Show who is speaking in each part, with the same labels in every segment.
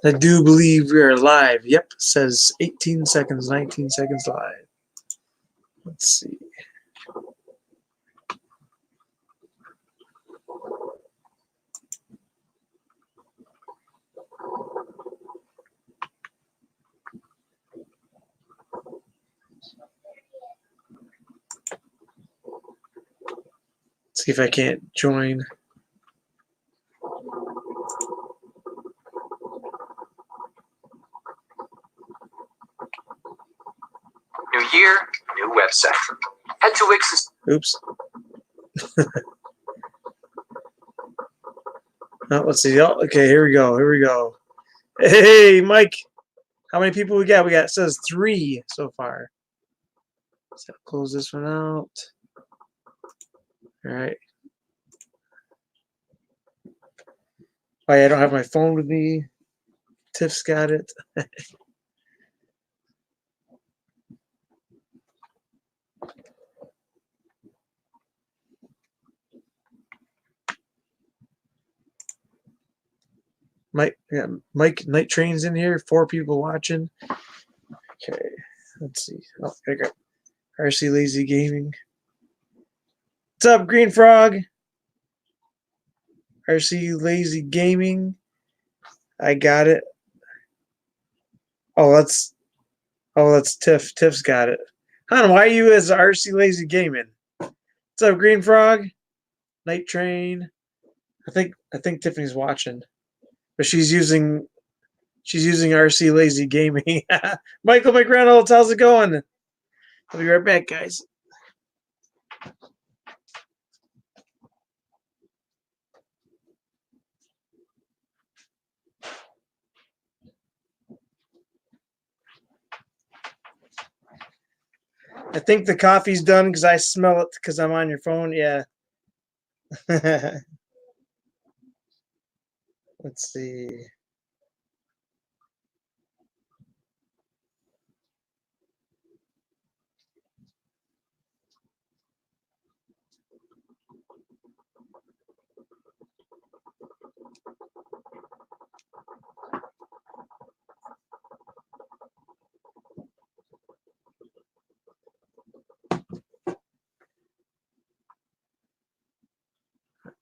Speaker 1: I do believe we are live. Yep, says 18 seconds, 19 seconds live. Let's see. See if I can't join.
Speaker 2: New year, new website. Head to Wix's.
Speaker 1: Oops. Oh, let's see. Oh, okay, here we go. Here we go. Hey, Mike. How many people we got? We got, it says 3 so far. So close this one out. All right. Oh, yeah, I don't have my phone with me. Tiff's got it. Mike Night Train's in here. 4 people watching. Okay, let's see. Oh, I got RC Gaming. What's up, Green Frog? RC Gaming. I got it. Oh, that's Tiff. Tiff's got it. Hon, why are you as RC Gaming? What's up, Green Frog? Night Train. I think Tiffany's watching, but she's using RC Gaming. Michael McReynolds, how's it going? I'll be right back, guys. I think the coffee's done because I smell it because I'm on your phone. Yeah. Let's see.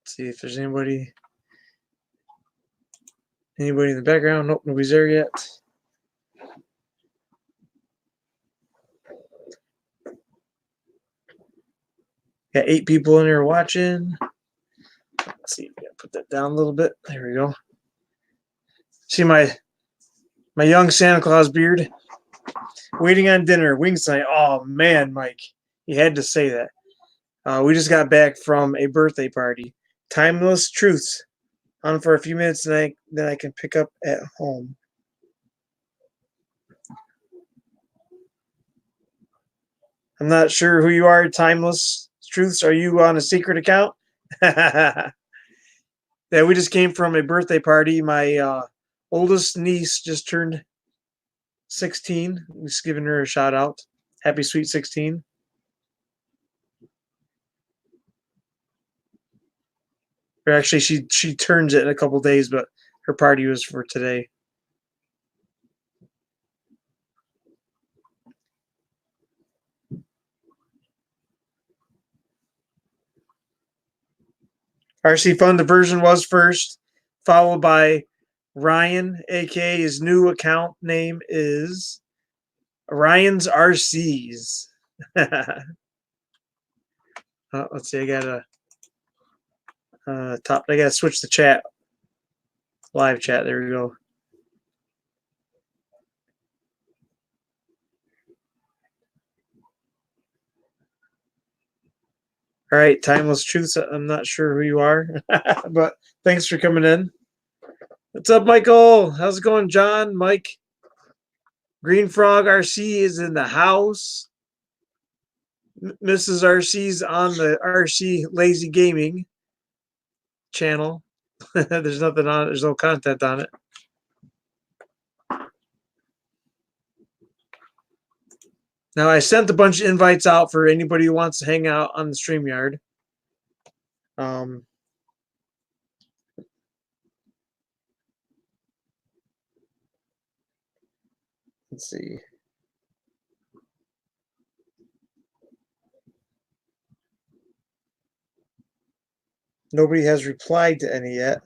Speaker 1: See if there's anybody in the background. Nope, nobody's there yet. Got 8 people in here watching. Let's see, put that down a little bit. There we go. See my young Santa Claus beard. Waiting on dinner, wings night. Oh man, Mike, you had to say that. We just got back from a birthday party. Timeless Truths. On for a few minutes, and then I can pick up at home. I'm not sure who you are, Timeless Truths. Are you on a secret account? Yeah, we just came from a birthday party. My oldest niece just turned 16. Just giving her a shout out. Happy sweet 16. Or actually, she turns it in a couple days, but her party was for today. RC Fun Diversion was first, followed by Ryan, aka his new account name is Ryan's RCs. Let's see, I gotta I gotta switch the chat. Live chat, there we go. All right, Timeless Truths. I'm not sure who you are, but thanks for coming in. What's up, Michael? How's it going, John? Mike? Green Frog RC is in the house. Mrs. RC's on the RC Lazy Gaming channel. There's nothing on it. There's no content on it. Now, I sent a bunch of invites out for anybody who wants to hang out on the StreamYard. Let's see. Nobody has replied to any yet.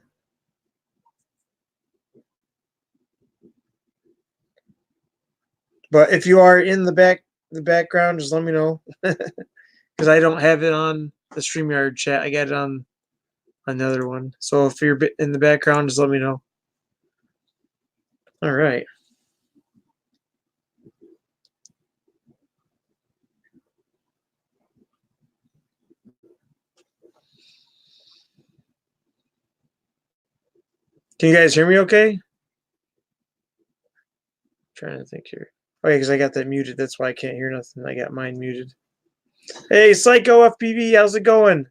Speaker 1: But if you are in the background, just let me know. Because I don't have it on the StreamYard chat. I got it on another one. So if you're in the background, just let me know. All right. Can you guys hear me okay? Trying to think here. Oh, yeah, because I got that muted. That's why I can't hear nothing. I got mine muted. Hey, Psycho FPV, how's it going?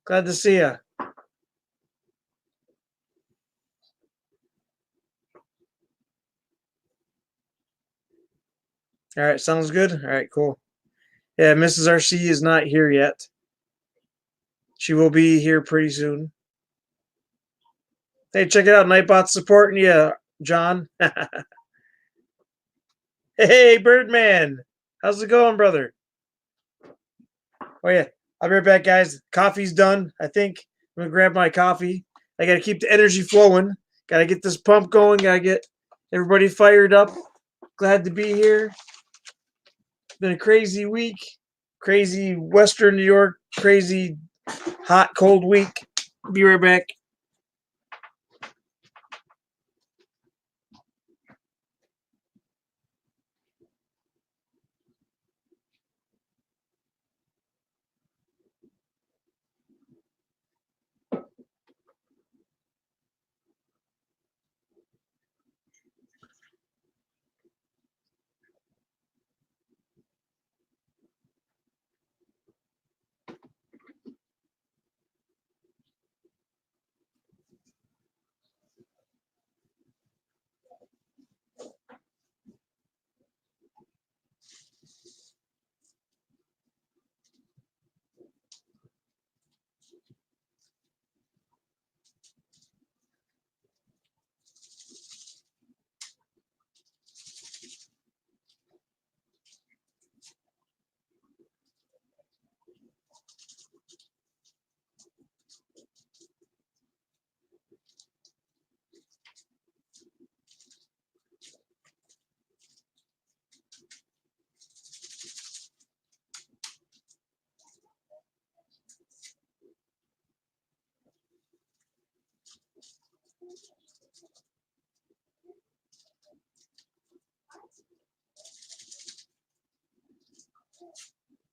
Speaker 1: Glad to see you. All right, sounds good. All right, cool. Yeah, Mrs. RC is not here yet. She will be here pretty soon. Hey, check it out. Nightbot's supporting you, John. Hey, Birdman. How's it going, brother? Oh, yeah. I'll be right back, guys. Coffee's done, I think. I'm going to grab my coffee. I got to keep the energy flowing. Got to get this pump going. Got to get everybody fired up. Glad to be here. It's been a crazy week. Crazy Western New York. Crazy hot, cold week. Be right back.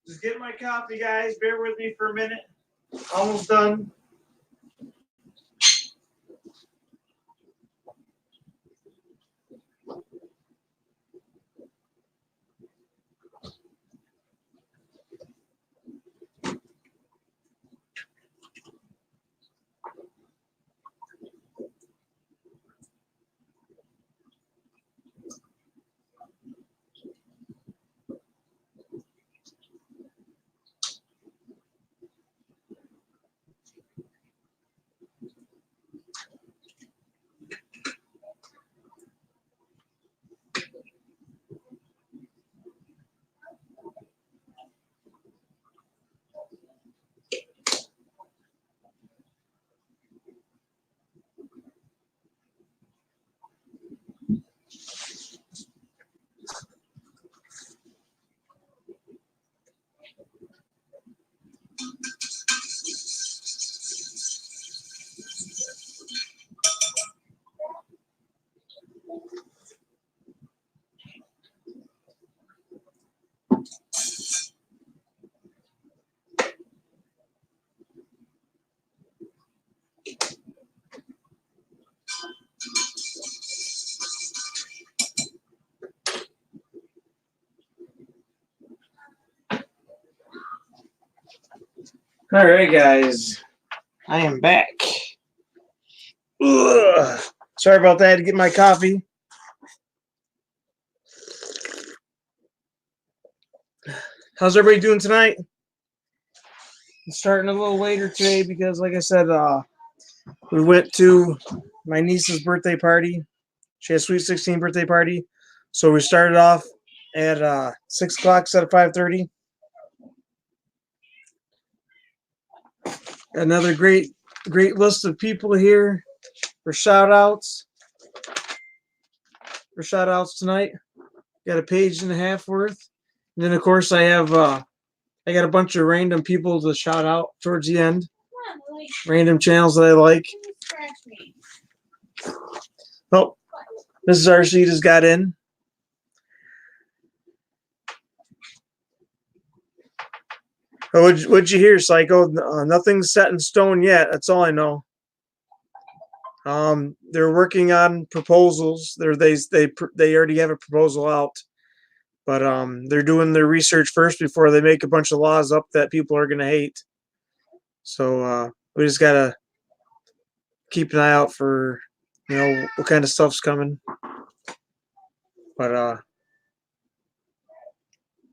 Speaker 1: Just getting my coffee, guys. Bear with me for a minute. Almost done. All right, guys. I am back. Ugh. Sorry about that. To get my coffee. How's everybody doing tonight? I'm starting a little later today because, like I said, we went to my niece's birthday party. She had a sweet 16 birthday party So we started off at 6 o'clock instead of 5:30. Another great list of people here for shout outs. Tonight. Got a page and a half worth. And then of course I got a bunch of random people to shout out towards the end. Random channels that I like. Oh, Mrs. RC just got in. Oh, what'd you hear, Psycho? Nothing's set in stone yet. That's all I know. They're working on proposals. They already have a proposal out, but they're doing their research first before they make a bunch of laws up that people are gonna hate. So we just gotta keep an eye out for what kind of stuff's coming. But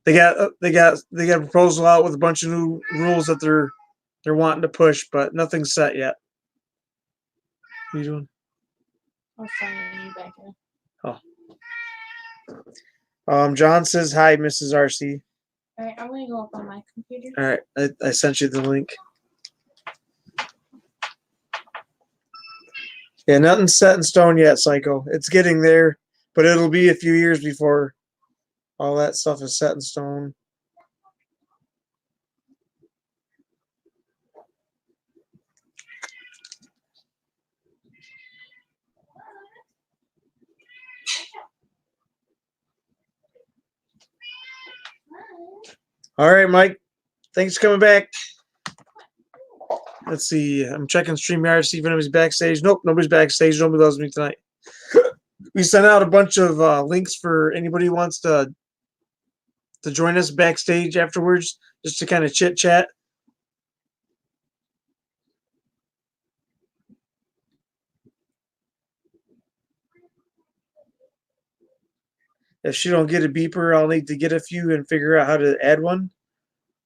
Speaker 1: they got a proposal out with a bunch of new rules that they're wanting to push, but nothing's set yet. What are you doing?
Speaker 3: I was signing you back in.
Speaker 1: Oh. John says hi, Mrs. RC.
Speaker 3: All right, I'm gonna go up on my computer.
Speaker 1: All right, I sent you the link. Yeah, nothing's set in stone yet, Psycho. It's getting there, but it'll be a few years before all that stuff is set in stone. All right, Mike. Thanks for coming back. Let's see. I'm checking StreamYard to see if anybody's backstage. Nope, nobody's backstage. Nobody loves me tonight. We sent out a bunch of links for anybody who wants to join us backstage afterwards, just to kind of chit chat. If she don't get a beeper, I'll need to get a few and figure out how to add one.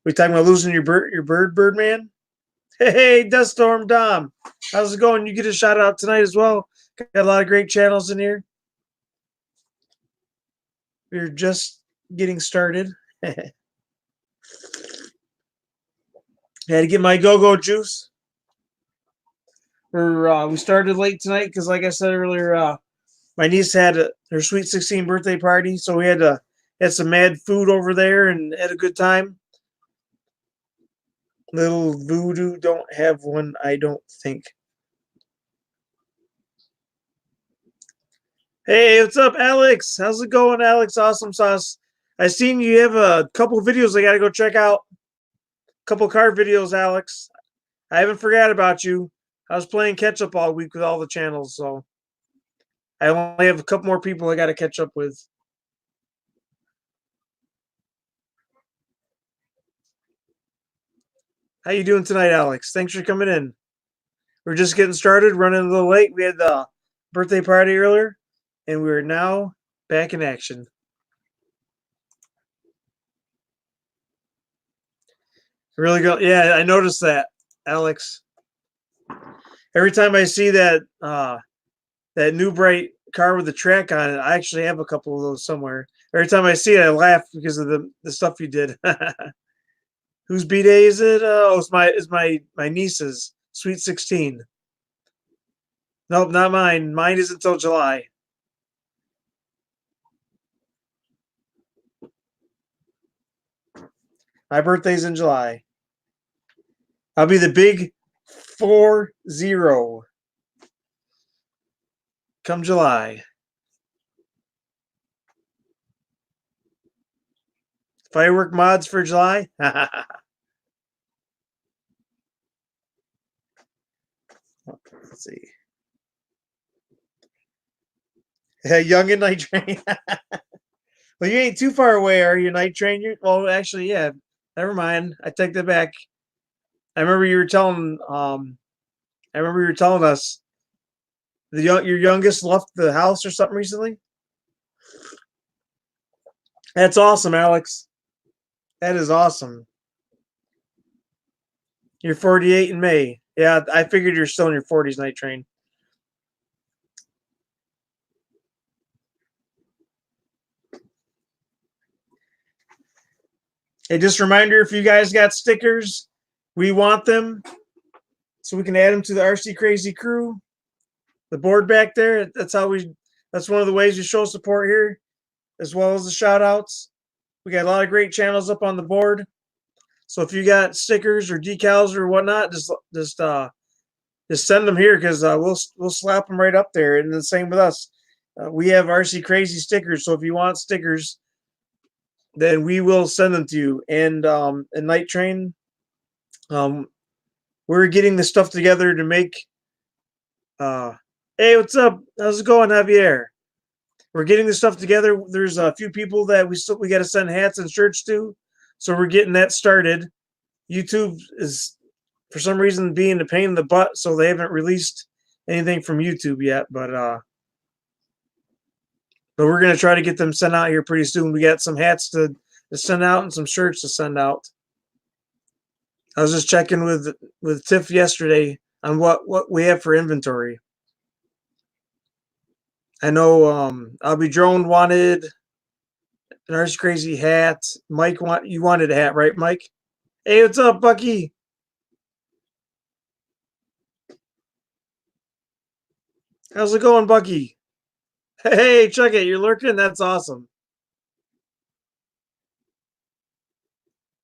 Speaker 1: We talking about losing your bird, man? Hey, Dust Storm Dom, how's it going? You get a shout out tonight as well. Got a lot of great channels in here. We're just getting started. Had to get my go-go juice. We started late tonight because, like I said earlier, my niece had her sweet 16 birthday party, so we had some mad food over there and had a good time. Little Voodoo don't have one, I don't think. Hey, what's up, Alex? How's it going, Alex? Awesome Sauce. I seen you have a couple videos I got to go check out. Couple car videos, Alex. I haven't forgot about you. I was playing catch up all week with all the channels, so I only have a couple more people I got to catch up with. How you doing tonight, Alex? Thanks for coming in. We're just getting started, running a little late. We had the birthday party earlier, and we're now back in action. Really go, yeah. I noticed that, Alex. Every time I see that that new bright car with the track on it, I actually have a couple of those somewhere. Every time I see it, I laugh because of the stuff you did. Whose B-Day is it? Oh, it's my niece's Sweet 16. Nope, not mine. Mine is until July. My birthday's in July. I'll be the big 4-0 come July. Firework mods for July? Let's see. Yeah, Young and Night Train. Well, you ain't too far away, are you, Night Train? Well, actually, yeah. Never mind. I take that back. I remember you were telling us your youngest left the house or something recently. That's awesome, Alex. That is awesome. You're 48 in May. Yeah, I figured you're still in your 40s, Night Train. Hey, just a reminder, if you guys got stickers, we want them so we can add them to the RC Crazy crew. The board back there, that's one of the ways we show support here, as well as the shout outs. We got a lot of great channels up on the board. So if you got stickers or decals or whatnot, just send them here, because we'll slap them right up there. And the same with us. We have RC Crazy stickers, so if you want stickers, then we will send them to you. And Night Train, we're getting the stuff together to make. Hey, what's up? How's it going, Javier? We're getting the stuff together. There's a few people that we got to send hats and shirts to, so we're getting that started. YouTube is, for some reason, being a pain in the butt, so they haven't released anything from YouTube yet. But we're gonna try to get them sent out here pretty soon. We got some hats to send out and some shirts to send out. I was just checking with Tiff yesterday on what we have for inventory. I know I'll Be Drone wanted an RC Crazy hat. Mike you wanted a hat, right, Mike? Hey, what's up, Bucky? How's it going, Bucky? Hey, check it. You're lurking? That's awesome.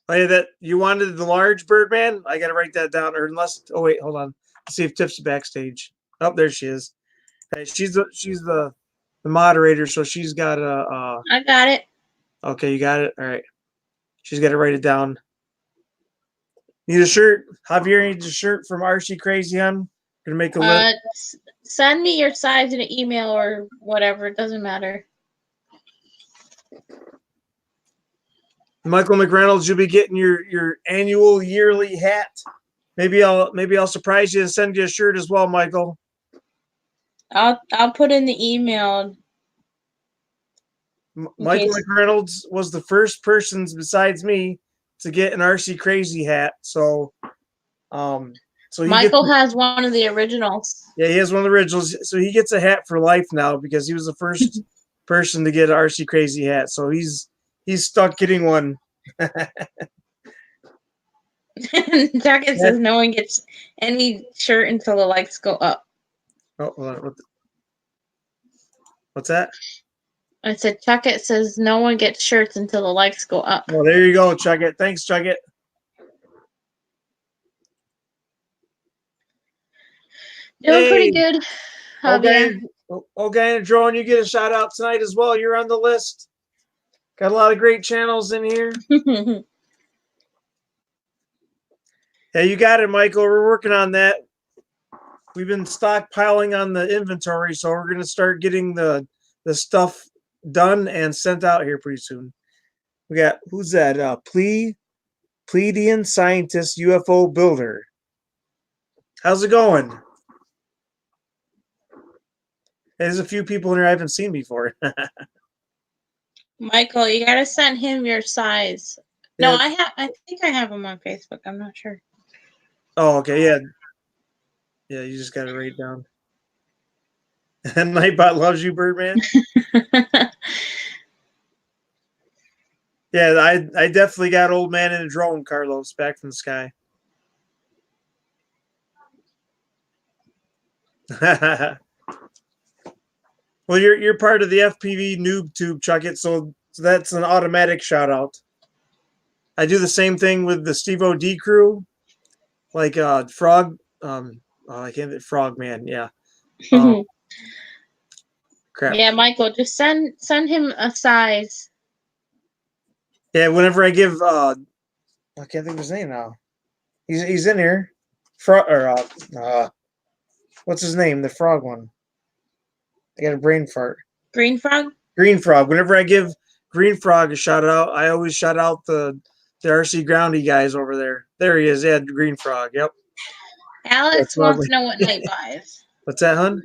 Speaker 1: Oh, yeah, that you wanted the large Birdman? I got to write that down. Or unless, oh, wait, hold on. Let's see if Tiff's backstage. Oh, there she is. Hey, she's the moderator, so she's got a.
Speaker 3: I got it.
Speaker 1: Okay, you got it? All right. She's got to write it down. Need a shirt? Javier needs a shirt from RC Crazy, hon. Gonna make a list.
Speaker 3: Send me your size in an email or whatever. It doesn't matter.
Speaker 1: Michael McReynolds, you'll be getting your annual yearly hat. Maybe I'll surprise you and send you a shirt as well, Michael.
Speaker 3: I'll put in the email.
Speaker 1: Michael McReynolds was the first person besides me to get an RC Crazy hat. So
Speaker 3: Michael has one of the originals.
Speaker 1: Yeah, he has one of the originals. So he gets a hat for life now because he was the first person to get an RC Crazy hat. So he's stuck getting one.
Speaker 3: Jacket says no one gets any shirt until the lights go up.
Speaker 1: Oh, hold on. What's that?
Speaker 3: I said Chuckett says no one gets shirts until the lights go up.
Speaker 1: Well, there you go, Chuckett. Thanks, Chuckett.
Speaker 3: Doing pretty good.
Speaker 1: Okay, and Drone, you get a shout out tonight as well. You're on the list. Got a lot of great channels in here. Yeah, you got it, Michael. We're working on that. We've been stockpiling on the inventory, so we're going to start getting the stuff done and sent out here pretty soon. We got, who's that? Pleiadian Scientist UFO Builder. How's it going? There's a few people in here I haven't seen before.
Speaker 3: Michael, you gotta send him your size.
Speaker 1: Yeah.
Speaker 3: No, I think I have him on Facebook. I'm not sure.
Speaker 1: Oh, okay, yeah. Yeah, you just gotta write down. And Nightbot loves you, Birdman. Yeah, I definitely got Old Man in a Drone, Carlos, back from the sky. Well, you're part of the FPV Noob Tube, Chuckett, so that's an automatic shout out. I do the same thing with the Steve O.D. crew, like Frog. I can't. Frogman, yeah. Crap.
Speaker 3: Yeah, Michael, just send him a size.
Speaker 1: Yeah, whenever I give, I can't think of his name now. He's in here. What's his name? The frog one. I got a brain fart.
Speaker 3: Green Frog?
Speaker 1: Green Frog. Whenever I give Green Frog a shout out, I always shout out the RC Groundy guys over there. There he is. Yeah, Green Frog. Yep.
Speaker 3: Alex wants to know what Nightbot is.
Speaker 1: What's that, hun?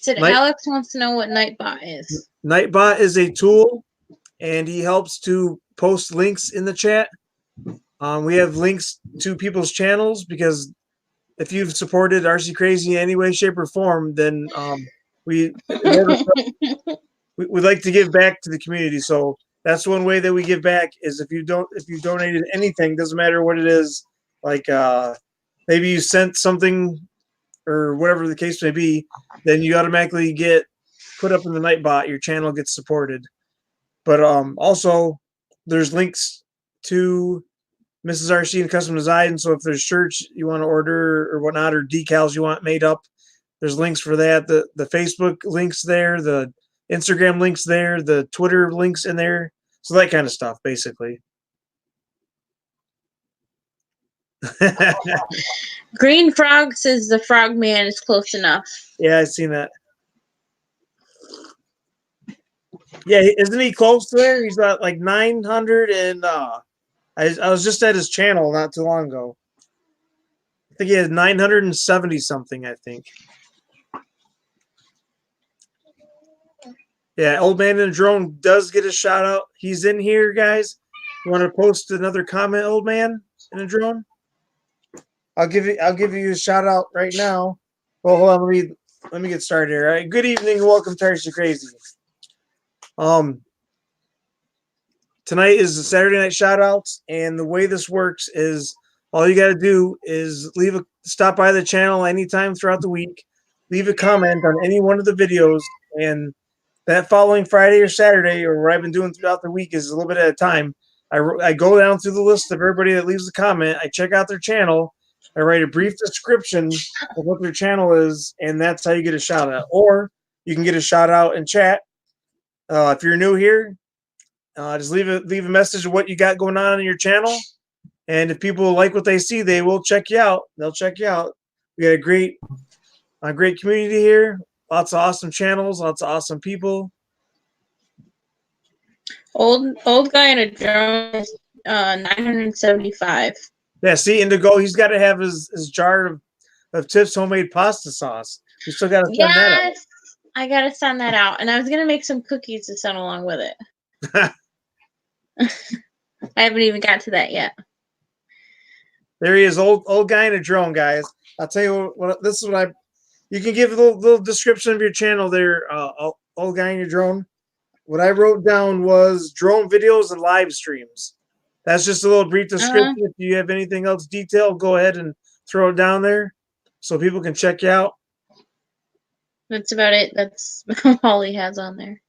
Speaker 3: Alex wants to know what Nightbot is.
Speaker 1: Nightbot is a tool, and he helps to post links in the chat. We have links to people's channels because if you've supported RC Crazy in any way, shape, or form, then we'd like to give back to the community. So That's one way that we give back is if you donated anything, doesn't matter what it is, like maybe you sent something or whatever the case may be, then you automatically get put up in the Nightbot. Your channel gets supported. But also there's links to Mrs. RC and Custom Design. So if there's shirts you want to order or whatnot, or decals you want made up, there's links for that. The Facebook links there, the Instagram links there, the Twitter links in there. So that kind of stuff, basically.
Speaker 3: Green Frog says the Frog Man is close enough.
Speaker 1: Yeah, I've seen that. Yeah, isn't he close to there? He's got like 900 and I was just at his channel not too long ago. I think he had 970 something, I think. Yeah, Old Man in a Drone does get a shout out. He's in here, guys. You want to post another comment, Old Man in a Drone? I'll give you a shout out right now. Well, hold on, let me get started here. All right. Good evening and welcome to CRAY-Z. Tonight is the Saturday night shout outs, and the way this works is all you got to do is stop by the channel anytime throughout the week, leave a comment on any one of the videos, and that following Friday or Saturday, or what I've been doing throughout the week is a little bit at a time. I go down through the list of everybody that leaves a comment. I check out their channel. I write a brief description of what their channel is, and that's how you get a shout out. Or you can get a shout out in chat. If you're new here, just leave a message of what you got going on in your channel. And if people like what they see, they will check you out. They'll check you out. We got a great community here. Lots of awesome channels, lots of awesome people.
Speaker 3: Old guy in a drone is 975.
Speaker 1: Yeah, see, Indigo, he's got to have his jar of Tiff's homemade pasta sauce. We still got to send that out.
Speaker 3: I got to send that out. And I was going to make some cookies to send along with it. I haven't even got to that yet.
Speaker 1: There he is, old guy in a drone, guys. I'll tell you what this is what you can give a little description of your channel there, old guy in your drone. What I wrote down was drone videos and live streams. That's just a little brief description. If you have anything else detailed, go ahead and throw it down there so people can check you out.
Speaker 3: That's about it. That's all he has on there.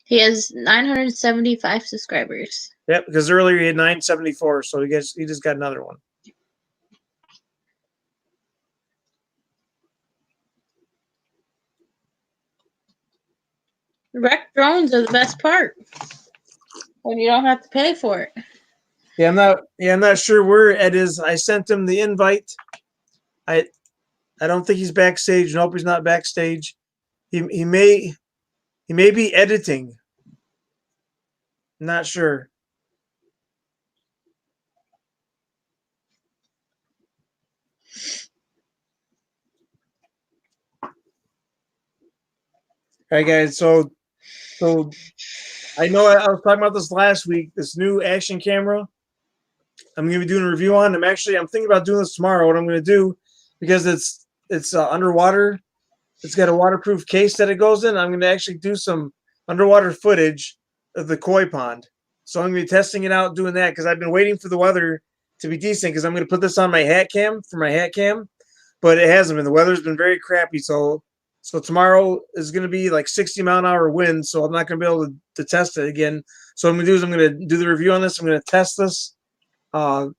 Speaker 3: He has 975 subscribers.
Speaker 1: Yep, because earlier he had 974, so he just got another one.
Speaker 3: Wrecked drones are the best part when you don't have to pay for it.
Speaker 1: Yeah, I'm not sure where Ed is. I sent him the invite. I don't think he's backstage. Nope, he's not backstage. He may be editing. Not sure. All right, guys. So I know I was talking about this last week. This new action camera. I'm going to be doing a review on. I'm thinking about doing this tomorrow. What I'm going to do, because it's underwater. It's got a waterproof case that it goes in. I'm going to actually do some underwater footage of the koi pond. So I'm going to be testing it out, doing that, because I've been waiting for the weather to be decent, because I'm going to put this on my hat cam but it hasn't been. The weather's been very crappy. So tomorrow is going to be like 60-mile-an-hour wind, so I'm not going to be able to test it again. So what I'm going to do is I'm going to do the review on this. I'm going to test this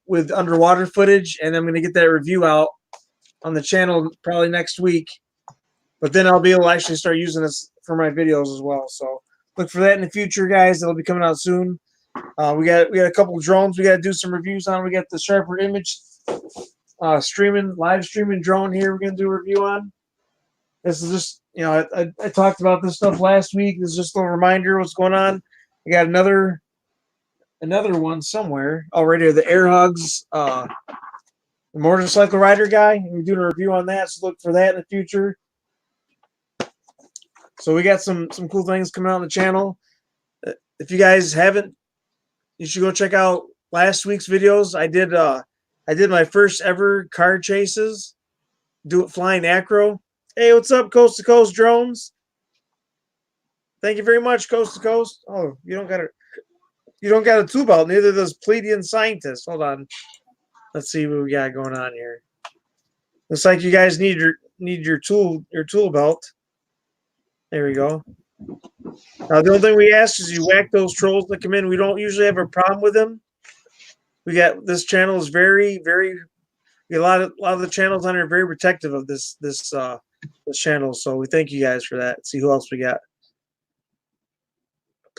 Speaker 1: with underwater footage, and I'm going to get that review out on the channel probably next week. But then I'll be able to actually start using this for my videos as well. So look for that in the future, guys. That'll be coming out soon. We got a couple of drones we got to do some reviews on. We got the Sharper Image live streaming drone here we're going to do a review on. This is just, I talked about this stuff last week. This is just a little reminder of what's going on. I got another one somewhere already. The Air Hugs, the motorcycle rider guy. We're doing a review on that, so look for that in the future. So we got some cool things coming out on the channel. If you guys haven't, you should go check out last week's videos. I did my first ever car chases, flying acro. Hey, what's up, Coast to Coast Drones? Thank you very much, Coast to Coast. Oh, you don't got a tool belt. Neither does Pleiadian Scientist. Hold on. Let's see what we got going on here. Looks like you guys need your tool belt. There we go. Now the only thing we ask is you whack those trolls that come in. We don't usually have a problem with them. We got this channel is very, very a lot of the channels on here are very protective of this channel. So we thank you guys for that. Let's see who else we got.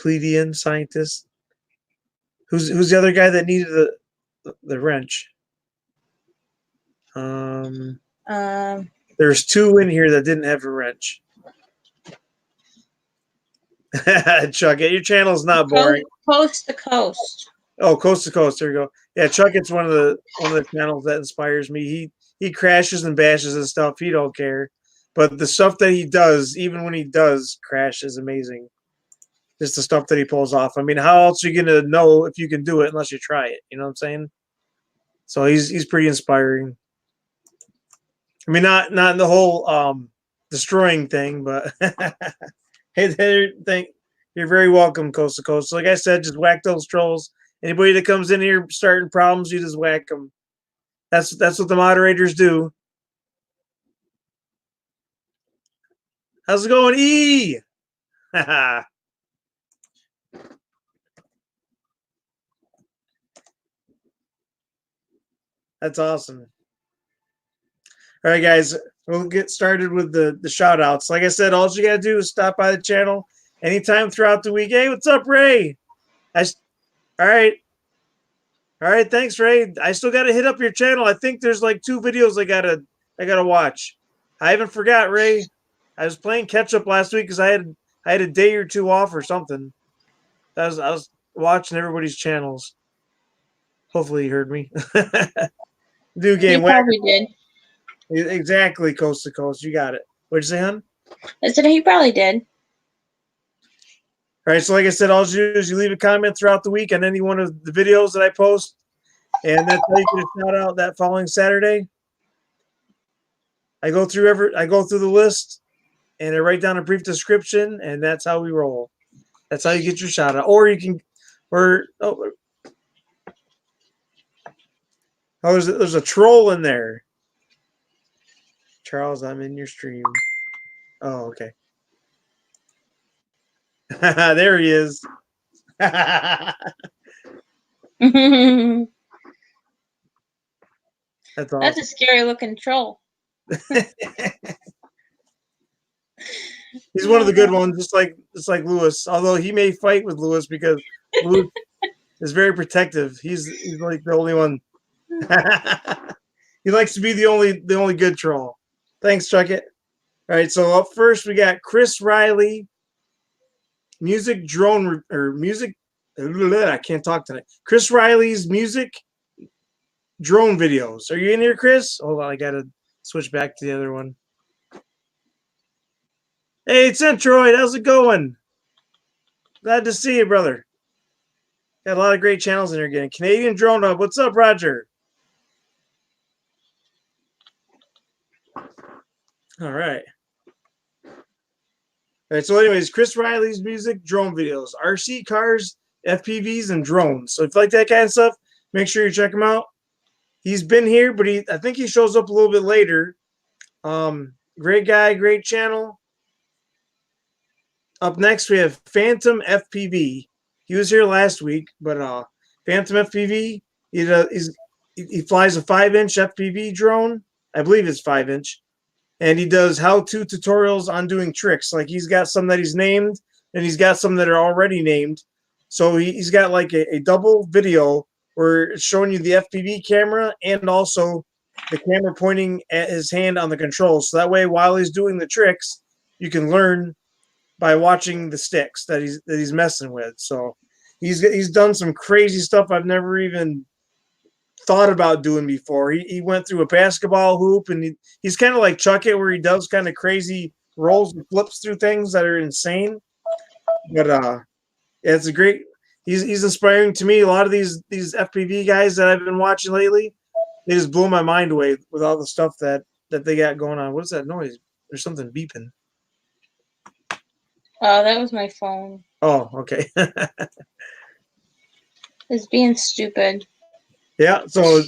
Speaker 1: Pleiadian Scientist. Who's the other guy that needed the wrench? There's two in here that didn't have a wrench. Chuck, your channel's not boring.
Speaker 3: Coast to Coast.
Speaker 1: Oh, Coast to Coast. There we go. Yeah, Chuck, it's one of the channels that inspires me. He crashes and bashes and stuff. He don't care, but the stuff that he does, even when he does crash, is amazing. Just the stuff that he pulls off. I mean, how else are you gonna know if you can do it unless you try it? You know what I'm saying? So he's pretty inspiring. I mean, not in the whole destroying thing, but hey, you're very welcome, Coast to Coast. So like I said, just whack those trolls. Anybody that comes in here starting problems, you just whack them. That's what the moderators do. How's it going, E? That's awesome. All right, guys, we'll get started with the shout outs. Like I said, all you got to do is stop by the channel anytime throughout the week. Hey, what's up, Ray? All right. All right, thanks, Ray. I still got to hit up your channel. I think there's like 2 videos I gotta watch. I haven't forgot, Ray. I was playing catch up last week because I had a day or 2 off or something. I was watching everybody's channels. Hopefully you heard me. New game.
Speaker 3: You probably did.
Speaker 1: Exactly, Coast to Coast. You got it. What'd you say, hon?
Speaker 3: I said he probably did.
Speaker 1: All right, so like I said, all you do is you leave a comment throughout the week on any one of the videos that I post, and that's how you get a shout out that following Saturday. I go through the list, and I write down a brief description, and that's how we roll. That's how you get your shout out. Or you can, there's a troll in there. Charles, I'm in your stream. Oh, okay. There he is. That's awesome.
Speaker 3: That's a scary looking troll.
Speaker 1: He's one of the good ones, just like Lewis. Although he may fight with Lewis because Lewis is very protective. He's like the only one. He likes to be the only good troll. Thanks, Chuckett. All right, so up first we got Chris Riley, music drone or music. I can't talk tonight. Chris Riley's music drone videos. Are you in here, Chris? Hold on, I gotta switch back to the other one. Hey, it's Centroid. How's it going? Glad to see you, brother. Got a lot of great channels in here again. Canadian Drone Hub. What's up, Roger? All right. All right. So, anyways, Chris Riley's music drone videos, RC cars, FPVs, and drones. So, if you like that kind of stuff, make sure you check him out. He's been here, but I think he shows up a little bit later. Great guy, great channel. Up next, we have Phantom FPV. He was here last week, but Phantom FPV, he flies a 5-inch FPV drone. I believe it's 5-inch. And he does how-to tutorials on doing tricks. Like he's got some that he's named, and he's got some that are already named. So he's got like a double video where it's showing you the FPV camera and also the camera pointing at his hand on the controls. So that way, while he's doing the tricks, you can learn by watching the sticks that he's messing with. So he's done some crazy stuff I've never even thought about doing before. He went through a basketball hoop, and he's kind of like Chuckett, where he does kind of crazy rolls and flips through things that are insane. But it's a great. He's inspiring to me. A lot of these FPV guys that I've been watching lately, they just blow my mind away with all the stuff that they got going on. What is that noise? There's something beeping.
Speaker 3: Oh, that was my phone.
Speaker 1: Oh, okay.
Speaker 3: It's being stupid.
Speaker 1: Yeah, so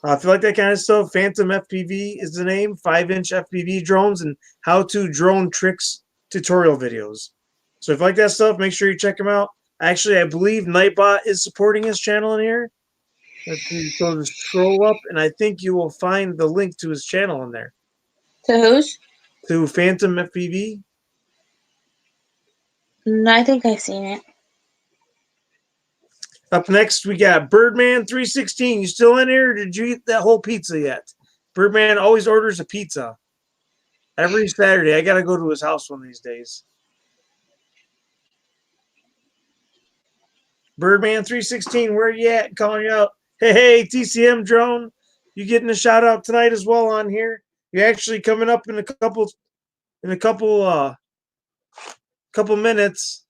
Speaker 1: if you like that kind of stuff, Phantom FPV is the name. 5-inch FPV drones and how-to drone tricks tutorial videos. So if you like that stuff, make sure you check him out. Actually, I believe Nightbot is supporting his channel in here. Let's see, so just scroll up, and I think you will find the link to his channel in there.
Speaker 3: To whose?
Speaker 1: To Phantom FPV.
Speaker 3: I think I've seen it.
Speaker 1: Up next, we got Birdman 316. You still in here, or did you eat that whole pizza yet? Birdman always orders a pizza. Every Saturday. I got to go to his house one of these days. Birdman 316, where you at? Calling you out. Hey, TCM drone. You getting a shout out tonight as well on here. You're actually coming up in a couple minutes.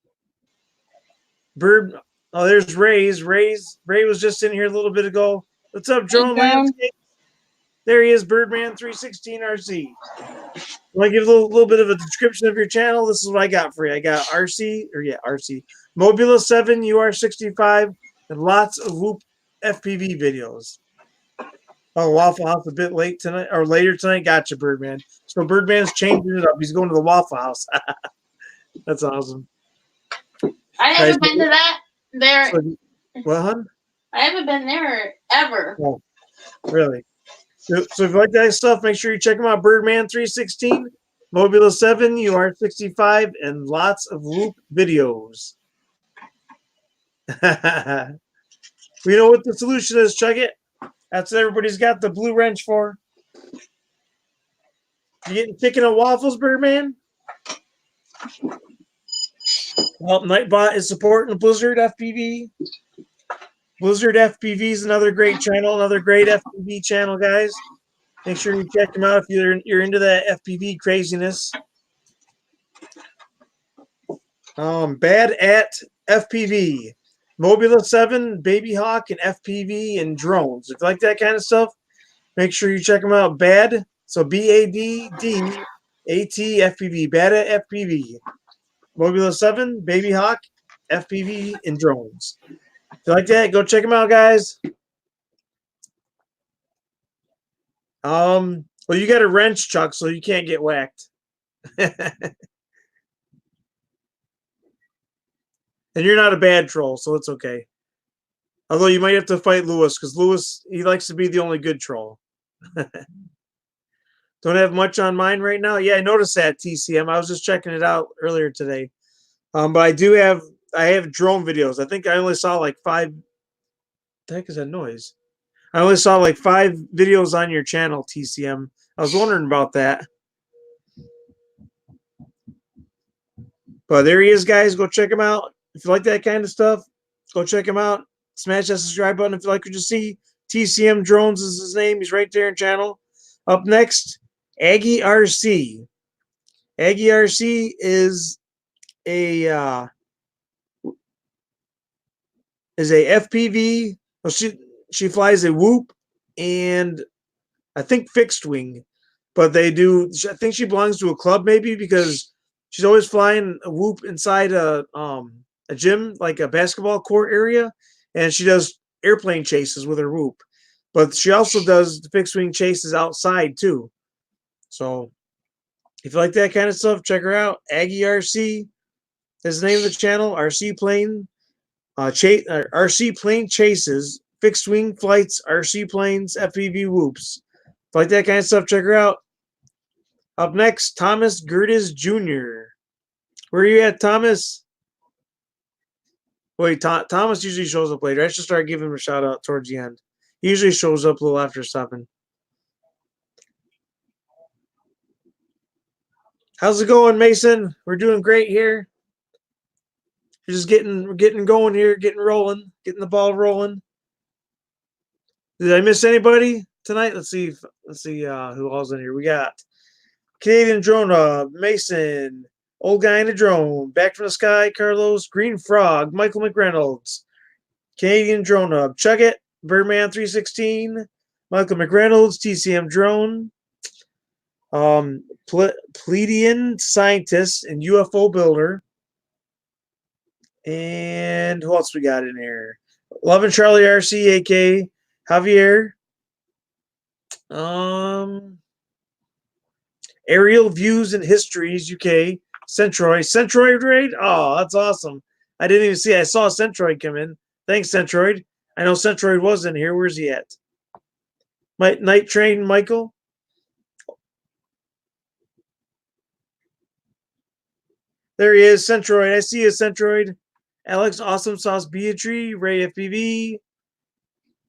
Speaker 1: Bird. Oh, there's Ray's. Ray was just in here a little bit ago. What's up, drone landscape? There he is, Birdman 316 RC. Want to give a little bit of a description of your channel? This is what I got for you. I got RC, Mobula 7, UR65, and lots of Whoop FPV videos. Oh, Waffle House a bit late tonight, or later tonight. Gotcha, Birdman. So Birdman's changing it up. He's going to the Waffle House. That's awesome.
Speaker 3: I haven't been to that there.
Speaker 1: So, what, hon?
Speaker 3: I haven't been there ever.
Speaker 1: Oh, really? So if you like that stuff, make sure you check him out. Birdman 316, Mobula 7, UR65, and lots of Whoop videos. We know what the solution is, Chuck it. That's what everybody's got the blue wrench for. You getting chicken and waffles, Birdman? Well, Nightbot is supporting Blizzard FPV. Blizzard FPV is another great channel, another great FPV channel, guys. Make sure you check them out if you're into that FPV craziness. Bad at FPV. Mobula 7, Baby Hawk, and FPV and drones. If you like that kind of stuff, make sure you check them out. Bad, so BADDAT FPV. Bad at FPV. Mobula 7, Baby Hawk, FPV, and drones. If you like that, go check them out, guys. Well, you got a wrench, Chuck, so you can't get whacked. And you're not a bad troll, so it's okay. Although you might have to fight Lewis, because Lewis, he likes to be the only good troll. Don't have much on mine right now. Yeah, I noticed that, TCM. I was just checking it out earlier today. But I have drone videos. I think I only saw like 5. The heck is that noise? I only saw like 5 videos on your channel, TCM. I was wondering about that. But there he is, guys. Go check him out. If you like that kind of stuff, go check him out. Smash that subscribe button if you like what you see. TCM Drones is his name. He's right there in channel. Up next, Aggie RC. Aggie RC is a FPV. Well, she flies a Whoop and I think fixed wing, but they do. I think she belongs to a club maybe because she's always flying a Whoop inside a gym, like a basketball court area, and she does airplane chases with her Whoop. But she also does the fixed wing chases outside too. So if you like that kind of stuff, check her out. Aggie RC is the name of the channel. RC plane, RC plane chases, fixed wing flights, RC planes, FPV Whoops. If you like that kind of stuff, check her out. Up next, Thomas Gerdes Jr. Where are you at, Thomas? Wait, Thomas usually shows up later. I should start giving him a shout out towards the end. He usually shows up a little after 7. How's it going, Mason? We're doing great here. We're just getting going here, getting rolling, getting the ball rolling. Did I miss anybody tonight? Let's see who all's in here. We got Canadian Drone, Mason, Old Guy in a Drone, Back from the Sky, Carlos, Green Frog, Michael McReynolds, Canadian Drone Hub, Chug It, Birdman 316, Michael McReynolds, TCM Drone, Pleiadian Scientist and UFO Builder, And who else we got in here? Love and Charlie RC, AK Javier. Aerial Views and Histories, UK. Centroid. Centroid raid? Oh, that's awesome. I didn't even see it. I saw Centroid come in. Thanks, Centroid. I know Centroid was in here. Where's he at? Night Train Michael. There he is, Centroid. I see you, Centroid. Alex, Awesome Sauce Beatrice, Ray FPV,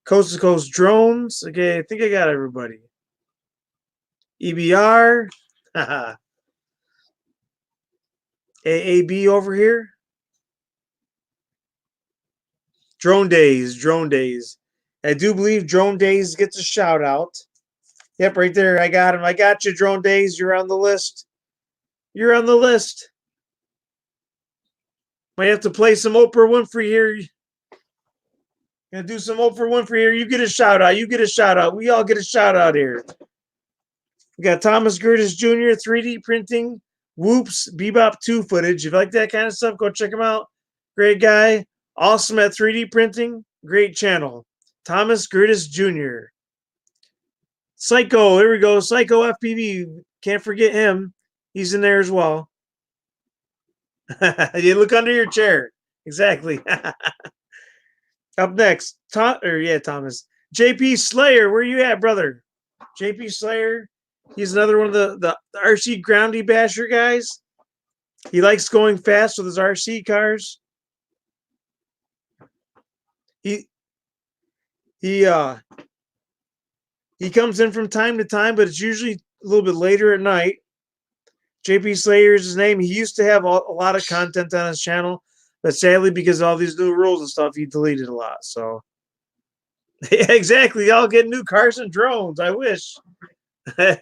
Speaker 1: Coast to Coast Drones. Okay, I think I got everybody. EBR. AAB over here. Drone Days. I do believe Drone Days gets a shout out. Yep, right there. I got him. I got you, Drone Days. You're on the list. You're on the list. Might have to play some Oprah Winfrey here. Gonna do some Oprah Winfrey here. You get a shout out. You get a shout out. We all get a shout out here. We got Thomas Gertis Jr. 3D printing. Whoops, Bebop 2 footage. If you like that kind of stuff, go check him out. Great guy. Awesome at 3D printing. Great channel. Thomas Gertis Jr. Psycho. There we go. Psycho FPV. Can't forget him. He's in there as well. You look under your chair. Exactly. Up next, Thomas. JP Slayer, where you at, brother? JP Slayer. He's another one of the RC Groundy Basher guys. He likes going fast with his RC cars. He comes in from time to time, but it's usually a little bit later at night. JP Slayer is his name. He used to have a lot of content on his channel, but sadly, because of all these new rules and stuff, he deleted a lot. So, yeah, exactly. Y'all get new cars and drones. I wish. That'd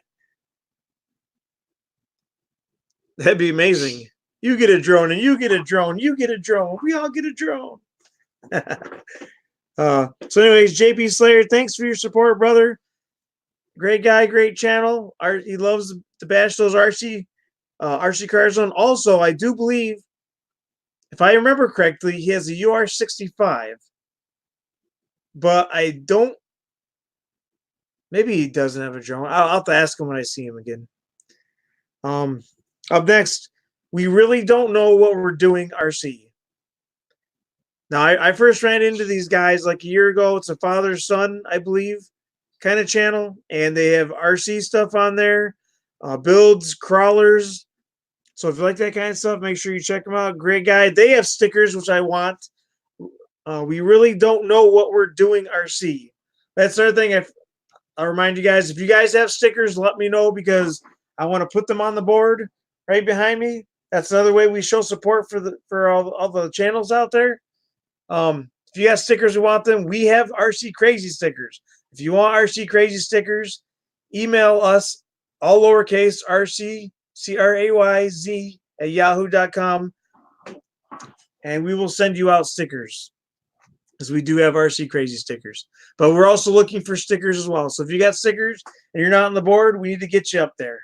Speaker 1: be amazing. You get a drone, and you get a drone. You get a drone. We all get a drone. So, anyways, JP Slayer, thanks for your support, brother. Great guy, great channel. He loves to bash those RC cars on. Also, I do believe, if I remember correctly, he has a UR65. But I don't. Maybe he doesn't have a drone. I'll have to ask him when I see him again. Up next, we really don't know what we're doing RC. Now, I first ran into these guys like a year ago. It's a father-son, I believe, kind of channel. And they have RC stuff on there. Builds, crawlers. So if you like that kind of stuff, make sure you check them out. Great guy. They have stickers, which I want. We really don't know what we're doing RC. That's the other thing. I'll remind you guys, if you guys have stickers, let me know, because I want to put them on the board right behind me. That's another way we show support for all the channels out there. If you got stickers who want them, we have RC CRAY-Z stickers. If you want RC CRAY-Z stickers, email us, all lowercase, rccrayz at yahoo.com, and we will send you out stickers, because we do have RC CRAY-Z stickers. But we're also looking for stickers as well. So if you got stickers and you're not on the board, we need to get you up there.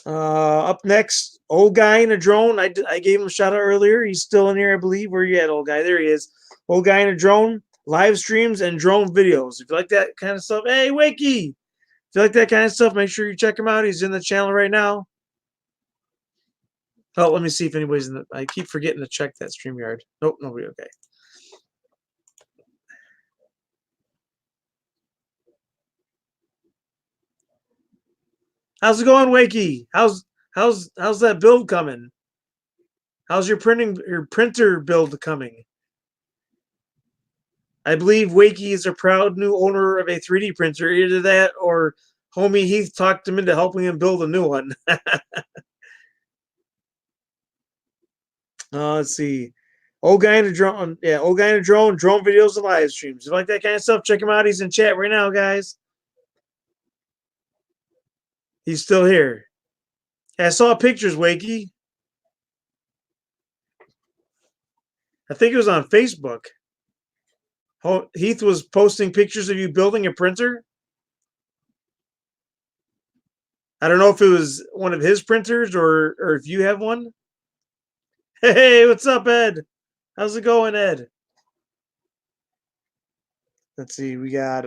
Speaker 1: Up next, old guy in a drone. I gave him a shout out earlier. He's still in here, I believe. Where you at, old guy? There he is. Old guy in a drone, live streams and drone videos. If you like that kind of stuff, hey, Wakey. If you like that kind of stuff, make sure you check him out. He's in the channel right now. Oh, let me see if anybody's in the. I keep forgetting to check that StreamYard. Nope, nobody. Okay. How's it going, Wakey? How's that build coming? How's your printer build coming? I believe Wakey is a proud new owner of a 3D printer. Either that or homie Heath talked him into helping him build a new one. Let's see. Old guy in a drone. Yeah, old guy in a drone videos and live streams. If you like that kind of stuff, check him out. He's in chat right now, guys. He's still here. I saw pictures, Wakey. I think it was on Facebook. Heath was posting pictures of you building a printer. I don't know if it was one of his printers or if you have one. Hey, what's up, Ed? How's it going, Ed? Let's see. We got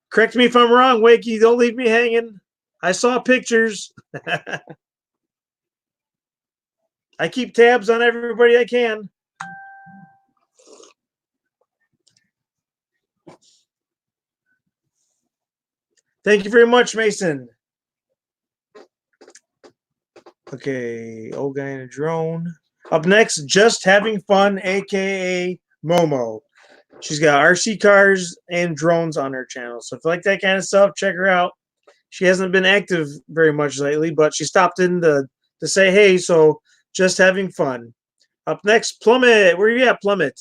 Speaker 1: correct me if I'm wrong, Wakey. Don't leave me hanging. I saw pictures. I keep tabs on everybody I can. Thank you very much, Mason. Okay, old guy in a drone. Up next, Just Having Fun, aka Momo. She's got RC cars and drones on her channel. So if you like that kind of stuff, check her out. She hasn't been active very much lately, but she stopped in to say hey, so just having fun. Up next, Plummet. Where you at, Plummet?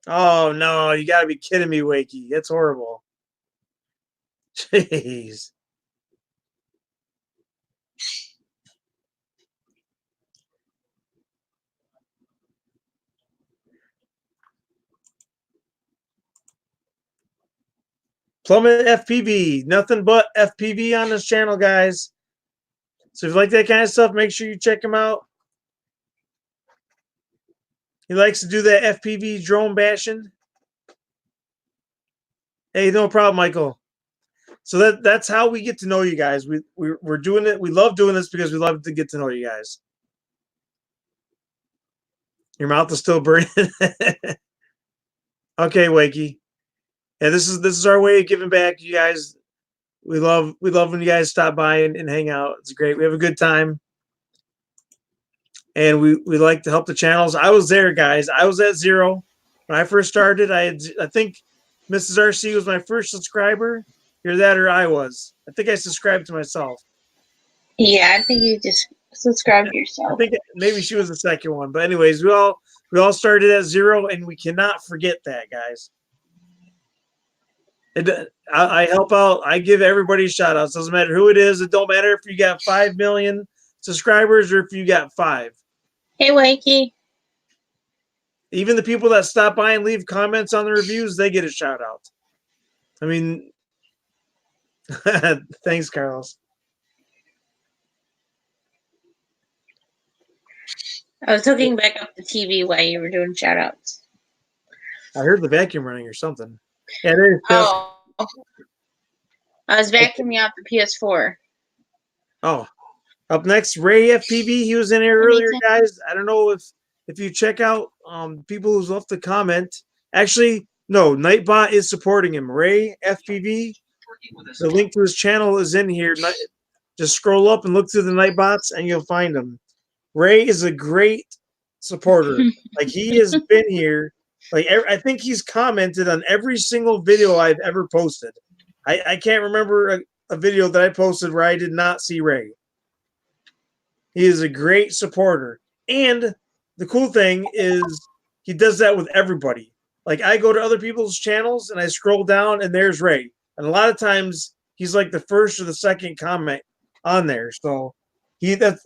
Speaker 1: Oh no, you gotta be kidding me, Wakey. It's horrible. Jeez. Plummet FPV. Nothing but FPV on this channel, guys. So if you like that kind of stuff, make sure you check him out. He likes to do that FPV drone bashing. Hey, no problem, Michael. So that's how we get to know you guys. We're doing it. We love doing this because we love to get to know you guys. Your mouth is still burning. Okay, Wakey. Yeah, this is our way of giving back. You guys, we love when you guys stop by and hang out. It's great. We have a good time, and we like to help the channels. I was there, guys. I was at 0 when I first started. I think Mrs. RC was my first subscriber. Either that or I was. I think I subscribed to myself.
Speaker 3: Yeah, I think you just subscribed
Speaker 1: I
Speaker 3: yourself.
Speaker 1: think maybe she was the second one. But anyways, we all started at 0, and we cannot forget that, guys. I help out. I give everybody shout outs. Doesn't matter who it is. It don't matter if you got 5 million subscribers or if you got 5.
Speaker 3: Hey, Wakey.
Speaker 1: Even the people that stop by and leave comments on the reviews, they get a shout out. I mean, thanks, Carlos.
Speaker 3: I was hooking back up the TV while you were doing shout outs.
Speaker 1: I heard the vacuum running or something. Yeah, there is.
Speaker 3: Oh. I was vacuuming out the PS4.
Speaker 1: Oh. Up next, Ray FPV. He was in here earlier, guys. I don't know if you check out people who's left a comment. Actually, no, Nightbot is supporting him. Ray FPV. The link to his channel is in here. Just scroll up and look through the Nightbots, and you'll find him. Ray is a great supporter. Like, he has been here. Like, I think he's commented on every single video I've ever posted. I can't remember a video that I posted where I did not see Ray. He is a great supporter. And the cool thing is he does that with everybody. Like, I go to other people's channels and I scroll down and there's Ray. And a lot of times he's like the first or the second comment on there. So that's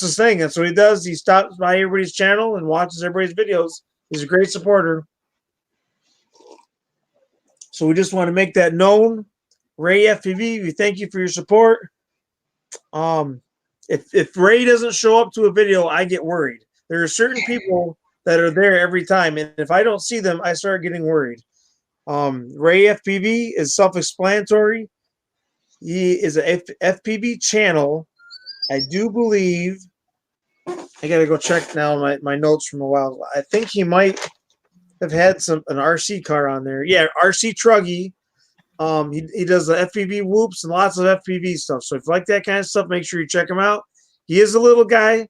Speaker 1: his thing. That's what he does. He stops by everybody's channel and watches everybody's videos. He's a great supporter. So we just want to make that known. Ray FPV, we thank you for your support. If Ray doesn't show up to a video, I get worried. There are certain people that are there every time, and if I don't see them, I start getting worried. Ray FPV is self-explanatory. He is a FPV channel. I do believe. I gotta go check now my notes from a while. I think he might have had an RC car on there. Yeah, RC Truggy. He does the FPV whoops and lots of FPV stuff. So if you like that kind of stuff, make sure you check him out. He is a little guy.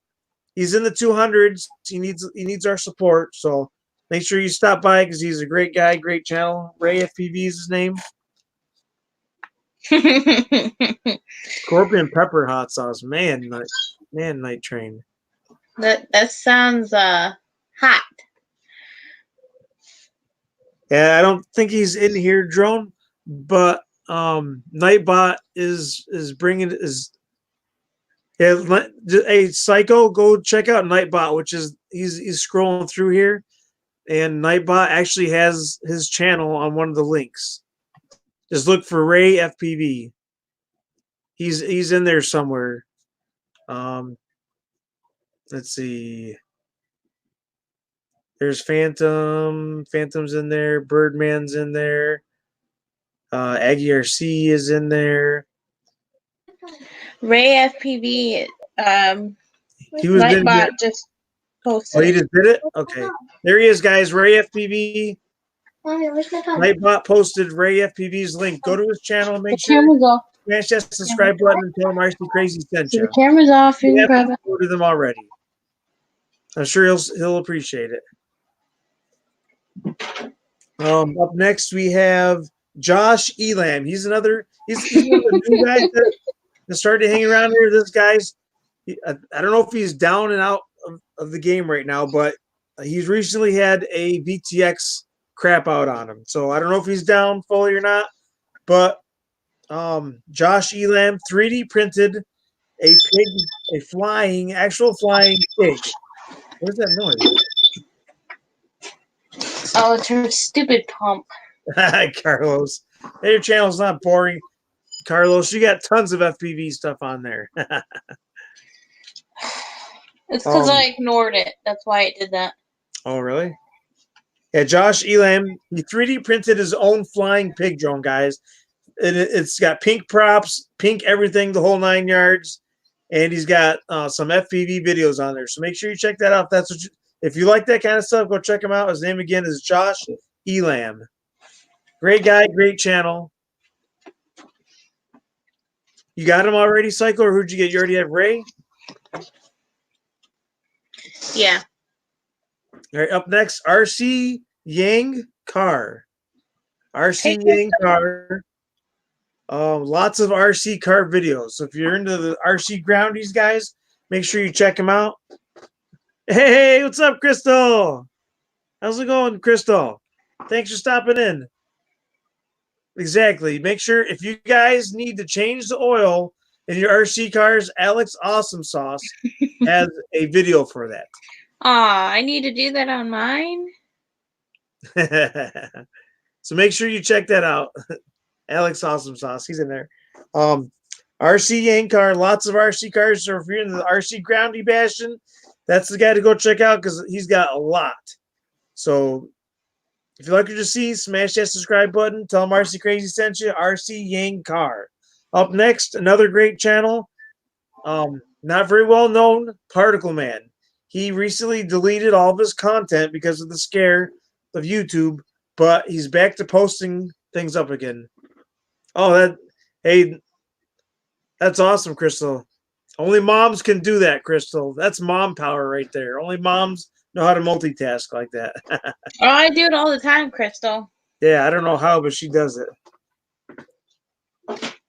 Speaker 1: He's in the 200s. He needs our support. So make sure you stop by because he's a great guy, great channel. Ray FPV is his name. Scorpion pepper hot sauce, man, night train.
Speaker 3: That sounds hot.
Speaker 1: Yeah, I don't think he's in here, Drone, but Nightbot is bringing is. Yeah, hey Psycho, go check out Nightbot, which is he's scrolling through here, and Nightbot actually has his channel on one of the links. Just look for Ray FPV. He's in there somewhere. Let's see. There's Phantom's in there. Birdman's in there. Aggie RC is in there.
Speaker 3: Ray FPV.
Speaker 1: He was in
Speaker 3: Nightbot
Speaker 1: here.
Speaker 3: just
Speaker 1: Oh,
Speaker 3: posted
Speaker 1: he
Speaker 3: it.
Speaker 1: just did it? Okay. There he is, guys. Ray FPV.
Speaker 4: Mommy, where's my phone?
Speaker 1: Nightbot posted Ray FPV's link. Go to his channel.
Speaker 3: The
Speaker 1: Make sure
Speaker 3: camera's off.
Speaker 1: smash that subscribe button and tell him CRAY-Z sent
Speaker 3: So the
Speaker 1: you.
Speaker 3: camera's off. You
Speaker 1: We
Speaker 3: can
Speaker 1: have
Speaker 3: grab it.
Speaker 1: supported them already. I'm sure he'll appreciate it. Up next we have Josh Elam. He's another new guy that started hanging around here. This guy's I don't know if he's down and out of the game right now, but he's recently had a VTX crap out on him. So I don't know if he's down fully or not. But Josh Elam 3D printed a pig, actual flying pig. What is that noise?
Speaker 3: Oh, it's her stupid pump.
Speaker 1: Carlos. Hey, your channel's not boring. Carlos, you got tons of FPV stuff on there.
Speaker 3: It's because I ignored it. That's why it did that.
Speaker 1: Oh, really? Yeah, Josh Elam, he 3D printed his own flying pig drone, guys. It's got pink props, pink everything, the whole 9 yards. And he's got some FPV videos on there. So make sure you check that out. If you like that kind of stuff, go check him out. His name again is Josh Elam. Great guy, great channel. You got him already, Cycle, or who'd you get? You already have Ray?
Speaker 3: Yeah.
Speaker 1: All right, up next, RC Yang Car. RC Yang Car. Lots of RC car videos. So if you're into the RC groundies, guys, make sure you check them out. Hey, what's up, Crystal? How's it going, Crystal? Thanks for stopping in. Exactly. Make sure if you guys need to change the oil in your RC cars, Alex Awesome Sauce has a video for that.
Speaker 3: I need to do that on mine.
Speaker 1: So make sure you check that out. Alex Awesome Sauce, he's in there. RC Yang Car, lots of RC cars. So if you're into the RC Groundy Bastion, that's the guy to go check out because he's got a lot. So if you like what you see, smash that subscribe button. Tell him CRAY-Z sent you. RC Yang Car. Up next, another great channel. Not very well known, Particle Man. He recently deleted all of his content because of the scare of YouTube, but he's back to posting things up again. Oh, that's awesome, Crystal. Only moms can do that, Crystal. That's mom power right there. Only moms know how to multitask like that.
Speaker 3: Oh, I do it all the time, Crystal.
Speaker 1: Yeah, I don't know how, but she does it.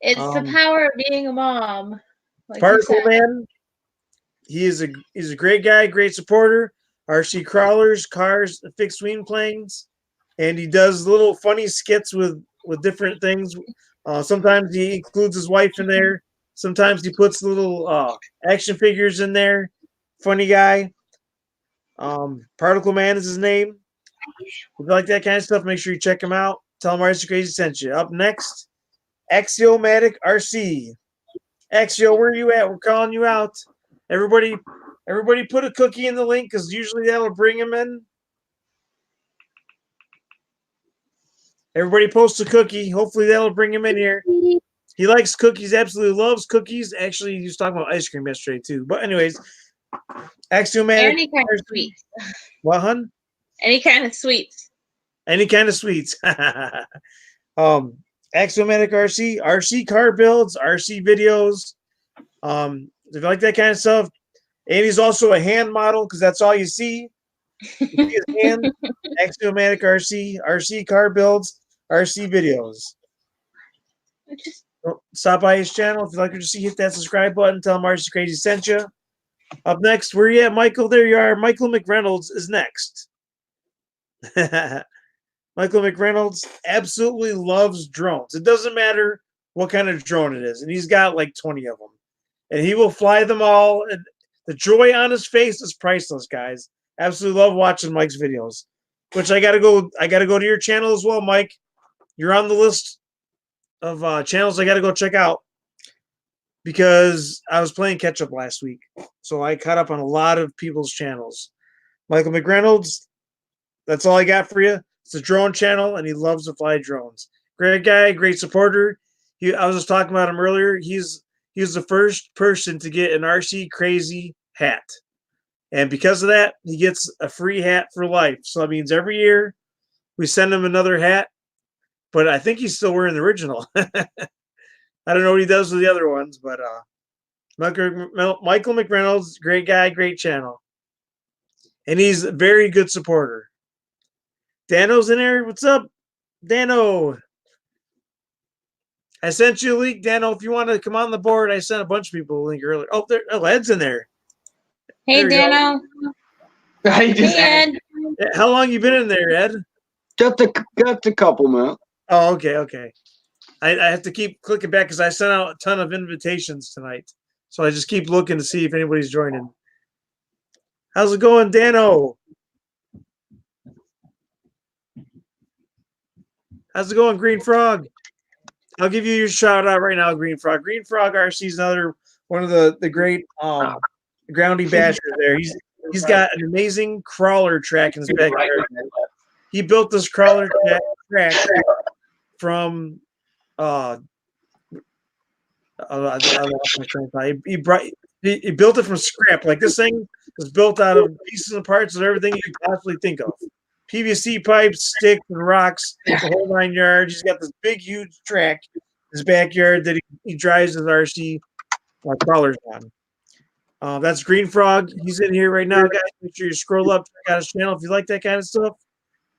Speaker 3: It's the power of being a mom. Like
Speaker 1: Particle Man, he's a great guy, great supporter. RC crawlers, cars, fixed wing planes, and he does little funny skits with different things. Sometimes he includes his wife in there. Sometimes he puts little action figures in there. Funny guy. Particle Man is his name. If you like that kind of stuff, make sure you check him out. Tell him CRAY-Z sent you. Up next, Axiomatic RC. Axio, where are you at? We're calling you out. Everybody put a cookie in the link because usually that'll bring him in. Everybody post a cookie. Hopefully that'll bring him in here. He likes cookies, absolutely loves cookies. Actually, he was talking about ice cream yesterday too. But anyways, Axiomatic.
Speaker 3: Any kind of sweets.
Speaker 1: What, hun?
Speaker 3: Any kind of sweets.
Speaker 1: Any kind of sweets. Axiomatic RC car builds, RC videos. If you like that kind of stuff. And he's also a hand model because that's all you see. You see his hand. Axiomatic RC car builds, RC videos. Stop by his channel. If you like what you see, hit that subscribe button. Tell him CRAY-Z sent you. Up next, where you at, Michael? There you are. Michael McReynolds is next. Michael McReynolds absolutely loves drones. It doesn't matter what kind of drone it is. And he's got like 20 of them. And he will fly them all. And the joy on his face is priceless, guys. Absolutely love watching Mike's videos. Which I gotta go to your channel as well, Mike. You're on the list of channels I gotta go check out. because I was playing catch up last week. So I caught up on a lot of people's channels. Michael McReynolds, that's all I got for you. It's a drone channel, and he loves to fly drones. Great guy, great supporter. I was just talking about him earlier. He was the first person to get an CRAY-Z hat. And because of that, he gets a free hat for life. So that means every year we send him another hat. But I think he's still wearing the original. I don't know what he does with the other ones, but Michael McReynolds, great guy, great channel. And he's a very good supporter. Dano's in there. What's up, Dano? I sent you a link, Dano. If you want to come on the board, I sent a bunch of people a link earlier. Oh, Ed's in there.
Speaker 3: Hey,
Speaker 1: There
Speaker 3: Dano.
Speaker 2: I just
Speaker 3: Hey, Ed.
Speaker 1: How long you been in there, Ed?
Speaker 5: Just a couple minutes.
Speaker 1: Oh, okay. I have to keep clicking back because I sent out a ton of invitations tonight. So I just keep looking to see if anybody's joining. How's it going, Dano? How's it going, Green Frog? I'll give you your shout out right now, Green Frog. Green Frog RC is another one of the great groundy bashers there. He's got an amazing crawler track in his backyard. He built this crawler track from he built it from scrap. Like this thing was built out of pieces and parts of everything you could possibly think of. PVC pipes, sticks, and rocks, the whole 9 yards. He's got this big, huge track in his backyard that he drives his RC crawlers on. That's Green Frog. He's in here right now, guys. Make sure you scroll up, check out his channel if you like that kind of stuff.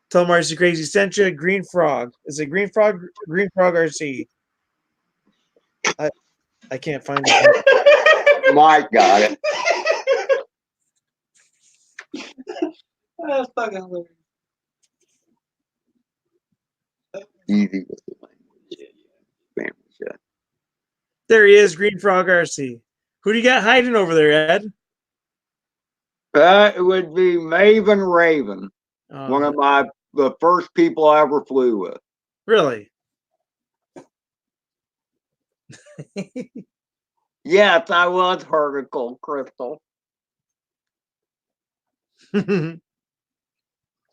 Speaker 1: Tell him RC Crazy sent you. Green Frog. Is it Green Frog? Green Frog RC. I can't find it.
Speaker 5: Mike got it.
Speaker 2: That's fucking hilarious.
Speaker 5: Easy with the language. Yeah.
Speaker 1: There he is, Green Frog RC. Who do you got hiding over there, Ed?
Speaker 5: It would be Maven Raven, one of the first people I ever flew with.
Speaker 1: Really?
Speaker 5: Yes, I was vertical, Crystal.
Speaker 1: Hey,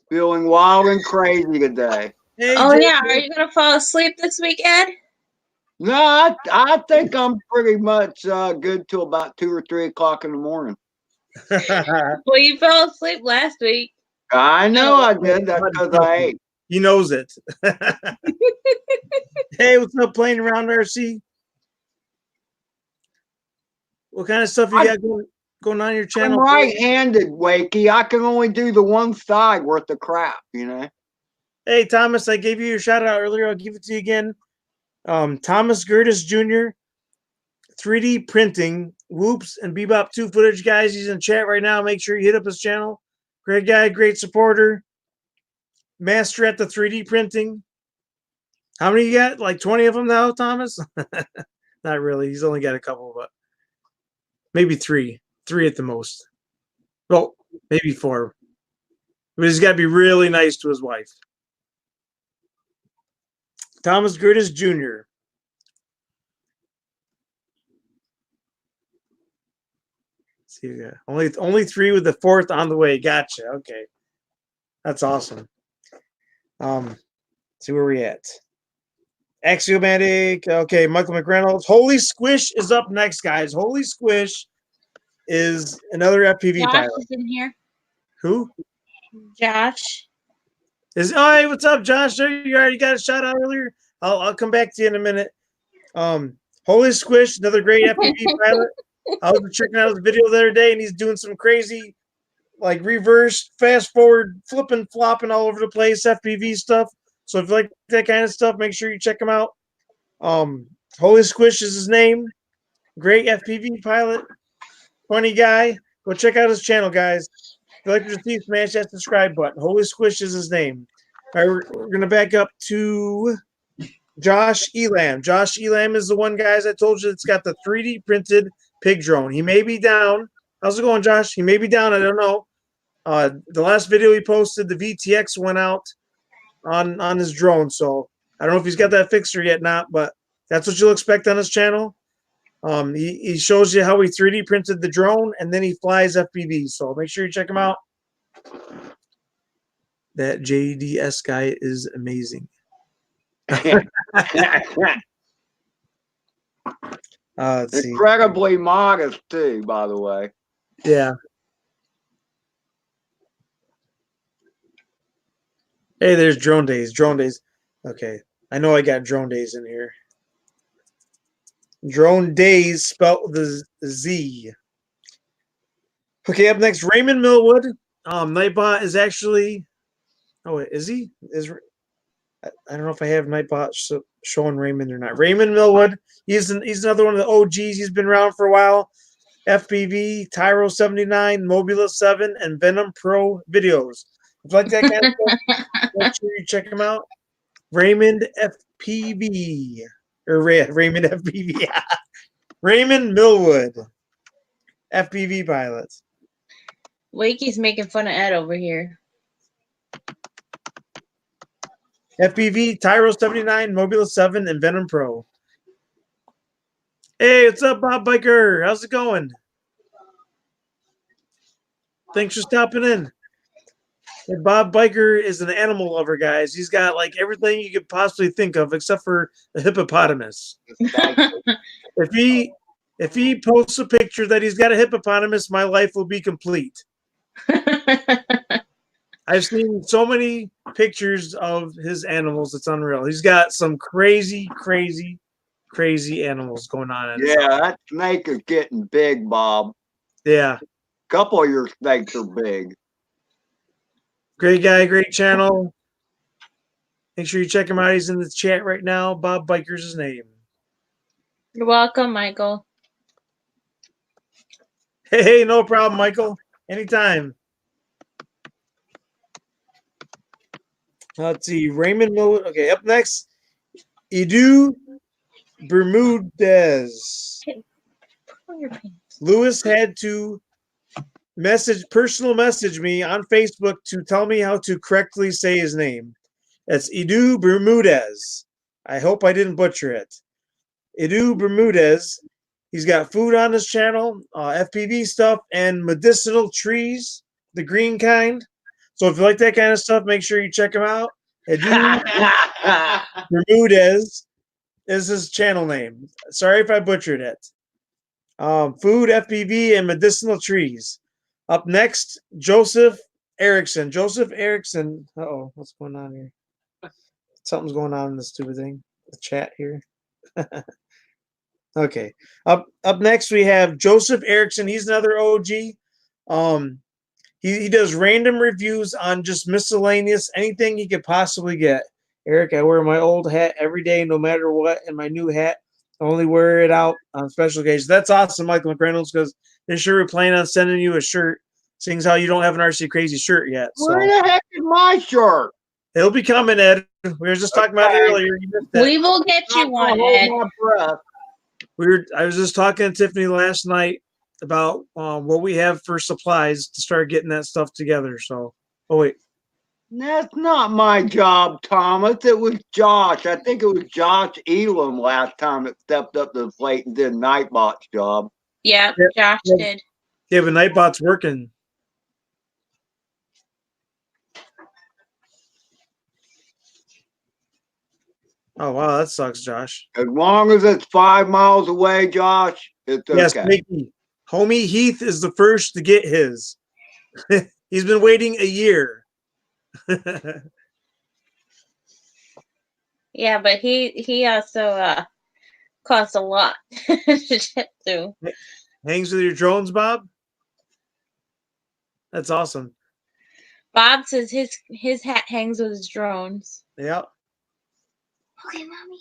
Speaker 5: Feeling wild and crazy today.
Speaker 3: Oh,
Speaker 1: Jason.
Speaker 3: yeah. Are you going to fall asleep this week, Ed?
Speaker 5: No, I think I'm pretty much good till about 2 or 3 o'clock in the morning.
Speaker 3: Well, you fell asleep last week.
Speaker 5: I know I did. That's because I ate.
Speaker 1: He knows it. Hey, what's up, Playing Around RC? What kind of stuff you got going on your
Speaker 5: I'm
Speaker 1: channel?
Speaker 5: right-handed, Wakey. I can only do the one side worth of crap, you know.
Speaker 1: Hey, Thomas, I gave you your shout out earlier. I'll give it to you again. Thomas Gertis Jr., 3D printing, Whoops, and Bebop 2 footage, guys. He's in chat right now. Make sure you hit up his channel. Great guy, great supporter. Master at the 3D printing. How many you got? Like 20 of them now, Thomas? Not really. He's only got a couple, but maybe 3. 3 at the most. Well, maybe 4. But he's got to be really nice to his wife. Thomas Gertis Jr. See, yeah. Only 3 with the 4th on the way. Gotcha. Okay. That's awesome. See where we at. Axiomatic. Okay, Michael McReynolds. Holy Squish is up next, guys. Holy Squish is another FPV
Speaker 3: Josh
Speaker 1: pilot.
Speaker 3: is in here.
Speaker 1: Who?
Speaker 3: Josh.
Speaker 1: Hey, what's up, Josh? You already got a shout out earlier. I'll come back to you in a minute. Holy Squish, another great FPV pilot. I was checking out his video the other day, and he's doing some crazy, like reverse, fast forward, flipping, flopping all over the place FPV stuff. So if you like that kind of stuff, make sure you check him out. Holy Squish is his name. Great FPV pilot. Funny guy. Go check out his channel, guys. If you like what you see, smash that subscribe button. Holy Squish is his name. All right, we're going to back up to Josh Elam. Josh Elam is the one, guys, I told you that's got the 3D printed pig drone. He may be down. How's it going, Josh? He may be down. I don't know. The last video he posted, the VTX went out on his drone. So I don't know if he's got that fixed or yet not, but that's what you'll expect on his channel. He shows you how he 3D printed the drone, and then he flies FPV. So make sure you check him out. That JDS guy is amazing. Let's see.
Speaker 5: Incredibly modest too, by the way.
Speaker 1: Yeah. Hey, there's Drone Days. Drone Days. Okay. I know I got Drone Days in here. Drone Days spelled with a Z. Okay, up next, Raymond Millwood. Nightbot is actually. Oh, wait, is he? I don't know if I have Nightbot showing Raymond or not. Raymond Millwood. He's another one of the OGs. He's been around for a while. FPV, Tyro 79, Mobula 7, and Venom Pro videos. If you like that kind of stuff, make sure you check him out. Raymond FPV. Or Raymond FPV. Raymond Millwood. FPV pilot.
Speaker 3: Wakey's making fun of Ed over here.
Speaker 1: FPV, Tyro 79, Mobula 7, and Venom Pro. Hey, what's up, Bob Biker? How's it going? Thanks for stopping in. And Bob Biker is an animal lover, guys. He's got like everything you could possibly think of except for a hippopotamus. If he posts a picture that he's got a hippopotamus, my life will be complete. I've seen so many pictures of his animals. It's unreal. He's got some crazy animals going on.
Speaker 5: Yeah, that snake is getting big, Bob.
Speaker 1: Yeah.
Speaker 5: A couple of your snakes are big.
Speaker 1: Great guy, great channel. Make sure you check him out. He's in the chat right now. Bob Biker's his name.
Speaker 3: You're welcome, Michael.
Speaker 1: Hey, no problem, Michael. Anytime. Let's see. Raymond Millwood. Okay, up next, Edu Bermudez. Lewis had to personal message me on Facebook to tell me how to correctly say his name. That's Edu Bermudez. I hope I didn't butcher it. Edu Bermudez. He's got food on his channel, FPV stuff, and medicinal trees, the green kind. So if you like that kind of stuff, make sure you check him out. Edu Bermudez is his channel name. Sorry if I butchered it. Food, FPV, and medicinal trees. Up next, Joseph Erickson. Joseph Erickson. Uh-oh, what's going on here? Something's going on in this stupid thing. The chat here. Okay. Up next, we have Joseph Erickson. He's another OG. He does random reviews on just miscellaneous, anything he could possibly get. Eric, I wear my old hat every day, no matter what, and my new hat. I only wear it out on special occasions. That's awesome, Michael McReynolds, because this sure we're planning on sending you a shirt, seeing as how you don't have an RC Crazy shirt yet. So.
Speaker 5: Where the heck is my shirt?
Speaker 1: It'll be coming, Ed. We were just talking about it earlier.
Speaker 3: We will get you one, Ed.
Speaker 1: I was just talking to Tiffany last night about what we have for supplies to start getting that stuff together. So, oh wait.
Speaker 5: That's not my job, Thomas. It was Josh. I think it was Josh Elam last time that stepped up to the plate and did Nightbot's job.
Speaker 3: Yeah, Josh did.
Speaker 1: Yeah, but Nightbot's working. Oh, wow, that sucks, Josh.
Speaker 5: As long as it's 5 miles away, Josh, it's okay.
Speaker 1: Yes, Mickey. Homie Heath is the first to get his. He's been waiting a year.
Speaker 3: Yeah, but he also costs a lot to ship through.
Speaker 1: Hangs with your drones, Bob? That's awesome.
Speaker 3: Bob says his hat hangs with his drones.
Speaker 1: Yep.
Speaker 4: Okay, mommy.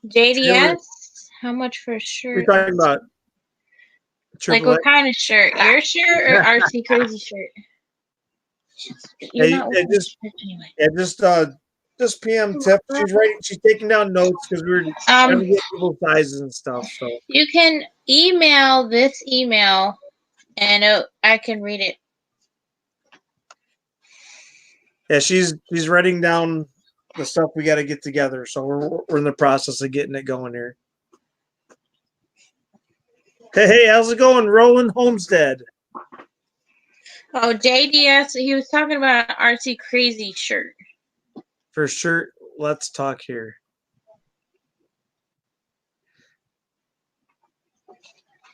Speaker 3: JDS, how much for a shirt?
Speaker 1: We're talking about
Speaker 3: like what kind of shirt? Your shirt or RC Crazy shirt?
Speaker 1: Just PM Tiff. She's writing. She's taking down notes because we were trying to get people sizes and stuff. So
Speaker 3: you can email this email, and I can read it.
Speaker 1: Yeah, she's writing down the stuff we got to get together. So we're in the process of getting it going here. Hey, how's it going, Roland Homestead?
Speaker 3: Oh, JDS, he was talking about an RC CRAY-Z shirt.
Speaker 1: For sure. Let's talk here.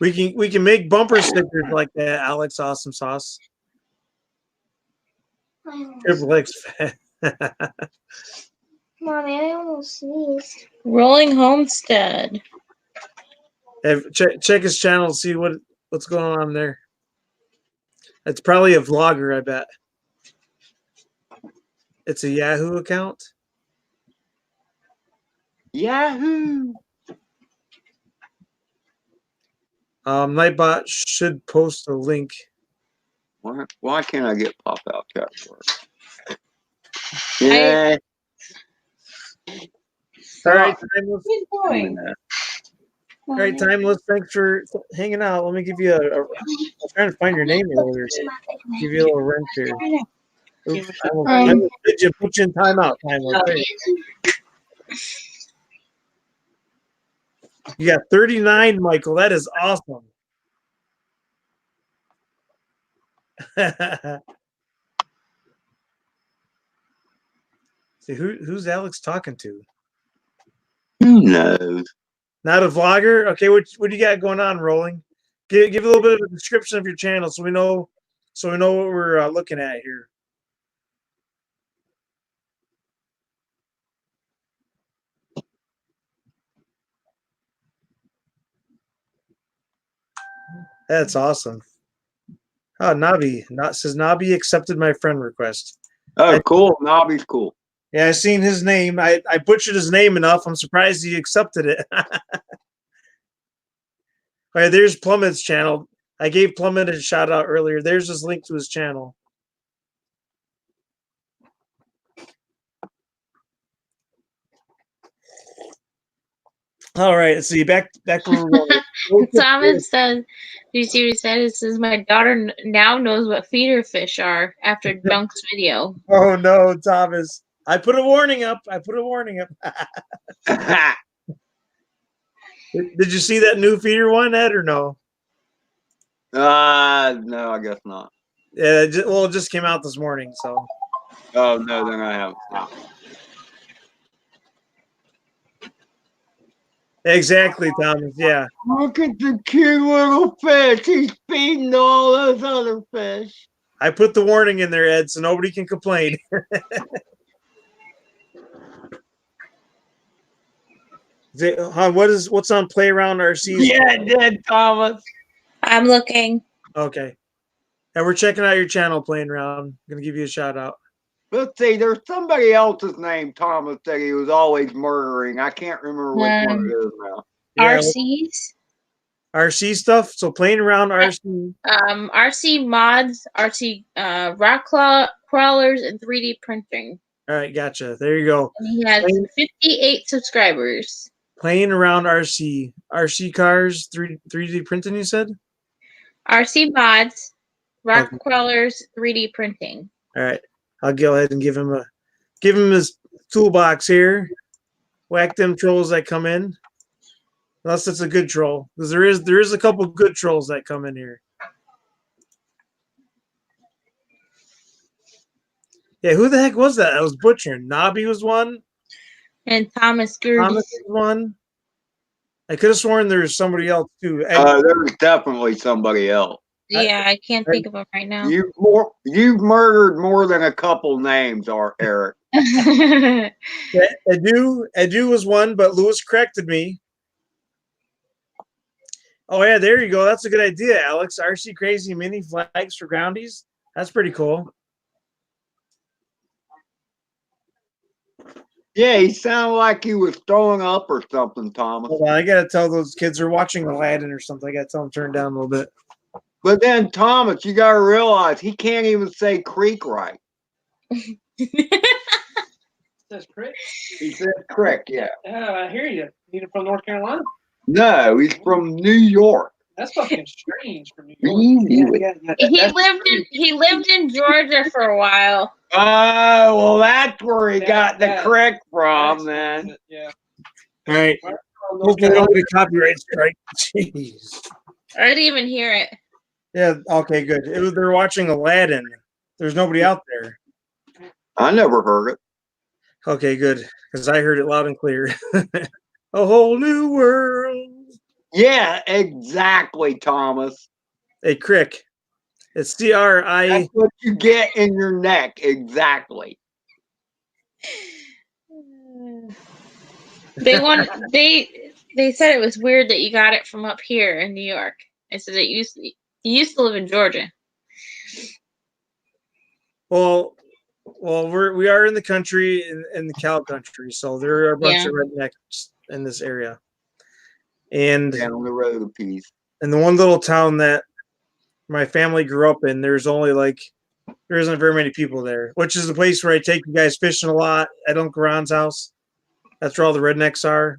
Speaker 1: We can make bumper stickers like that, Alex Awesome Sauce. Triple X fan.
Speaker 4: Mommy, I almost sneezed.
Speaker 3: Rolling Homestead.
Speaker 1: Check his channel, see what's going on there. It's probably a vlogger, I bet. It's a Yahoo account.
Speaker 5: Yahoo!
Speaker 1: Nightbot should post a link.
Speaker 5: Why can't I get pop-out chat for it? Yeah.
Speaker 1: All right, Timeless.
Speaker 3: Good boy.
Speaker 1: All right, Timeless. Thanks for hanging out. Let me give you I'm trying to find your name earlier. Give you a little wrench here. Oops, I did you put you in timeout, Timeless. There. You got 39, Michael. That is awesome. See, who's Alex talking to?
Speaker 5: Who knows?
Speaker 1: Not a vlogger? Okay, what do you got going on, Rolling? Give a little bit of a description of your channel so we know what we're looking at here. That's awesome. Oh, Nabi. Says Nabi accepted my friend request.
Speaker 5: Oh, cool. Nobby's cool.
Speaker 1: Yeah, I seen his name. I butchered his name enough. I'm surprised he accepted it. All right, there's Plummet's channel. I gave Plummet a shout out earlier. There's his link to his channel. All right, let's see. Back where we're going.
Speaker 3: Thomas says, do you see what he said? It says, my daughter now knows what feeder fish are after Dunk's video.
Speaker 1: Oh, no, Thomas. I put a warning up. Did you see that new feeder one, Ed, or no?
Speaker 5: No, I guess not.
Speaker 1: Yeah, it just came out this morning, so.
Speaker 5: Oh, no, then I haven't. No.
Speaker 1: Exactly, Thomas. Yeah.
Speaker 5: Look at the cute little fish. He's feeding all those other fish.
Speaker 1: I put the warning in there, Ed, so nobody can complain. What's on Playground RC?
Speaker 5: Yeah, it did, Thomas.
Speaker 3: I'm looking.
Speaker 1: Okay. And we're checking out your channel, Playing Around. I'm gonna give you a shout out.
Speaker 5: Let's see, there's somebody else's name Thomas that he was always murdering. I can't remember which one it is now.
Speaker 1: Yeah,
Speaker 3: RCs.
Speaker 1: RC stuff. So Playing Around RC.
Speaker 3: RC mods, RC rock crawlers, and 3D printing.
Speaker 1: All right, gotcha. There you go.
Speaker 3: And he has 58 subscribers.
Speaker 1: Playing Around RC. RC cars, 3D printing, you said?
Speaker 3: RC mods, rock crawlers, 3D printing.
Speaker 1: All right. I'll go ahead and give him his toolbox here. Whack them trolls that come in. Unless it's a good troll. Because there is a couple good trolls that come in here. Yeah, who the heck was that? I was butchering. Nobby was one.
Speaker 3: And Thomas Gurdy.
Speaker 1: Thomas was one. I could have sworn there was somebody else too.
Speaker 5: There was definitely somebody else.
Speaker 3: Yeah, I can't think of him right now.
Speaker 5: You've murdered more than a couple names, Eric.
Speaker 1: Yeah, Edu was one, but Lewis corrected me. Oh yeah, there you go. That's a good idea, Alex. RC CRAY-Z mini flags for groundies. That's pretty cool.
Speaker 5: Yeah, he sounded like he was throwing up or something, Thomas.
Speaker 1: Hold on, I gotta tell those kids they're watching Aladdin or something. I gotta tell them to turn down a little bit.
Speaker 5: But then, Thomas, you got to realize he can't even say creek right.
Speaker 6: Says Crick?
Speaker 5: He said crick, yeah.
Speaker 6: I hear you. You from North Carolina?
Speaker 5: No, he's from New York.
Speaker 6: That's fucking strange for New York.
Speaker 3: He lived in Georgia for a while.
Speaker 5: Oh, well, that's where he got the crick from, then.
Speaker 6: Yeah.
Speaker 1: All right. Hopefully, don't get a copyright strike. Jeez.
Speaker 3: I didn't even hear it.
Speaker 1: Yeah. Okay. Good. They're watching Aladdin. There's nobody out there.
Speaker 5: I never heard it.
Speaker 1: Okay. Good. Because I heard it loud and clear. A whole new world.
Speaker 5: Yeah, exactly, Thomas.
Speaker 1: A crick. It's CRI.
Speaker 5: That's what you get in your neck. Exactly.
Speaker 3: They said it was weird that you got it from up here in New York. I said you used to live in Georgia.
Speaker 1: Well, we are in the country in the cow country, so there are a bunch
Speaker 3: Yeah.
Speaker 1: of rednecks in this area. And
Speaker 5: Down the road a piece.
Speaker 1: in the one little town that my family grew up in, there isn't very many people there, which is the place where I take you guys fishing a lot at Uncle Ron's house. That's where all the rednecks are.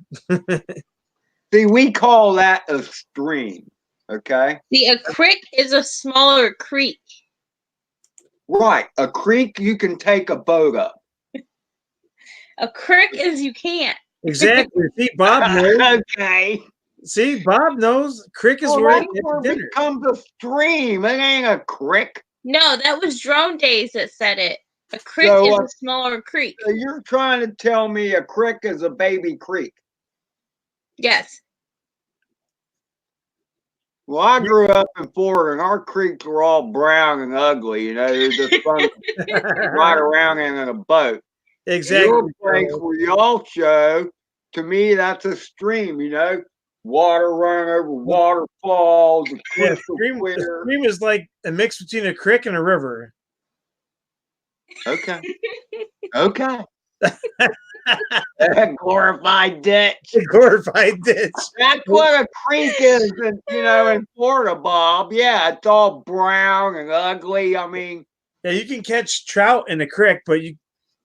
Speaker 5: See, we call that a stream. Okay.
Speaker 3: See, a creek is a smaller creek.
Speaker 5: Right. A creek you can take a boat up.
Speaker 3: A creek is you can't.
Speaker 1: Exactly. See, Bob knows.
Speaker 5: Okay.
Speaker 1: See, Bob knows. Crick is
Speaker 5: Well,
Speaker 1: where
Speaker 5: that's where
Speaker 1: it's
Speaker 5: it
Speaker 1: dinner.
Speaker 5: becomes a stream. It ain't a creek.
Speaker 3: No, that was Drone Days that said it. A creek
Speaker 5: So,
Speaker 3: is a smaller creek.
Speaker 5: So you're trying to tell me a creek is a baby creek?
Speaker 3: Yes.
Speaker 5: Well, I grew up in Florida, and our creeks were all brown and ugly. You know, they're just fun to ride around in a boat.
Speaker 1: Exactly.
Speaker 5: Your place where y'all show, to me, that's a stream. You know, water running over waterfalls,
Speaker 1: Yeah,
Speaker 5: crystal
Speaker 1: stream
Speaker 5: clear.
Speaker 1: is like a mix between a creek and a river.
Speaker 5: Okay. Okay. That glorified ditch.
Speaker 1: A glorified ditch.
Speaker 5: That's what a creek is, in Florida, Bob. Yeah, it's all brown and ugly. I mean,
Speaker 1: Yeah, you can catch trout in a creek, but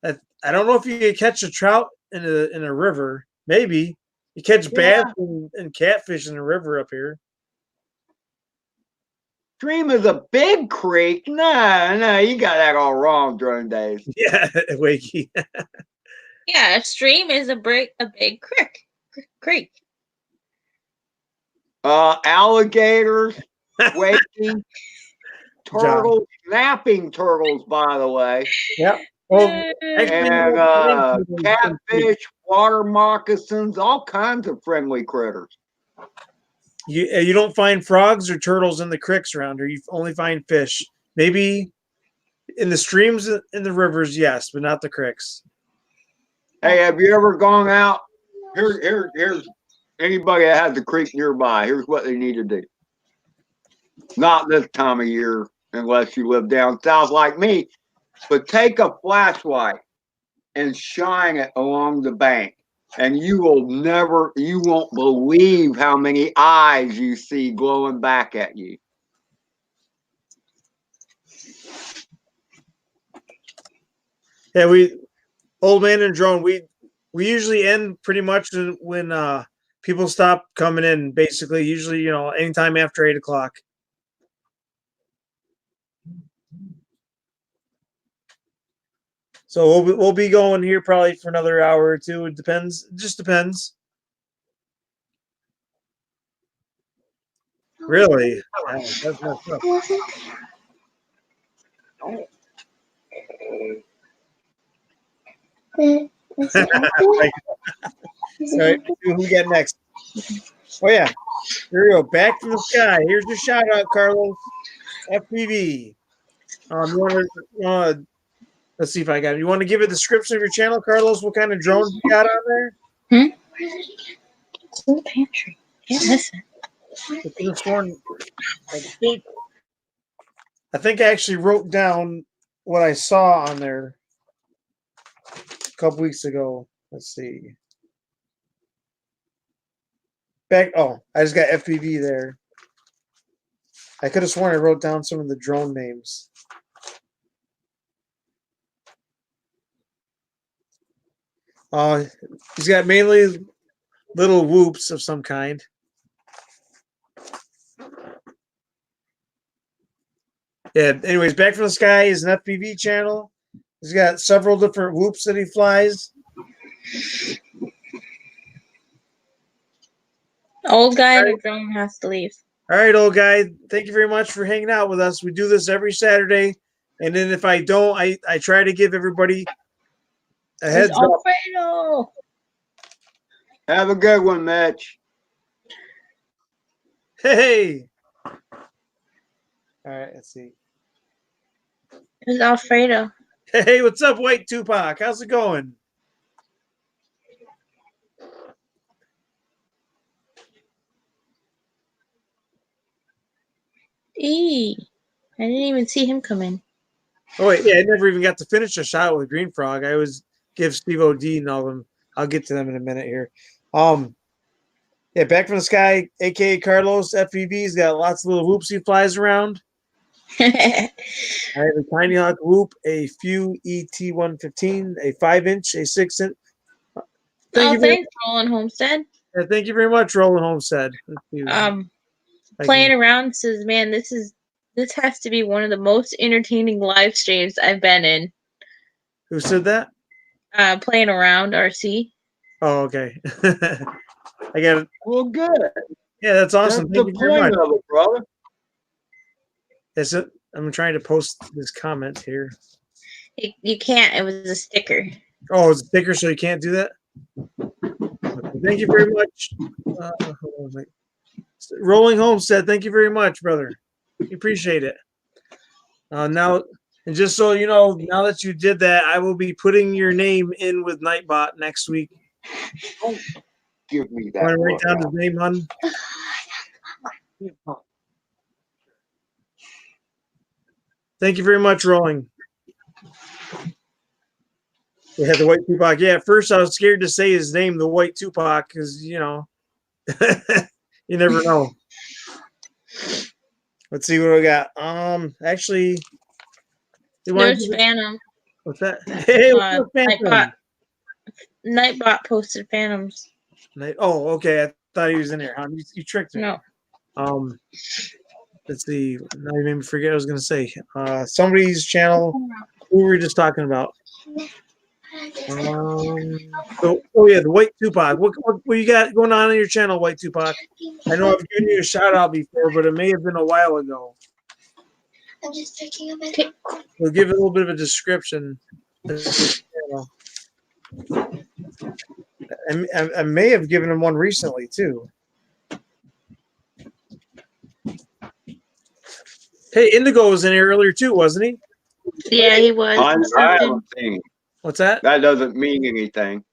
Speaker 1: I don't know if you can catch a trout in a river. Maybe you catch bass and catfish in a river up here.
Speaker 5: stream is a big creek. No, you got that all wrong, Drone Days.
Speaker 1: Yeah, Wakey.
Speaker 3: Yeah, a stream is a big creek.
Speaker 5: Alligators, waking turtles, snapping turtles, by the way,
Speaker 1: Yep. Well,
Speaker 5: and catfish, water moccasins, all kinds of friendly critters.
Speaker 1: you don't find frogs or turtles in the creeks around here. You only find fish. Maybe in the streams, in the rivers, yes, but not the creeks.
Speaker 5: Hey, have you ever gone out? Here's anybody that has a creek nearby. Here's what they need to do. Not this time of year, unless you live down south like me, but take a flashlight and shine it along the bank, and you won't believe how many eyes you see glowing back at you.
Speaker 1: Yeah, Old Man and Drone, we usually end pretty much when people stop coming in. Basically, usually anytime after 8 o'clock. So we'll be going here probably for another hour or two. It depends. It just depends. Really? Wow, that's messed up. So who we get next? Oh yeah, here we go. Back from the sky. Here's your shout out, Carlos. FPV. You want to? Let's see if I got it. You want to give a description of your channel, Carlos? What kind of drones you got on there?
Speaker 3: It's in the pantry. Can't listen.
Speaker 1: This one, I think I actually wrote down what I saw on there a couple weeks ago. Let's see. I just got FPV there. I could have sworn I wrote down some of the drone names. He's got mainly little whoops of some kind. Yeah, anyways, Back from the Sky is an FPV channel. He's got several different whoops that he flies.
Speaker 3: Old guy in a drone has to leave.
Speaker 1: All right, old guy. Thank you very much for hanging out with us. We do this every Saturday, and then if I don't, I try to give everybody a
Speaker 3: It's
Speaker 1: heads up.
Speaker 3: Alfredo.
Speaker 5: Have a good one, Mitch.
Speaker 1: Hey. All right, let's see.
Speaker 3: It's Alfredo.
Speaker 1: Hey, what's up, White Tupac? How's it going?
Speaker 3: I didn't even see him come in.
Speaker 1: Oh wait, yeah, I never even got to finish a shot with Green Frog. I always give Steve O.D. and all of them. I'll get to them in a minute here. Yeah, Back from the Sky, aka Carlos FEV's got lots of little whoops he flies around. I have a Tiny Hawk whoop, a Few ET115, a 5-inch, a 6-inch.
Speaker 3: Thanks, Roland Homestead.
Speaker 1: Thank you very much, Roland Homestead. Let's see.
Speaker 3: Playing around says, "Man, this has to be one of the most entertaining live streams I've been in."
Speaker 1: Who said that?
Speaker 3: Playing around RC.
Speaker 1: Oh, okay. I got it.
Speaker 5: Well, good.
Speaker 1: Yeah, that's awesome.
Speaker 5: That's
Speaker 1: Thank
Speaker 5: the
Speaker 1: you very
Speaker 5: point
Speaker 1: much.
Speaker 5: of it, brother.
Speaker 1: Is it? I'm trying to post this comment here.
Speaker 3: You can't. It was a sticker.
Speaker 1: Oh, it's a sticker, so you can't do that? Okay, thank you very much. Rolling Homestead, thank you very much, brother. We appreciate it. Now, and just so you know, now that you did that, I will be putting your name in with Nightbot next week.
Speaker 5: Don't give me that.
Speaker 1: Want to write
Speaker 5: look
Speaker 1: down
Speaker 5: out.
Speaker 1: his name, hon? Thank you very much, Rolling. We had the White Tupac. Yeah, at first I was scared to say his name, the White Tupac, because, you know, you never know. Let's see what we got. Actually,
Speaker 3: There's Phantom.
Speaker 1: what's that? Hey, what's up, Phantom?
Speaker 3: Nightbot posted Phantoms.
Speaker 1: Oh, okay. I thought he was in here. Huh? You tricked me.
Speaker 3: No.
Speaker 1: Let's see. Now you made me forget what I was going to say. Somebody's channel. Who were we just talking about? Oh yeah, the White Tupac. What you got going on your channel, White Tupac? I know I've given you a shout out before, but it may have been a while ago.
Speaker 4: I'm just picking up it.
Speaker 1: We'll give it a little bit of a description. I may have given him one recently too. Hey, Indigo was in here earlier too, wasn't he?
Speaker 3: Yeah, he was.
Speaker 5: I haven't seen it.
Speaker 1: What's that?
Speaker 5: That doesn't mean anything.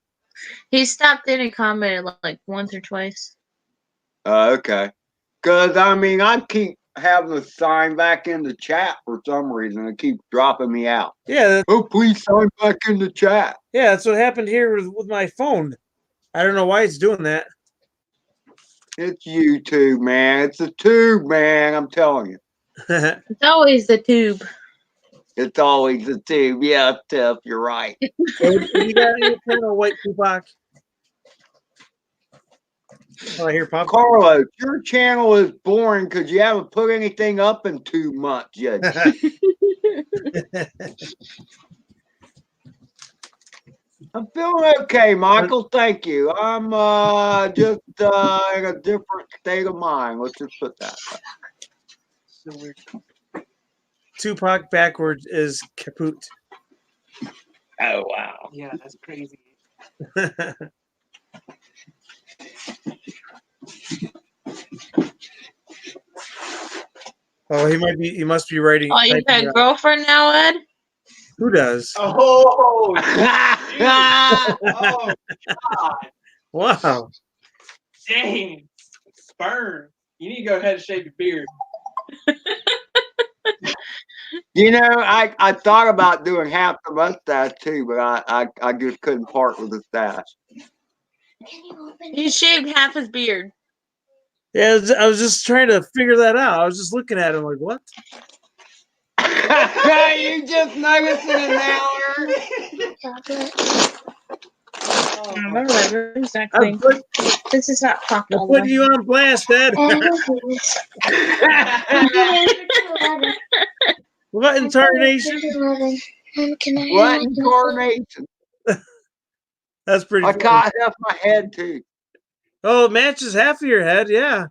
Speaker 3: He stopped in and commented like once or twice.
Speaker 5: Okay. Because, I mean, I keep having to sign back in the chat for some reason. It keeps dropping me out.
Speaker 1: Yeah.
Speaker 5: Oh, please sign back in the chat.
Speaker 1: Yeah, that's what happened here with my phone. I don't know why it's doing that.
Speaker 5: It's YouTube, man. It's a tube, man. I'm telling you.
Speaker 3: It's always the tube.
Speaker 5: It's always a tube. Yeah, Tiff, you're right.
Speaker 1: You got any channel, White Tupac? Oh, I hear Pop.
Speaker 5: Carlos, your channel is boring because you haven't put anything up in 2 months yet. I'm feeling okay, Michael. Thank you. I'm just in a different state of mind. Let's just put that.
Speaker 6: So weird.
Speaker 1: Tupac backwards is kaput.
Speaker 5: Oh, wow.
Speaker 6: Yeah, that's crazy.
Speaker 1: Oh, he must be writing.
Speaker 3: Oh, you got a girlfriend now, Ed?
Speaker 1: Who does?
Speaker 6: Oh, oh God.
Speaker 1: Wow.
Speaker 6: Dang. Burn. You need to go ahead and shave your beard.
Speaker 5: You know, I thought about doing half the mustache too, but I just couldn't part with the stash.
Speaker 4: Can you open
Speaker 3: He shaved half his beard.
Speaker 1: Yeah, I was just trying to figure that out. I was just looking at him like, what?
Speaker 5: You just noticed it now.
Speaker 4: chocolate?
Speaker 3: I remember that exactly. This is not popped
Speaker 1: I'm
Speaker 3: all the
Speaker 1: putting
Speaker 3: way.
Speaker 1: you on blast, Ed. What in tarnation?
Speaker 4: Can I
Speaker 5: What incarnation?
Speaker 1: That's pretty
Speaker 5: I
Speaker 1: funny.
Speaker 5: caught half my head too.
Speaker 1: Oh, it matches half of your head, yeah.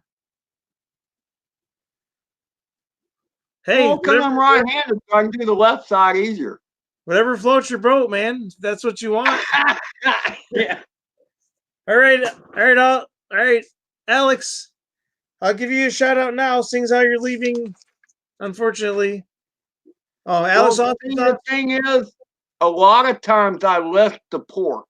Speaker 1: Hey,
Speaker 5: Well, because I'm right-handed, so I can do the left side easier.
Speaker 1: whatever floats your boat, man. If that's what you want.
Speaker 5: Yeah.
Speaker 1: All right, all right, Alex. I'll give you a shout out now, seeing as how you're leaving. Unfortunately. Oh, Alex.
Speaker 5: Well, see, the thing is, a lot of times I left the port.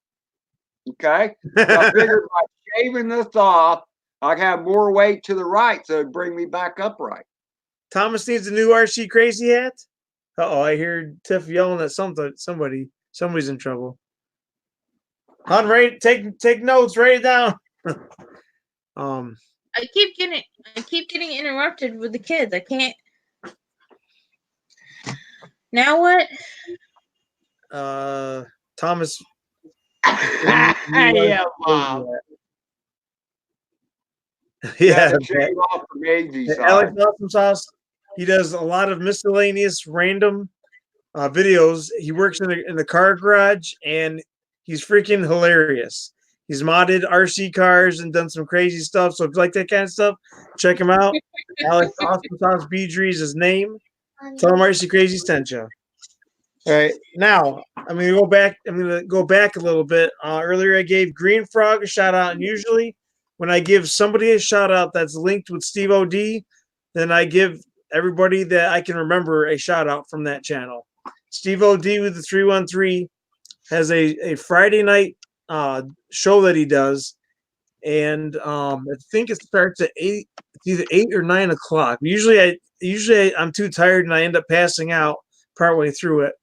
Speaker 5: Okay, so I figured by shaving this off, I'd have more weight to the right, so it'd bring me back upright.
Speaker 1: Thomas needs a new RC Crazy hat. Oh, I hear Tiff yelling at somebody. Somebody's in trouble. Hon, take notes. Write it down.
Speaker 3: I keep getting interrupted with the kids. I can't. Now what?
Speaker 1: Thomas.
Speaker 5: Yeah, Bob.
Speaker 1: Yeah,
Speaker 5: shave off the Maisie side.
Speaker 1: Alex Awesome Sauce. He does a lot of miscellaneous random videos. He works in the car garage, and he's freaking hilarious. He's modded RC cars and done some crazy stuff. So if you like that kind of stuff, check him out. Alex Awesome Sauce Beedry is his name. Tell him RC Crazy sent you. All right, now I'm gonna go back. I'm gonna go back a little bit. Earlier, I gave Green Frog a shout out, and usually, when I give somebody a shout out that's linked with Steve OD, then I give everybody that I can remember a shout out from that channel. Steve OD with the 313 has a Friday night show that he does, and I think it starts at 8. It's either 8 or 9 o'clock. Usually I'm too tired and I end up passing out partway through it.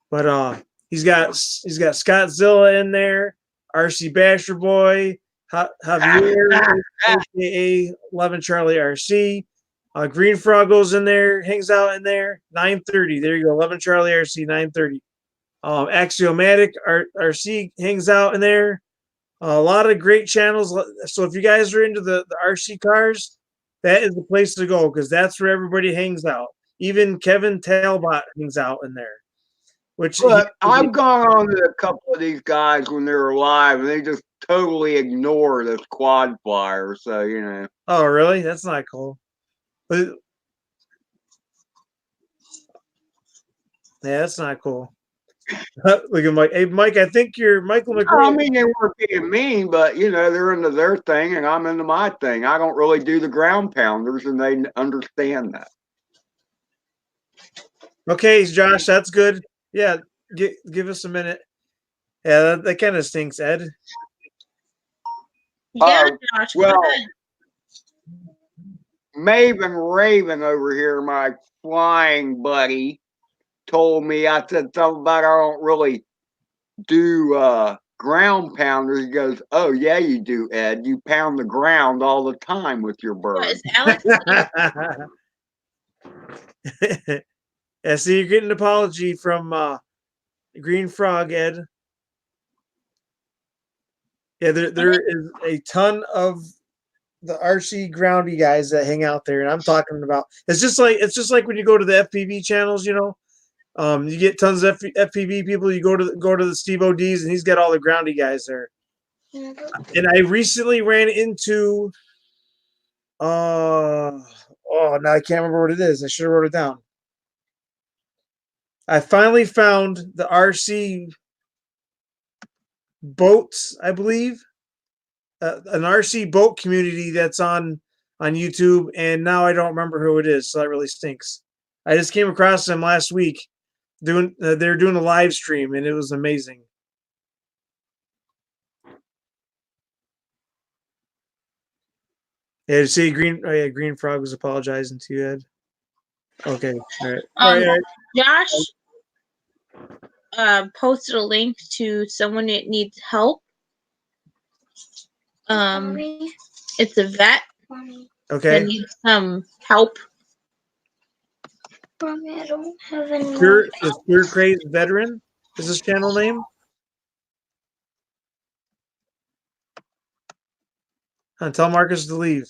Speaker 1: But he's got Scott Zilla in there, RC Basher Boy, Javier, aka 11 Charlie RC. Green Frog goes in there, hangs out in there. 9:30. There you go. 11 Charlie RC. 9:30. Axiomatic RC hangs out in there. A lot of great channels. So if you guys are into the RC cars, that is the place to go because that's where everybody hangs out. Even Kevin Talbot hangs out in there.
Speaker 5: But I've gone on to a couple of these guys when they're alive, and they just totally ignore this quad flyer. So you know.
Speaker 1: Oh, really? That's not cool. But, yeah, that's not cool. Look at Mike. Hey, Mike, I think you're Michael McGraw.
Speaker 5: I mean, they weren't being mean, but you know, they're into their thing, and I'm into my thing. I don't really do the ground pounders, and they understand that.
Speaker 1: Okay, Josh, that's good. Yeah, give us a minute. Yeah, that kind of stinks, Ed.
Speaker 3: Yeah, Josh, go
Speaker 5: well,
Speaker 3: ahead.
Speaker 5: Maven Raven over here, my flying buddy, told me, I said something about I don't really do ground pounders. He goes, "Oh yeah, you do, Ed. You pound the ground all the time with your bird."
Speaker 3: What, is Alex?
Speaker 1: Yeah, so you're getting an apology from Green Frog, Ed. Yeah, there is a ton of the RC groundy guys that hang out there, and I'm talking about it's just like when you go to the FPV channels, you know. You get tons of FPV people. You go to the Steve ODs, and he's got all the groundy guys there. And I recently ran into now I can't remember what it is. I should have wrote it down. I finally found the RC boats, I believe, an RC boat community that's on YouTube, and now I don't remember who it is, so that really stinks. I just came across them last week. They're doing a live stream, and it was amazing. Yeah, see, Green Frog was apologizing to you, Ed. Okay, all right. All right.
Speaker 3: Josh posted a link to someone that needs help. It's a vet
Speaker 1: Okay.
Speaker 3: that needs some help.
Speaker 4: Mommy, I don't have any.
Speaker 1: CRAY-Z veteran is his channel name. Tell Marcus to leave.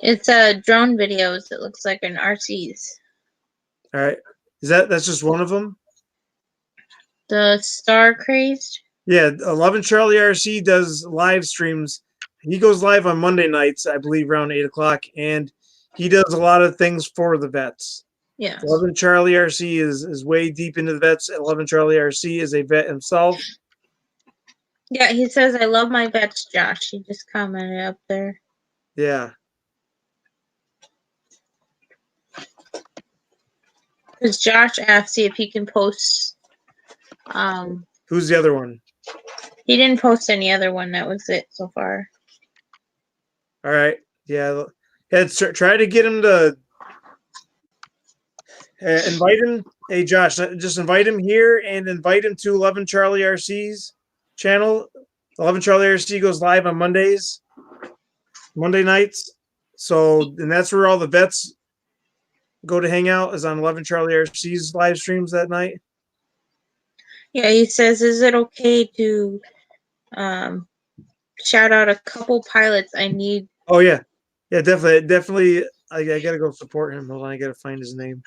Speaker 3: It's drone videos. It looks like an RCs.
Speaker 1: All right. That's just one of them?
Speaker 3: The Star Crazed.
Speaker 1: Yeah, 11 Charlie RC does live streams. He goes live on Monday nights, I believe, around 8 o'clock, and he does a lot of things for the vets.
Speaker 3: Yes.
Speaker 1: 11 Charlie RC is way deep into the vets. 11 Charlie RC is a vet himself.
Speaker 3: Yeah, he says, I love my vets, Josh. He just commented up there.
Speaker 1: Yeah.
Speaker 3: Because Josh asked if he can post.
Speaker 1: Who's the other one?
Speaker 3: He didn't post any other one. That was it so far.
Speaker 1: All right. Yeah. Try to get him to invite him. Hey, Josh, just invite him here and invite him to 11 Charlie RC's channel. 11 Charlie RC goes live on Monday nights. So, and that's where all the vets go to hang out, is on 11 Charlie RC's live streams that night.
Speaker 3: Yeah, he says, is it okay to shout out a couple pilots I need?
Speaker 1: Oh, yeah. Yeah, definitely. I got to go support him. Hold on, I got to find his name.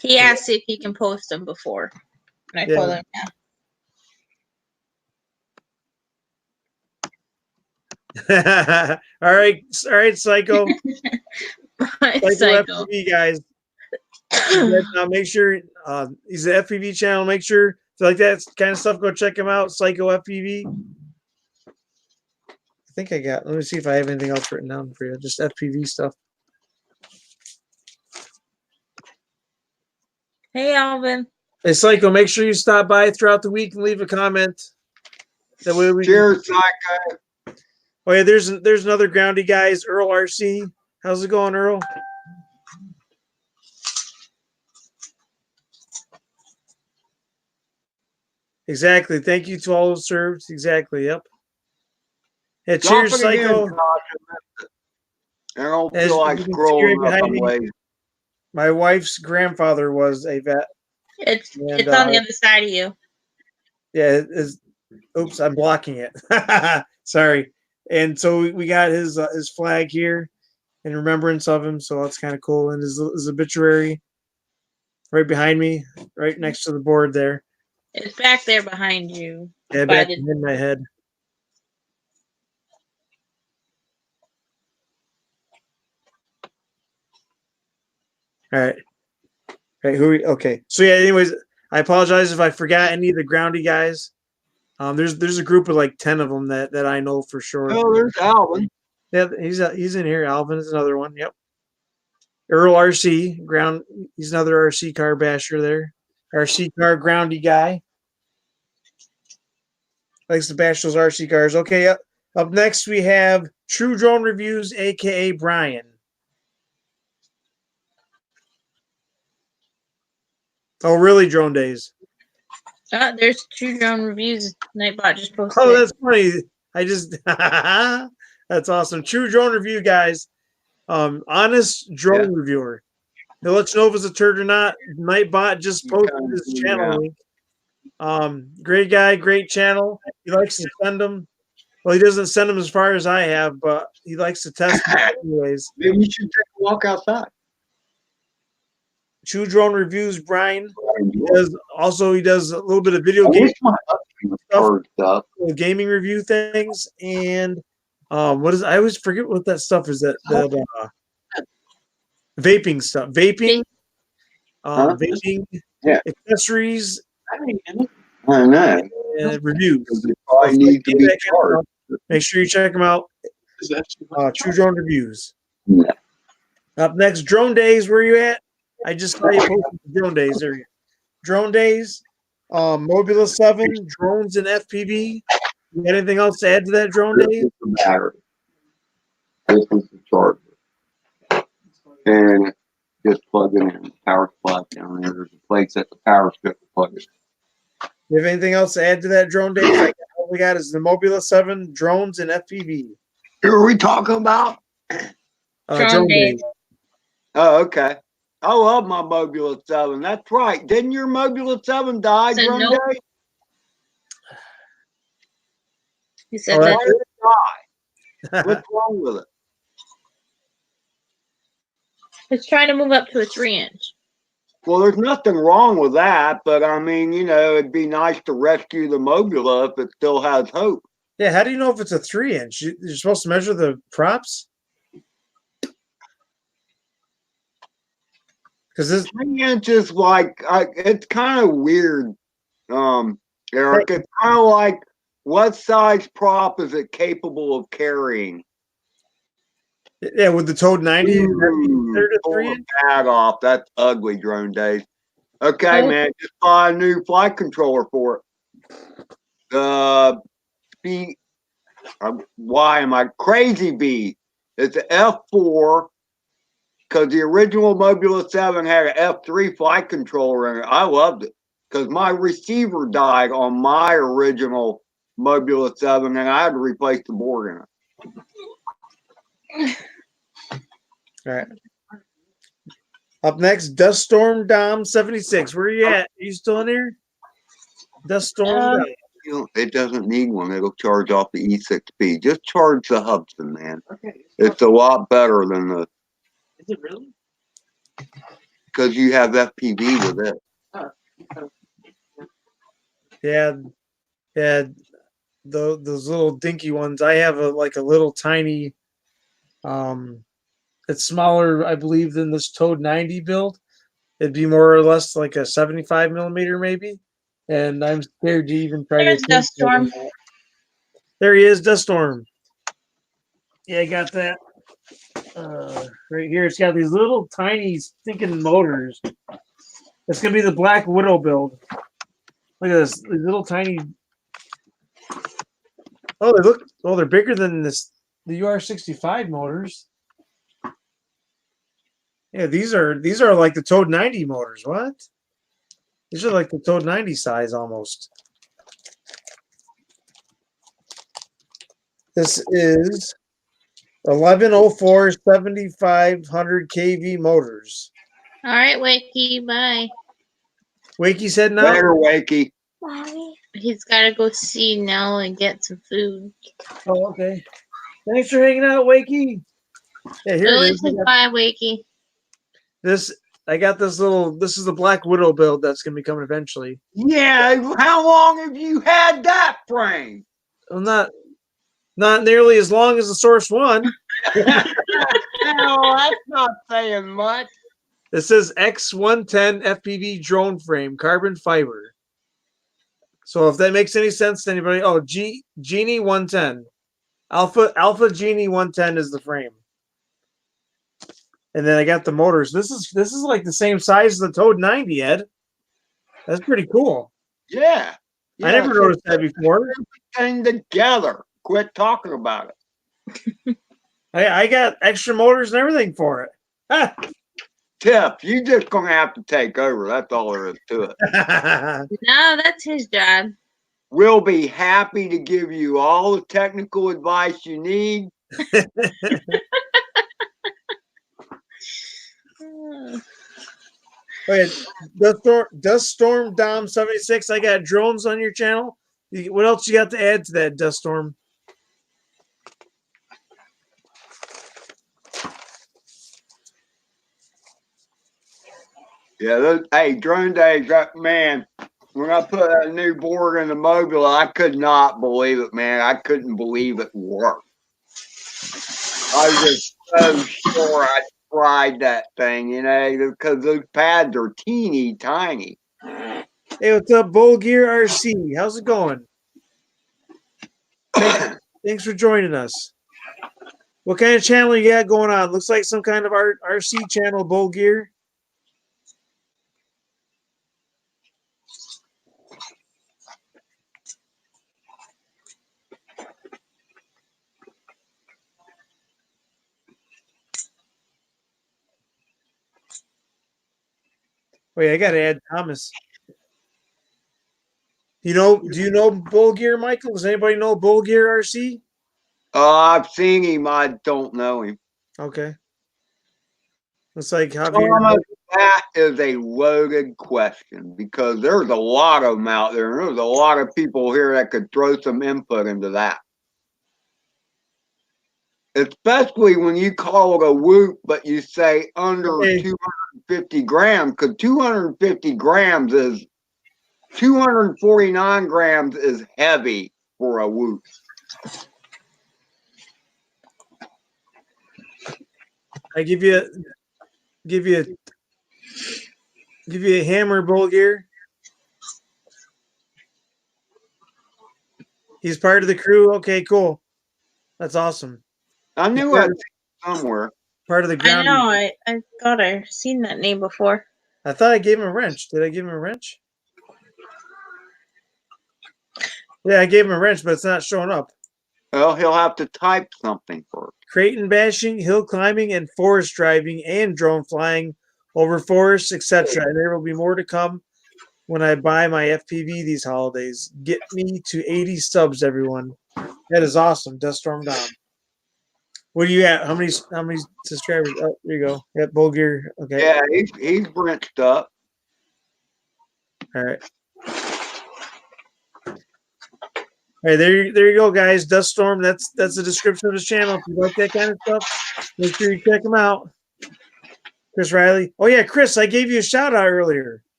Speaker 3: He asked if he can post them before. And I told him,
Speaker 1: yeah. all right, Psycho. Psycho FPV, guys. Now make sure he's an FPV channel. Make sure if you like that kind of stuff, go check him out. Psycho FPV. I think I got. Let me see if I have anything else written down for you. Just FPV stuff.
Speaker 3: Hey, Alvin.
Speaker 1: Hey, Psycho. Make sure you stop by throughout the week and leave a comment. That way we.
Speaker 5: Cheers, Psycho.
Speaker 1: Oh yeah, there's another groundy guys, Earl RC. How's it going, Earl? Exactly. Thank you to all who served. Exactly. Yep. Yeah, cheers, Psycho.
Speaker 5: Again, I don't feel like scrolling up on ways.
Speaker 1: My wife's grandfather was a vet.
Speaker 3: It's on the other side of you.
Speaker 1: Yeah, oops, I'm blocking it. Sorry. And so we got his flag here in remembrance of him. So that's kind of cool. And his obituary right behind me, right next to the board there.
Speaker 3: It's back there behind you.
Speaker 1: Yeah, back in my head. All right. Okay. Okay. So yeah. Anyways, I apologize if I forgot any of the groundy guys. There's a group of like 10 of them that I know for sure.
Speaker 5: Oh, there's Alvin.
Speaker 1: Yeah, he's in here. Alvin is another one. Yep. Earl RC ground. He's another RC car basher there. RC car groundy guy. Likes to bash those RC cars. Okay. Up next we have True Drone Reviews, aka Brian. Oh, really? Drone Days.
Speaker 3: There's True Drone Reviews. Nightbot just posted.
Speaker 1: Oh, that's funny. I just that's awesome. True Drone Review, guys. Honest drone reviewer. He'll let you know if it's a turd or not. Nightbot just posted his channel link. Great guy, great channel. He likes to send them. Well, he doesn't send them as far as I have, but he likes to test them anyways.
Speaker 5: Maybe you should take a walk outside.
Speaker 1: True Drone Reviews, Brian. He does a little bit of video game stuff, gaming review things, and what is? I always forget what that stuff is. That vaping stuff, vaping accessories.
Speaker 5: I know.
Speaker 1: And reviews.
Speaker 5: I need to be charged.
Speaker 1: Make sure you check them out. True Drone Reviews.
Speaker 5: Yeah.
Speaker 1: Up next, Drone Days. Where you at? I just saw you posting Drone Days. There you go. Drone Days. Mobula 7, drones and FPV. You got anything else to add to that, Drone Days?
Speaker 5: This is the battery. This is the charger. And just plug it in. Power supply down there. There's a place at the power strip to plug it in.
Speaker 1: You have anything else to add to that, Drone Days? All we got is the Mobula 7, drones, and FPV.
Speaker 5: Who are we talking about?
Speaker 3: Drone Days.
Speaker 5: Oh, okay. I love my Mobula 7. That's right. Didn't your Mobula 7 die, Drone
Speaker 3: nope.
Speaker 5: Day?
Speaker 3: He said
Speaker 5: Why
Speaker 3: that.
Speaker 5: did it die? What's wrong with it?
Speaker 3: It's trying to move up to a 3-inch.
Speaker 5: Well, there's nothing wrong with that, but I mean, you know, it'd be nice to rescue the Mobula if it still has hope.
Speaker 1: Yeah, how do you know if it's a 3-inch? You're supposed to measure the props? Because this
Speaker 5: 3 inches, like, it's kind of weird, Eric. It's kind of like, what size prop is it capable of carrying?
Speaker 1: yeah, with the Toad 90, is that
Speaker 5: Ooh,
Speaker 1: considered a
Speaker 5: pull
Speaker 1: 3-inch?
Speaker 5: the tag off. That's ugly, Drone Days. Okay,
Speaker 3: Oh.
Speaker 5: man, just buy a new flight controller for it. The speed. Why am I CRAY-Z? It's an F4 because the original Mobula 7 had an F3 flight controller in it. I loved it because my receiver died on my original Mobula 7 and I had to replace the board in it.
Speaker 1: All right. Up next, Dust Storm Dom 76. Where are you at? Are you still in here? Dust Storm Dom.
Speaker 5: You know, it doesn't need one. It'll charge off the E6P. Just charge the Hudson, man.
Speaker 6: Okay.
Speaker 5: It's a lot better than the,
Speaker 6: Is it really?
Speaker 5: because you have FPV with it.
Speaker 1: Yeah, yeah. Those little dinky ones. I have a little tiny. It's smaller, I believe, than this Toad 90 build. It'd be more or less like a 75 millimeter, maybe. And I'm scared to even try
Speaker 3: There's
Speaker 1: to.
Speaker 3: Dust Storm.
Speaker 1: There he is, Dust Storm. Yeah, I got that. Right here, it's got these little tiny stinking motors. It's gonna be the Black Widow build. Look at this, these little tiny. Oh, they look. Oh, they're bigger than the UR65 motors. Yeah, these are like the Toad 90 motors. What? These are like the Toad 90 size almost. This is 1104 7500 kV motors.
Speaker 3: All right, Wakey, bye.
Speaker 1: Wakey said no.
Speaker 5: Later, Wakey.
Speaker 4: Mommy.
Speaker 3: He's got to go see Nell and get some food.
Speaker 1: Oh, okay. Thanks for hanging out, Wakey. Yeah, here
Speaker 3: Billy
Speaker 1: it is.
Speaker 3: says bye, Wakey.
Speaker 1: I got this little. This is the Black Widow build that's gonna be coming eventually.
Speaker 5: Yeah, how long have you had that frame?
Speaker 1: Well, not nearly as long as the Source One.
Speaker 5: No, that's not saying much.
Speaker 1: It says X110 FPV drone frame, carbon fiber. So if that makes any sense to anybody, oh, Genie 110, Alpha Genie 110 is the frame. And then I got the motors. This is like the same size as the Toad 90, Ed. That's pretty cool.
Speaker 5: Yeah.
Speaker 1: I never noticed that before.
Speaker 5: Everything together. Quit talking about it.
Speaker 1: I got extra motors and everything for it. Ah.
Speaker 5: Tiff, you just gonna have to take over. That's all there is to it.
Speaker 3: No, that's his job.
Speaker 5: We'll be happy to give you all the technical advice you need.
Speaker 1: Wait, Dust Storm Dom 76. I got drones on your channel. What else you got to add to that, Dust Storm?
Speaker 5: Yeah, hey, Drone Days, man, when I put that new board in the Mobula, I could not believe it, man. I couldn't believe it worked. I was just so sure I tried that thing, you know, because those pads are teeny tiny.
Speaker 1: Hey, what's up, Bull Gear RC? How's it going? Thanks for joining us. What kind of channel you got going on? Looks like some kind of RC channel, Bull Gear. Wait, I gotta add Thomas. Do you know Bull Gear, Michael? Does anybody know Bull Gear RC?
Speaker 5: I've seen him. I don't know him.
Speaker 1: Okay. Looks like
Speaker 5: Thomas, that is a loaded question because there's a lot of them out there, and there's a lot of people here that could throw some input into that. Especially when you call it a whoop, but you say under 200 250 grams, because 250 grams is 249 grams is heavy for a whoop.
Speaker 1: I give you a hammer, Bulgir. He's part of the crew. Okay, cool. That's awesome.
Speaker 5: I knew I'd seen it somewhere.
Speaker 1: Part of the
Speaker 3: I
Speaker 1: ground.
Speaker 3: know. I thought I've seen that name before.
Speaker 1: I thought I gave him a wrench. Did I give him a wrench? Yeah, I gave him a wrench, but it's not showing up.
Speaker 5: Well, he'll have to type something first.
Speaker 1: Creighton bashing, hill climbing, and forest driving, and drone flying over forests, etc. And there will be more to come when I buy my FPV these holidays. Get me to 80 subs, everyone. That is awesome. Dust Storm Down. What do you at? How many subscribers? Oh, there you go. Yep, Bulgir. Okay.
Speaker 5: Yeah, he's branched up.
Speaker 1: All right. All right, there you go, guys. Dust Storm. That's the description of his channel. If you like that kind of stuff, make sure you check him out. Chris Riley. Oh yeah, Chris, I gave you a shout out earlier.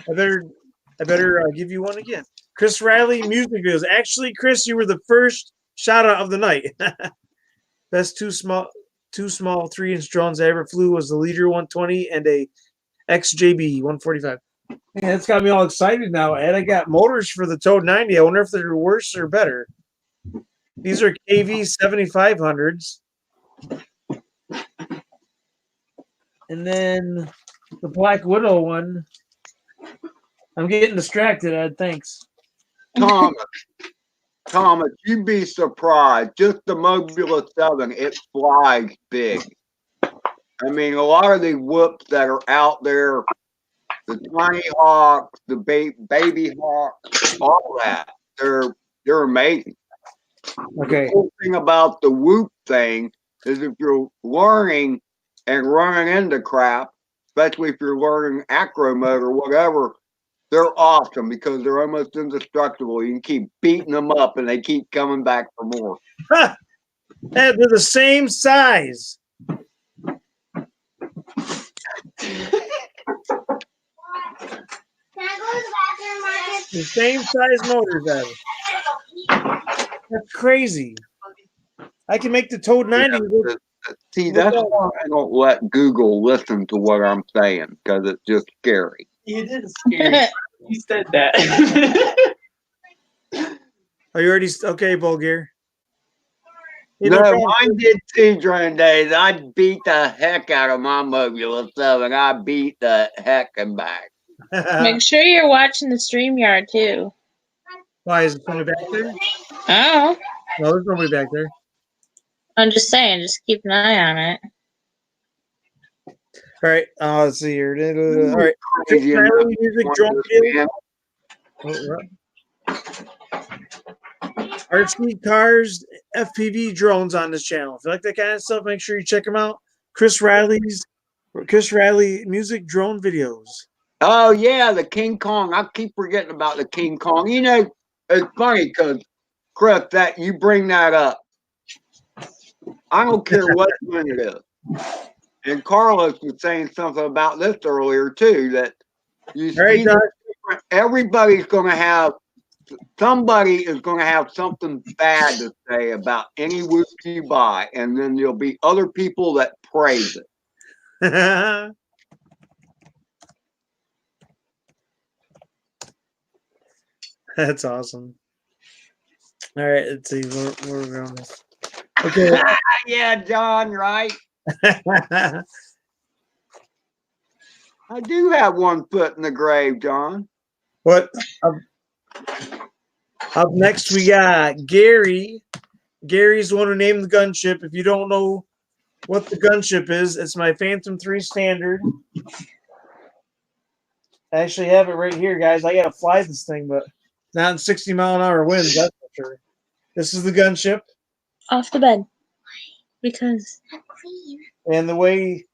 Speaker 1: I better give you one again. Chris Riley music videos. Actually, Chris, you were the first shout out of the night. Best two small 3-inch drones I ever flew was the Leader 120 and a XJB 145. Man, that's got me all excited now. And I got motors for the Toad 90. I wonder if they're worse or better. These are KV 7500s. And then the Black Widow one. I'm getting distracted, Ed. Thanks.
Speaker 5: Thomas, you'd be surprised. Just the Mobula 7, it flies big. I mean, a lot of these whoops that are out there, the Tiny Hawks, the Baby Hawks, all that, they're amazing.
Speaker 1: Okay.
Speaker 5: The cool thing about the whoop thing is if you're learning and running into crap, especially if you're learning acro mode or whatever, they're awesome because they're almost indestructible. You can keep beating them up and they keep coming back for more.
Speaker 1: Ha! They're the same size. The same size motors, Ed. That's crazy. I can make the Toad 90.
Speaker 5: Yeah, see, that's why I don't let Google listen to what I'm saying because it's just scary.
Speaker 6: It is scary. You said that.
Speaker 1: Are you already okay, Bulgir? You
Speaker 5: No,
Speaker 1: know,
Speaker 5: mine did too during days. I beat the heck out of my Mobula 7. I beat the heck and back.
Speaker 3: Make sure you're watching the StreamYard too.
Speaker 1: Why is somebody back there?
Speaker 3: Oh,
Speaker 1: No, there's nobody back there.
Speaker 3: I'm just saying, just keep an eye on it.
Speaker 1: All right, let's see here. All right,
Speaker 5: Crazy
Speaker 1: music drone video. RC cars, FPV drones on this channel. If you like that kind of stuff, make sure you check them out. Chris Riley music drone videos.
Speaker 5: Oh, yeah, the King Kong. I keep forgetting about the King Kong. You know, it's funny because, Chris, that you bring that up. I don't care what one it is. And Carlos was saying something about this earlier, too, that you see everybody's going to have, somebody is going to have something bad to say about any whoop you buy, and then there'll be other people that praise it.
Speaker 1: That's awesome. All right, let's see where we're going. Okay.
Speaker 5: Yeah, John, right? I do have one foot in the grave, John.
Speaker 1: What? Up next, we got Gary. Gary's the one who named the gunship. If you don't know what the gunship is, it's my Phantom 3 Standard. I actually have it right here, guys. I got to fly this thing, but not in 60-mile-an-hour winds, that's for sure. This is the gunship.
Speaker 3: Off the bed. Because
Speaker 4: I'm clean.
Speaker 1: And the way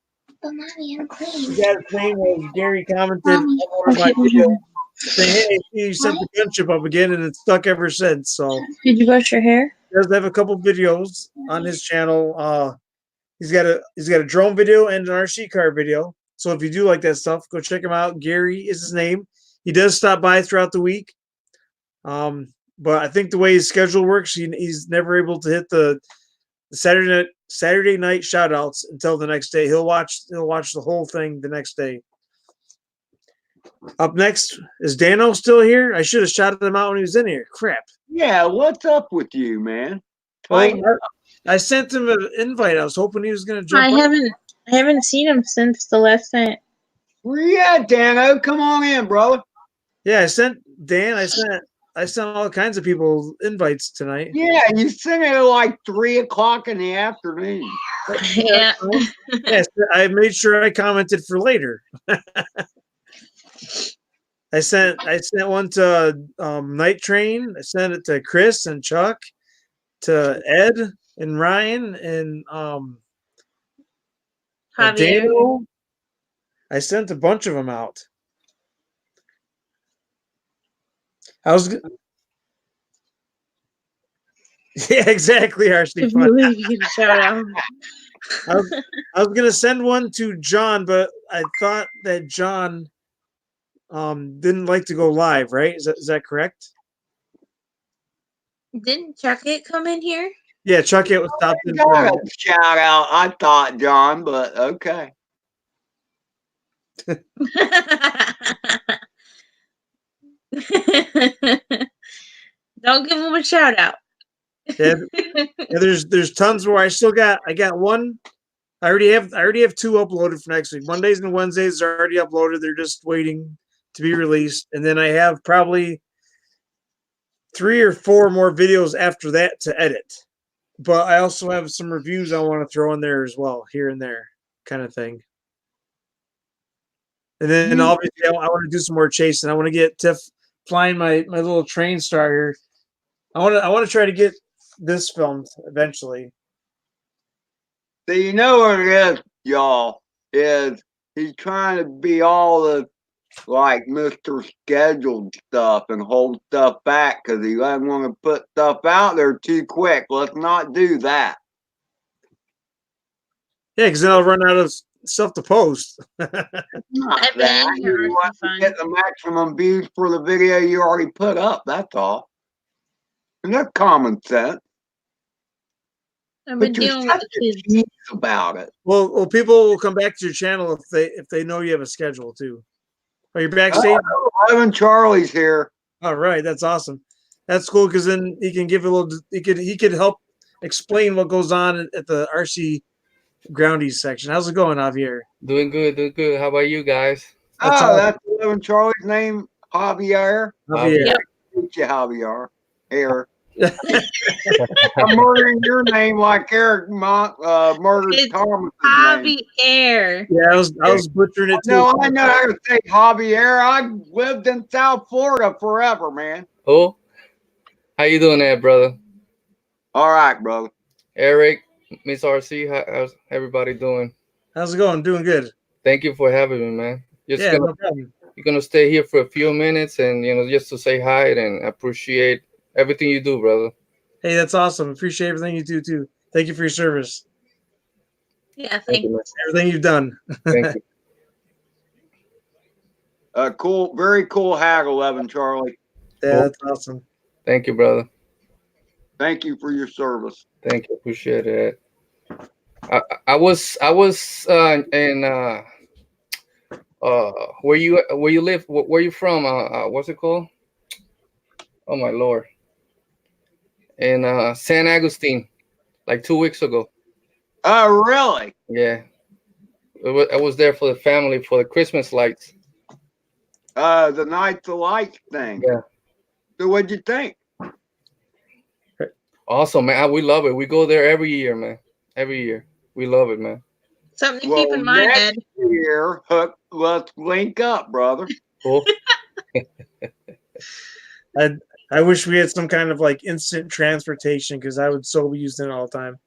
Speaker 4: But mommy, I'm clean.
Speaker 1: the guy's name was, Gary commented on
Speaker 4: Mommy,
Speaker 1: one of my videos saying, hey, you sent the gunship up again, and it's stuck ever since. So
Speaker 3: did you brush your hair?
Speaker 1: he does have a couple videos on his channel. He's got a drone video and an RC car video. So if you do like that stuff, go check him out. Gary is his name. He does stop by throughout the week. But I think the way his schedule works, he's never able to hit the Saturday night shout outs until the next day. He'll watch the whole thing the next day. Up next, is Dano still here? I should have shouted him out when he was in here. Crap.
Speaker 5: Yeah, what's up with you, man?
Speaker 1: Well, I sent him an invite. I was hoping he was going to jump.
Speaker 3: I haven't seen him since the last night.
Speaker 5: Where you at, Dano? Come on in, brother.
Speaker 1: Yeah, I sent Dan. I sent all kinds of people invites tonight.
Speaker 5: Yeah, you sent it at like 3 o'clock in the afternoon.
Speaker 3: Yeah.
Speaker 1: Yes, I made sure I commented for later. I sent one to Night Train. I sent it to Chris and Chuck, to Ed and Ryan and
Speaker 3: Javier.
Speaker 1: Daniel. I sent a bunch of them out. Yeah, exactly, Archie.
Speaker 3: Shout out.
Speaker 1: I was gonna send one to John, but I thought that John didn't like to go live, right? Is that correct?
Speaker 3: Didn't Chuck it come in here?
Speaker 1: Yeah, Chuck it was stopped in.
Speaker 5: Shout out, I thought, John, but okay.
Speaker 3: Don't give him a shout out.
Speaker 1: Yeah, there's tons where I got one. I already have 2 uploaded for next week. Mondays and Wednesdays are already uploaded. They're just waiting to be released. And then I have probably 3 or 4 more videos after that to edit. But I also have some reviews I want to throw in there as well, here and there, kind of thing. And then obviously I want to do some more chasing. I want to get Tiff flying my little train star here. I want to try to get this filmed eventually.
Speaker 5: So you know what it is, y'all, is he's trying to be all the like Mr. Scheduled stuff and hold stuff back because he doesn't want to put stuff out there too quick. Let's not do that.
Speaker 1: Yeah, because then I'll run out of stuff to post.
Speaker 5: Not that. You want to get the maximum views for the video you already put up, that's all. And that's common sense.
Speaker 3: I've been
Speaker 5: But you're
Speaker 3: dealing with
Speaker 5: such
Speaker 3: the
Speaker 5: a
Speaker 3: kids.
Speaker 5: genius about it.
Speaker 1: Well, people will come back to your channel if they know you have a schedule too. Are you backstage?
Speaker 5: Oh, Evan Charlie's here.
Speaker 1: All right, that's awesome. That's cool because then he can give a little. He could help explain what goes on at the RC Groundies section. How's it going, Javier?
Speaker 7: Doing good, doing good. How about you guys?
Speaker 5: That's Evan Charlie's name, Javier.
Speaker 1: Javier.
Speaker 3: Yep.
Speaker 5: Meet you, Javier. Here. I'm murdering your name like Eric murdered
Speaker 3: It's
Speaker 5: Thomas' name.
Speaker 3: Javier.
Speaker 1: Yeah, I was butchering it too.
Speaker 5: No, I know how to say Javier. I lived in South Florida forever, man.
Speaker 7: Oh, how you doing there, brother?
Speaker 5: All right, brother.
Speaker 7: Eric, Miss RC, how's everybody doing?
Speaker 1: How's it going? Doing good.
Speaker 7: Thank you for having me, man.
Speaker 1: No problem.
Speaker 7: You're gonna stay here for a few minutes and just to say hi and appreciate everything you do, brother.
Speaker 1: Hey, that's awesome. Appreciate everything you do too. Thank you for your service.
Speaker 3: Yeah, thank you.
Speaker 1: Everything you've done.
Speaker 7: Thank you.
Speaker 5: Cool, very cool haggle, Evan Charlie.
Speaker 1: Yeah, that's awesome.
Speaker 7: Thank you, brother.
Speaker 5: Thank you for your service.
Speaker 7: Thank you. Appreciate it. I was in where you live? Where you from? What's it called? Oh my Lord. In San Agustin, like 2 weeks ago.
Speaker 5: Oh, really?
Speaker 7: Yeah. I was there for the family for the Christmas lights.
Speaker 5: The Nights of Lights thing.
Speaker 7: Yeah.
Speaker 5: So what'd you think?
Speaker 7: Awesome, man. We love it. We go there every year, man. Every year. We love it, man.
Speaker 3: Something to keep in mind, Ed.
Speaker 5: next year, let's link up, brother.
Speaker 7: Cool.
Speaker 1: I wish we had some kind of like instant transportation because I would so be using it all the time.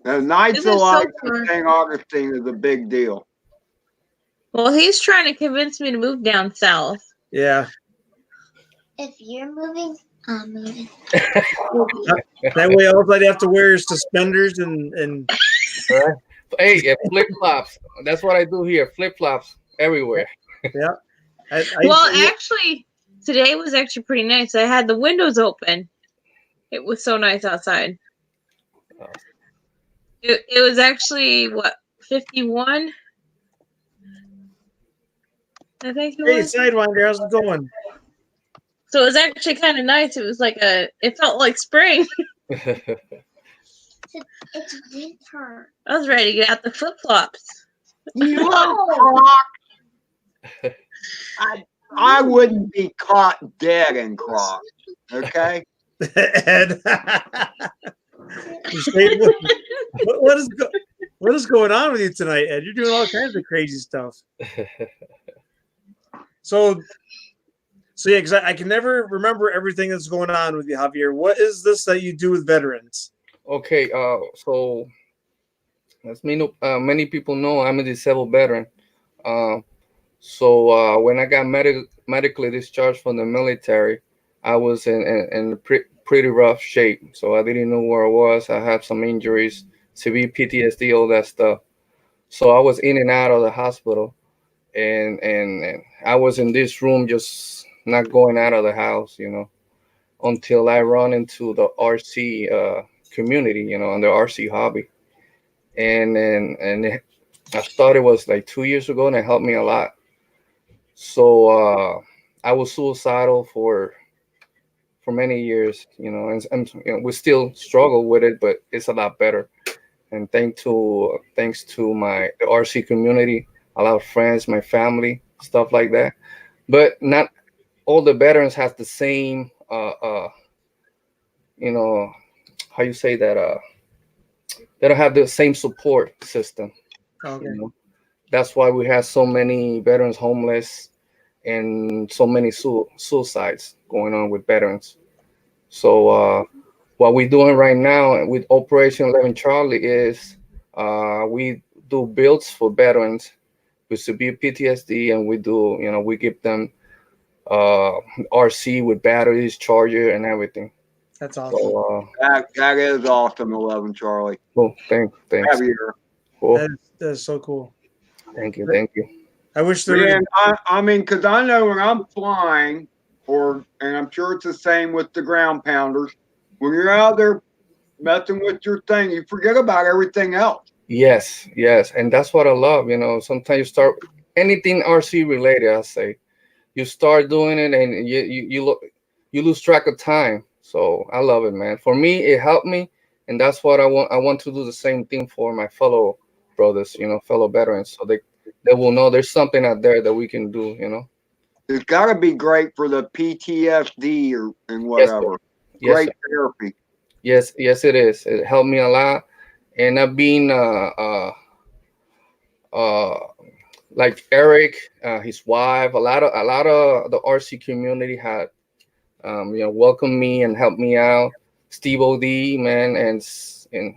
Speaker 5: The Nights
Speaker 3: This
Speaker 5: of
Speaker 3: is so
Speaker 5: Lights in
Speaker 3: fun.
Speaker 5: St. Augustine is a big deal.
Speaker 3: Well, he's trying to convince me to move down south.
Speaker 1: Yeah.
Speaker 4: If you're moving, I'm moving.
Speaker 1: That way all I'd have to wear is suspenders and
Speaker 7: Hey, flip flops. That's what I do here. Flip flops everywhere.
Speaker 1: Yeah.
Speaker 3: Well, actually, today was actually pretty nice. I had the windows open. It was so nice outside.
Speaker 7: Oh.
Speaker 3: It was actually, what, 51? I think it
Speaker 1: Hey,
Speaker 3: was.
Speaker 1: Sidewinder, how's it going?
Speaker 3: So it was actually kind of nice. It was like it felt like spring.
Speaker 4: It's winter.
Speaker 3: I was ready to get out the flip flops.
Speaker 5: I wouldn't be caught dead in Crocs. Okay.
Speaker 1: Ed. What is going on with you tonight, Ed? You're doing all kinds of crazy stuff. So yeah, because I can never remember everything that's going on with you, Javier. What is this that you do with veterans?
Speaker 7: Okay, so as many people know, I'm a disabled veteran. So when I got medically discharged from the military, I was in pretty rough shape. So I didn't know where I was. I had some injuries, severe PTSD, all that stuff. So I was in and out of the hospital, and I was in this room just not going out of the house, until I run into the RC community, and the RC hobby. And I started was like 2 years ago, and it helped me a lot. So I was suicidal for many years, and we still struggle with it, but it's a lot better. And thanks to the RC community, a lot of friends, my family, stuff like that. But not all the veterans have the same, how you say that, they don't have the same support system.
Speaker 1: Okay.
Speaker 7: That's why we have so many veterans homeless and so many suicides going on with veterans. So what we're doing right now with Operation 11 Charlie is we do builds for veterans with severe PTSD, and we give them RC with batteries, charger, and everything.
Speaker 1: That's awesome.
Speaker 7: So,
Speaker 5: That is awesome, 11 Charlie.
Speaker 7: cool. Thanks.
Speaker 5: Javier.
Speaker 7: Cool.
Speaker 1: That is so cool.
Speaker 7: Thank you.
Speaker 1: I wish there was.
Speaker 5: Man, I mean, because I know when I'm flying, and I'm sure it's the same with the ground pounders, when you're out there messing with your thing, you forget about everything else.
Speaker 7: Yes, and that's what I love. Sometimes you start anything RC related. I say you start doing it, and you lose track of time. So I love it, man. For me, it helped me, and that's what I want. I want to do the same thing for my fellow brothers, fellow veterans, so they will know there's something out there that we can do.
Speaker 5: It's got to be great for the PTSD and whatever.
Speaker 7: Yes,
Speaker 5: Great
Speaker 7: sir.
Speaker 5: therapy.
Speaker 7: Yes, it is. It helped me a lot, and I've been like Eric, his wife, a lot of the RC community had welcomed me and helped me out. Steve OD, man, and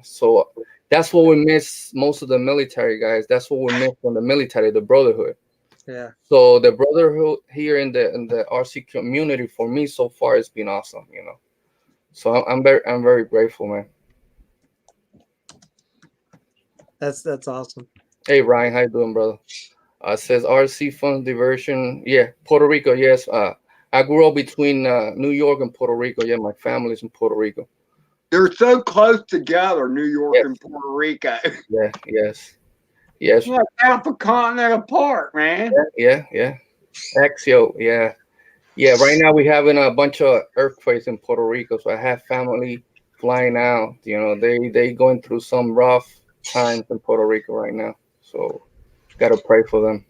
Speaker 7: so that's what we miss most of the military guys. That's what we miss from the military, the brotherhood.
Speaker 1: Yeah.
Speaker 7: So the brotherhood here in the RC community for me so far has been awesome. So I'm very grateful, man.
Speaker 1: That's awesome.
Speaker 7: Hey Ryan, how you doing, brother? Says RC fun diversion. Yeah, Puerto Rico. Yes. I grew up between New York and Puerto Rico. Yeah, my family's in Puerto Rico.
Speaker 5: They're so close together, New York
Speaker 7: Yes.
Speaker 5: and Puerto Rico.
Speaker 7: Yeah. Yes.
Speaker 5: It's like half a continent apart, man.
Speaker 7: Yeah. Axio. Yeah. Right now we're having a bunch of earthquakes in Puerto Rico, so I have family flying out. They going through some rough times in Puerto Rico right now. So gotta pray for them.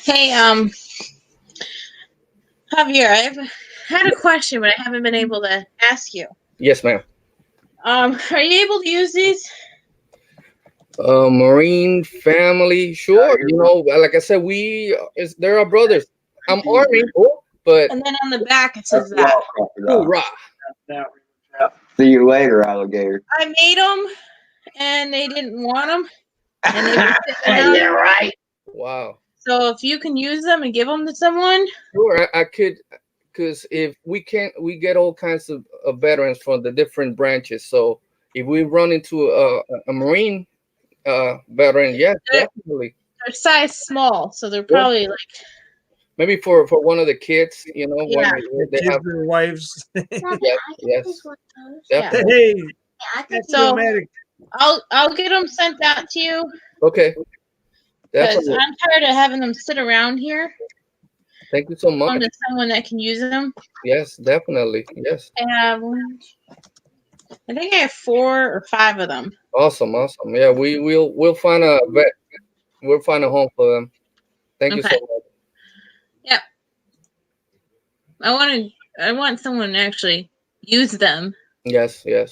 Speaker 3: Hey, Javier, I've had a question, but I haven't been able to ask you.
Speaker 7: Yes, ma'am.
Speaker 3: Are you able to use these?
Speaker 7: Marine family, sure. Like I said, they're our brothers. I'm Army, but
Speaker 3: And then on the back it says that.
Speaker 7: hoorah.
Speaker 5: See you later, alligator.
Speaker 3: I made them, and they didn't want them, and they were sitting out.
Speaker 5: Yeah, right.
Speaker 7: Wow.
Speaker 3: So if you can use them and give them to someone,
Speaker 7: Sure, I could, because if we get all kinds of veterans from the different branches. So if we run into a Marine veteran, yes, definitely.
Speaker 3: They're size small, so they're probably like
Speaker 7: Maybe for one of the kids, you know, when
Speaker 3: Yeah.
Speaker 7: they
Speaker 1: Kids,
Speaker 7: have.
Speaker 1: their wives.
Speaker 7: Yes.
Speaker 3: Yeah.
Speaker 7: Definitely.
Speaker 1: Hey,
Speaker 4: I
Speaker 3: So-
Speaker 1: Matic.
Speaker 3: I'll get them sent out to you
Speaker 7: Okay.
Speaker 3: because
Speaker 7: Definitely.
Speaker 3: I'm tired of having them sit around here.
Speaker 7: Thank you so much.
Speaker 3: On to someone that can use them.
Speaker 7: Yes, definitely. Yes.
Speaker 3: I have I think I have 4 or 5 of them.
Speaker 7: Awesome. Yeah, we'll find a vet. We'll find a home for them. Thank you so
Speaker 3: Okay.
Speaker 7: much.
Speaker 3: I want someone to actually use them.
Speaker 7: Yes.
Speaker 5: Yeah,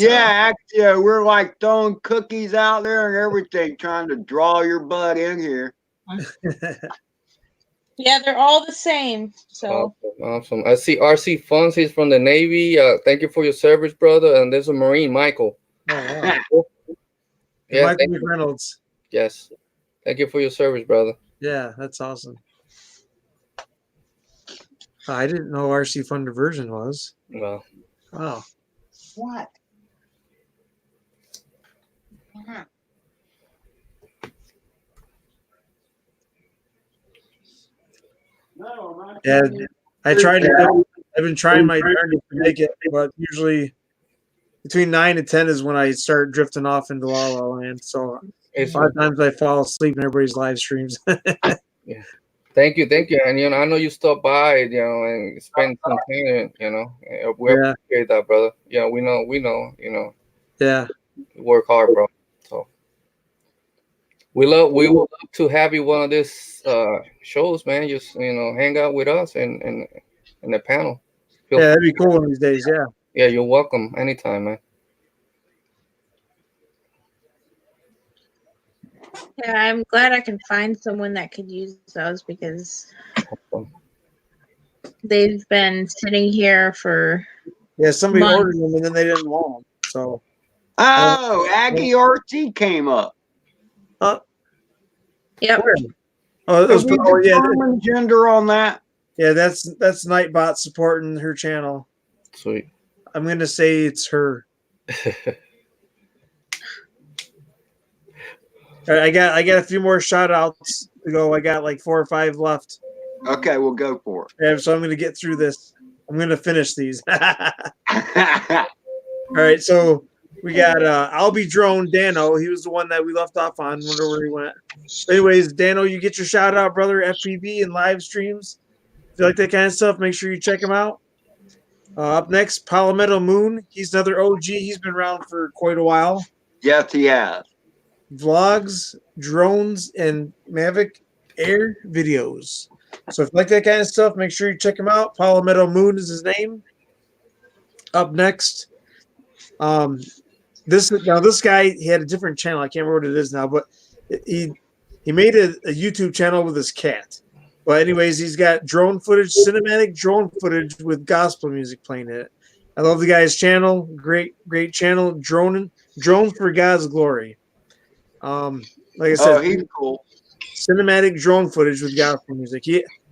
Speaker 5: actually, we're like throwing cookies out there and everything, trying to draw your butt in here.
Speaker 3: Yeah, they're all the same. So
Speaker 7: Awesome. I see RC Funds. He's from the Navy. Thank you for your service, brother. And there's a Marine, Michael.
Speaker 1: Oh, wow.
Speaker 7: Yeah.
Speaker 1: Michael
Speaker 7: Thank you.
Speaker 1: McReynolds.
Speaker 7: Yes. Thank you for your service, brother.
Speaker 1: Yeah, that's awesome. I didn't know RC Fun Diversion was.
Speaker 7: Well,
Speaker 1: Wow.
Speaker 4: What?
Speaker 1: Yeah, I tried to. I've been trying my darndest to make it, but usually between 9 and 10 is when I start drifting off into La La Land. So a
Speaker 7: it's,
Speaker 1: lot of times I fall asleep in everybody's live streams.
Speaker 7: thank you. And I know you stopped by, and spent some time. We
Speaker 1: Yeah.
Speaker 7: appreciate that, brother. Yeah, we know.
Speaker 1: Yeah.
Speaker 7: You work hard, bro. So we would love to have you one of these shows, man. Just hang out with us and in the panel.
Speaker 1: Yeah, that'd be cool one of these days. Yeah.
Speaker 7: Yeah, you're welcome anytime, man.
Speaker 3: yeah, I'm glad I can find someone that could use those because they've been sitting here for
Speaker 1: Yeah, somebody
Speaker 3: Months.
Speaker 1: ordered them and then they didn't want them. So
Speaker 5: Oh, Aggie RT came up.
Speaker 3: Yep.
Speaker 1: oh, it was,
Speaker 5: Did we
Speaker 1: oh yeah,
Speaker 5: determine gender on that?
Speaker 1: yeah. That's Nightbot supporting her channel.
Speaker 7: Sweet.
Speaker 1: I'm gonna say it's her. All right, I got a few more shout outs to go. I got like 4 or 5 left.
Speaker 5: Okay, we'll go for
Speaker 1: Yeah, so I'm gonna get through this. I'm gonna finish these. All
Speaker 5: it.
Speaker 1: right, so we got I'll Be Drone Dano. He was the one that we left off on. Wonder where he went. But anyways, Dano, you get your shout out, brother. FPV and live streams. If you like that kind of stuff, make sure you check him out. Up next, Palmetto Moon. He's another OG. He's been around for quite a while.
Speaker 5: Yes, he has.
Speaker 1: Vlogs, drones, and Mavic Air videos. So if you like that kind of stuff, make sure you check him out. Palmetto Moon is his name. Up next, this guy, he had a different channel. I can't remember what it is now, but he made a YouTube channel with his cat. But anyways, he's got drone footage, cinematic drone footage with gospel music playing in it. I love the guy's channel. Great channel. Drones for God's glory. Like I said,
Speaker 5: He's cool.
Speaker 1: cinematic drone footage with gospel music.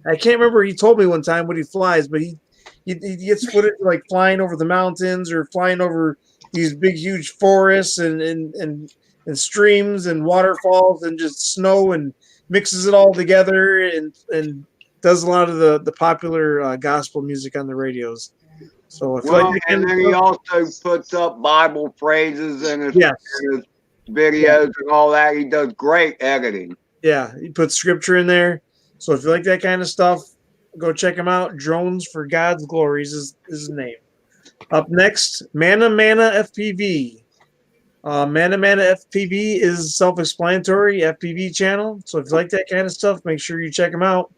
Speaker 1: I can't remember. He told me one time what he flies, but he gets footage like flying over the mountains or flying over these big, huge forests and streams and waterfalls and just snow and mixes it all together and does a lot of the popular gospel music on the radios. So I feel like
Speaker 5: And then he also puts up Bible phrases in his,
Speaker 1: yes.
Speaker 5: in his videos and all that. He does great editing.
Speaker 1: Yeah, he puts scripture in there. So if you like that kind of stuff, go check him out. Drones for God's Glories is his name. Up next, Mana FPV. Mana FPV is self-explanatory FPV channel. So if you like that kind of stuff, make sure you check him out.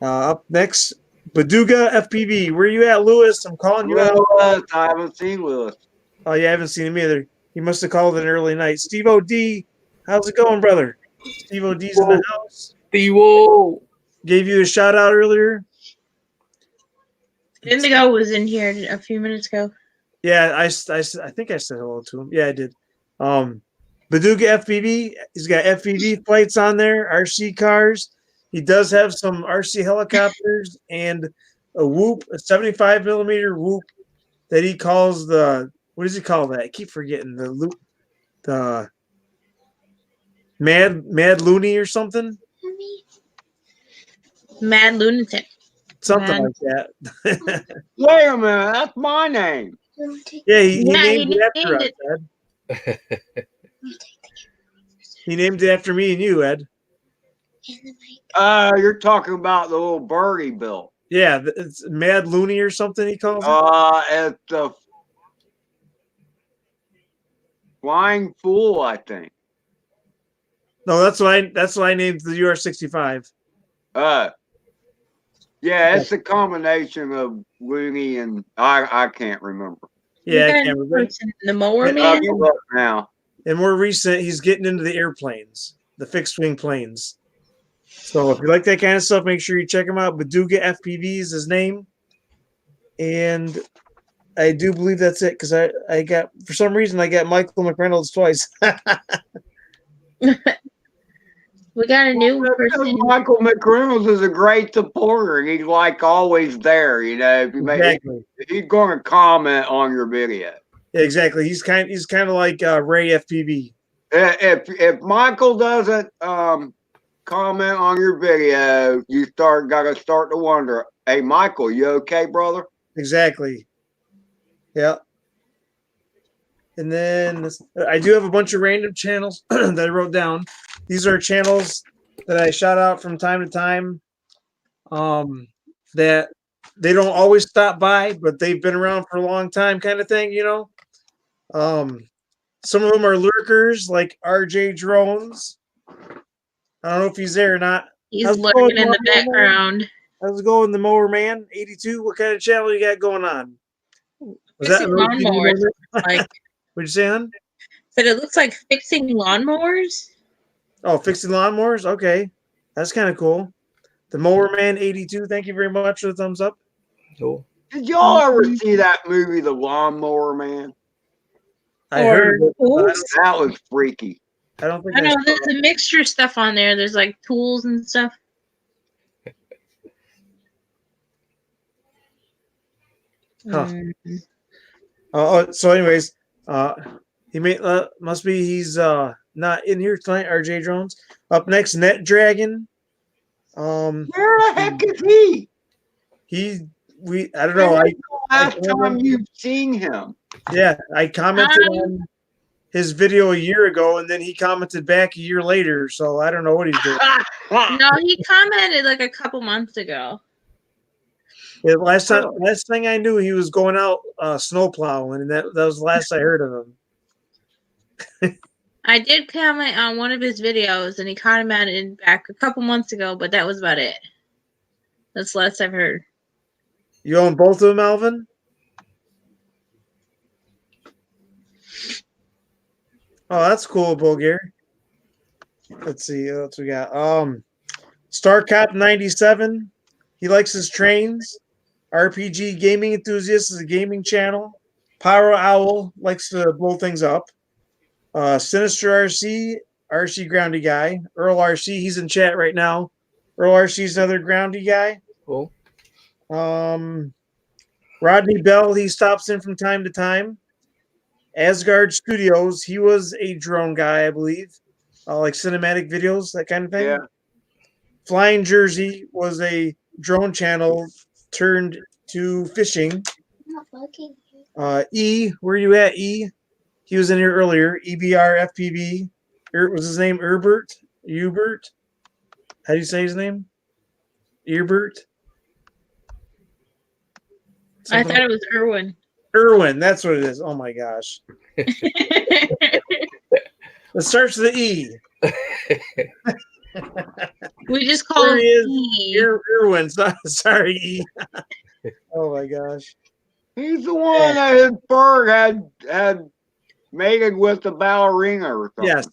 Speaker 1: Up next, Baduga FPV. Where you at, Lewis? I'm calling you out.
Speaker 5: Lewis, I haven't seen Lewis.
Speaker 1: Oh, yeah, I haven't seen him either. He must have called an early night. Steve O.D., how's it going, brother? Steve O.D.'s in the house.
Speaker 7: Theo.
Speaker 1: Gave you a shout out earlier.
Speaker 3: Indigo was in here a few minutes ago.
Speaker 1: Yeah, I think I said hello to him. Yeah, I did. Baduga FPV. He's got FPV flights on there, RC cars. He does have some RC helicopters and a Whoop, a 75 millimeter Whoop that he calls the, what does he call that? I keep forgetting the mad loony or something.
Speaker 3: Mad lunatic.
Speaker 1: Something
Speaker 3: Mad.
Speaker 1: like that.
Speaker 5: Wait a minute, that's my name.
Speaker 1: Yeah, he
Speaker 3: Yeah,
Speaker 1: named
Speaker 3: he
Speaker 1: it after
Speaker 3: named
Speaker 1: us,
Speaker 3: it.
Speaker 1: Ed. He named it after me and you, Ed.
Speaker 5: You're talking about the little birdie built.
Speaker 1: Yeah, it's Mad Looney or something he calls it.
Speaker 5: It's the Flying Fool, I think.
Speaker 1: No, that's why I named the UR65.
Speaker 5: Yeah, it's a combination of Looney and I can't remember.
Speaker 3: We
Speaker 1: Yeah, I
Speaker 3: got
Speaker 1: can't
Speaker 3: a
Speaker 1: remember.
Speaker 3: person, the mower
Speaker 1: And,
Speaker 3: man.
Speaker 5: Look now.
Speaker 1: And more recent, he's getting into the airplanes, the fixed wing planes. So if you like that kind of stuff, make sure you check him out. Baduga FPV is his name. And I do believe that's it because I got, for some reason, I got Michael McReynolds twice.
Speaker 3: We got a new person.
Speaker 5: Michael McReynolds is a great supporter, and he's like always there. You know, if you
Speaker 1: Exactly.
Speaker 5: he's going to comment on your video.
Speaker 1: Yeah, exactly. He's kind of like Ray FPV.
Speaker 5: If Michael doesn't comment on your video, you gotta start to wonder. Hey, Michael, you okay, brother?
Speaker 1: Exactly. Yeah. And then I do have a bunch of random channels that I wrote down. These are channels that I shout out from time to time. That they don't always stop by, but they've been around for a long time, kind of thing, you know. Some of them are lurkers, like RJ Drones. I don't know if he's there or not.
Speaker 3: He's
Speaker 1: How's it
Speaker 3: lurking
Speaker 1: going,
Speaker 3: in the
Speaker 1: Mower Man?
Speaker 3: background.
Speaker 1: How's it going, the Mower Man 82? What kind of channel you got going on? Was
Speaker 3: Fixing
Speaker 1: that
Speaker 3: lawnmowers. Like,
Speaker 1: what'd you say, hon?
Speaker 3: but it looks like fixing lawnmowers.
Speaker 1: Oh, fixing lawnmowers? Okay. That's kind of cool. The Mower Man 82, thank you very much for the thumbs up.
Speaker 7: Cool.
Speaker 5: Did y'all ever see that movie, The Lawnmower Man?
Speaker 1: I heard of it, but
Speaker 3: tools.
Speaker 5: That was freaky.
Speaker 1: I don't think
Speaker 3: I know
Speaker 1: saw
Speaker 3: there's
Speaker 1: it.
Speaker 3: a mixture of stuff on there. There's like tools and stuff.
Speaker 1: Huh.
Speaker 3: Mm.
Speaker 1: So anyways, he must be he's not in here tonight, RJ Drones. Up next, Net Dragon.
Speaker 5: Where the heck is he?
Speaker 1: I don't know.
Speaker 5: When's the last time you've seen him?
Speaker 1: I commented on his video a year ago, and then he commented back a year later. So I don't know what he's doing.
Speaker 3: No, he commented like a couple months ago.
Speaker 1: Yeah, last thing I knew, he was going out snow plowing, and that was the last I heard of him.
Speaker 3: I did comment on one of his videos, and he commented back a couple months ago, but that was about it. That's the last I've heard.
Speaker 1: You own both of them, Alvin? Oh, that's cool, Bulgari. Let's see what else we got. StarCop 97. He likes his trains. RPG Gaming Enthusiast is a gaming channel. Pyro Owl likes to blow things up. Sinister RC Groundy guy. Earl RC, he's in chat right now. Earl RC is another Groundy guy.
Speaker 7: Cool.
Speaker 1: Rodney Bell, he stops in from time to time. Asgard Studios, he was a drone guy, I believe. Like cinematic videos, that kind of thing.
Speaker 5: Yeah.
Speaker 1: Flying Jersey was a drone channel turned to fishing. E, where are you at, E? He was in here earlier. EBR FPV. Was his name Erbert? Hubert? How do you say his name? Erbert?
Speaker 3: I thought it was Irwin.
Speaker 1: Irwin, that's what it is. Oh my gosh. It starts with the E.
Speaker 3: We just call him
Speaker 1: There he is.
Speaker 3: E.
Speaker 1: Irwin. Sorry, E. Oh my gosh.
Speaker 5: He's the one that his bird had mated with the ballerina or something.
Speaker 1: Yes.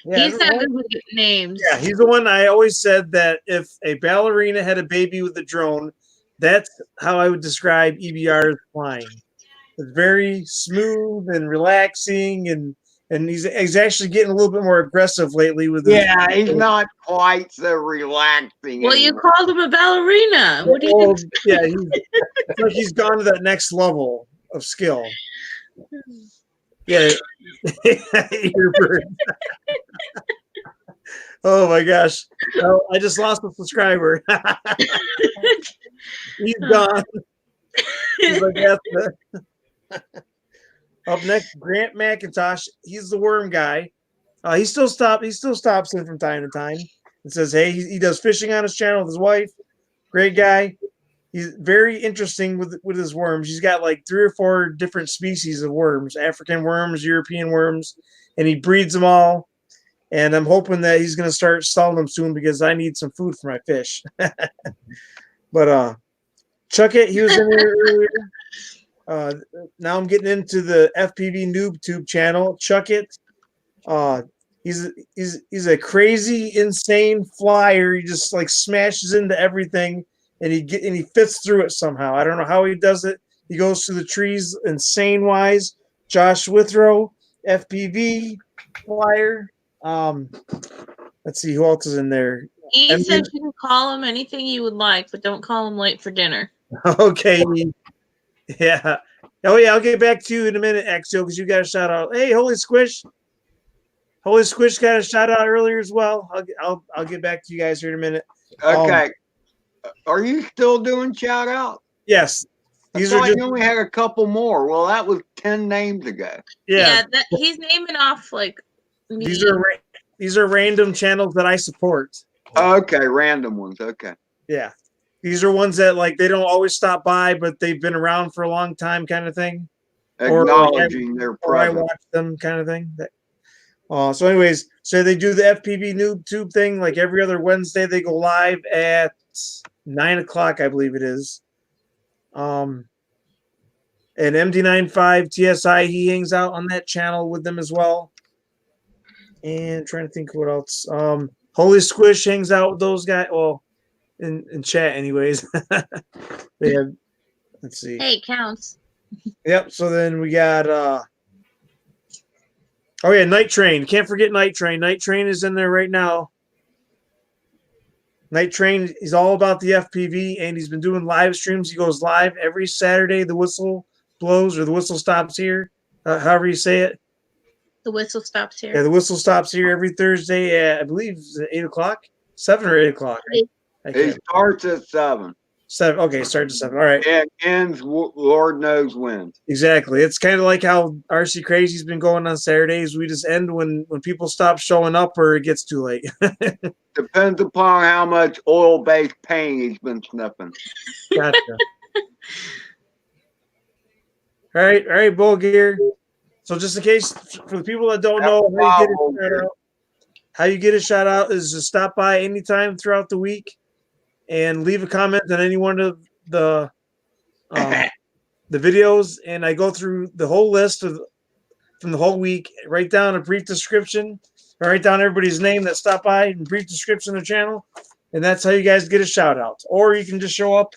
Speaker 1: Yeah,
Speaker 3: He's not good with names.
Speaker 1: Yeah, he's the one I always said that if a ballerina had a baby with a drone, that's how I would describe EBR's flying. It's very smooth and relaxing, and he's actually getting a little bit more aggressive lately with his,
Speaker 5: He's not quite so relaxing.
Speaker 3: Well, you
Speaker 5: anymore.
Speaker 3: called him a ballerina. What do you
Speaker 1: yeah, it's like he's gone to that next level. of skill. Yeah. Earbird. Oh my gosh. Oh, I just lost a subscriber. He's gone. He's like, up next, Grant McIntosh. He's the worm guy. He still stops in from time to time and says, hey, he does fishing on his channel with his wife. Great guy. He's very interesting with his worms. He's got like 3 or 4 different species of worms, African worms, European worms, and he breeds them all. And I'm hoping that he's going to start selling them soon because I need some food for my fish. But Chuck It, he was in there earlier. Now I'm getting into the FPV Noob Tube channel. Chuck It. He's a crazy, insane flyer. He just like smashes into everything, and he fits through it somehow. I don't know how he does it. He goes through the trees insane wise. Josh Withrow, FPV flyer. Let's see who else is in there.
Speaker 8: He said you can call him anything you would like, but don't call him late for dinner.
Speaker 1: Okay. Yeah. Oh yeah, I'll get back to you in a minute, Axel, because you got a shout out. Hey, Holy Squish. Holy Squish got a shout out earlier as well. I'll get back to you guys here in a minute.
Speaker 5: Okay. Are you still doing shout out?
Speaker 1: Yes.
Speaker 5: These are just, you only had a couple more. Well, that was 10 names ago.
Speaker 1: Yeah.
Speaker 8: He's naming off like me.
Speaker 1: These are random channels that I support.
Speaker 5: Okay, random ones. Okay.
Speaker 1: Yeah. These are ones that like they don't always stop by, but they've been around for a long time, kind of thing.
Speaker 5: Acknowledging their presence.
Speaker 1: I watch them, kind of thing. So, anyways, so they do the FPV Noob Tube thing like every other Wednesday. They go live at 9 o'clock, I believe it is. And MD95 TSI, he hangs out on that channel with them as well. And trying to think what else. Holy Squish hangs out with those guys. Well, in chat, anyways. They have. Let's see.
Speaker 8: Hey, counts.
Speaker 1: Yep. So then we got. Oh yeah, Night Train. Can't forget Night Train. Night Train is in there right now. Night Train is all about the FPV, and he's been doing live streams. He goes live every Saturday. The whistle blows or the whistle stops here, however you say it.
Speaker 8: The whistle stops here.
Speaker 1: Yeah, the whistle stops here every Thursday at, I believe, 8 o'clock, 7 or 8 o'clock.
Speaker 5: It starts at 7.
Speaker 1: 7. Okay, starts at 7. All right.
Speaker 5: And ends, Lord knows when.
Speaker 1: Exactly. It's kind of like how RC CRAY-Z's been going on Saturdays. We just end when people stop showing up or it gets too late.
Speaker 5: Depends upon how much oil-based paint he's been sniffing.
Speaker 1: Gotcha. All right, Bull Gear. So just in case, for the people that don't know how you get a shout out is to stop by anytime throughout the week and leave a comment on any one of the videos, and I go through the whole list from the whole week, write down a brief description, write down everybody's name that stopped by and brief description of the channel, and that's how you guys get a shout out. Or you can just show up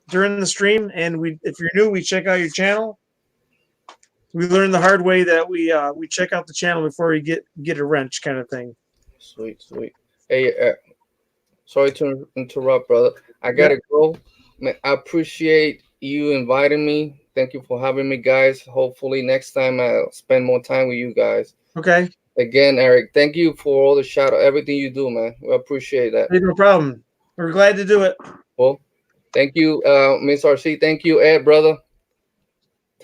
Speaker 1: during the stream, and if you're new, we check out your channel. We learned the hard way that we check out the channel before we get a wrench, kind of thing.
Speaker 7: Sweet. Hey, sorry to interrupt, brother. I gotta go. Man, I appreciate you inviting me. Thank you for having me, guys. Hopefully next time I'll spend more time with you guys.
Speaker 1: Okay.
Speaker 7: Again, Eric, thank you for all the shout out, everything you do, man. We appreciate that.
Speaker 1: Hey, no problem. We're glad to do it.
Speaker 7: Well, thank you, Miss RC. Thank you, Ed, brother.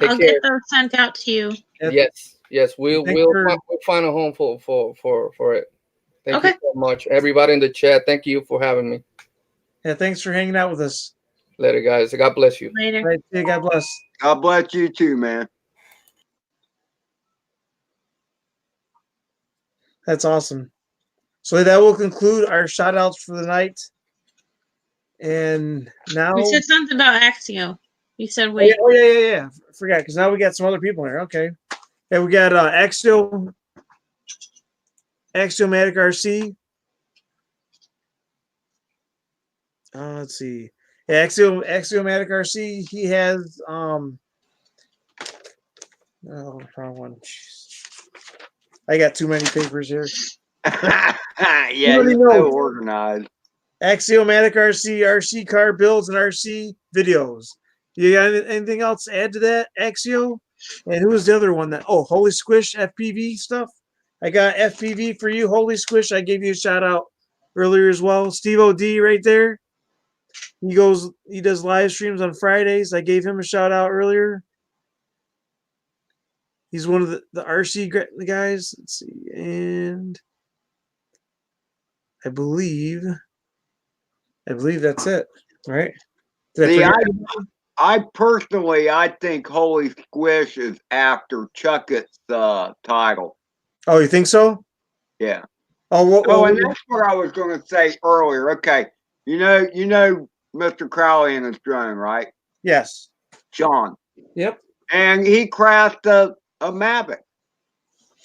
Speaker 8: I'll get those sent out to you.
Speaker 7: Yes. We'll find a home for it. Thank you so much, everybody in the chat. Thank you for having me.
Speaker 1: Yeah, thanks for hanging out with us.
Speaker 7: Later, guys. God bless you.
Speaker 8: Later.
Speaker 1: Right, God bless.
Speaker 5: God bless you too, man.
Speaker 1: That's awesome. So that will conclude our shout outs for the night. And now
Speaker 8: you said something about Axio. You said wait.
Speaker 1: Oh yeah. I forgot, because now we got some other people here. Okay. Yeah, we got Axiomatic RC. Let's see. Yeah, Axiomatic RC. He has wrong one. I got too many papers here.
Speaker 5: Yeah, you're so organized.
Speaker 1: Axiomatic RC, RC car builds and RC videos. You got anything else to add to that, Axio? And who was the other one that? Oh, Holy Squish FPV stuff. I got FPV for you, Holy Squish. I gave you a shout out earlier as well. Steve OD right there. He does live streams on Fridays. I gave him a shout out earlier. He's one of the RC guys. Let's see, and I believe that's it. Right?
Speaker 5: See, I personally, I think Holy Squish is after Chuckett's title.
Speaker 1: Oh, you think so?
Speaker 5: Yeah.
Speaker 1: Oh,
Speaker 5: and that's what I was going to say earlier. Okay, you know, Mr. Crowley and his drone, right?
Speaker 1: Yes.
Speaker 5: John.
Speaker 1: Yep.
Speaker 5: And he crashed a Mavic,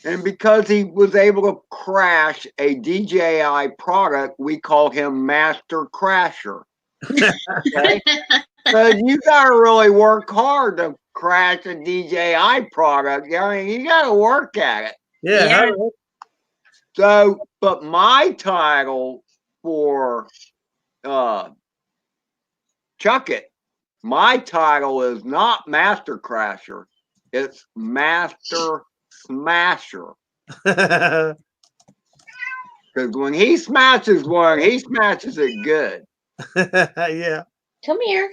Speaker 5: and because he was able to crash a DJI product, we call him Master Crasher. Okay? So you gotta really work hard to crash a DJI product. I mean, you gotta work at it.
Speaker 1: Yeah.
Speaker 5: So, but my title for Chuckett, my title is not Master Crasher. It's Master Smasher. Because when he smashes one, he smashes it good.
Speaker 1: Yeah.
Speaker 8: Come here.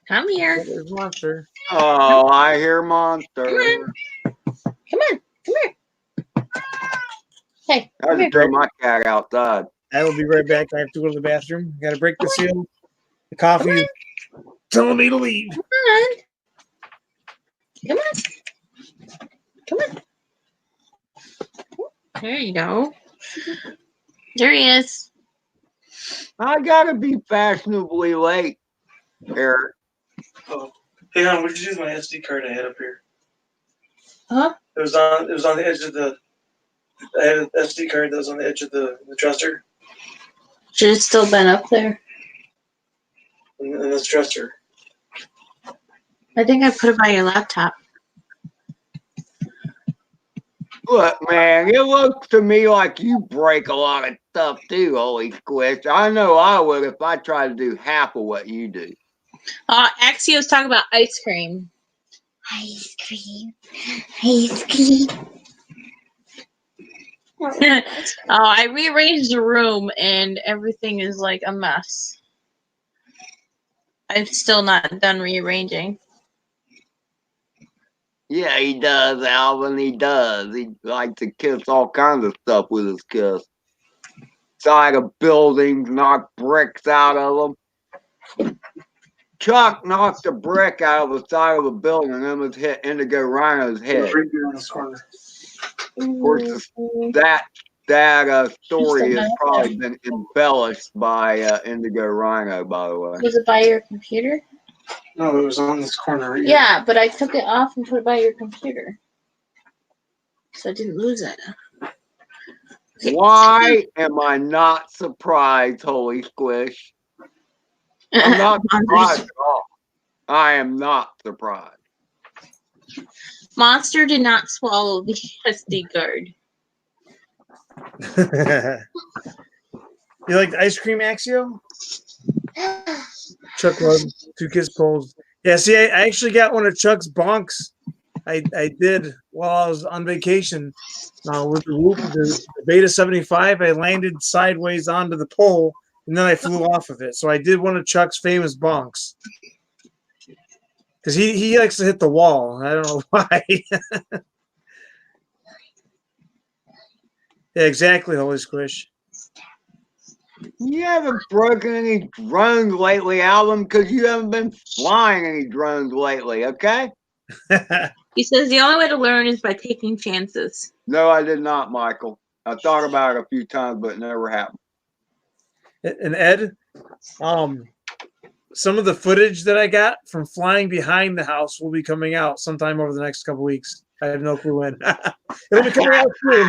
Speaker 8: Come here.
Speaker 1: There's Monster.
Speaker 5: Oh, I hear Monster.
Speaker 8: Come on. Come on. Come here. Hey,
Speaker 5: I had to throw my cat outside.
Speaker 1: I will be right back. I have to go to the bathroom. Got to break the seal. The coffee is telling me to leave.
Speaker 8: Come on. Come on. Come on. There you go. There he is.
Speaker 5: I gotta be fashionably late, Eric.
Speaker 1: Oh, hey, hon, would you use my SD card I had up here?
Speaker 8: Huh?
Speaker 1: It was on the edge of the. I had an SD card that was on the edge of the dresser.
Speaker 3: Should it still been up there?
Speaker 1: In this dresser.
Speaker 3: I think I put it by your laptop.
Speaker 5: Look, man, it looks to me like you break a lot of stuff too, Holy Squish. I know I would if I tried to do half of what you do.
Speaker 8: Axio's talking about ice cream.
Speaker 4: Ice cream. Ice cream.
Speaker 8: I rearranged the room and everything is like a mess. I'm still not done rearranging.
Speaker 5: Yeah, he does, Alvin. He does. He likes to kiss all kinds of stuff with his kiss. Side of buildings, knock bricks out of them. Chuck knocked a brick out of the side of a building and almost hit Indigo Rhino's head.
Speaker 1: Right here in this corner.
Speaker 5: Of course, that story has probably been embellished by Indigo Rhino, by the way.
Speaker 3: Was it by your computer?
Speaker 1: No, it was on this corner right here.
Speaker 3: Yeah, but I took it off and put it by your computer. So I didn't lose it.
Speaker 5: Why am I not surprised, Holy Squish? I'm not surprised at all. I am not surprised.
Speaker 8: Monster did not swallow the SD card.
Speaker 1: You like the ice cream, Axio? Chuck Love, 2 Kiss Poles. Yeah, see, I actually got one of Chuck's bonks. I did while I was on vacation. With the Beta 75, I landed sideways onto the pole, and then I flew off of it. So I did one of Chuck's famous bonks. Because he likes to hit the wall. I don't know why. Yeah, exactly, Holy Squish.
Speaker 5: You haven't broken any drones lately, Alvin, because you haven't been flying any drones lately, okay?
Speaker 8: He says the only way to learn is by taking chances.
Speaker 5: No, I did not, Michael. I thought about it a few times, but it never happened.
Speaker 1: And Ed, some of the footage that I got from flying behind the house will be coming out sometime over the next couple weeks. I have no clue when. It'll be coming out soon.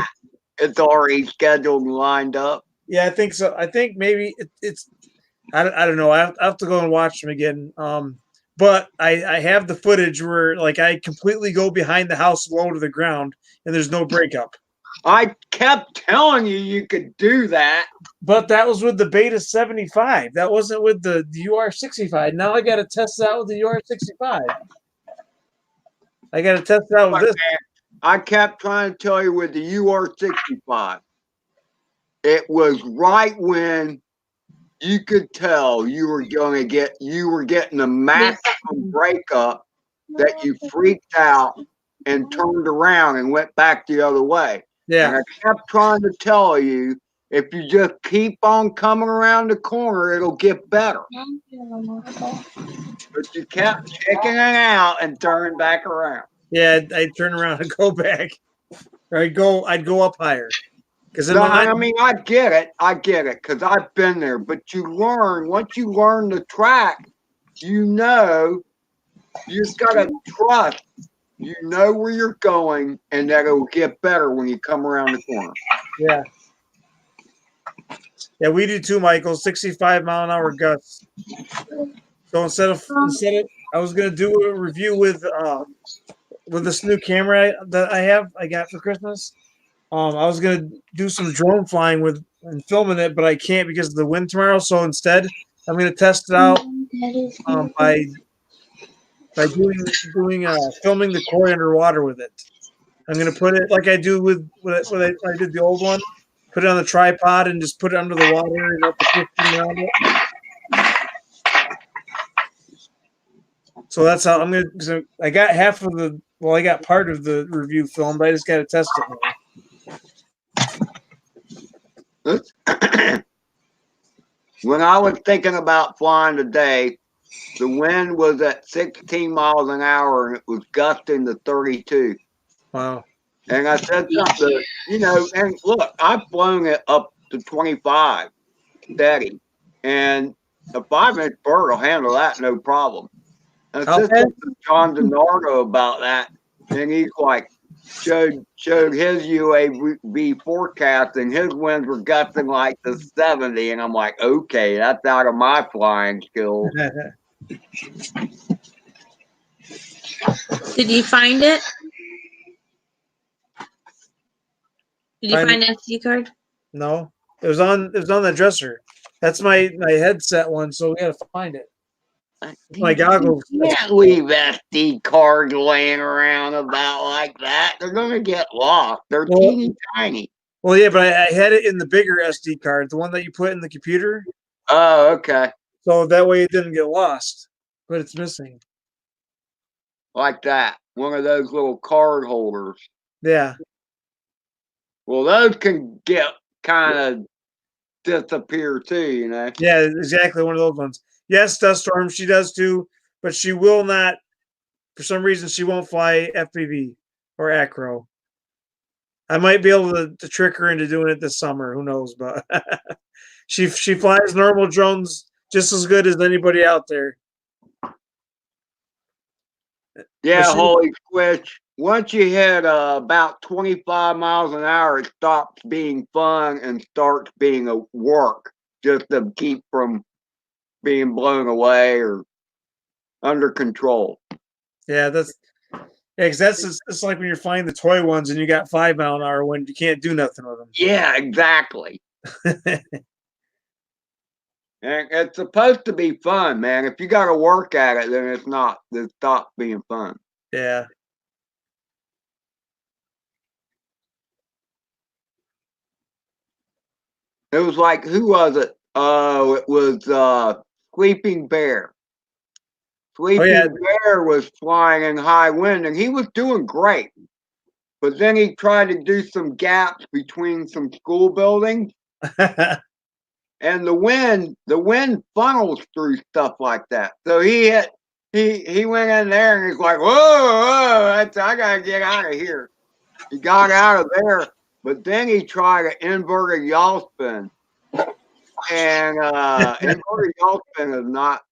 Speaker 5: It's already scheduled and lined up.
Speaker 1: Yeah, I think so. I think maybe it's. I don't know. I have to go and watch them again. But I have the footage where like I completely go behind the house low to the ground and there's no breakup.
Speaker 5: I kept telling you you could do that.
Speaker 1: But that was with the Beta 75. That wasn't with the UR65. Now I got to test it out with the UR65. I got to test it out with this.
Speaker 5: I kept trying to tell you with the UR65. It was right when you could tell you were getting the maximum breakup that you freaked out and turned around and went back the other way.
Speaker 1: Yeah.
Speaker 5: And I kept trying to tell you, if you just keep on coming around the corner, it'll get better. But you kept checking it out and turning back around.
Speaker 1: Yeah, I'd turn around and go back. Or I'd go up higher. Because
Speaker 5: I mean, I get it, because I've been there. But you learn, once you learn the track, you know, you just gotta trust. You know where you're going, and that it'll get better when you come around the corner.
Speaker 1: Yeah. Yeah, we do too, Michael. 65-mile-an-hour gusts. So instead of I was gonna do a review with this new camera that I got for Christmas. I was gonna do some drone flying with and filming it, but I can't because of the wind tomorrow. So instead, I'm gonna test it out by doing filming the koi underwater with it. I'm gonna put it like I do with when I did the old one. Put it on the tripod and just put it under the water and let the fish swim around it. So that's how I'm gonna. So I got half of the. Well, I got part of the review film, but I just got to test it now.
Speaker 5: When I was thinking about flying today, the wind was at 16 miles an hour and it was gusting to 32.
Speaker 1: Wow.
Speaker 5: And I said something, and look, I've flown it up to 25 steady. And a 5-inch bird will handle that no problem. And I said something to John DiNardo about that. And he's like, showed his UAV forecast, and his winds were gusting like the 70. And I'm like, okay, that's out of my flying skills.
Speaker 3: Did you find it? Did you find an SD card?
Speaker 1: No, it was on the dresser. That's my headset one, so we got to find it. My goggles.
Speaker 5: You can't leave SD cards laying around about like that. They're gonna get lost. They're teeny tiny.
Speaker 1: Well, yeah, but I had it in the bigger SD card, the one that you put in the computer.
Speaker 5: Oh, okay.
Speaker 1: So that way it didn't get lost, but it's missing.
Speaker 5: Like that. One of those little card holders.
Speaker 1: Yeah.
Speaker 5: Well, those can get kind of disappear too,
Speaker 1: Yeah, exactly. One of those ones. Yes, Dust Storm, she does too, but she will not, for some reason, she won't fly FPV or acro. I might be able to trick her into doing it this summer. Who knows? But she flies normal drones just as good as anybody out there.
Speaker 5: Yeah, holy switch. Once you hit about 25 miles an hour, it stops being fun and starts being a work just to keep from being blown away or under control.
Speaker 1: Yeah, because it's like when you're flying the toy ones and you got 5-mile-an-hour wind, you can't do nothing with them.
Speaker 5: Yeah, exactly. And it's supposed to be fun, man. If you got to work at it, then it's not. It stops being fun.
Speaker 1: Yeah.
Speaker 5: It was like, who was it? Oh, it was Sleeping Bear. Sleeping Bear was flying in high wind, and he was doing great. But then he tried to do some gaps between some school buildings. And the wind funnels through stuff like that. So he went in there and he's like, whoa, I gotta get out of here. He got out of there, but then he tried an inverted yaw spin. And inverted yaw spin is not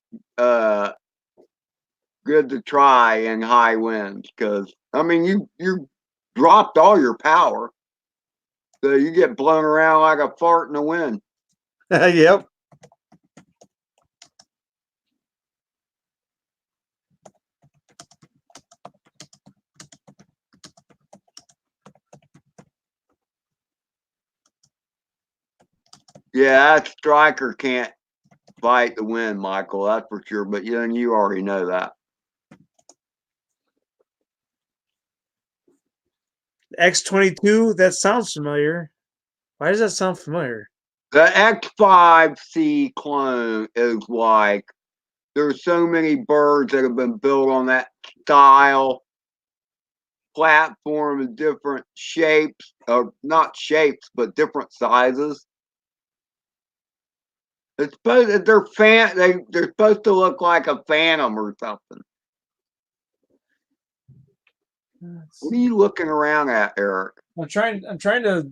Speaker 5: good to try in high winds because I mean you dropped all your power. So you get blown around like a fart in the wind.
Speaker 1: Yep.
Speaker 5: Yeah, that striker can't fight the wind, Michael. That's for sure. But then you already know that.
Speaker 1: X22. That sounds familiar. Why does that sound familiar?
Speaker 5: The X5C clone is like there's so many birds that have been built on that style platform in different shapes, or not shapes, but different sizes. It's supposed they're supposed to look like a phantom or something. What are you looking around at, Eric?
Speaker 1: I'm trying to,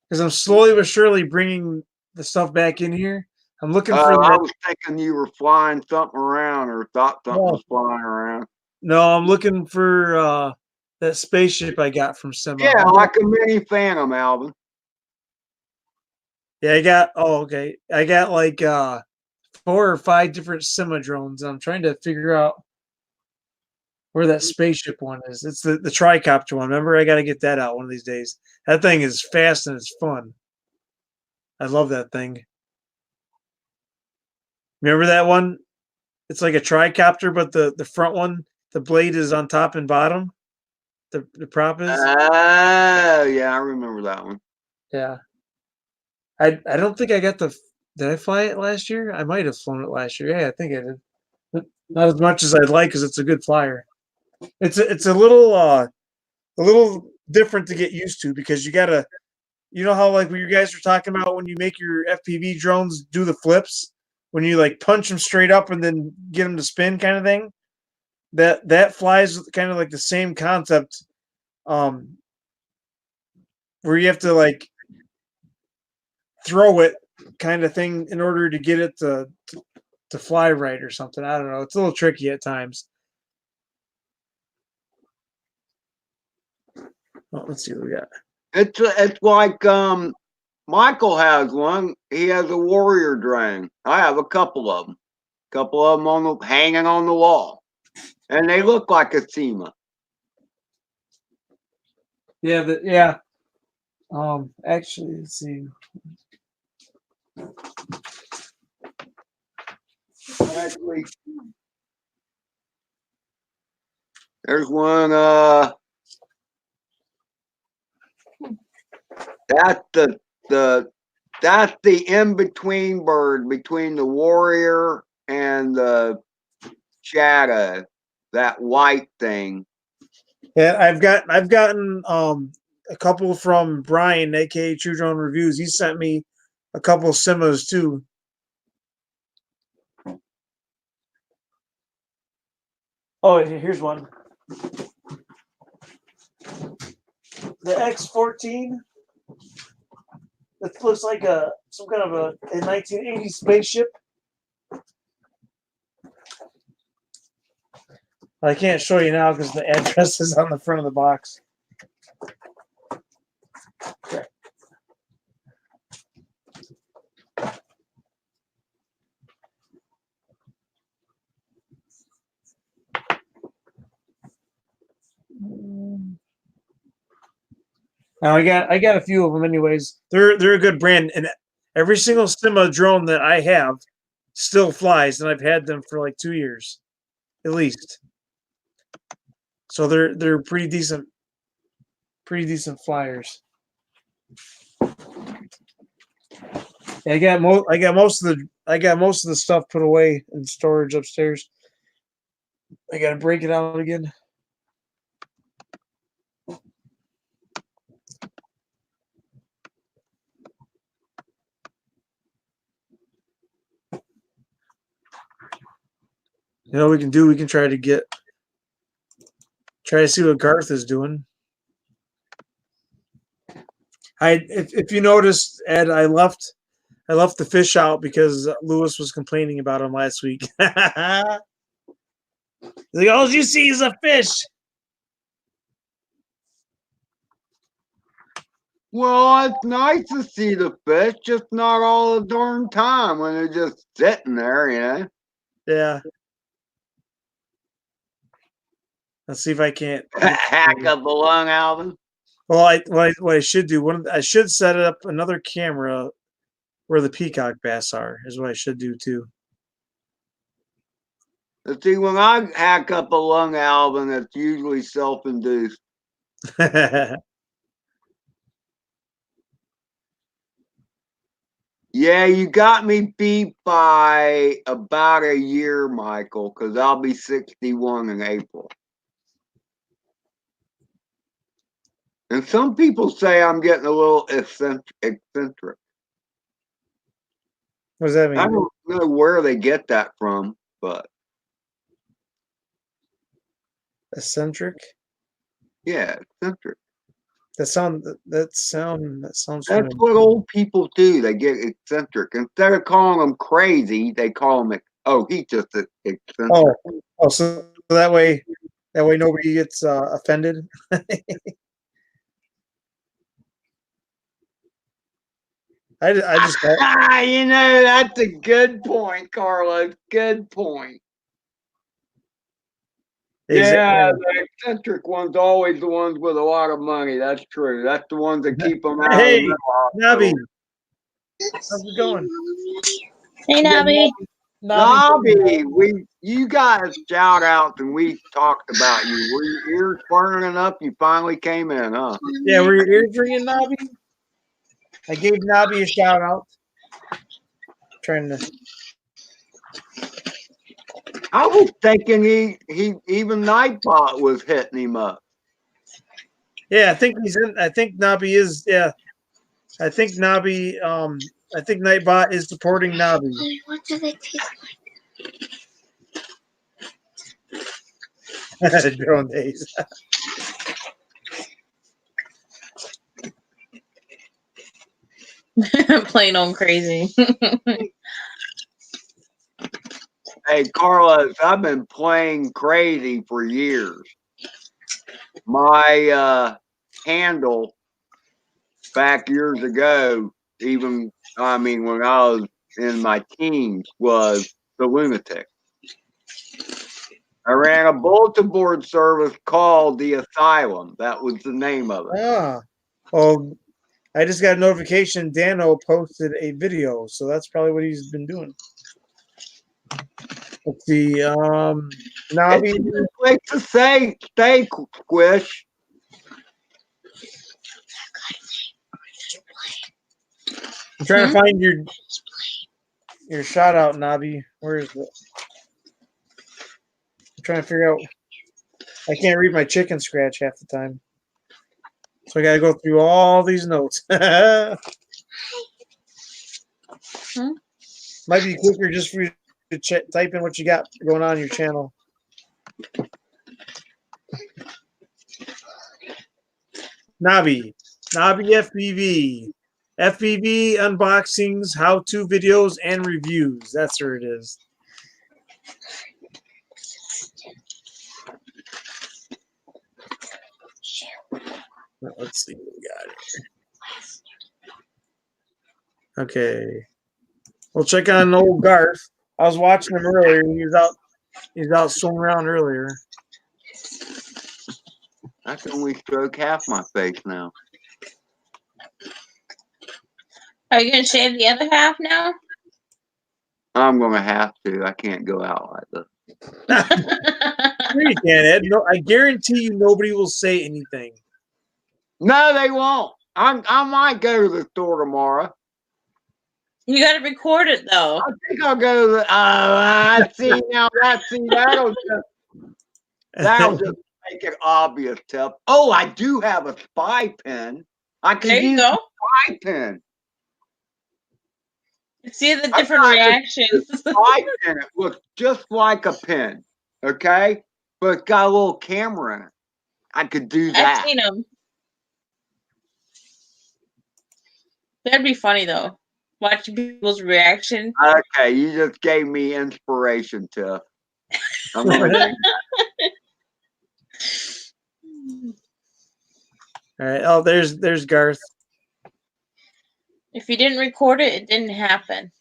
Speaker 1: because I'm slowly but surely bringing the stuff back in here. I'm looking for.
Speaker 5: I was thinking you were flying something around, or thought something was flying around.
Speaker 1: No, I'm looking for that spaceship I got from Sima.
Speaker 5: Yeah, like a mini phantom, Alvin.
Speaker 1: Yeah, I got. Oh, okay. I got like 4 or 5 different Sima drones. I'm trying to figure out where that spaceship one is. It's the tricopter one. Remember, I got to get that out one of these days. That thing is fast and it's fun. I love that thing. Remember that one? It's like a tricopter, but the front one, the blade is on top and bottom. The prop is.
Speaker 5: Oh, yeah, I remember that one.
Speaker 1: Yeah. I don't think I got the. Did I fly it last year? I might have flown it last year. Yeah, I think I did. But not as much as I'd like, because it's a good flyer. It's a little different to get used to, because you gotta, you know how like what you guys were talking about when you make your FPV drones do the flips, when you like punch them straight up and then get them to spin, kind of thing. That flies kind of like the same concept, where you have to like throw it, kind of thing, in order to get it to fly right or something. I don't know. It's a little tricky at times. Oh, let's see what we got.
Speaker 5: It's like Michael has one. He has a warrior drone. I have a couple of them. Hanging on the wall, and they look like a SEMA.
Speaker 1: Yeah, yeah. Actually, let's see.
Speaker 5: Actually, there's one. That's the in between bird between the warrior and the shadow. That white thing.
Speaker 1: Yeah, I've gotten a couple from Brian, aka True Drone Reviews. He sent me a couple of Simas too. Oh, here's one. The X-14. It looks like some kind of a 1980s spaceship. I can't show you now because the address is on the front of the box. Okay. Now I got a few of them anyways. They're a good brand, and every single Sima drone that I have still flies, and I've had them for like 2 years, at least. So they're pretty decent flyers. I got most of the stuff put away in storage upstairs. I gotta break it out again. You know what we can do? We can try to see what Garth is doing. If you noticed, Ed, I left the fish out because Lewis was complaining about him last week. He's like, all you see is a fish.
Speaker 5: Well, it's nice to see the fish, just not all the darn time when they're just sitting there, you know.
Speaker 1: Yeah. Let's see if I can't
Speaker 5: hack up the lung, Alvin.
Speaker 1: Well, what I should do, I should set up another camera where the peacock bass are, is what I should do too.
Speaker 5: Let's see, when I hack up a lung album, it's usually self-induced. Yeah, you got me beat by about a year, Michael, because I'll be 61 in April. And some people say I'm getting a little eccentric.
Speaker 1: What does that
Speaker 5: I
Speaker 1: mean?
Speaker 5: don't know where they get that from, but
Speaker 1: Eccentric?
Speaker 5: yeah, eccentric.
Speaker 1: That sounds
Speaker 5: That's
Speaker 1: familiar.
Speaker 5: what old people do. They get eccentric. Instead of calling them crazy, they call them, oh, he's just eccentric.
Speaker 1: Oh, so that way nobody gets offended. I just
Speaker 5: You know, that's a good point, Carlos. Good point. Yeah, the eccentric ones always the ones with a lot of money. That's true. That's the ones that keep them out of
Speaker 1: Hey,
Speaker 5: the mental
Speaker 1: Nobby,
Speaker 5: hospital.
Speaker 1: how's it going?
Speaker 3: Hey, Nobby.
Speaker 5: Nobby, you guys shout outs and we talked about you. Were your ears burning up? You finally came in, huh?
Speaker 1: Yeah, were your ears ringing, Nobby? I gave Nobby a shout out. Trying to.
Speaker 5: I was thinking he even Nightbot was hitting him up.
Speaker 1: Yeah, I think he's in. I think Nobby is. Yeah, I think Nobby. I think Nightbot is supporting Nobby.
Speaker 4: What do they taste
Speaker 1: Drone days.
Speaker 3: Plain old crazy.
Speaker 5: Hey, Carlos, I've been playing CRAY-Z for years. My handle back years ago, even I mean when I was in my teens, was the Lunatic. I ran a bulletin board service called the Asylum. That was the name of it.
Speaker 1: Ah, well, I just got a notification. Dano posted a video, so that's probably what he's been doing. Let's see. Nobby.
Speaker 5: It's a good place to stay, Squish.
Speaker 1: I'm trying to find your shout out, Nobby. Where is it? I'm trying to figure out. I can't read my chicken scratch half the time, so I got to go through all these notes. Might be quicker just for you to type in what you got going on your channel. Nobby FPV. FPV unboxings, how-to videos, and reviews. That's where it is. Let's see what we got here. Okay. We'll check on old Garth. I was watching him earlier. He's out swimming around earlier.
Speaker 5: I can only stroke half my face now.
Speaker 3: Are you gonna shave the other half now?
Speaker 5: I'm gonna have to. I can't go out like this.
Speaker 1: Sure you can, Ed. No, I guarantee you nobody will say anything.
Speaker 5: No, they won't. I might go to the store tomorrow.
Speaker 3: You gotta record it though.
Speaker 5: I think I'll go to the. I see now. That'll just make it obvious, Tip. Oh, I do have a spy pen. I can
Speaker 3: There you
Speaker 5: use
Speaker 3: go.
Speaker 5: the spy pen.
Speaker 3: See the different reactions.
Speaker 5: Spy pen. It looks just like a pen. Okay, but it's got a little camera in it. I could do that.
Speaker 3: I've seen them. That'd be funny though. Watching people's reaction.
Speaker 5: Okay, you just gave me inspiration, Tiff. I'm gonna
Speaker 1: All right. Oh, there's Garth.
Speaker 3: If you didn't record it, it didn't happen.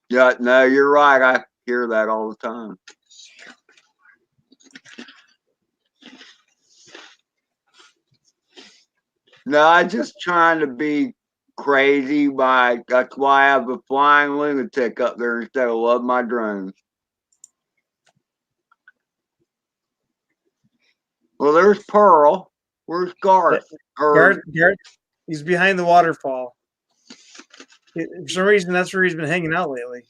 Speaker 5: Yeah, no, you're right. I hear that all the time. No, I'm just trying to be crazy. That's why I have a flying lunatic up there instead of love my drones. Well, there's Pearl. Where's Garth?
Speaker 1: Garth, he's behind the waterfall. For some reason, that's where he's been hanging out lately.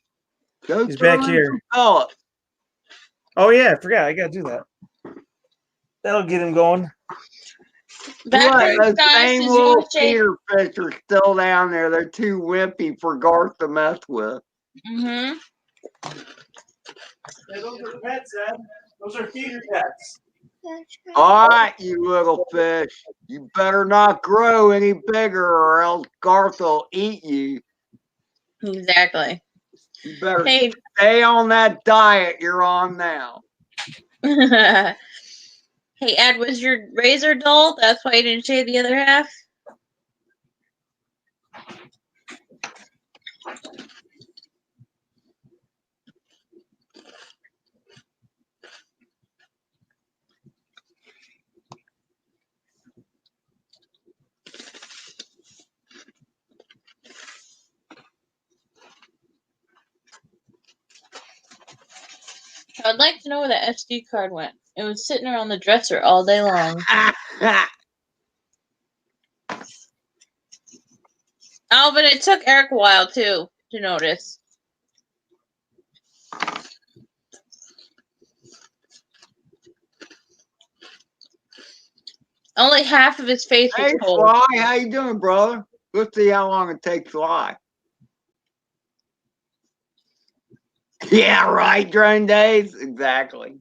Speaker 1: He's back here. Oh yeah, I forgot. I gotta do that. That'll get him going.
Speaker 5: Those same little feeder fish are still down there. They're too wimpy for Garth to mess with.
Speaker 8: Mm-hmm.
Speaker 1: Yeah, those are pets, Ed. Those are feeder pets.
Speaker 5: All right, you little fish. You better not grow any bigger or else Garth will eat you.
Speaker 8: Exactly.
Speaker 5: You better stay on that diet you're on now.
Speaker 8: Hey, Ed, was your razor dull? That's why you didn't shave the other half? I'd like to know where the SD card went. It was sitting around the dresser all day long. Oh, but it took Eric a while, too, to notice. Only half of his face was cold.
Speaker 5: Fly, how you doing, brother? Let's see how long it takes Fly. Yeah, right, Drone Days? Exactly.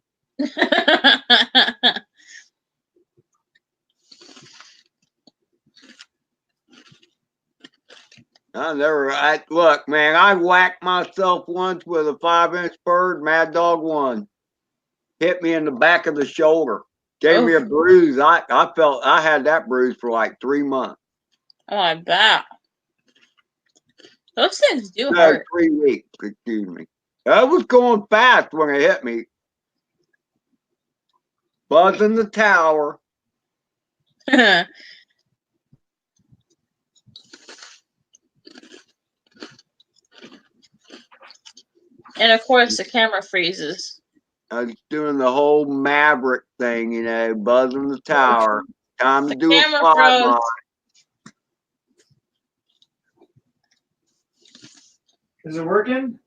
Speaker 5: Look, man, I whacked myself once with a 5-inch bird. Mad Dog won. Hit me in the back of the shoulder. Gave me a bruise. I felt I had that bruise for like 3 months.
Speaker 8: Oh, I bet. Those things do hurt.
Speaker 5: 3 weeks, excuse me. I was going fast when it hit me. Buzzing the tower.
Speaker 8: And of course, the camera freezes.
Speaker 5: I was doing the whole Maverick thing, you know, buzzing the tower. Time to do a flyby.
Speaker 1: Is it working?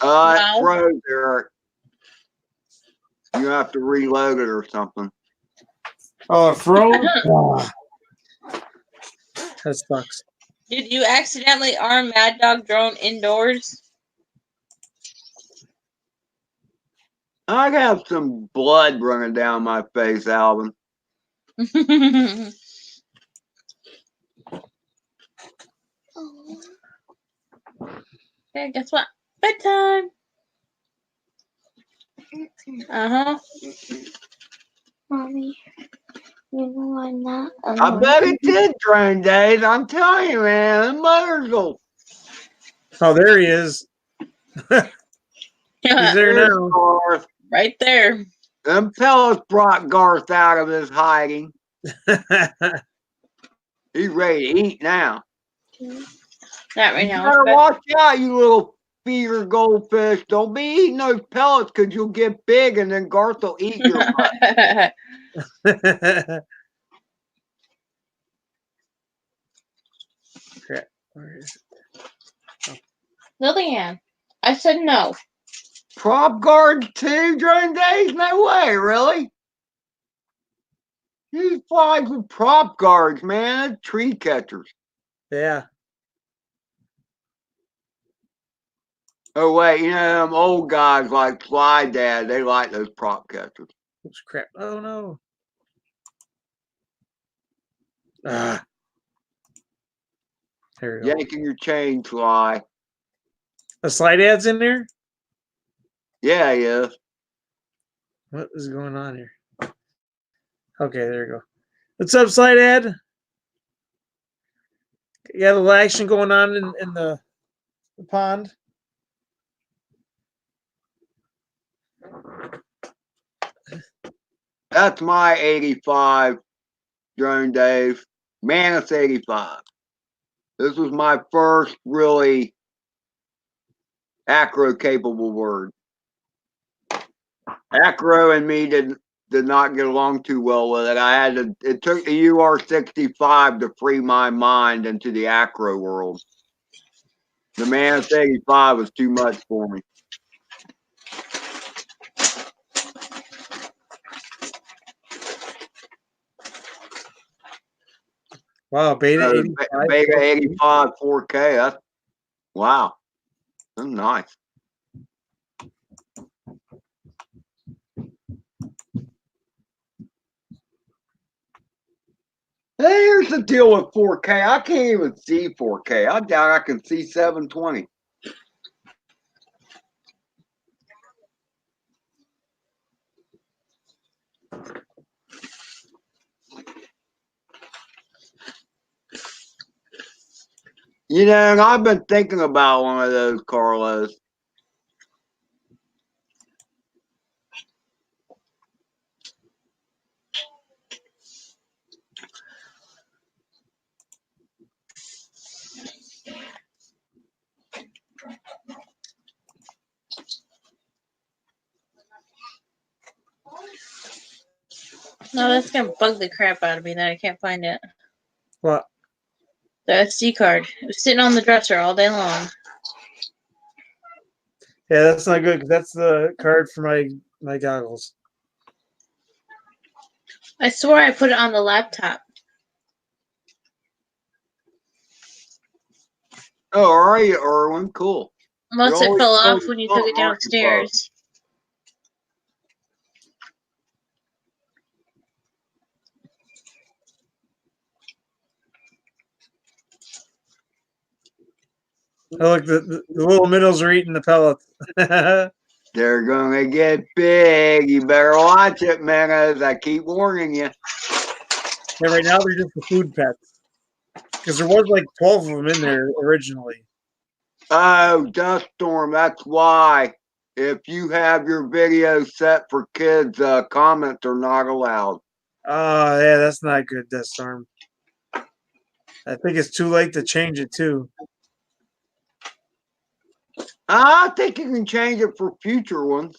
Speaker 5: No. It froze, Eric. You have to reload it or something.
Speaker 1: Oh, it froze? Oh. That sucks.
Speaker 8: Did you accidentally arm Mad Dog drone indoors?
Speaker 5: I got some blood running down my face, Alvin.
Speaker 8: Okay, guess what? Bedtime.
Speaker 4: Mommy, you know I'm not alone.
Speaker 5: I bet it did, Drone Days. I'm telling you, man. The mother's go.
Speaker 1: Oh, there he is. He's there now.
Speaker 5: Garth.
Speaker 8: Right there.
Speaker 5: Them pellets brought Garth out of his hiding. He's ready to eat now.
Speaker 8: Not right now.
Speaker 5: You better watch out, you little feeder goldfish. Don't be eating those pellets because you'll get big and then Garth will eat your butt.
Speaker 1: Crap. Where is it?
Speaker 8: Oh. Lillian, I said no.
Speaker 5: Prop guard too, Drone Days? No way, really? These flies with prop guards, man. Tree catchers.
Speaker 1: Yeah.
Speaker 5: Oh, wait, you know, them old guys like Fly Dad, they like those prop catchers.
Speaker 1: Oops, crap. Oh, no. Ah. There we go.
Speaker 5: Yanking your chain, Fly.
Speaker 1: The slide ad's in there?
Speaker 5: Yeah, he is.
Speaker 1: What is going on here? Okay, there you go. What's up, slide ad? You got a little action going on in the pond?
Speaker 5: That's my 85, Drone Dave. Man, it's 85. This was my first really acro capable word. Acro and me did not get along too well with it. It took the UR65 to free my mind into the acro world. The Manus 85 was too much for me.
Speaker 1: Wow, Beta 85.
Speaker 5: Beta 85 4K. That's wow. That's nice. Hey, here's the deal with 4K. I can't even see 4K. I doubt I can see 720. You know, and I've been thinking about one of those, Carlos.
Speaker 3: No, that's gonna bug the crap out of me that I can't find it.
Speaker 1: What?
Speaker 3: The SD card. It was sitting on the dresser all day long.
Speaker 1: Yeah, that's not good because that's the card for my goggles.
Speaker 3: I swore I put it on the laptop.
Speaker 5: Oh, are you, Erwin? Cool.
Speaker 3: Unless
Speaker 5: You're
Speaker 3: it fell
Speaker 5: always
Speaker 3: off when you took it
Speaker 5: something, aren't you, bud?
Speaker 3: downstairs.
Speaker 1: Oh, look, the little minnows are eating the pellets.
Speaker 5: They're gonna get big. You better watch it, Menace. I keep warning you.
Speaker 1: Yeah, right now they're just the food pets. Because there was like 12 of them in there originally.
Speaker 5: Oh, Dust Storm, that's why. If you have your video set for kids, comments are not allowed.
Speaker 1: Oh, yeah, that's not good, Death Storm. I think it's too late to change it, too.
Speaker 5: I think you can change it for future ones.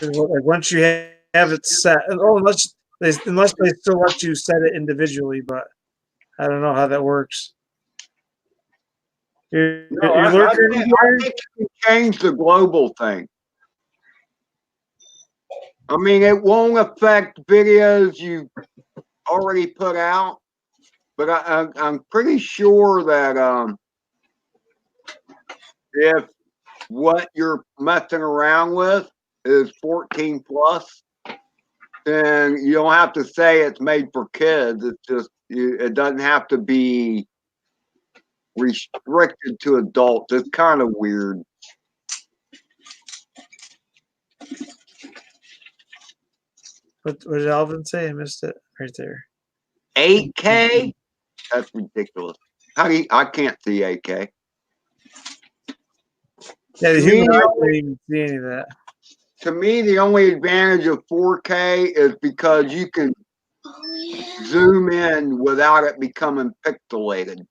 Speaker 1: Like once you have it set, oh, unless they still let you set it individually, but I don't know how that works. Your lurker
Speaker 5: I think you can change the global thing. I mean, it won't affect videos you already put out, but I'm pretty sure that if what you're messing around with is 14 plus, then you don't have to say it's made for kids. It's just it doesn't have to be restricted to adults. It's kind of weird.
Speaker 1: What did Alvin say? I missed it right there.
Speaker 5: 8K? That's ridiculous. I can't see 8K.
Speaker 1: Yeah, the
Speaker 5: To me,
Speaker 1: human eye can't even see any of that.
Speaker 5: To me, the only advantage of 4K is because you can zoom in without it becoming pixelated.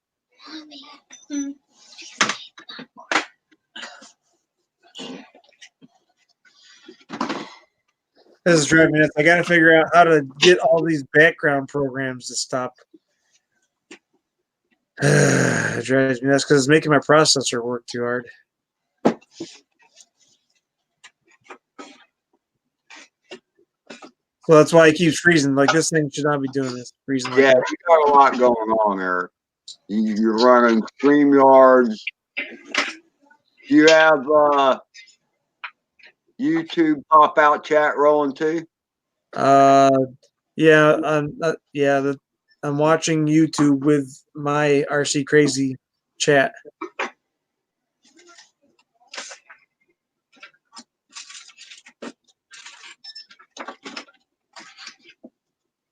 Speaker 1: This is driving me nuts. I got to figure out how to get all these background programs to stop. It drives me nuts because it's making my processor work too hard. So that's why it keeps freezing. Like this thing should not be doing this. Freezing like
Speaker 5: Yeah,
Speaker 1: that.
Speaker 5: you got a lot going on there. You're running StreamYards. Do you have YouTube pop out chat rolling too?
Speaker 1: Yeah, I'm watching YouTube with my CRAY-Z chat.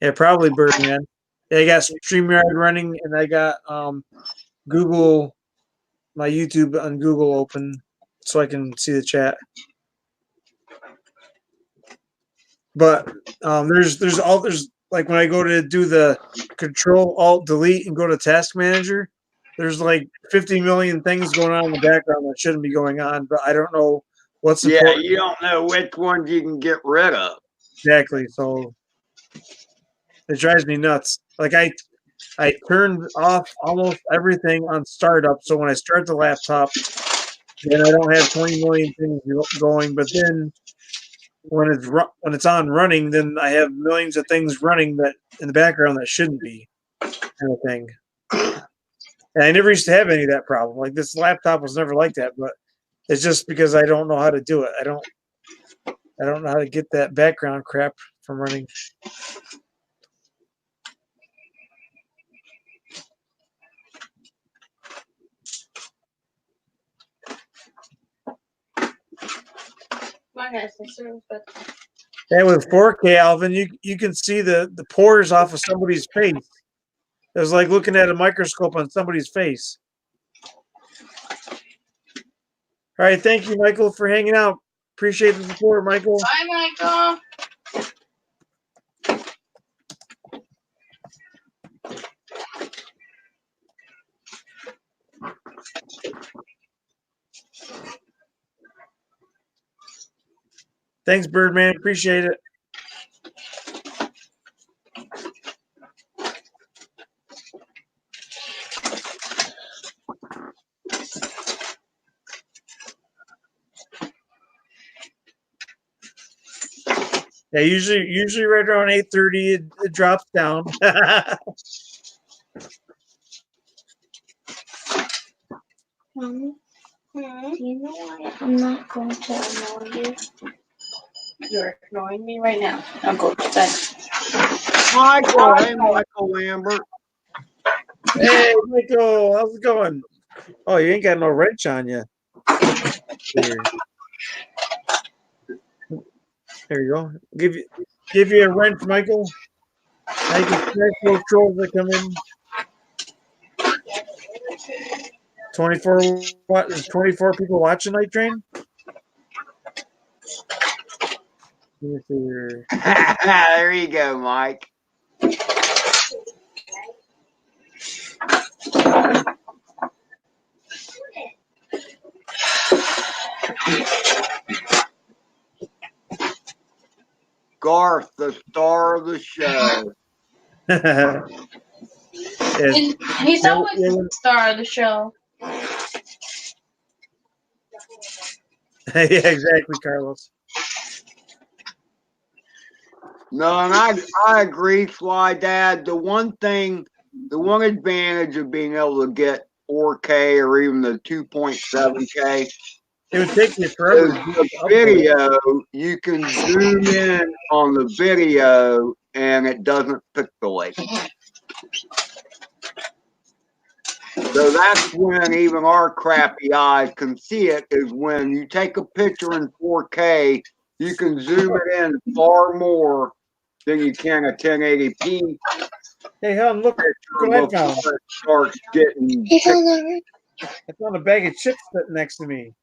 Speaker 1: Yeah, probably Birdman. Yeah, I got StreamYard running, and I got Google, my YouTube on Google open, so I can see the chat. But there's like when I go to do the Control Alt Delete and go to Task Manager, there's like 50 million things going on in the background that shouldn't be going on, but I don't know what's
Speaker 5: Yeah,
Speaker 1: important.
Speaker 5: you don't know which ones you can get rid of.
Speaker 1: Exactly. So it drives me nuts. Like I turned off almost everything on startup, so when I start the laptop, then I don't have 20 million things going. But then when it's on running, then I have millions of things running that in the background that shouldn't be, kind of thing. And I never used to have any of that problem. Like this laptop was never like that, but it's just because I don't know how to do it. I don't know how to get that background crap from running. And with 4K, Alvin, you can see the pores off of somebody's face. It was like looking at a microscope on somebody's face. All right, thank you, Michael, for hanging out. Appreciate the support, Michael.
Speaker 8: Bye, Michael.
Speaker 1: Thanks, Birdman. Appreciate it. Yeah, usually right around 8:30 it drops down.
Speaker 4: Mommy, you know why I'm not going to annoy you?
Speaker 8: You're ignoring me right now. I'll go to bed.
Speaker 5: Michael, hey, Michael Lambert.
Speaker 1: Hey, Michael, how's it going? Oh, you ain't got no wrench on you. There you go. Give you a wrench, Michael. Now you can smash those trolls that come in. 24 people watching Night Train? Let me see here.
Speaker 5: There you go, Mike. Garth, the star of the show.
Speaker 8: He's always the star of the show.
Speaker 1: Yeah, exactly, Carlos.
Speaker 5: No, and I agree, Sly Dad. The one advantage of being able to get 4K or even the 2.7K
Speaker 1: It would take you forever.
Speaker 5: is the video. You can zoom in on the video and it doesn't pixelate. So that's when even our crappy eyes can see it, is when you take a picture in 4K, you can zoom it in far more than you can a 1080p.
Speaker 1: Hey, hon, look what I found.
Speaker 5: Before it starts getting.
Speaker 1: I found a bag of chips sitting next to me.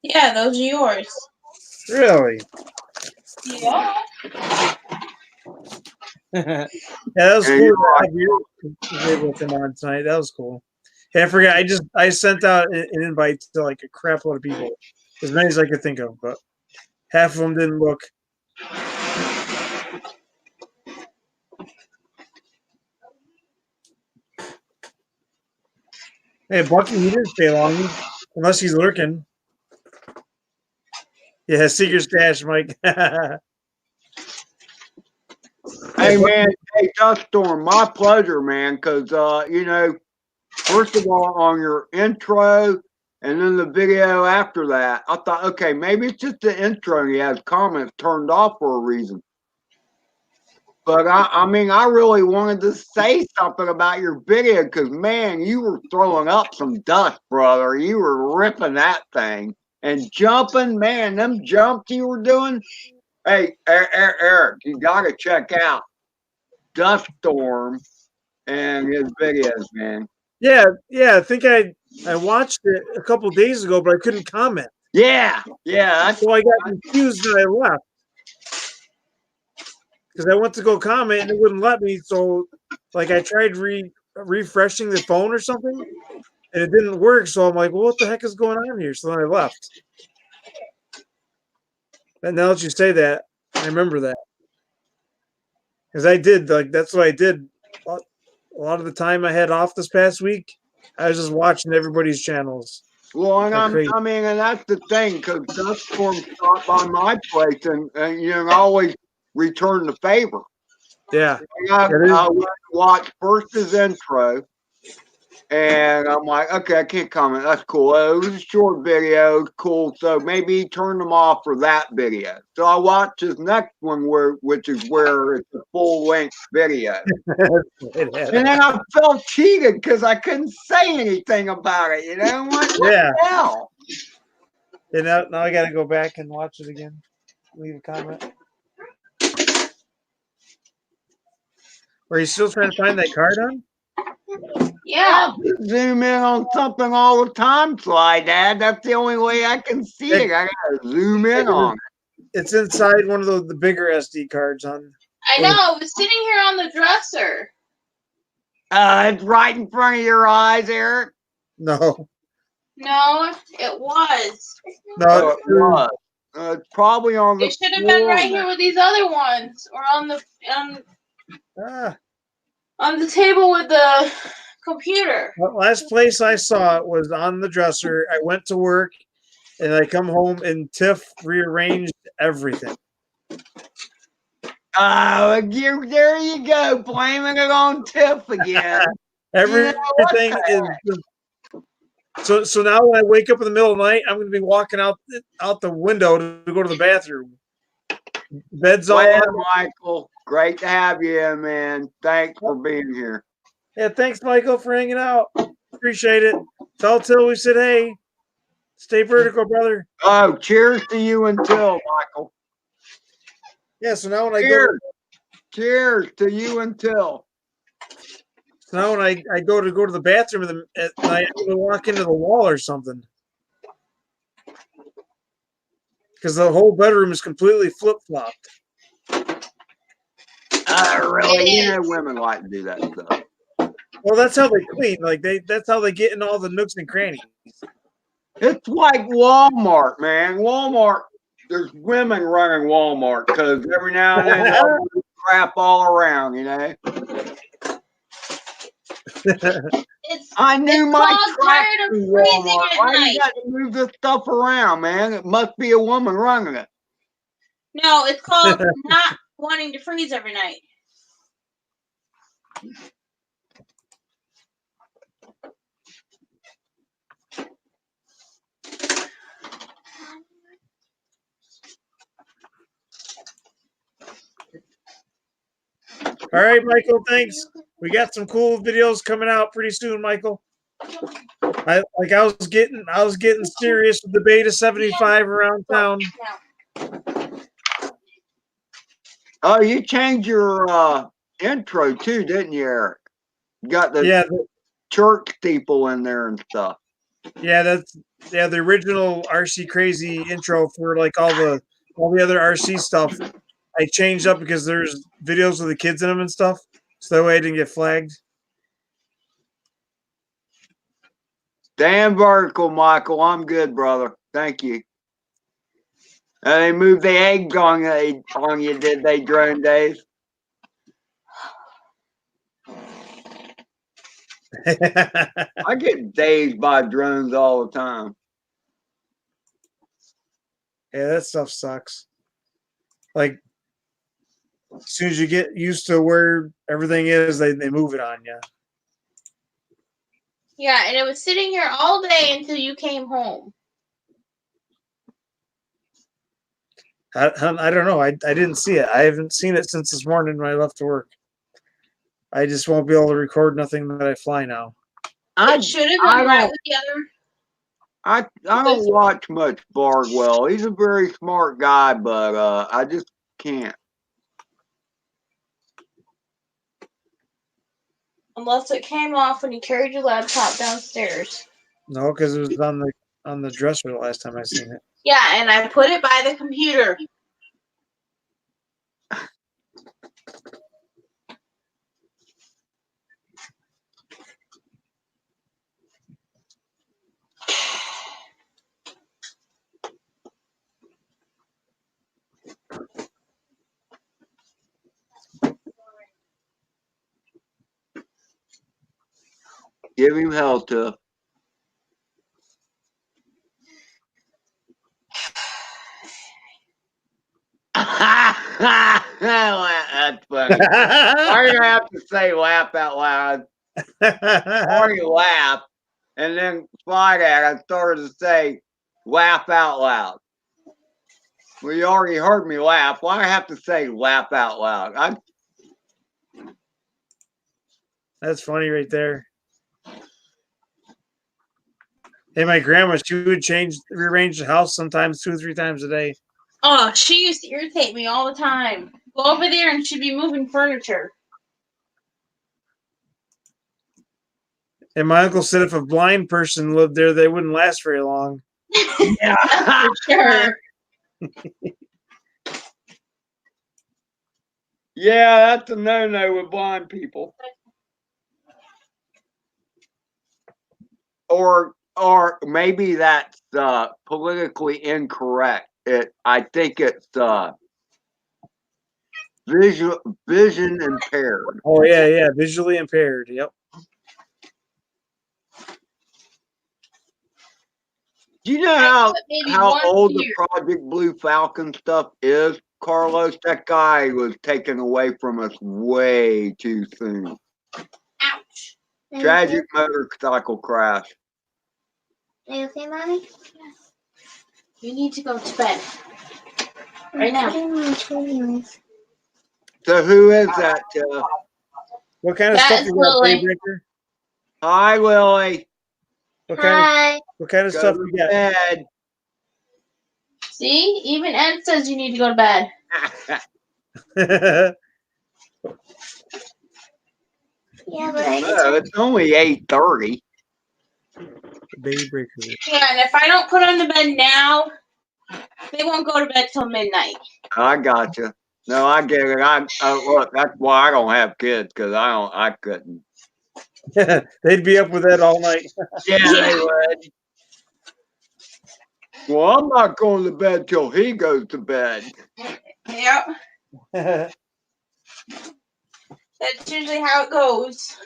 Speaker 8: Yeah, those are yours.
Speaker 1: Really?
Speaker 8: Yeah.
Speaker 1: Yeah, that was
Speaker 5: Yeah,
Speaker 1: cool.
Speaker 5: you're right.
Speaker 1: You was able to come on tonight. That was cool. Hey, I forgot. I sent out an invite to like a crap load of people, as many as I could think of, but half of them didn't look. Hey, Bucky, he didn't stay long, unless he's lurking. Yeah, secret stash, Mike.
Speaker 5: Hey man, hey Duststorm, my pleasure, man. Because first of all, on your intro and then the video after that, I thought, okay, maybe it's just the intro and he has comments turned off for a reason. But I mean, I really wanted to say something about your video because, man, you were throwing up some dust, brother. You were ripping that thing and jumping, man. Them jumps you were doing. Hey, Eric, you got to check out Duststorm and his videos, man.
Speaker 1: Yeah. I think I watched it a couple of days ago, but I couldn't comment.
Speaker 5: Yeah.
Speaker 1: So I got confused and I left because I went to go comment and it wouldn't let me. So, like, I tried refreshing the phone or something, and it didn't work. So I'm like, well, what the heck is going on here? So then I left. And now that you say that, I remember that. Because I did, like, that's what I did. A lot of the time I had off this past week, I was just watching everybody's channels.
Speaker 5: Well, and
Speaker 1: Like crazy.
Speaker 5: I mean, and that's the thing, because Duststorm stopped by my place, and you know, I always return the favor.
Speaker 1: Yeah.
Speaker 5: I went to watch first his intro, and I'm like, okay, I can't comment. That's cool. It was a short video, it's cool. So maybe he turned them off for that video. So I watched his next one, which is where it's a full length video. And then I felt cheated because I couldn't say anything about it. You know, I'm like, what the hell?
Speaker 1: And now I got to go back and watch it again. Leave a comment. Are you still trying to find that card on?
Speaker 3: Yeah.
Speaker 5: Zoom in on something all the time, Sly Dad. That's the only way I can see it. I gotta zoom in on it.
Speaker 1: It's inside one of the bigger SD cards on.
Speaker 3: I know. It was sitting here on the dresser.
Speaker 5: It's right in front of your eyes, Eric.
Speaker 1: No.
Speaker 3: No, it was.
Speaker 1: No,
Speaker 5: it was. It's probably on the.
Speaker 3: It should have been right here with these other ones, or on the on the table with the computer.
Speaker 1: The last place I saw it was on the dresser. I went to work, and I come home, and Tiff rearranged everything.
Speaker 5: Oh, there you go, blaming it on Tiff again.
Speaker 1: Everything is. So now when I wake up in the middle of the night, I'm going to be walking out the window to go to the bathroom. Bed's all on.
Speaker 5: Michael, great to have you in, man. Thanks for being here.
Speaker 1: Yeah, thanks, Michael, for hanging out. Appreciate it. Tell Till we said, hey, stay vertical, brother.
Speaker 5: Oh, cheers to you and Till, Michael.
Speaker 1: Yeah, so now when
Speaker 5: cheers to you and Till.
Speaker 1: So now when I go to the bathroom at night, I'm gonna walk into the wall or something. Because the whole bedroom is completely flip-flopped.
Speaker 5: Really? You know, women like to do that stuff.
Speaker 1: Well, that's how they clean. That's how they get in all the nooks and crannies.
Speaker 5: It's like Walmart, man. Walmart. There's women running Walmart because every now and then there's crap all around, you know. I knew my crap in Walmart. Why you got to move this stuff around, man? It must be a woman running it.
Speaker 3: No, it's called not wanting to freeze every night.
Speaker 1: All right, Michael, thanks. We got some cool videos coming out pretty soon, Michael. I was getting serious with the Beta 75 around town.
Speaker 5: Oh, you changed your intro too, didn't you, Eric? You got the church steeple in there and stuff.
Speaker 1: Yeah, the original RC Crazy intro for like all the other RC stuff. I changed up because there's videos of the kids in them and stuff, so that way I didn't get flagged.
Speaker 5: Stand vertical, Michael. I'm good, brother. Thank you. They moved the egg on you, did they, Drone Days? I get dazed by drones all the time.
Speaker 1: Yeah, that stuff sucks. Like, as soon as you get used to where everything is, they move it on you.
Speaker 3: Yeah, and it was sitting here all day until you came home.
Speaker 1: I don't know. I didn't see it. I haven't seen it since this morning when I left to work. I just won't be able to record nothing that I fly now.
Speaker 3: It should have been right with the other.
Speaker 5: I don't watch much Bardwell. He's a very smart guy, but I just can't.
Speaker 3: Unless it came off when you carried your laptop downstairs.
Speaker 1: No, because it was on the dresser the last time I seen it.
Speaker 3: Yeah, and I put it by the computer.
Speaker 5: Give him hell to. That's funny. Why do you have to say laugh out loud? I already laugh, and then Friday I started to say laugh out loud. Well, you already heard me laugh. Why do I have to say laugh out loud?
Speaker 1: That's funny right there. Hey, my grandma, she would rearrange the house sometimes 2 or 3 times a day.
Speaker 8: Oh, she used to irritate me all the time. Go over there and she'd be moving furniture.
Speaker 1: And my uncle said if a blind person lived there, they wouldn't last very long.
Speaker 5: Yeah.
Speaker 8: For sure.
Speaker 5: Yeah, that's a no-no with blind people. Or maybe that's politically incorrect. I think it's vision impaired.
Speaker 1: Oh yeah, visually impaired. Yep.
Speaker 5: Do you know how old the
Speaker 8: year.
Speaker 5: Project Blue Falcon stuff is, Carlos? That guy was taken away from us way too soon.
Speaker 8: Ouch.
Speaker 5: Tragic motorcycle crash.
Speaker 4: Are you okay, Mommy?
Speaker 8: You need to go to bed. Right now.
Speaker 5: So who is that?
Speaker 1: What kind of
Speaker 8: That
Speaker 1: stuff
Speaker 8: is
Speaker 1: you got,
Speaker 8: Lily.
Speaker 1: Daybreaker?
Speaker 5: Hi, Lily.
Speaker 1: What
Speaker 4: Hi.
Speaker 1: kind of
Speaker 5: Go
Speaker 1: stuff
Speaker 5: to
Speaker 1: you got?
Speaker 5: bed.
Speaker 8: See? Even Ed says you need to go to bed.
Speaker 4: Yeah, but I
Speaker 5: No, it's only 8:30.
Speaker 1: Daybreaker.
Speaker 8: Yeah, and if I don't put them to bed now, they won't go to bed till midnight.
Speaker 5: I gotcha. No, I get it. Look, that's why I don't have kids, because I couldn't.
Speaker 1: They'd be up with that all night.
Speaker 5: Yeah, they would. Well, I'm not going to bed till he goes to bed.
Speaker 8: Yep. That's usually how it goes.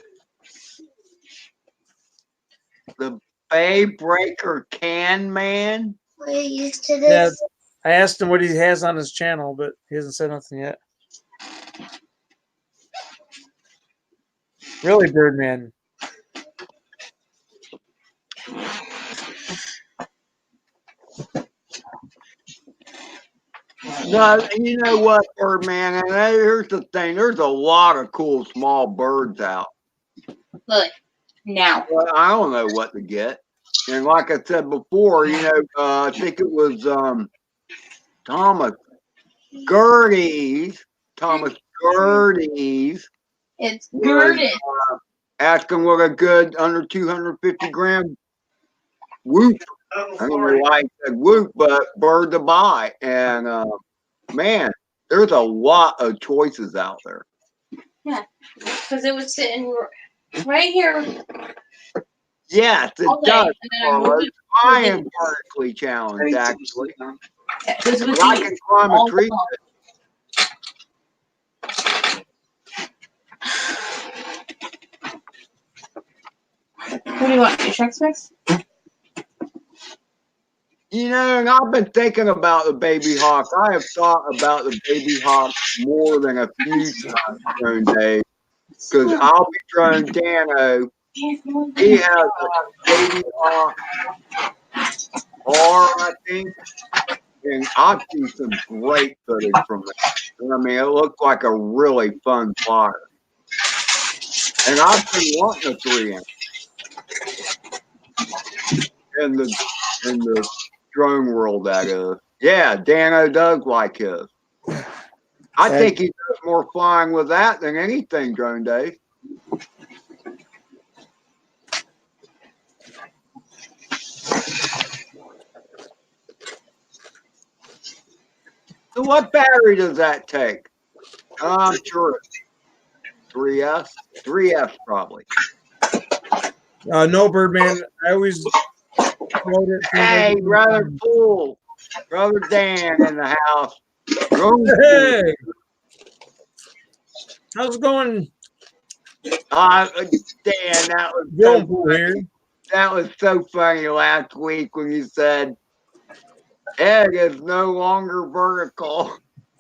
Speaker 5: The Bay Breaker Can Man.
Speaker 4: we're used to
Speaker 1: Yeah,
Speaker 4: this.
Speaker 1: I asked him what he has on his channel, but he hasn't said nothing yet. Really, Birdman.
Speaker 5: No, you know what, Birdman? And here's the thing: there's a lot of cool small birds out.
Speaker 8: Look, now.
Speaker 5: Well, I don't know what to get. And like I said before, I think it was Thomas Gertie's.
Speaker 8: It's girded.
Speaker 5: Asking what a good under 250 gram whoop. I don't know why he said whoop, but bird to buy. And man, there's a lot of choices out there.
Speaker 8: Yeah, because it was sitting right here.
Speaker 5: Yes, it
Speaker 8: all day,
Speaker 5: does.
Speaker 8: and then I moved it.
Speaker 5: I am vertically challenged, actually.
Speaker 8: This was
Speaker 5: I can climb a
Speaker 8: all
Speaker 5: tree.
Speaker 8: along. What do you want? Your Chex Mix?
Speaker 5: And I've been thinking about the baby hawk. I have thought about the baby hawk more than a few times during days. Because I'll be throwing Dano. He has a baby hawk R, I think. And I've seen some great footage from that. I mean, it looked like a really fun flyer. And I've been wanting a 3-inch in the drone world, that is. Yeah, Dano does like his. I think he does more flying with that than anything, Drone Dave. So what battery does that take? I'm sure it's 3S. 3S probably.
Speaker 1: No, Birdman. I always quote it.
Speaker 5: Hey, brother Pool. Brother Dan in the house.
Speaker 1: Hey, how's it going?
Speaker 5: Dan, that was so
Speaker 1: Going pool here.
Speaker 5: that was so funny last week when you said egg is no longer vertical.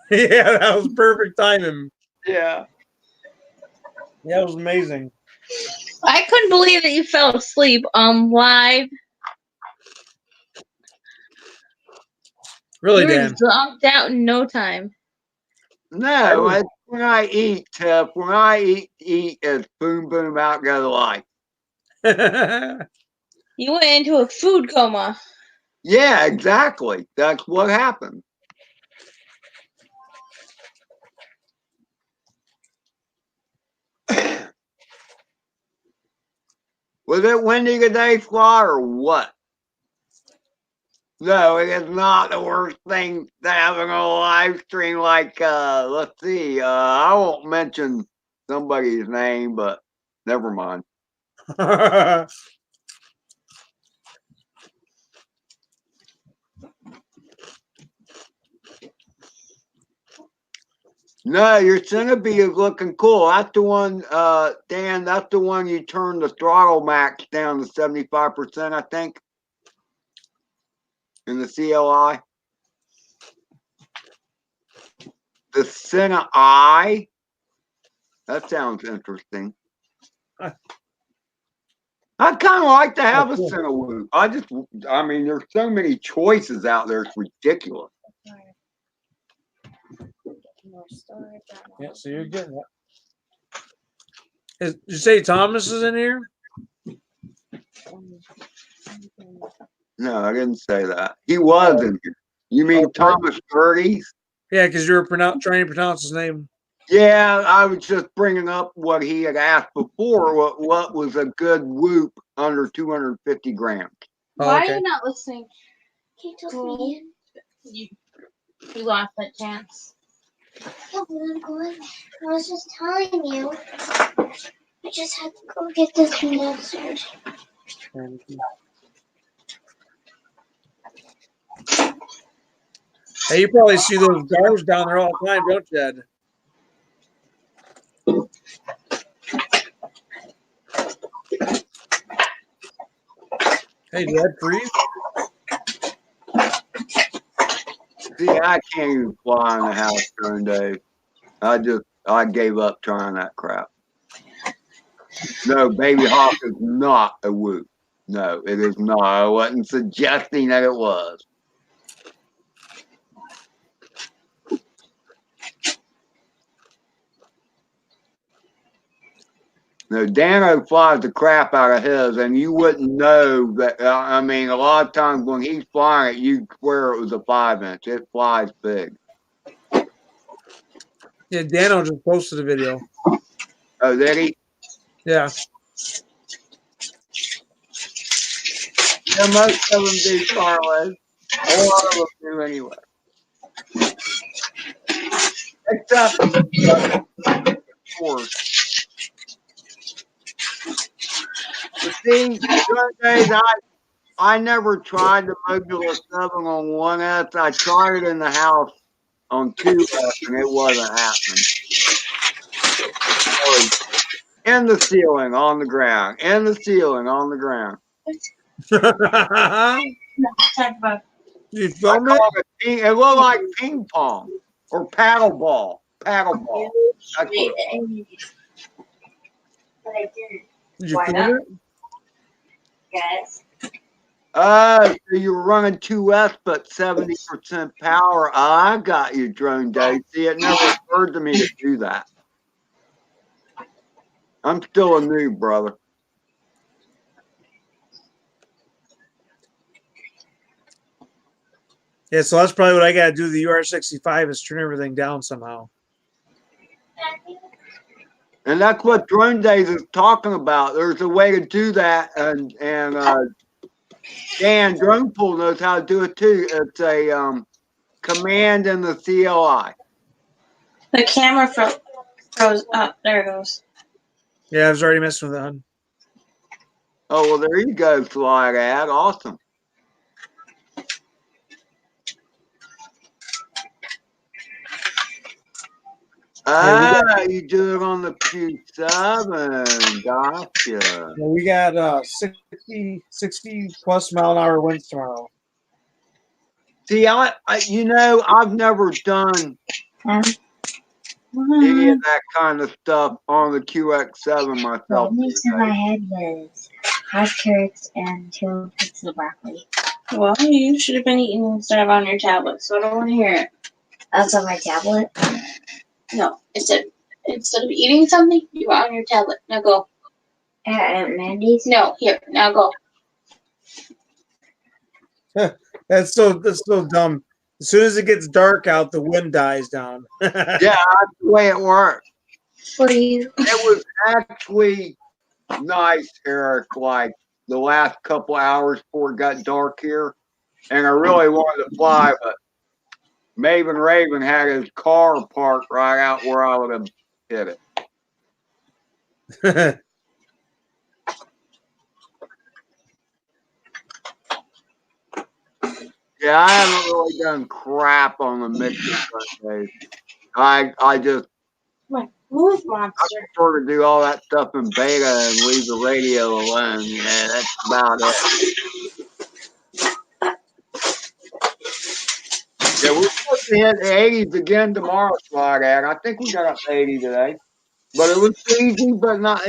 Speaker 1: Yeah, that was perfect timing.
Speaker 5: Yeah.
Speaker 1: That was amazing.
Speaker 3: I couldn't believe that you fell asleep live.
Speaker 1: Really,
Speaker 3: You were
Speaker 1: Dan.
Speaker 3: zonked out in no time.
Speaker 5: No, it's when I eat, Tiff. When I eat, it's boom, boom, out go the light.
Speaker 3: You went into a food coma.
Speaker 5: Yeah, exactly. That's what happened. Was it windy today, Fly, or what? No, it is not the worst thing to having a live stream like, let's see, I won't mention somebody's name, but never mind. No, your centipede is looking cool. That's the one, Dan, that's the one you turned the throttle max down to 75%, I think, in the CLI. The Cine. That sounds interesting. I kind of like to have a Cinewoot. I mean, there's so many choices out there. It's ridiculous.
Speaker 1: Yeah, so you're getting that. Did you say Thomas is in here?
Speaker 5: No, I didn't say that. He was in here. You mean Thomas Gerties?
Speaker 1: Yeah, because you were trying to pronounce his name.
Speaker 5: Yeah, I was just bringing up what he had asked before. What was a good whoop under 250 grams?
Speaker 1: Oh,
Speaker 3: Why
Speaker 1: okay.
Speaker 3: are you not listening?
Speaker 4: Can you tell me?
Speaker 3: You lost that chance.
Speaker 4: Yeah, but I'm going. I was just telling you. I just had to go get this from downstairs.
Speaker 1: Hey, you probably see those guards down there all the time, don't you, Ed? Hey, did Ed freeze?
Speaker 5: See, I can't even fly in the house during days. I gave up trying that crap. No, Baby Hawk is not a whoop. No, it is not. I wasn't suggesting that it was. No, Dano flies the crap out of his, and you wouldn't know that. I mean, a lot of times when he's flying it, you'd swear it was a 5-inch. It flies big.
Speaker 1: Yeah, Dano just posted a video.
Speaker 5: Oh, did he?
Speaker 1: Yeah.
Speaker 5: Yeah, most of them do, Carlos. A lot of them do anyway. Except, of course. But see, some days I never tried the Mobula 7 on 1S. I tried it in the house on 2S, and it wasn't happening. In the ceiling, on the ground. In the ceiling, on the ground.
Speaker 1: You filmed it?
Speaker 5: It looked like ping pong or paddle ball. Paddle ball. That's what it was.
Speaker 4: But I didn't.
Speaker 1: Did you film it?
Speaker 4: Guys.
Speaker 5: So you were running 2S, but 70% power. I got you, Drone Day. See, it never occurred to me to do that. I'm still a noob, brother.
Speaker 1: Yeah, so that's probably what I got to do. The UR65 is turn everything down somehow.
Speaker 5: And that's what Drone Days is talking about. There's a way to do that, and Dan Drone Pool knows how to do it too. It's a command in the CLI.
Speaker 3: The camera froze up. There it goes.
Speaker 1: Yeah, I was already messing with that.
Speaker 5: Oh, well, there you go, Slide Ad. Awesome. Ah, you do it on the Q7. Gotcha.
Speaker 1: We got 60 plus mile an hour winds tomorrow.
Speaker 5: See, I've never done any of that kind of stuff on the QX7 myself.
Speaker 4: What makes in my head was hash carrots and 2 pieces of broccoli.
Speaker 8: Well, you should have been eating instead of on your tablet, so I don't want to hear it.
Speaker 4: That's on my tablet.
Speaker 8: No, instead of eating something, you are on your tablet. Now go.
Speaker 4: At Aunt Mandy's?
Speaker 8: No, here. Now go.
Speaker 1: That's so dumb. As soon as it gets dark out, the wind dies down.
Speaker 5: Yeah, that's the way it works.
Speaker 4: For you.
Speaker 5: It was actually nice, Eric, like the last couple hours before it got dark here. And I really wanted to fly, but Maven Raven had his car parked right out where I would have hit it. Yeah, I haven't really done crap on the mixer Sundays. I just
Speaker 8: Move,
Speaker 5: I
Speaker 8: monster.
Speaker 5: prefer to do all that stuff in beta and leave the radio alone. Yeah, that's about it. Yeah, we're supposed to hit the 80s again tomorrow, Friday. I think we got up to 80 today. But it was easy, but not,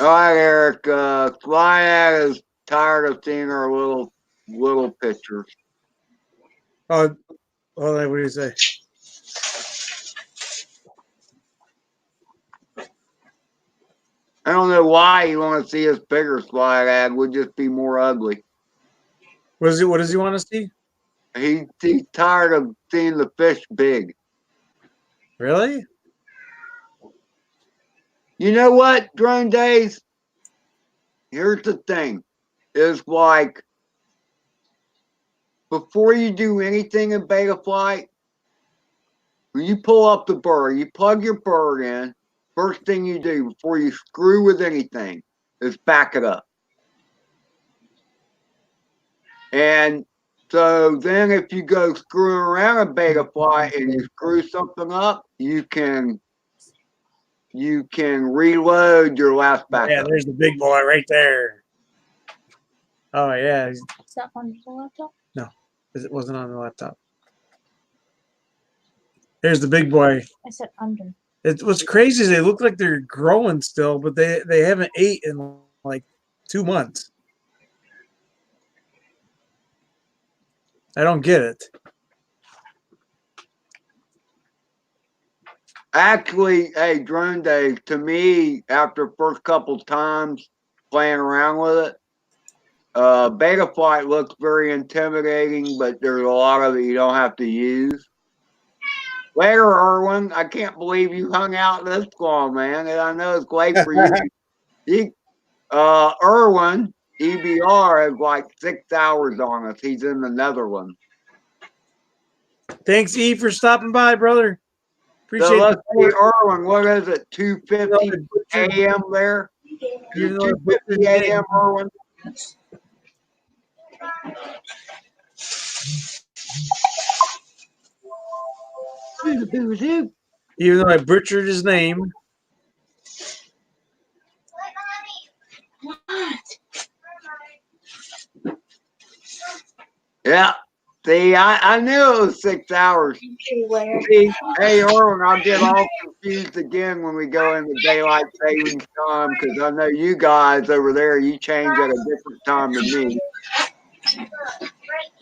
Speaker 5: All right, Eric. Flyad is tired of seeing our little pictures.
Speaker 1: Oh, well, what do you say?
Speaker 5: I don't know why you want to see us bigger, Flyad. We'd just be more ugly.
Speaker 1: What does he want to see?
Speaker 5: He's tired of seeing the fish big.
Speaker 1: Really?
Speaker 5: You know what, Drone Days? Here's the thing. It's like, before you do anything in beta flight, when you pull up the bird, you plug your bird in, first thing you do before you screw with anything is back it up. And so then if you go screwing around a beta flight and you screw something up, you can reload your last backup.
Speaker 1: Yeah, there's the big boy right there. Oh yeah.
Speaker 8: Is that on your laptop?
Speaker 1: No, it wasn't on the laptop. There's the big boy.
Speaker 8: I said under.
Speaker 1: What's crazy is they look like they're growing still, but they haven't ate in like 2 months. I don't get it.
Speaker 5: Actually, hey, Drone Day, to me, after first couple times playing around with it, beta flight looks very intimidating, but there's a lot of it you don't have to use. Later, Erwin, I can't believe you hung out this long, man. And I know it's late for you. Erwin, EBR, has like 6 hours on us. He's in the Netherlands.
Speaker 1: Thanks, E, for stopping by, brother. Appreciate
Speaker 5: So let's see,
Speaker 1: it.
Speaker 5: Erwin, what is it, 2:50 a.m. there? 2:50 a.m., Erwin?
Speaker 1: Even though I butchered his name.
Speaker 5: Yeah. See, I knew it was 6 hours. See, hey, Erwin, I'll get all confused again when we go into daylight savings time because I know you guys over there, you change at a different time than me.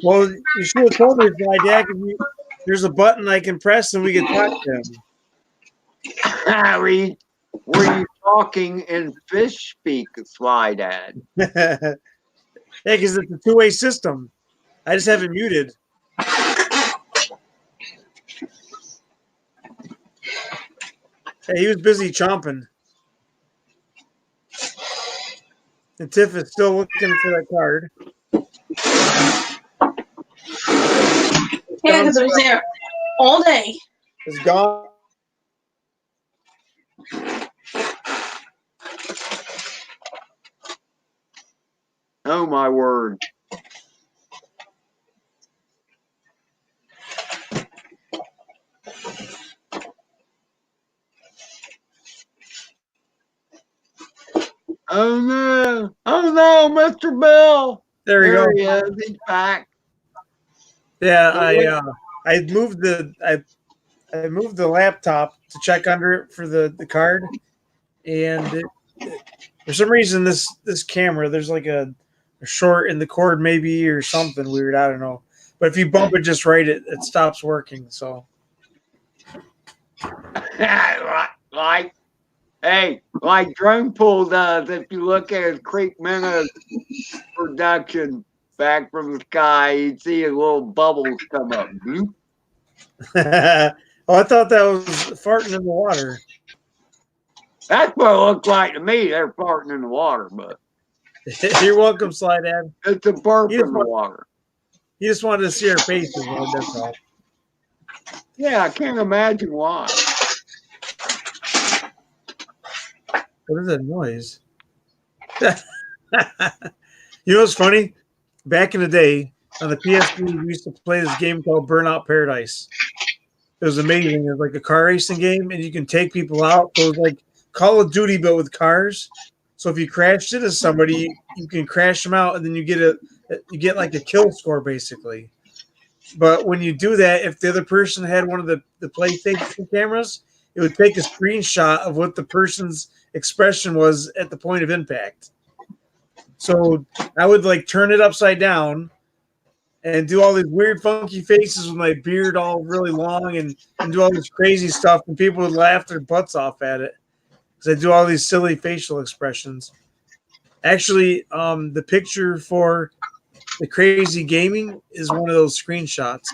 Speaker 1: Well, you should have told me, my dad. There's a button I can press and we can talk to him.
Speaker 5: Were you talking in fish speak, Slide Ad?
Speaker 1: Yeah, because it's a two-way system. I just have it muted. Hey, he was busy chomping. And Tiff is still looking for that card.
Speaker 8: Yeah, because I was there all day.
Speaker 1: It's gone.
Speaker 5: my word. Oh no! Oh no, Mr. Bill!
Speaker 1: There we
Speaker 5: There
Speaker 1: go.
Speaker 5: he is. He's back.
Speaker 1: Yeah, I moved I moved the laptop to check under it for the card, and for some reason this camera there's like a short in the cord maybe or something weird. I don't know, but if you bump it just right, it stops working. So
Speaker 5: like, hey, like Drone Pool does. If you look at his Creek Minnows production back from the sky, you'd see his little bubbles come up. Bloop.
Speaker 1: oh, I thought that was farting in the water.
Speaker 5: That's what it looked like to me. They're farting in the water, but
Speaker 1: You're welcome, Sly Dad.
Speaker 5: it's a burp
Speaker 1: You
Speaker 5: in
Speaker 1: just
Speaker 5: the
Speaker 1: want-
Speaker 5: water.
Speaker 1: You just wanted to see our faces, man, that's all.
Speaker 5: Yeah, I can't imagine why.
Speaker 1: What is that noise? You know what's funny? Back in the day, on the PS3, we used to play this game called Burnout Paradise. It was amazing. It was like a car racing game, and you can take people out. So it was like Call of Duty, but with cars. So if you crashed into somebody, you can crash them out, and then you get like a kill score, basically. But when you do that, if the other person had one of the PlayStation cameras, it would take a screenshot of what the person's expression was at the point of impact. So I would like turn it upside down and do all these weird, funky faces with my beard all really long and do all this crazy stuff, and people would laugh their butts off at it because I do all these silly facial expressions. Actually, the picture for the CRAY-Z Gaming is one of those screenshots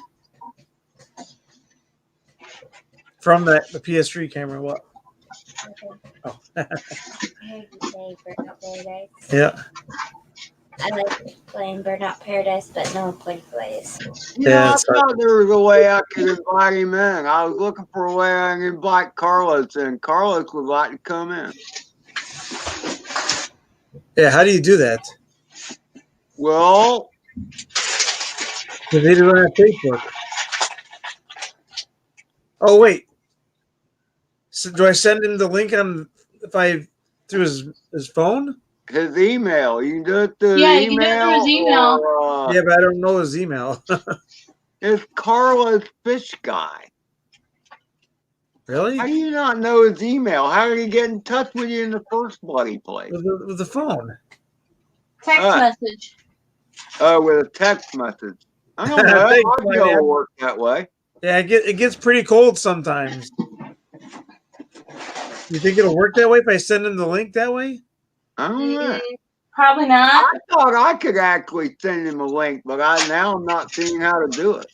Speaker 1: from the PS3 camera. What? Oh. Yeah.
Speaker 4: I like playing Burnout Paradise, but no one played CRAY-Z.
Speaker 5: Yeah, I
Speaker 1: it's hard.
Speaker 5: thought there was a way I could invite him in. I was looking for a way I could invite Carlos in. Carlos would like to come in.
Speaker 1: Yeah, how do you do that?
Speaker 5: Well,
Speaker 1: Because they do it on Facebook. Oh wait. So do I send him the link on through his phone?
Speaker 5: his email. You can do it through
Speaker 8: Yeah,
Speaker 5: email.
Speaker 8: you can do it through his email.
Speaker 5: Or,
Speaker 1: Yeah, but I don't know his email.
Speaker 5: it's Carlos Fish Guy.
Speaker 1: Really?
Speaker 5: How do you not know his email? How did he get in touch with you in the first bloody place?
Speaker 1: With the phone.
Speaker 8: Text message.
Speaker 5: Oh, with a text message. I don't know.
Speaker 1: Thanks,
Speaker 5: I'd be able to work that way.
Speaker 1: Yeah, it gets pretty cold sometimes. You think it'll work that way if I send him the link that way?
Speaker 5: I don't know.
Speaker 8: Probably not.
Speaker 5: I thought I could actually send him a link, but I'm not seeing how to do it.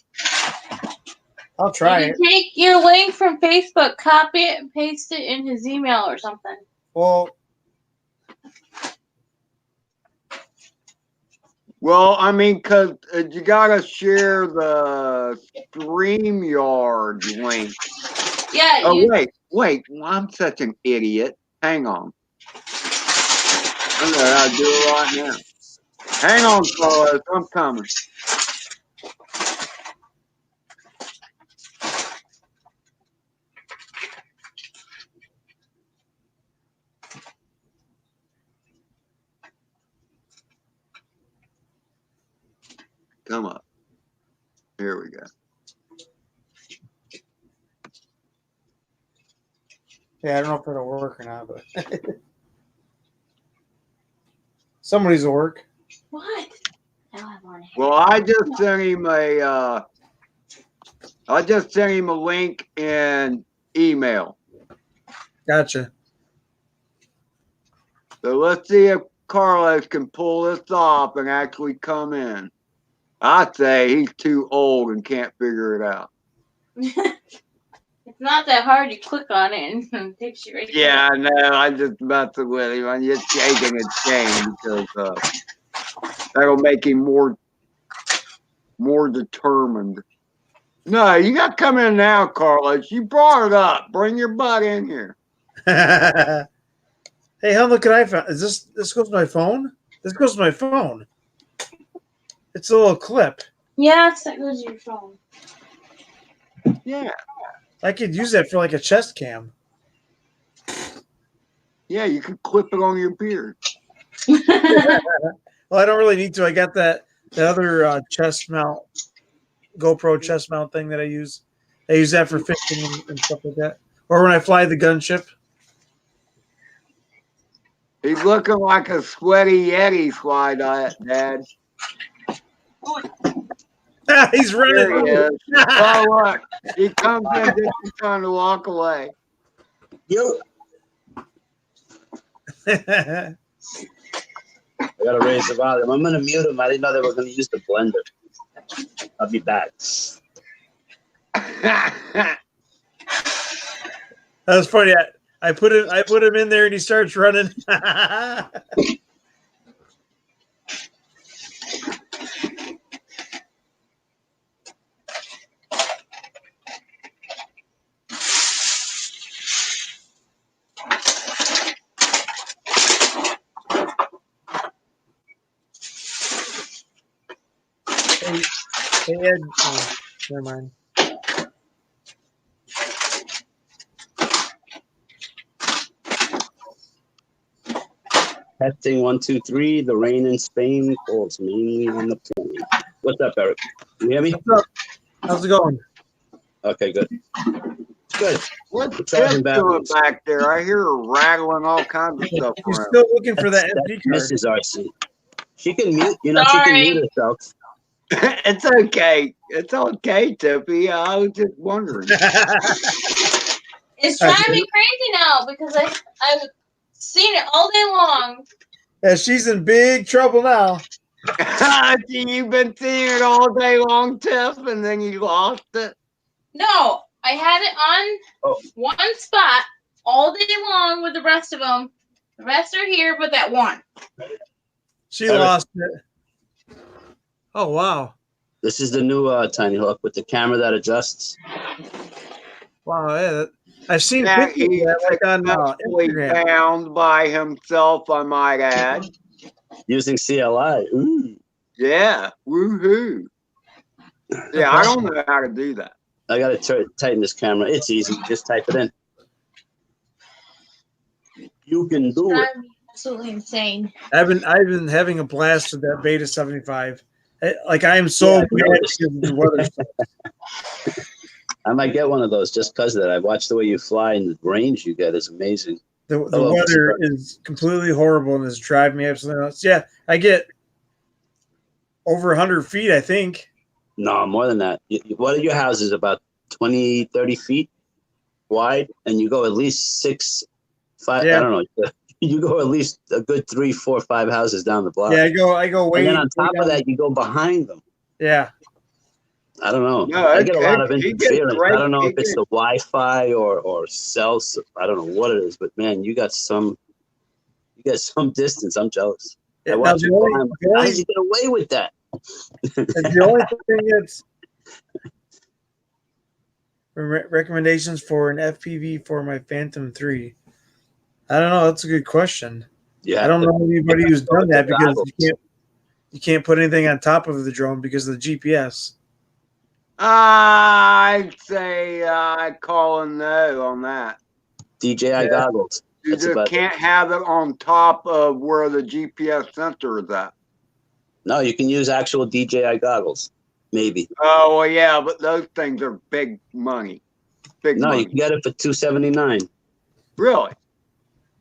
Speaker 1: I'll try
Speaker 8: You
Speaker 1: it.
Speaker 8: can take your link from Facebook, copy it, and paste it in his email or something.
Speaker 5: Well, I mean, because you got to share the StreamYard link.
Speaker 8: Yeah.
Speaker 5: Oh, wait. Well, I'm such an idiot. Hang on. I know how to do it right now. Hang on, Carlos. I'm coming. Come up. Here we go.
Speaker 1: Yeah, I don't know if it'll work or not, but somebody's will work.
Speaker 8: What?
Speaker 4: Now I want to.
Speaker 5: Well, I just sent him a link in email.
Speaker 1: Gotcha.
Speaker 5: So let's see if Carlos can pull this off and actually come in. I'd say he's too old and can't figure it out.
Speaker 8: It's not that hard. You click on it and it takes you right to
Speaker 5: Yeah, I know. I'm just messing with him. I'm just shaking his chain because that'll make him more determined. No, you got to come in now, Carlos. You brought it up. Bring your butt in here.
Speaker 1: Hey, how look at I found? Is this goes to my phone? This goes to my phone. It's a little clip.
Speaker 8: Yes, that goes to your phone.
Speaker 5: Yeah.
Speaker 1: I could use that for like a chest cam.
Speaker 5: Yeah, you could clip it on your beard.
Speaker 1: Well, I don't really need to. I got the other chest mount, GoPro chest mount thing that I use. I use that for fishing and stuff like that. Or when I fly the gunship.
Speaker 5: He's looking like a sweaty Yeti fly, Dad.
Speaker 1: He's
Speaker 5: There he
Speaker 1: running.
Speaker 5: is. Oh, look. He comes in just in time to walk away.
Speaker 9: Yo, I gotta raise the volume. I'm gonna mute him. I didn't know they were gonna use the blender. I'll be back.
Speaker 1: That was funny. I put him in there and he starts running. Hey Ed, oh, never mind.
Speaker 9: Testing 1, 2, 3. The rain in Spain falls mainly on the plain. What's up, Eric? You hear me?
Speaker 1: What's up? How's it going?
Speaker 9: Okay, good. Good.
Speaker 5: What's
Speaker 9: Charging
Speaker 5: Tiff doing
Speaker 9: batteries.
Speaker 5: back there? I hear her rattling all kinds of stuff
Speaker 1: You're
Speaker 5: around.
Speaker 1: still looking for
Speaker 9: That's,
Speaker 1: that SD card.
Speaker 9: that's Mrs. RC. She can mute, you know, she can
Speaker 8: Sorry.
Speaker 9: mute herself.
Speaker 5: It's okay. It's okay, Tiffy. I was just wondering.
Speaker 8: It's driving me crazy now because I've seen it all day long.
Speaker 1: Yeah, she's in big trouble now.
Speaker 5: You've been seeing it all day long, Tiff, and then you lost it.
Speaker 8: No, I had it on
Speaker 9: Oh.
Speaker 8: one spot all day long with the rest of them. The rest are here, but that one.
Speaker 1: She
Speaker 9: Eric.
Speaker 1: lost it. Oh wow.
Speaker 9: This is the new Tiny Hawk with the camera that adjusts.
Speaker 1: Wow, yeah, I've seen
Speaker 5: Yeah,
Speaker 1: pictures of
Speaker 5: he's
Speaker 1: that like on
Speaker 5: successfully
Speaker 1: Instagram.
Speaker 5: found by himself, I might add.
Speaker 9: Using CLI. Ooh.
Speaker 5: Yeah, woohoo. Yeah, I don't know how to do that.
Speaker 9: I gotta tighten this camera. It's easy. Just type it in. You can do it.
Speaker 8: Driving me absolutely insane.
Speaker 1: I've been having a blast with that Beta 75. Like I am so
Speaker 9: Yeah, I
Speaker 1: mad
Speaker 9: noticed.
Speaker 1: because of the weather stuff.
Speaker 9: I might get one of those just because of that. I watched the way you fly and the range you get is amazing.
Speaker 1: The
Speaker 9: Oh,
Speaker 1: weather
Speaker 9: sorry.
Speaker 1: is completely horrible and is driving me absolutely nuts. Yeah, I get over 100 feet, I think.
Speaker 9: No, more than that. What are your houses? About 20, 30 feet wide? And you go at least 6, 5,
Speaker 1: Yeah.
Speaker 9: I don't know. You go at least a good 3, 4, 5 houses down the block.
Speaker 1: Yeah, I go way.
Speaker 9: And then on top
Speaker 1: way
Speaker 9: of
Speaker 1: down.
Speaker 9: that, you go behind them.
Speaker 1: Yeah,
Speaker 9: I don't know.
Speaker 5: No,
Speaker 9: I get a lot of
Speaker 5: he gets
Speaker 9: interference.
Speaker 5: great-
Speaker 9: I don't know
Speaker 5: he
Speaker 9: if it's
Speaker 5: gets-
Speaker 9: the Wi-Fi or cells. I don't know what it is, but man, you got some distance. I'm jealous.
Speaker 1: Yeah,
Speaker 9: I
Speaker 1: now
Speaker 9: watch
Speaker 1: the
Speaker 9: you
Speaker 1: only-
Speaker 9: fly.
Speaker 1: the
Speaker 9: How
Speaker 1: only-
Speaker 9: did you get away with that?
Speaker 1: the only thing that's recommendations for an FPV for my Phantom 3. I don't know. That's a good question.
Speaker 9: Yeah,
Speaker 1: I don't know anybody who's
Speaker 9: go
Speaker 1: done
Speaker 9: with
Speaker 1: that
Speaker 9: the
Speaker 1: because
Speaker 9: goggles.
Speaker 1: you can't put anything on top of the drone because of the GPS.
Speaker 5: I'd say I'd call a no on that.
Speaker 9: DJI
Speaker 1: Yeah.
Speaker 9: goggles.
Speaker 5: You
Speaker 9: That's
Speaker 5: just
Speaker 9: about
Speaker 5: can't have it on top of where the GPS sensor is at.
Speaker 9: No, you can use actual DJI goggles. Maybe.
Speaker 5: Oh, well, yeah, but those things are big money. Big
Speaker 9: No,
Speaker 5: money.
Speaker 9: you can get it for $279.
Speaker 5: Really?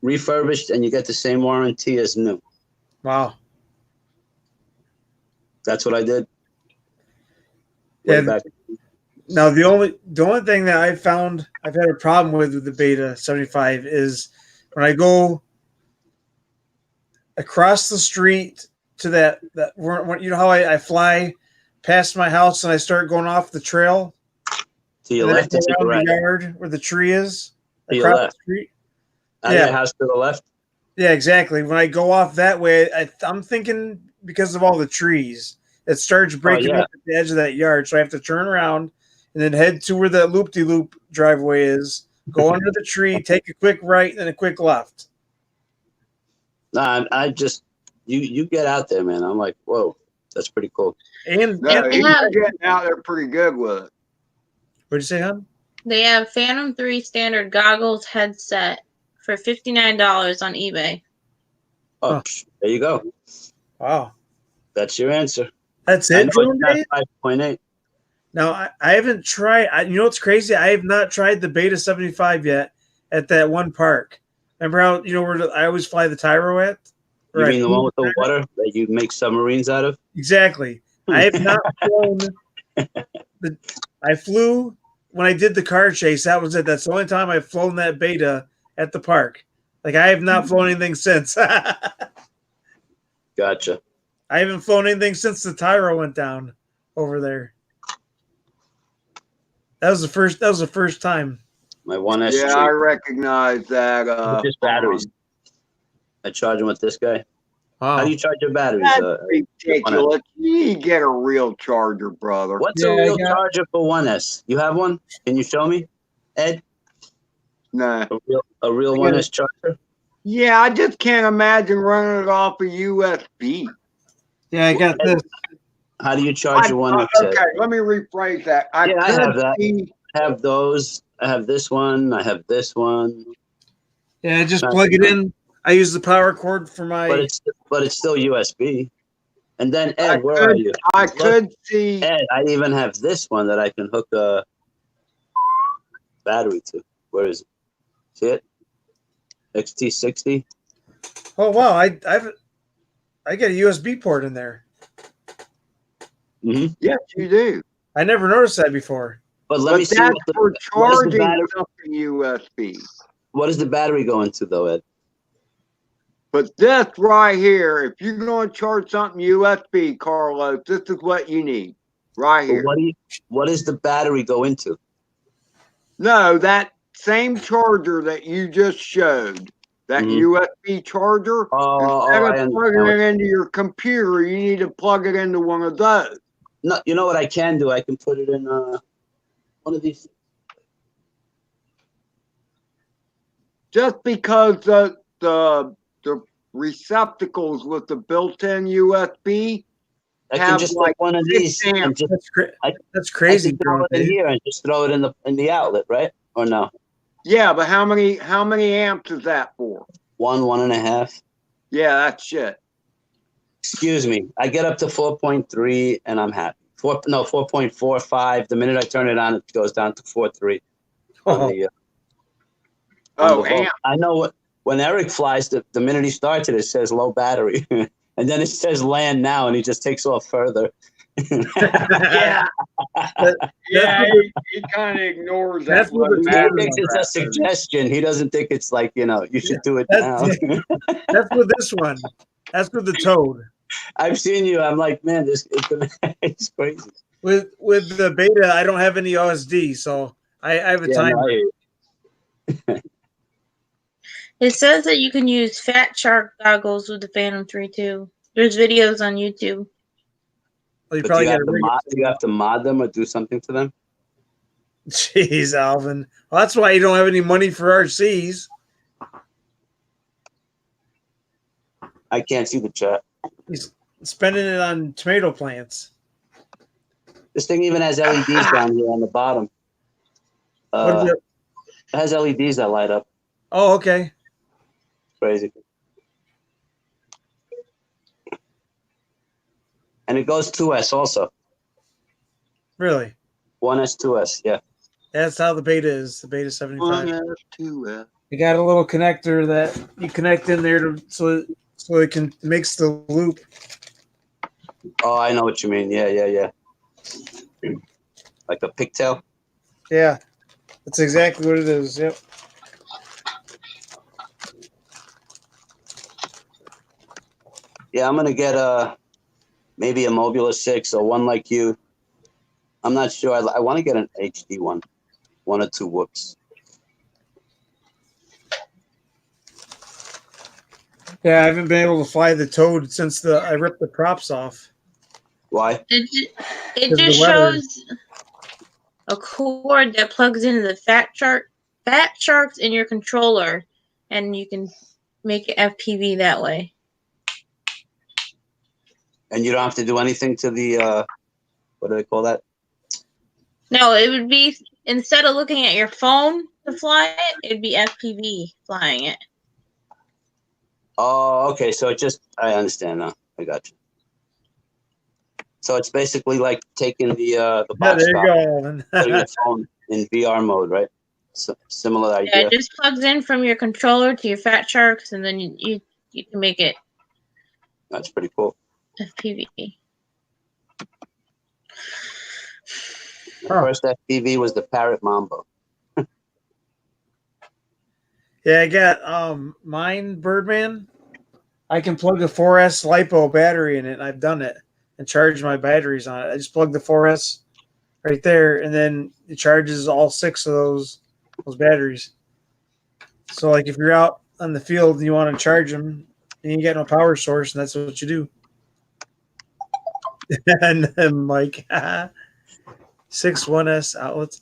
Speaker 9: Refurbished, and you get the same warranty as new.
Speaker 1: Wow.
Speaker 9: That's what I did. Way
Speaker 1: Yeah.
Speaker 9: back.
Speaker 1: Now the only thing that I've had a problem with the Beta 75 is when I go across the street to that you know how I fly past my house and I start going off the trail
Speaker 9: To your
Speaker 1: and then
Speaker 9: left
Speaker 1: I
Speaker 9: or to
Speaker 1: go
Speaker 9: your
Speaker 1: around
Speaker 9: right?
Speaker 1: the yard where the tree is
Speaker 9: To your
Speaker 1: across
Speaker 9: left.
Speaker 1: the street.
Speaker 9: Out of
Speaker 1: Yeah.
Speaker 9: your house to the left?
Speaker 1: Yeah, exactly. When I go off that way, I'm thinking because of all the trees, it starts breaking
Speaker 9: yeah.
Speaker 1: up at the edge of that yard. So I have to turn around and then head to where the loop-de-loop driveway is, go under the tree, take a quick right, and then a quick left.
Speaker 9: No, I just you get out there, man. I'm like, whoa. That's pretty cool.
Speaker 1: And
Speaker 5: No,
Speaker 3: they
Speaker 5: he's
Speaker 3: have-
Speaker 5: getting out there pretty good with it.
Speaker 1: what'd you say, hon?
Speaker 3: They have Phantom 3 standard goggles headset for $59 on eBay.
Speaker 9: Oh,
Speaker 1: Huh.
Speaker 9: there you go.
Speaker 1: Wow,
Speaker 9: That's your answer.
Speaker 1: that's
Speaker 9: I
Speaker 1: it.
Speaker 9: know
Speaker 1: Drone
Speaker 9: it's not
Speaker 1: Dave?
Speaker 9: 5.8.
Speaker 1: Now I haven't tried. You know what's crazy? I have not tried the Beta 75 yet at that one park. Remember how where I always fly the Tyro at?
Speaker 9: You
Speaker 1: Or I
Speaker 9: mean the
Speaker 1: flew
Speaker 9: one with the water that you make submarines out of?
Speaker 1: Exactly. I have not flown. I flew when I did the car chase. That was it. That's the only time I've flown that Beta at the park. Like I have not flown anything since. I
Speaker 9: Gotcha.
Speaker 1: haven't flown anything since the Tyro went down over there. That was the first. That was the first time.
Speaker 9: My 1S
Speaker 5: Yeah, I
Speaker 9: tree.
Speaker 5: recognize that.
Speaker 9: With just batteries. I charge them with this guy. How
Speaker 1: Wow.
Speaker 9: do you charge your batteries?
Speaker 5: That's ridiculous. You need to get a real charger, brother.
Speaker 9: What's
Speaker 1: Yeah,
Speaker 9: a
Speaker 1: I
Speaker 9: real
Speaker 1: got-
Speaker 9: charger for 1S? You have one? Can you show me, Ed?
Speaker 5: Nah.
Speaker 9: A real
Speaker 1: I got
Speaker 9: 1S charger?
Speaker 5: Yeah, I just can't imagine running it off a USB.
Speaker 1: Yeah, I got this.
Speaker 9: How do you charge your 1S? Ed?
Speaker 5: Okay, let me rephrase that. I
Speaker 9: Yeah, I
Speaker 5: could
Speaker 9: have that.
Speaker 5: see-
Speaker 9: I have those. I have this one. I have this one.
Speaker 1: Yeah, just
Speaker 9: Not
Speaker 1: plug it
Speaker 9: enough.
Speaker 1: in. I use the power cord for my.
Speaker 9: But it's still USB. And then
Speaker 5: I
Speaker 9: Ed, where are
Speaker 5: could-
Speaker 9: you?
Speaker 5: I
Speaker 9: Look,
Speaker 5: could see.
Speaker 9: Ed, I even have this one that I can hook a battery to. Where is it? See it? XT60.
Speaker 1: Oh wow, I got a USB port in there.
Speaker 9: Mm-hmm.
Speaker 5: Yes, you do.
Speaker 1: I never noticed that before.
Speaker 9: But let
Speaker 5: But
Speaker 9: me see
Speaker 5: that's
Speaker 9: what
Speaker 5: for
Speaker 9: the
Speaker 5: charging
Speaker 9: battery-
Speaker 5: something USB.
Speaker 9: what does the battery go into though, Ed?
Speaker 5: But this right here, if you're going to charge something USB, Carlos, this is what you need right
Speaker 9: But
Speaker 5: here.
Speaker 9: what does the battery go into?
Speaker 5: No, that same charger that you just showed, that
Speaker 9: Mhm.
Speaker 5: USB charger,
Speaker 9: Oh,
Speaker 5: instead
Speaker 9: I
Speaker 5: of
Speaker 9: understand
Speaker 5: plugging
Speaker 9: what-
Speaker 5: it into your computer, you need to plug it into one of those.
Speaker 9: No, you know what I can do? I can put it in one of these.
Speaker 5: Just because the receptacles with the built-in USB
Speaker 9: I can
Speaker 5: have
Speaker 9: just
Speaker 5: like
Speaker 9: put one of
Speaker 5: 6
Speaker 9: these and
Speaker 5: amps.
Speaker 9: just
Speaker 1: That's
Speaker 9: I
Speaker 1: crazy.
Speaker 9: can throw
Speaker 1: Drone
Speaker 9: it in
Speaker 1: Dave.
Speaker 9: here and just throw it in the outlet, right? Or no?
Speaker 5: Yeah, but how many amps is that for?
Speaker 9: 1.5.
Speaker 5: Yeah, that's shit.
Speaker 9: Excuse me. I get up to 4.3 and I'm happy. 4.45. The minute I turn it on, it goes down to 4.3. On
Speaker 1: Oh,
Speaker 9: the, on
Speaker 5: Oh,
Speaker 9: the vote.
Speaker 5: amp.
Speaker 9: I know what when Eric flies, the minute he starts it says low battery. And then it says land now and he just takes off further.
Speaker 5: Yeah. Yeah, he kind of ignores that.
Speaker 1: That's what
Speaker 5: low
Speaker 1: the
Speaker 9: He
Speaker 5: battery
Speaker 9: thinks it's a
Speaker 5: crap.
Speaker 9: suggestion. He doesn't think it's like, you should do it now.
Speaker 1: That's- that's with this one. That's with the Toad.
Speaker 9: I've seen you. I'm like, man, it's crazy.
Speaker 1: With the Beta, I don't have any OSD, so I have a
Speaker 9: Yeah,
Speaker 1: timer.
Speaker 9: no, I hear you.
Speaker 3: It says that you can use Fat Shark goggles with the Phantom 3 too. There's videos on YouTube.
Speaker 1: Well, you
Speaker 9: But
Speaker 1: probably
Speaker 9: do you,
Speaker 1: got
Speaker 9: have
Speaker 1: a
Speaker 9: to
Speaker 1: rig.
Speaker 9: mod, do you have to mod them or do something to them?
Speaker 1: Jeez, Alvin. Well, that's why you don't have any money for RCs.
Speaker 9: I can't see the chat.
Speaker 1: He's spending it on tomato plants.
Speaker 9: This thing even has LEDs down here on the bottom.
Speaker 1: What is
Speaker 9: It
Speaker 1: it?
Speaker 9: has LEDs that light up.
Speaker 1: Oh, okay.
Speaker 9: Crazy. And it goes 2S also.
Speaker 1: Really?
Speaker 9: 1S, 2S, yeah.
Speaker 1: That's how the Beta is. The Beta 75.
Speaker 5: 1S, 2S.
Speaker 1: You got a little connector that you connect in there so it can mix the loop.
Speaker 9: Oh, I know what you mean. Yeah. Like a pigtail?
Speaker 1: Yeah, that's exactly what it is. Yep.
Speaker 9: Yeah, I'm going to get maybe a Mobula 6 or one like you. I'm not sure. I want to get an HD one. 1 or 2 whoops.
Speaker 1: Yeah, I haven't been able to fly the Toad since I ripped the props off.
Speaker 9: Why?
Speaker 3: It
Speaker 1: Because
Speaker 3: just
Speaker 1: the weather.
Speaker 3: shows a cord that plugs into the Fat Sharks in your controller, and you can make it FPV that way.
Speaker 9: And you don't have to do anything to the what do they call that?
Speaker 3: No, it would be instead of looking at your phone to fly it, it'd be FPV flying it.
Speaker 9: Oh, okay. So it just I understand now. I got you. So it's basically like taking the
Speaker 1: Yeah,
Speaker 9: box
Speaker 1: there you
Speaker 9: top, putting
Speaker 1: go.
Speaker 9: the phone in VR mode, right? So, similar
Speaker 3: Yeah,
Speaker 9: idea.
Speaker 3: it just plugs in from your controller to your Fat Sharks, and then you can make it
Speaker 9: That's pretty cool.
Speaker 3: FPV.
Speaker 9: The first FPV was the Parrot Mambo.
Speaker 1: Yeah, I got mine Birdman. I can plug a 4S LiPo battery in it, and I've done it, and charge my batteries on it. I just plug the 4S right there, and then it charges all 6 of those batteries. So, like, if you're out on the field and you want to charge them, and you get no power source, and that's what you do. And then, like, 6 1S outlets.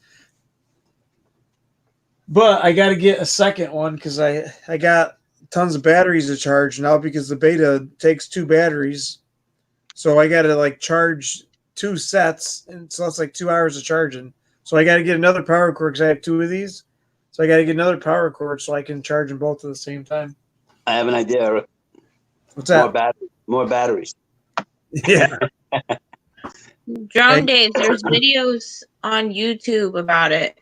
Speaker 1: But I got to get a second one because I got tons of batteries to charge now because the beta takes 2 batteries. So I got to like charge 2 sets, and so that's like 2 hours of charging. So I got to get another power cord because I have 2 of these. So I got to get another power cord so I can charge them both at the same time.
Speaker 9: I have an idea, Eric.
Speaker 1: What's that?
Speaker 9: More batteries.
Speaker 1: Yeah.
Speaker 3: Drone Days, there's videos on YouTube about it.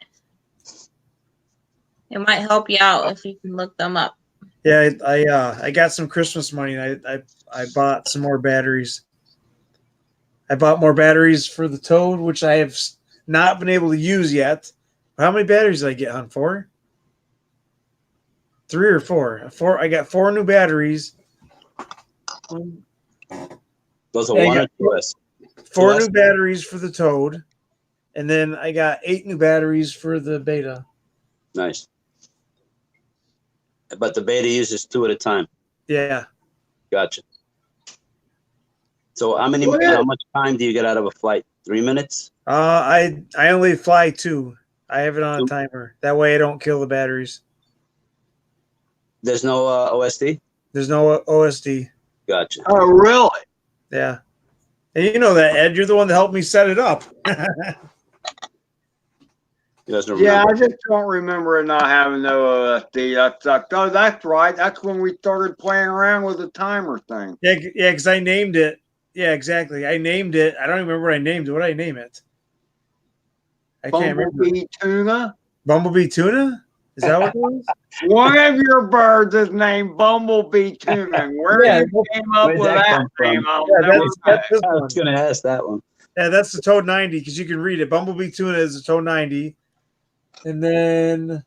Speaker 3: It might help you out if you can look them up.
Speaker 1: Yeah, I got some Christmas money, and I bought some more batteries. I bought more batteries for the Toad, which I have not been able to use yet. How many batteries did I get, hon? 4? 3 or 4? 4. I got 4 new batteries.
Speaker 9: Those are 1 or 2S.
Speaker 1: 4 new batteries for the Toad, and then I got 8 new batteries for the Beta.
Speaker 9: Nice. But the Beta uses 2 at a time.
Speaker 1: Yeah.
Speaker 9: Gotcha. So how much time do you get out of a flight? 3 minutes?
Speaker 1: I only fly 2. I have it on a timer. That way I don't kill the batteries.
Speaker 9: There's no OSD?
Speaker 1: There's no OSD.
Speaker 9: Gotcha.
Speaker 5: Oh, really?
Speaker 1: Yeah. And you know that, Ed. You're the one that helped me set it up.
Speaker 5: Yeah, I just don't remember it not having no OSD. Oh, that's right. That's when we started playing around with the timer thing.
Speaker 1: Yeah, because I named it. Yeah, exactly. I named it. I don't even remember what I named it. What did I name it? I can't remember.
Speaker 5: Bumblebee tuna?
Speaker 1: Bumblebee tuna? Is that what it was?
Speaker 5: One of your birds is named Bumblebee Tuna. Where you came up with that name,
Speaker 1: I was
Speaker 9: going to ask that one.
Speaker 1: Yeah, that's the Toad 90 because you can read it. Bumblebee Tuna is the Toad 90. And then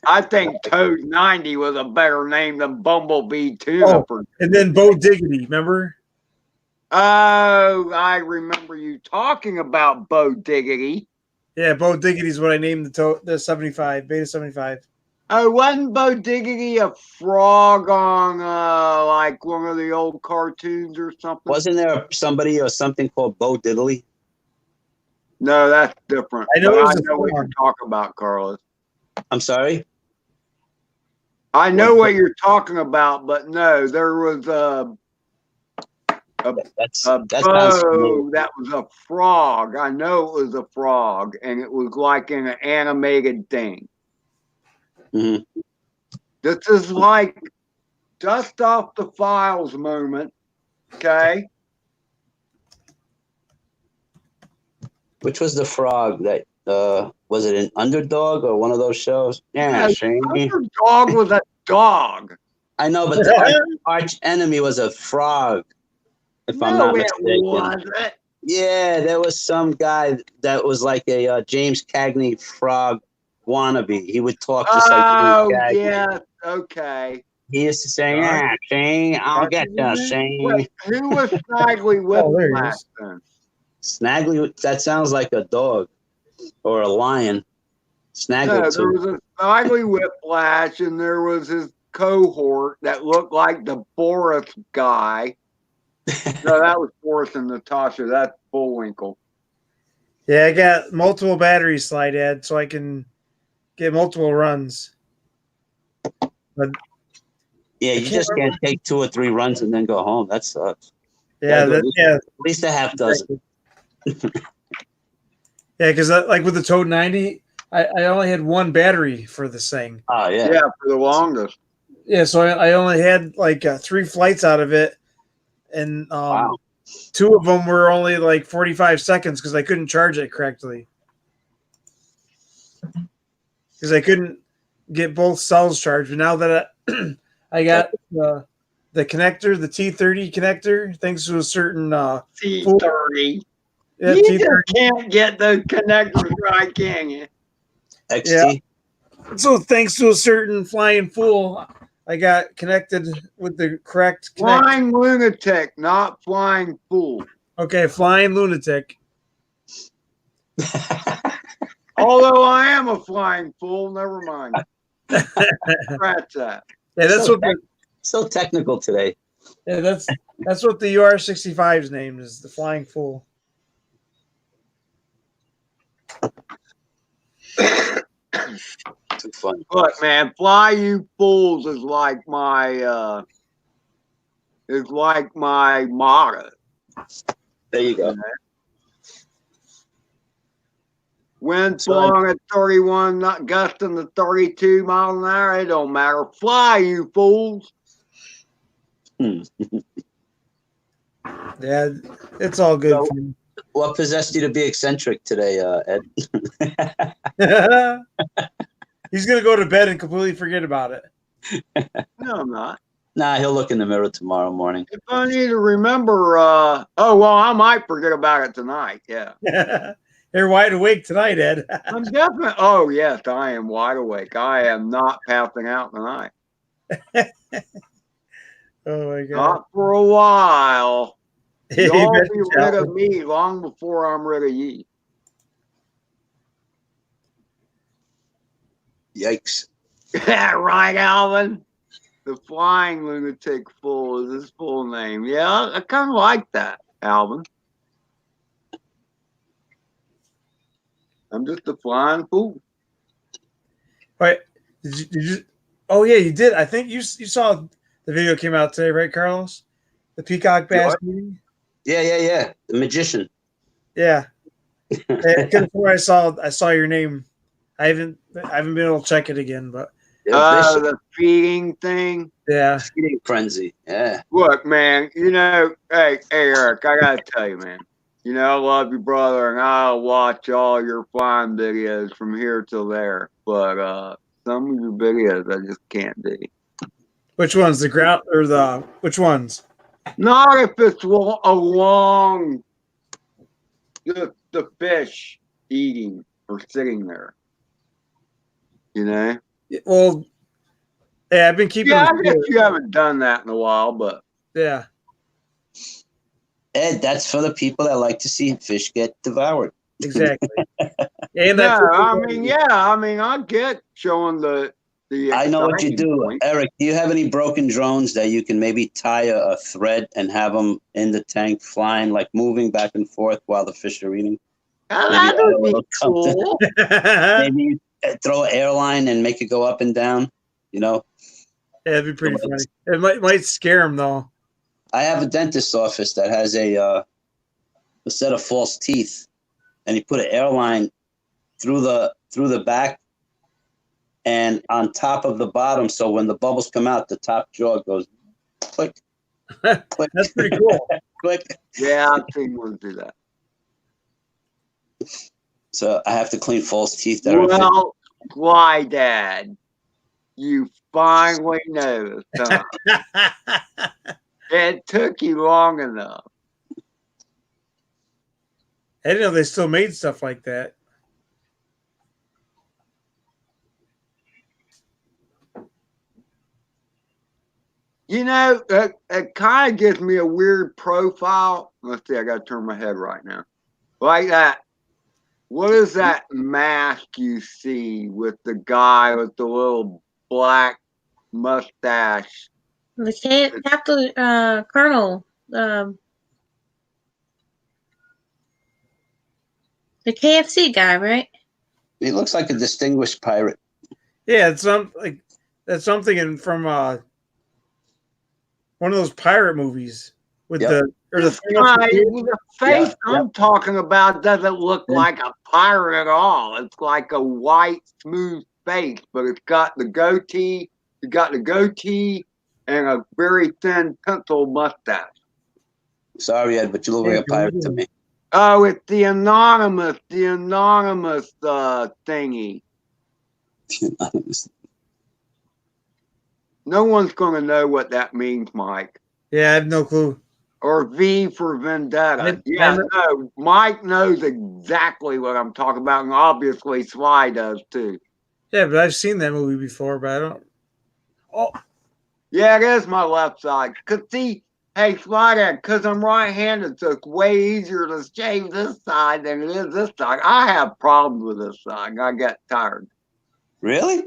Speaker 5: I think Toad 90 was a better name than Bumblebee Tuna.
Speaker 1: And then Bo Diggity, remember?
Speaker 5: Oh, I remember you talking about Bo Diggity.
Speaker 1: Yeah, Bo Diggity is what I named the 75, Beta 75.
Speaker 5: Oh, wasn't Bo Diggity a frog on like one of the old cartoons or something?
Speaker 9: Wasn't there somebody or something called Bo Diddley?
Speaker 5: No, that's different.
Speaker 1: I know
Speaker 5: what you're talking about, Carlos.
Speaker 9: I'm sorry?
Speaker 5: I know what you're talking about, but no, there was that was a frog. I know it was a frog, and it was like in an animated thing.
Speaker 9: Mm-hmm.
Speaker 5: This is like dust off the files moment, okay?
Speaker 9: Which was the frog that was it an Underdog or one of those shows? Yeah, Shane.
Speaker 5: Underdog was a dog.
Speaker 9: I know, but the arch enemy was a frog. If I'm not mistaken.
Speaker 5: Wasn't.
Speaker 9: Yeah, there was some guy that was like a James Cagney frog wannabe. He would talk just like James Cagney.
Speaker 5: Yeah, okay.
Speaker 9: He used to say, "Yeah, Shane, I'll get you, Shane."
Speaker 5: Who was Snaggly Whiplash then?
Speaker 9: Snaggly, that sounds like a dog or a lion. Snaggly.
Speaker 5: There was a Snaggly Whiplash, and there was his cohort that looked like the Boris guy. No, that was Boris and Natasha. That's Bullwinkle.
Speaker 1: Yeah, I got multiple batteries, Slide Ed, so I can get multiple runs. But
Speaker 9: yeah, you just can't take 2 or 3 runs and then go home. That sucks.
Speaker 1: Yeah, yeah.
Speaker 9: At least a half dozen.
Speaker 1: Yeah, because like with the Toad 90, I only had one battery for this thing.
Speaker 9: Oh yeah.
Speaker 5: Yeah, for the longest.
Speaker 1: Yeah, so I only had like 3 flights out of it, and
Speaker 9: Wow.
Speaker 1: 2 of them were only like 45 seconds because I couldn't charge it correctly. Because I couldn't get both cells charged. But now that I got the connector, the T30 connector, thanks to a certain
Speaker 5: T30.
Speaker 1: Yeah,
Speaker 5: You
Speaker 1: T30.
Speaker 5: just can't get those connectors right, can you?
Speaker 9: XT.
Speaker 1: Yeah. So thanks to a certain flying fool, I got connected with the correct connector.
Speaker 5: Flying lunatic, not flying fool.
Speaker 1: Okay, flying lunatic.
Speaker 5: Although I am a flying fool, never mind. Scratch that.
Speaker 1: Yeah, that's what the,
Speaker 9: So technical today.
Speaker 1: yeah, that's what the UR-65's name is, the flying fool.
Speaker 9: Too funny.
Speaker 5: Look, man, fly you fools is like my motto.
Speaker 9: There you go.
Speaker 5: Wind
Speaker 9: So-
Speaker 5: blowing at 31, not gusting to 32 miles an hour. It don't matter. Fly, you fools.
Speaker 1: Yeah, it's all good.
Speaker 9: So- What possessed you to be eccentric today, Ed?
Speaker 1: He's gonna go to bed and completely forget about it.
Speaker 5: No, I'm not.
Speaker 9: Nah, he'll look in the mirror tomorrow morning.
Speaker 5: If I need to remember, oh, well, I might forget about it tonight. Yeah.
Speaker 1: You're wide awake tonight, Ed.
Speaker 5: I'm definitely, oh, yes, I am wide awake. I am not passing out tonight.
Speaker 1: Oh my god.
Speaker 5: Not for a while.
Speaker 1: You
Speaker 5: Y'all
Speaker 1: bet
Speaker 5: be
Speaker 1: you
Speaker 5: rid
Speaker 1: shall.
Speaker 5: of me long before I'm rid of ye.
Speaker 9: Yikes.
Speaker 5: Yeah, right, Alvin? The flying lunatic fool is his full name. Yeah, I kind of like that, Alvin. I'm just a flying fool.
Speaker 1: Wait, did you? Oh yeah, you did. I think you saw the video came out today, right, Carlos? The peacock bass meeting.
Speaker 9: Yeah. The magician.
Speaker 1: Yeah. Before I saw your name. I haven't been able to check it again, but
Speaker 5: The feeding thing.
Speaker 1: yeah.
Speaker 9: Feeding frenzy. Yeah.
Speaker 5: Look, man, hey, Eric, I gotta tell you, man. I love you, brother, and I'll watch all your flying videos from here till there. But some of your videos I just can't do.
Speaker 1: Which ones? The ground or the which ones?
Speaker 5: Not if it's along the fish eating or sitting there.
Speaker 1: Well, yeah, I've been keeping.
Speaker 5: Yeah, I guess you haven't done that in a while, but
Speaker 1: yeah.
Speaker 9: Ed, that's for the people that like to see fish get devoured.
Speaker 1: Exactly. And
Speaker 5: I get showing the.
Speaker 9: I know what you do,
Speaker 5: point.
Speaker 9: Eric. Do you have any broken drones that you can maybe tie a thread and have them in the tank flying, like moving back and forth while the fish are eating?
Speaker 5: That would be cool.
Speaker 9: Maybe you throw an airline and make it go up and down.
Speaker 1: Yeah, it'd be pretty funny. It might scare them though.
Speaker 9: I have a dentist's office that has a set of false teeth, and you put an airline through the back and on top of the bottom, so when the bubbles come out, the top jaw goes click, click.
Speaker 1: That's pretty cool.
Speaker 9: Click.
Speaker 5: Yeah, I've seen one do that.
Speaker 9: So I have to clean false teeth.
Speaker 5: Well, why, Dad? You finally noticed, huh? It took you long enough.
Speaker 1: I didn't know they still made stuff like that.
Speaker 5: It kind of gives me a weird profile. Let's see, I got to turn my head right now. Like that. What is that mask you see with the guy with the little black mustache?
Speaker 8: The Captain Colonel, the KFC guy, right?
Speaker 9: He looks like a distinguished pirate.
Speaker 1: Yeah, that's something from one of those pirate movies with the or the thing.
Speaker 5: Right, the face
Speaker 9: Yep,
Speaker 5: I'm talking about doesn't look like a pirate at all. It's like a white, smooth face, but it's got the goatee. You got the goatee and a very thin pencil mustache.
Speaker 9: Sorry, Ed, but you look like a pirate to me.
Speaker 5: Oh, it's the anonymous thingy. No one's going to know what that means, Mike.
Speaker 1: Yeah, I have no clue.
Speaker 5: Or V for Vendetta. No, Mike knows exactly what I'm talking about, and obviously Sly does too.
Speaker 1: Yeah, but I've seen that movie before, but I don't. Oh,
Speaker 5: yeah, it is my left side. Cause see, hey, Sly, because I'm right-handed, so it's way easier to shave this side than it is this side. I have problems with this side. I get tired.
Speaker 9: Really?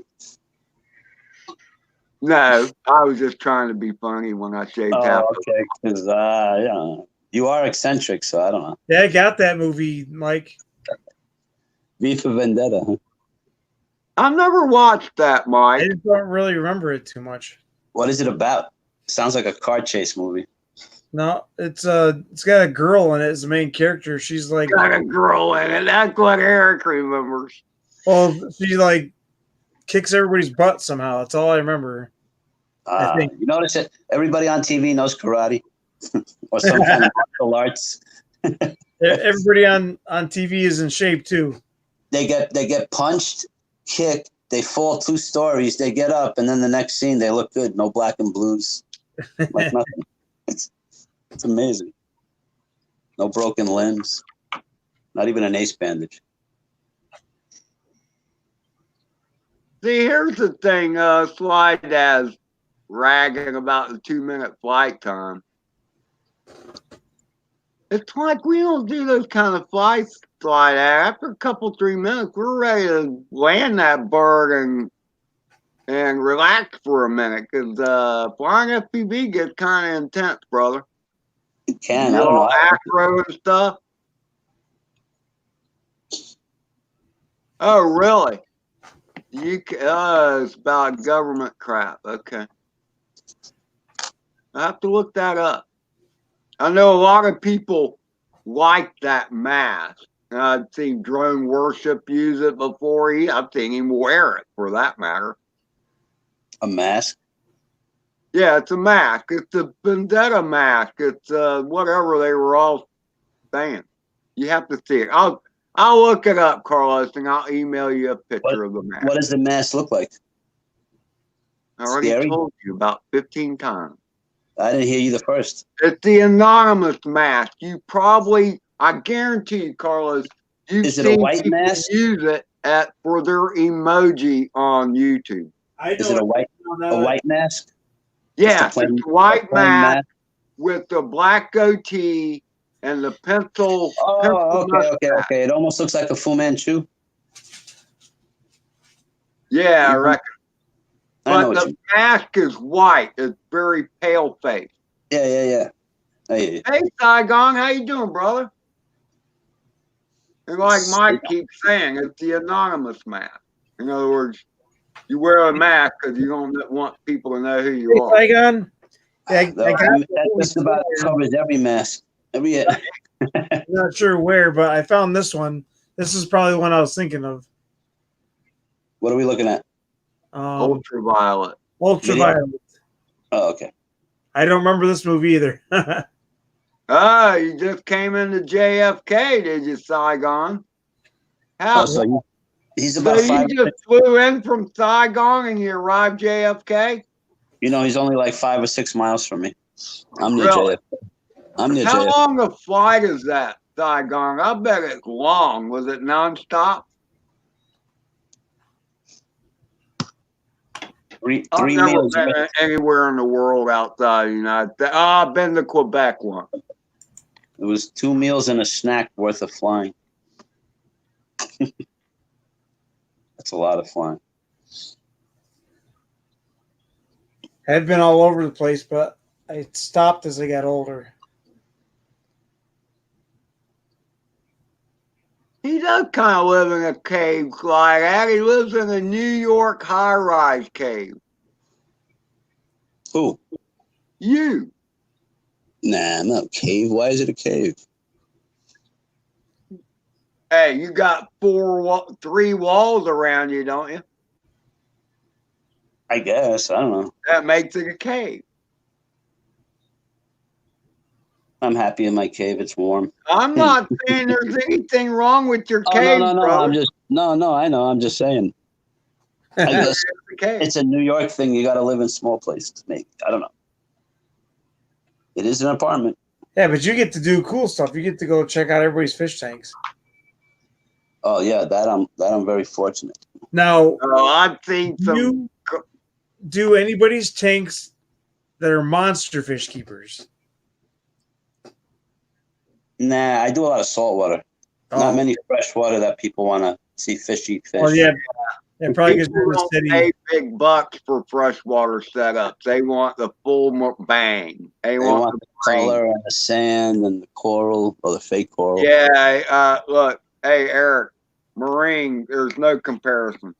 Speaker 5: No, I was just trying to be funny when I shaved half.
Speaker 9: Okay, because yeah, you are eccentric, so I don't know.
Speaker 1: Yeah, I got that movie, Mike.
Speaker 9: V for Vendetta, huh?
Speaker 5: I've never watched that, Mike.
Speaker 1: I just don't really remember it too much.
Speaker 9: What is it about? Sounds like a car chase movie.
Speaker 1: No, it's got a girl in it as the main character. She's like
Speaker 5: got a girl in it. That's what Eric remembers.
Speaker 1: Well, she like kicks everybody's butt somehow. That's all I remember. I think.
Speaker 9: You notice that everybody on TV knows karate or some kind of martial arts.
Speaker 1: Everybody on TV is in shape too.
Speaker 9: They get punched, kicked, they fall 2 stories, they get up, and then the next scene they look good. No black and blues, like nothing. It's amazing. No broken limbs, not even an ace bandage.
Speaker 5: See, here's the thing, Slide as ragging about the 2-minute flight time. It's like we don't do those kind of flights, Slide. After a couple, 3 minutes, we're ready to land that bird and relax for a minute, because flying FPV gets kind of intense, brother.
Speaker 9: It can. I don't know.
Speaker 5: Acro and stuff. Oh, really? It's about government crap. Okay. I have to look that up. I know a lot of people like that mask. I've seen Drone Worship use it before. I've seen him wear it, for that matter.
Speaker 9: A mask?
Speaker 5: Yeah, it's a mask. It's a Vendetta mask. It's whatever they were all saying. You have to see it. I'll look it up, Carlos, and I'll email you a picture of the mask.
Speaker 9: What does the mask look like?
Speaker 5: I already told you about 15 times.
Speaker 9: I didn't hear you the first.
Speaker 5: It's the anonymous mask. You probably, I guarantee you, Carlos, you've seen
Speaker 9: a white mask?
Speaker 5: Use it for their emoji on YouTube.
Speaker 9: Is it a white mask?
Speaker 5: Yeah, it's a white mask with the black goatee and the pencil.
Speaker 9: Oh, okay. It almost looks like a Fu Manchu.
Speaker 5: Yeah, I reckon. But the mask is white. It's very pale face.
Speaker 9: Yeah.
Speaker 5: Hey, Saigon, how you doing, brother? And like Mike keeps saying, it's the anonymous mask. In other words, you wear a mask because you don't want people to know who you are.
Speaker 1: Saigon,
Speaker 9: that just about covers every mask. I'm
Speaker 1: not sure where, but I found this one. This is probably the one I was thinking of.
Speaker 9: What are we looking at?
Speaker 5: Ultraviolet.
Speaker 1: Ultraviolet.
Speaker 9: Oh, okay.
Speaker 1: I don't remember this movie either.
Speaker 5: You just came into JFK, did you, Saigon? How?
Speaker 9: So he's about
Speaker 5: so you just flew in from Saigon and you arrived JFK?
Speaker 9: You know, he's only like 5 or 6 miles from me. I'm near JFK.
Speaker 5: How long a flight is that, Saigon? I bet it's long. Was it nonstop?
Speaker 9: 3
Speaker 5: I've
Speaker 9: meals.
Speaker 5: never been anywhere in the world outside of the United States. I've been to Quebec once.
Speaker 9: It was 2 meals and a snack worth of flying. That's a lot of flying.
Speaker 1: I've been all over the place, but I stopped as I got older.
Speaker 5: He does kind of live in a cave like that. He lives in a New York high-rise cave.
Speaker 9: Who?
Speaker 5: You.
Speaker 9: Nah, no cave. Why is it a cave?
Speaker 5: Hey, you got 3 walls around you, don't you?
Speaker 9: I guess. I don't know.
Speaker 5: That makes it a cave.
Speaker 9: I'm happy in my cave. It's warm.
Speaker 5: I'm not saying there's anything wrong with your
Speaker 9: Oh
Speaker 5: cave,
Speaker 9: no.
Speaker 5: brother.
Speaker 9: I'm just no. I know. I'm just saying. I guess
Speaker 5: It's a cave.
Speaker 9: it's a New York thing. You got to live in small places. Maybe I don't know. It is an apartment.
Speaker 1: Yeah, but you get to do cool stuff. You get to go check out everybody's fish tanks.
Speaker 9: Oh yeah, that I'm very fortunate.
Speaker 1: Now,
Speaker 5: I've seen some.
Speaker 1: do anybody's tanks that are monster fish keepers?
Speaker 9: Nah, I do a lot of saltwater. Not many freshwater that people want to see fish eat fish.
Speaker 1: Oh yeah, yeah, probably because
Speaker 5: People
Speaker 1: you're in the
Speaker 5: don't
Speaker 1: city.
Speaker 5: pay big bucks for freshwater setups. They want the full bang. They want
Speaker 9: the color and the sand and the coral or the fake coral.
Speaker 5: Yeah, look, hey Eric, marine. There's no comparison.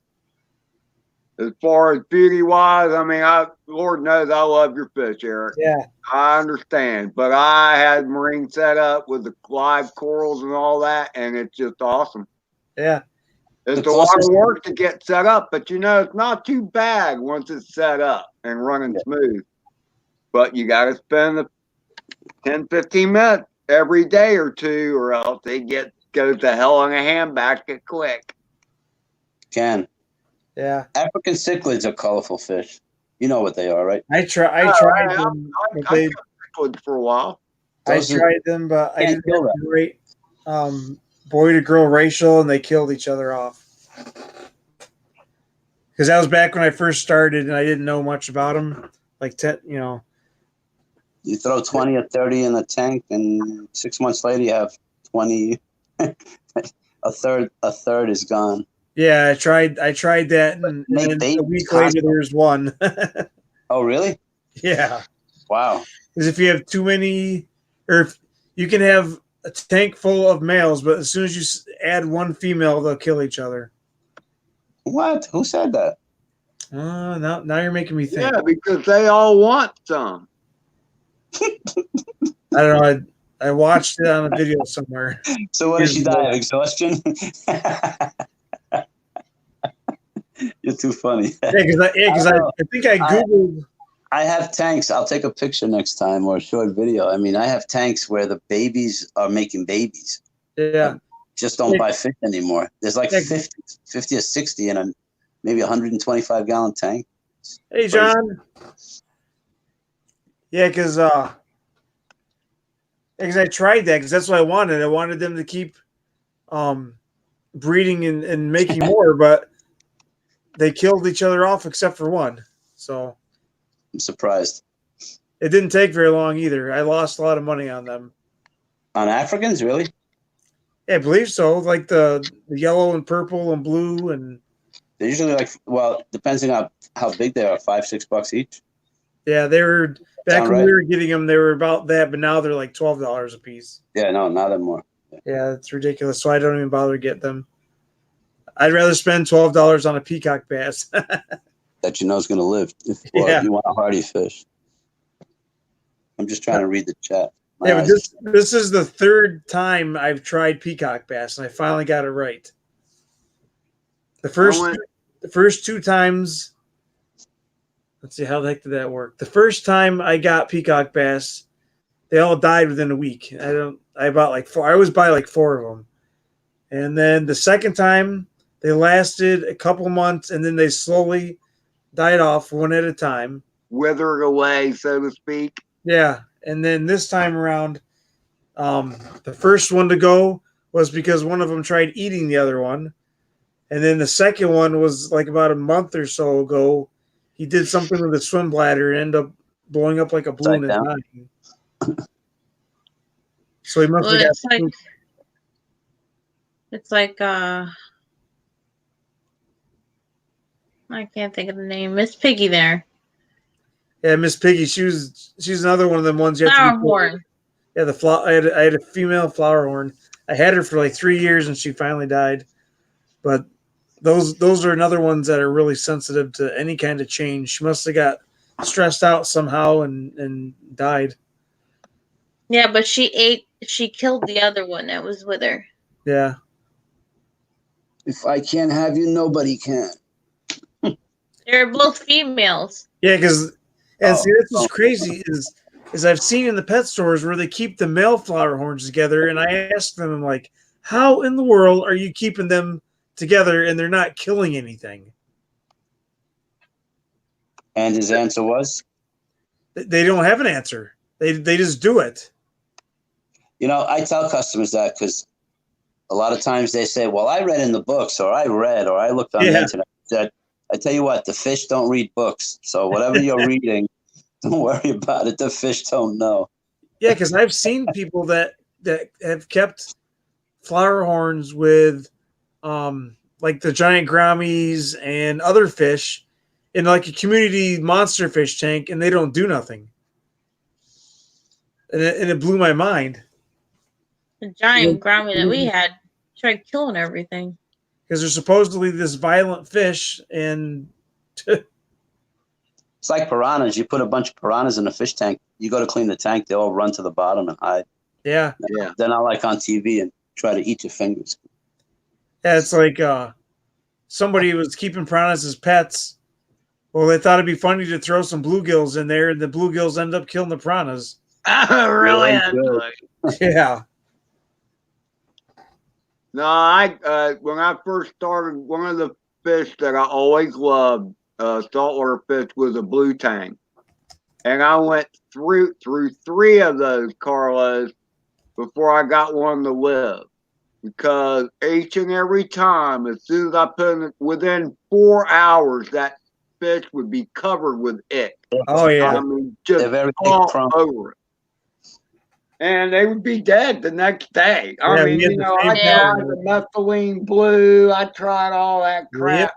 Speaker 5: As far as beauty wise, I mean, Lord knows I love your fish, Eric.
Speaker 1: Yeah,
Speaker 5: I understand, but I had marine set up with the live corals and all that, and it's just awesome.
Speaker 1: Yeah,
Speaker 5: it's a lot of work to get set up, but it's not too bad once it's set up and running smooth. But you got to spend the 10, 15 minutes every day or two, or else they go to hell in a handbasket quick.
Speaker 9: Can.
Speaker 1: Yeah.
Speaker 9: African cichlids are colorful fish. You know what they are, right?
Speaker 1: I tried them.
Speaker 5: I kept cichlids for a while.
Speaker 1: I tried them, but I didn't have the right boy to girl ratio, and they killed each other off. Because that was back when I first started, and I didn't know much about them. Like 10,
Speaker 9: You throw 20 or 30 in a tank, and 6 months later you have 20. a third is gone.
Speaker 1: Yeah, I tried that, and then a week later there's one.
Speaker 9: Oh, really?
Speaker 1: Yeah.
Speaker 9: Wow.
Speaker 1: Because if you have too many, or if you can have a tank full of males, but as soon as you add one female, they'll kill each other.
Speaker 9: What? Who said that?
Speaker 1: Now you're making me think.
Speaker 5: Yeah, because they all want some.
Speaker 1: I don't know. I watched it on a video somewhere.
Speaker 9: So what did she die of? Exhaustion? You're too funny.
Speaker 1: Yeah, because I think I Googled.
Speaker 9: I have tanks. I'll take a picture next time or a short video. I mean, I have tanks where the babies are making babies.
Speaker 1: Yeah.
Speaker 9: Just don't buy fish anymore. There's like 50 or 60 in a maybe 125-gallon tank.
Speaker 1: Hey, John. Yeah, because I tried that because that's what I wanted. I wanted them to keep breeding and making more, but they killed each other off except for one. So
Speaker 9: I'm surprised.
Speaker 1: It didn't take very long either. I lost a lot of money on them.
Speaker 9: On Africans, really?
Speaker 1: Yeah, I believe so. Like the yellow and purple and blue, and
Speaker 9: they're usually depends on how big they are, $5-6 each.
Speaker 1: Yeah, they were back when we were getting them. They were about that, but now they're like $12 a piece.
Speaker 9: Yeah, no, now they're more.
Speaker 1: Yeah, it's ridiculous. So I don't even bother to get them. I'd rather spend $12 on a peacock bass.
Speaker 9: That you know is going to live. If you want a hardy fish. I'm just trying to read the chat.
Speaker 1: But this is the third time I've tried peacock bass, and I finally got it right. The first two times, let's see, how the heck did that work? The first time I got peacock bass, they all died within a week. I bought like 4. I always buy like 4 of them. And then the second time, they lasted a couple months, and then they slowly died off one at a time.
Speaker 5: Withered away, so to speak.
Speaker 1: Yeah. And then this time around, the first one to go was because one of them tried eating the other one. And then the second one was like about a month or so ago. He did something with a swim bladder and ended up blowing up like a balloon and dying. So he must have got
Speaker 3: it's like I can't think of the name. Miss Piggy there.
Speaker 1: Yeah, Miss Piggy. She's another one of them ones you have
Speaker 3: flower
Speaker 1: to
Speaker 3: horn.
Speaker 1: Yeah, I had a female flower horn. I had her for like 3 years and she finally died. But those are another ones that are really sensitive to any kind of change. She must have got stressed out somehow and died.
Speaker 3: Yeah, but she killed the other one that was with her.
Speaker 1: Yeah.
Speaker 9: If I can't have you, nobody can.
Speaker 3: They're both females.
Speaker 1: Yeah, because and see that's what's
Speaker 9: Oh.
Speaker 1: crazy is I've seen in the pet stores where they keep the male flower horns together, and I asked them, I'm like, how in the world are you keeping them together and they're not killing anything?
Speaker 9: And his answer was,
Speaker 1: They don't have an answer. They just do it.
Speaker 9: you know, I tell customers that because a lot of times they say, well, I read in the books, or I read, or I looked on the
Speaker 1: Yeah.
Speaker 9: internet. I tell you what, the fish don't read books. So whatever you're reading, don't worry about it. The fish don't know.
Speaker 1: Yeah, because I've seen people that have kept flower horns with like the giant grammies and other fish in like a community monster fish tank, and they don't do nothing. And it blew my mind
Speaker 3: The giant Grammy that we had tried killing everything.
Speaker 1: because they're supposedly this violent fish, and
Speaker 9: It's like piranhas. You put a bunch of piranhas in a fish tank. You go to clean the tank, they all run to the bottom and hide.
Speaker 1: yeah,
Speaker 5: Yeah.
Speaker 9: They're not like on TV and try to eat your fingers.
Speaker 1: it's like somebody was keeping piranhas as pets. Well, they thought it'd be funny to throw some bluegills in there, and the bluegills end up killing the piranhas.
Speaker 5: Really?
Speaker 1: Yeah,
Speaker 5: No, I when I first started, one of the fish that I always loved, saltwater fish, was a blue tang, and I went through 3 of those, Carlos, before I got one to live, because each and every time, as soon as I put it, within 4 hours, that fish would be covered with ick.
Speaker 1: oh yeah,
Speaker 5: I mean, just
Speaker 9: They're very
Speaker 5: all
Speaker 9: prone.
Speaker 5: over it. And they would be dead the next day.
Speaker 1: Yeah,
Speaker 5: I
Speaker 1: we
Speaker 5: mean,
Speaker 1: had
Speaker 5: you
Speaker 1: the
Speaker 5: know,
Speaker 1: same
Speaker 5: I tried the methylene blue. I tried all that crap.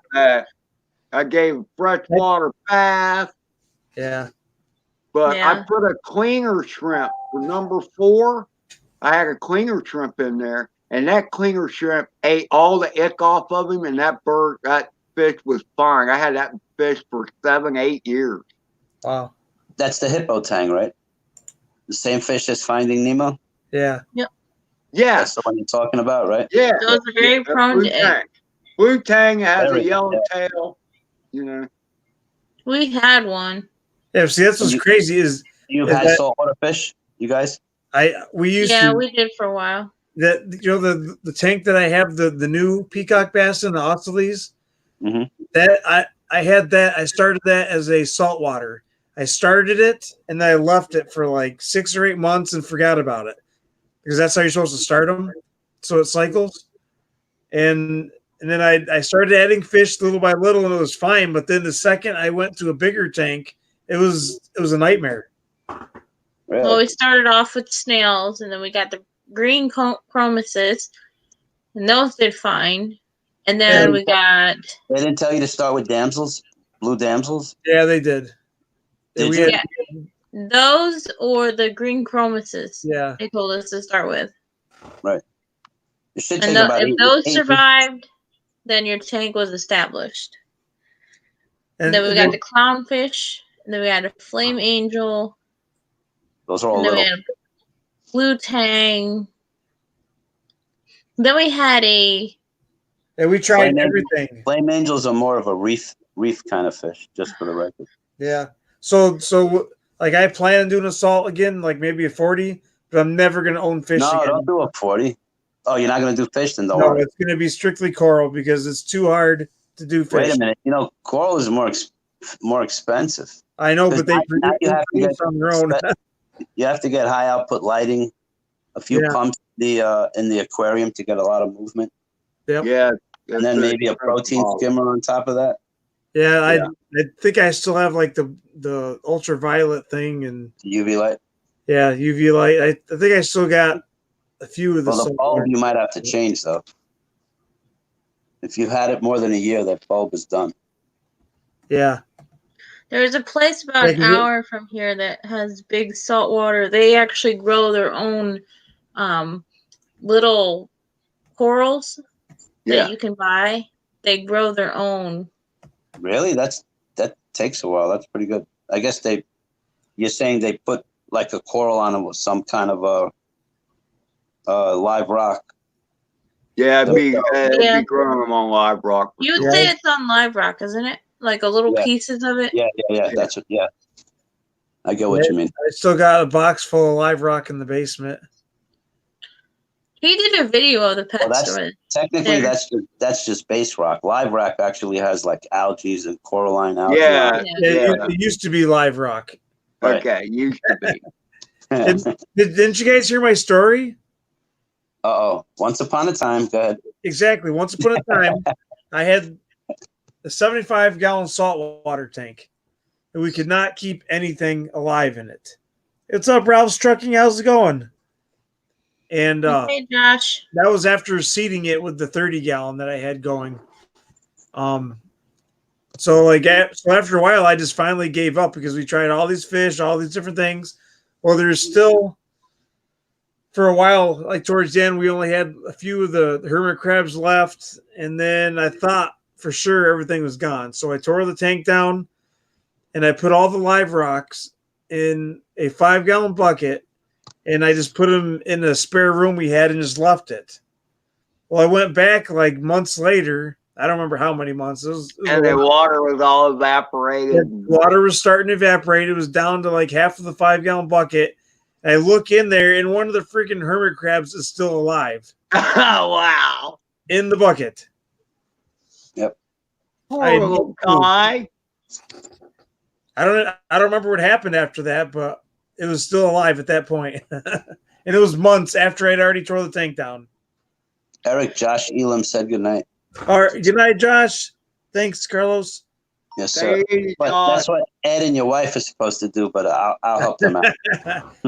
Speaker 5: I gave freshwater bath,
Speaker 1: yeah.
Speaker 5: but I
Speaker 3: Yeah.
Speaker 5: put a cleaner shrimp for number 4. I had a cleaner shrimp in there, and that cleaner shrimp ate all the ick off of him, and that fish was fine. I had that fish for 7, 8 years.
Speaker 1: Wow.
Speaker 9: That's the hippo tang, right? The same fish as Finding Nemo?
Speaker 1: Yeah.
Speaker 5: Yeah,
Speaker 9: That's the one you're talking about, right?
Speaker 5: yeah.
Speaker 3: Those are very prone
Speaker 5: Blue
Speaker 3: to
Speaker 5: tang.
Speaker 3: egg.
Speaker 5: Blue tang has
Speaker 9: Very,
Speaker 5: a yellow
Speaker 9: yeah.
Speaker 5: tail. You know.
Speaker 3: We had one.
Speaker 1: Yeah, see, that's what's crazy is
Speaker 9: You've
Speaker 1: is
Speaker 9: had
Speaker 1: that
Speaker 9: saltwater fish, you guys?
Speaker 1: we used
Speaker 3: Yeah,
Speaker 1: to
Speaker 3: we did for a while.
Speaker 1: that the tank that I have the new peacock bass in the Oxleys,
Speaker 9: Mhm.
Speaker 1: that I had that. I started that as a saltwater. I started it and then I left it for like 6 or 8 months and forgot about it because that's how you're supposed to start them, so it cycles. And then I started adding fish little by little and it was fine. But then the second I went to a bigger tank, it was a nightmare.
Speaker 9: Really?
Speaker 3: Well, we started off with snails, and then we got the green chromises, and those did fine. And then we got
Speaker 9: They didn't tell you to start with damsels? Blue damsels?
Speaker 1: Yeah, they did.
Speaker 9: Did
Speaker 1: we
Speaker 9: you?
Speaker 1: had,
Speaker 3: yeah, those or the green chromises.
Speaker 1: yeah.
Speaker 3: They told us to start with.
Speaker 9: Right. It should
Speaker 3: And
Speaker 9: take about
Speaker 3: if
Speaker 9: 8
Speaker 3: those
Speaker 9: weeks.
Speaker 3: survived, then your tank was established.
Speaker 1: And
Speaker 3: then we got the clownfish, and then we had a flame angel,
Speaker 9: Those are all
Speaker 3: and then we
Speaker 9: little.
Speaker 3: had a blue tang. Then we had a
Speaker 1: and we tried
Speaker 9: Flame angels-
Speaker 1: everything.
Speaker 9: Flame angels are more of a reef kind of fish, just for the record.
Speaker 1: Yeah. So like I plan on doing a salt again, like maybe a 40, but I'm never gonna own fish
Speaker 9: No,
Speaker 1: again.
Speaker 9: don't do a 40. Oh, you're not going to do fish, then don't
Speaker 1: No,
Speaker 9: worry.
Speaker 1: it's gonna be strictly coral because it's too hard to do fish.
Speaker 9: Wait a minute. You know, coral is more expensive.
Speaker 1: I know, but they
Speaker 9: Now you have to get
Speaker 1: on their own.
Speaker 9: you have to get high output lighting, a few
Speaker 1: Yeah.
Speaker 9: pumps in the aquarium to get a lot of movement,
Speaker 1: Yep.
Speaker 5: Yeah.
Speaker 9: and then maybe a protein skimmer on top of that.
Speaker 1: Yeah,
Speaker 5: Yeah.
Speaker 1: I think I still have like the ultraviolet thing and
Speaker 9: UV light.
Speaker 1: yeah, UV light. I think I still got a few of the
Speaker 9: Well, the
Speaker 1: salt
Speaker 9: bulb
Speaker 1: water.
Speaker 9: you might have to change though. If you've had it more than a year, that bulb is done.
Speaker 1: Yeah.
Speaker 3: There's a place about
Speaker 1: Like,
Speaker 3: an hour from here that has big saltwater. They actually grow their own little corals
Speaker 5: Yeah.
Speaker 3: that you can buy. They grow their own.
Speaker 9: Really? That takes a while. That's pretty good. I guess you're saying they put like a coral on it with some kind of a live rock.
Speaker 5: Yeah, it'd be
Speaker 3: Yeah.
Speaker 5: growing them on live rock. for
Speaker 3: You would
Speaker 5: sure.
Speaker 3: say it's on live rock, isn't it? Like a little
Speaker 9: Yeah.
Speaker 3: pieces of it.
Speaker 9: Yeah. That's what. Yeah, I get what you mean.
Speaker 1: I still got a box full of live rock in the basement.
Speaker 3: He did a video of the pet
Speaker 9: Well, that's
Speaker 3: store.
Speaker 9: technically
Speaker 3: there.
Speaker 9: that's just base rock. Live rock actually has like algae and coralline algae.
Speaker 5: Yeah,
Speaker 9: on it.
Speaker 1: It used to be live rock.
Speaker 9: Right.
Speaker 5: Okay, used to be.
Speaker 1: Didn't you guys hear my story?
Speaker 9: Uh-oh. Once upon a time. Go ahead.
Speaker 1: Exactly. Once upon a time, I had a 75-gallon saltwater tank, and we could not keep anything alive in it. What's up, Ralph's Trucking? How's it going? And
Speaker 3: Hey, Josh.
Speaker 1: that was after seeding it with the 30-gallon that I had going. So after a while, I just finally gave up because we tried all these fish, all these different things. Well, there's still, for a while, like towards the end, we only had a few of the hermit crabs left, and then I thought for sure everything was gone. So I tore the tank down, and I put all the live rocks in a 5-gallon bucket, and I just put them in a spare room we had and just left it. Well, I went back like months later. I don't remember how many months. It was
Speaker 5: And the water was all evaporated.
Speaker 1: water was starting to evaporate. It was down to like half of the 5-gallon bucket. And I look in there, and one of the freaking hermit crabs is still alive.
Speaker 5: Oh, wow.
Speaker 1: In the bucket.
Speaker 9: Yep.
Speaker 5: Poor little guy.
Speaker 1: I don't remember what happened after that, but it was still alive at that point. And it was months after I'd already tore the tank down.
Speaker 9: Eric, Josh Elam said goodnight.
Speaker 1: All right, good night, Josh. Thanks, Carlos.
Speaker 9: Yes, sir.
Speaker 5: Hey,
Speaker 9: But
Speaker 5: Josh.
Speaker 9: that's what Ed and your wife are supposed to do, but I'll help them out.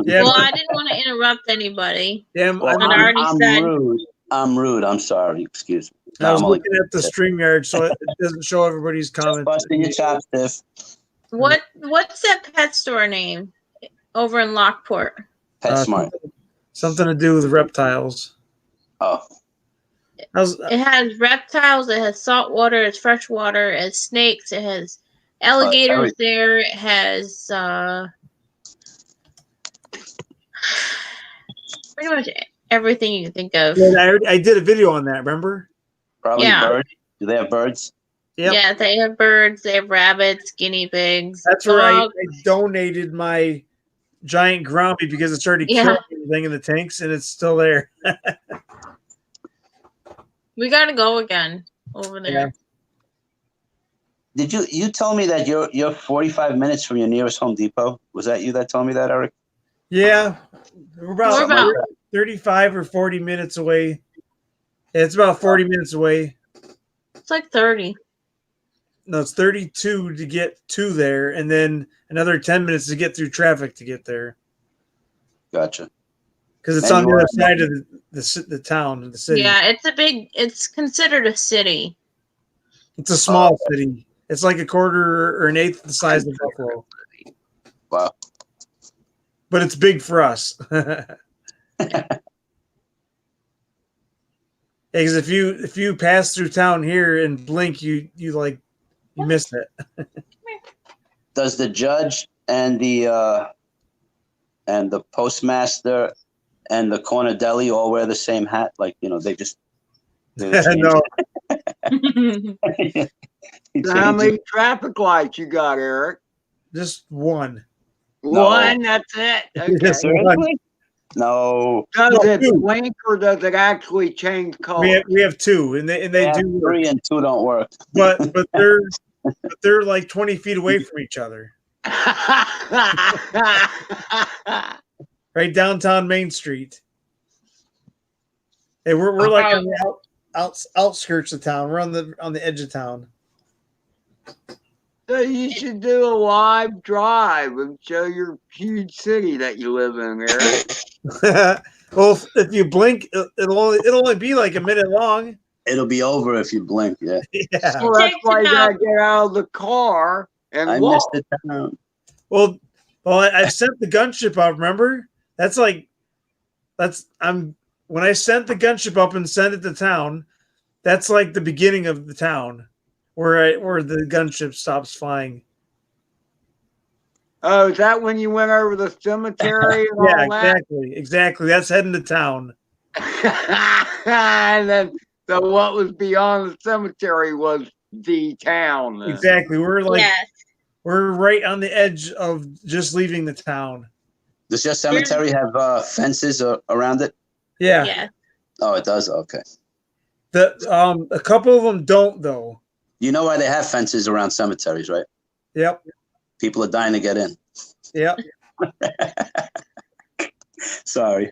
Speaker 1: Yeah,
Speaker 3: Well, I didn't want to interrupt anybody.
Speaker 1: yeah,
Speaker 9: Well,
Speaker 3: But I already
Speaker 9: I'm
Speaker 3: said-
Speaker 9: rude. I'm rude. I'm sorry. Excuse me.
Speaker 1: I was
Speaker 9: I'm only-
Speaker 1: looking at the StreamYard, so it doesn't show everybody's comments.
Speaker 9: busting your chops, Tiff.
Speaker 3: What's that pet store name over in Lockport?
Speaker 9: PetSmart.
Speaker 1: Something to do with reptiles.
Speaker 9: Oh,
Speaker 3: It has reptiles. It has salt water. It's fresh water. It has snakes. It has alligators there. It has pretty much everything you can think of.
Speaker 1: Yeah, I did a video on that. Remember?
Speaker 9: probably
Speaker 3: Yeah.
Speaker 9: birds. Do they have birds?
Speaker 1: Yep.
Speaker 3: Yeah, they have birds. They have rabbits, guinea pigs.
Speaker 1: That's where I
Speaker 3: dogs.
Speaker 1: donated my giant groundie because it started
Speaker 3: Yeah.
Speaker 1: killing everything in the tanks, and it's still there.
Speaker 3: We gotta go again over there.
Speaker 1: Yeah.
Speaker 9: Did you told me that you're 45 minutes from your nearest Home Depot? Was that you that told me that, Eric?
Speaker 1: Yeah, we're
Speaker 3: We're
Speaker 1: about
Speaker 3: about
Speaker 1: 35 or 40 minutes away. Yeah, it's about 40 minutes away.
Speaker 3: it's like 30.
Speaker 1: No, it's 32 to get to there, and then another 10 minutes to get through traffic to get there.
Speaker 9: Gotcha.
Speaker 1: Because it's
Speaker 9: And
Speaker 1: on
Speaker 9: you
Speaker 1: the other
Speaker 9: are-
Speaker 1: side of the town, the city.
Speaker 3: Yeah, it's considered a city.
Speaker 1: It's a small city. It's like a quarter or an eighth the size of Buffalo.
Speaker 9: Wow.
Speaker 1: But it's big for us. Because if you pass through town here and blink, you miss it.
Speaker 9: Does the judge and the postmaster and the corner deli all wear the same hat? Like, they just
Speaker 1: No,
Speaker 5: How many traffic lights you got, Eric?
Speaker 1: just one.
Speaker 5: One, that's it. Okay.
Speaker 1: Just one.
Speaker 9: No.
Speaker 5: Does
Speaker 1: No,
Speaker 5: it
Speaker 1: two.
Speaker 5: blink or does it actually change color?
Speaker 1: We have two, and they
Speaker 9: They have
Speaker 1: do work.
Speaker 9: 3 and 2 don't work.
Speaker 1: but they're like 20 feet away from each other, right downtown Main Street. Hey, we're like on the outskirts of town. We're on the edge of town.
Speaker 5: So you should do a live drive and show your huge city that you live in, Eric.
Speaker 1: Well, if you blink, it'll only be like a minute long.
Speaker 9: It'll be over if you blink. Yeah.
Speaker 1: Yeah.
Speaker 5: Well, that's
Speaker 3: Takes
Speaker 5: why you
Speaker 3: about-
Speaker 5: gotta get out of the car and
Speaker 9: I
Speaker 5: walk.
Speaker 9: missed the town.
Speaker 1: Well, I sent the gunship up. Remember? When I sent the gunship up and sent it to town. That's like the beginning of the town, where the gunship stops flying.
Speaker 5: Oh, is that when you went over the cemetery and
Speaker 1: Yeah,
Speaker 5: all that?
Speaker 1: exactly. That's heading to town.
Speaker 5: And then, so what was beyond the cemetery was the town. Then.
Speaker 1: Exactly.
Speaker 3: Yes.
Speaker 1: We're right on the edge of just leaving the town.
Speaker 9: Does your cemetery have fences around it?
Speaker 1: Yeah.
Speaker 3: Yeah.
Speaker 9: Oh, it does. Okay.
Speaker 1: A couple of them don't though.
Speaker 9: You know why they have fences around cemeteries, right?
Speaker 1: Yep.
Speaker 9: People are dying to get in.
Speaker 1: Yep.
Speaker 9: Sorry.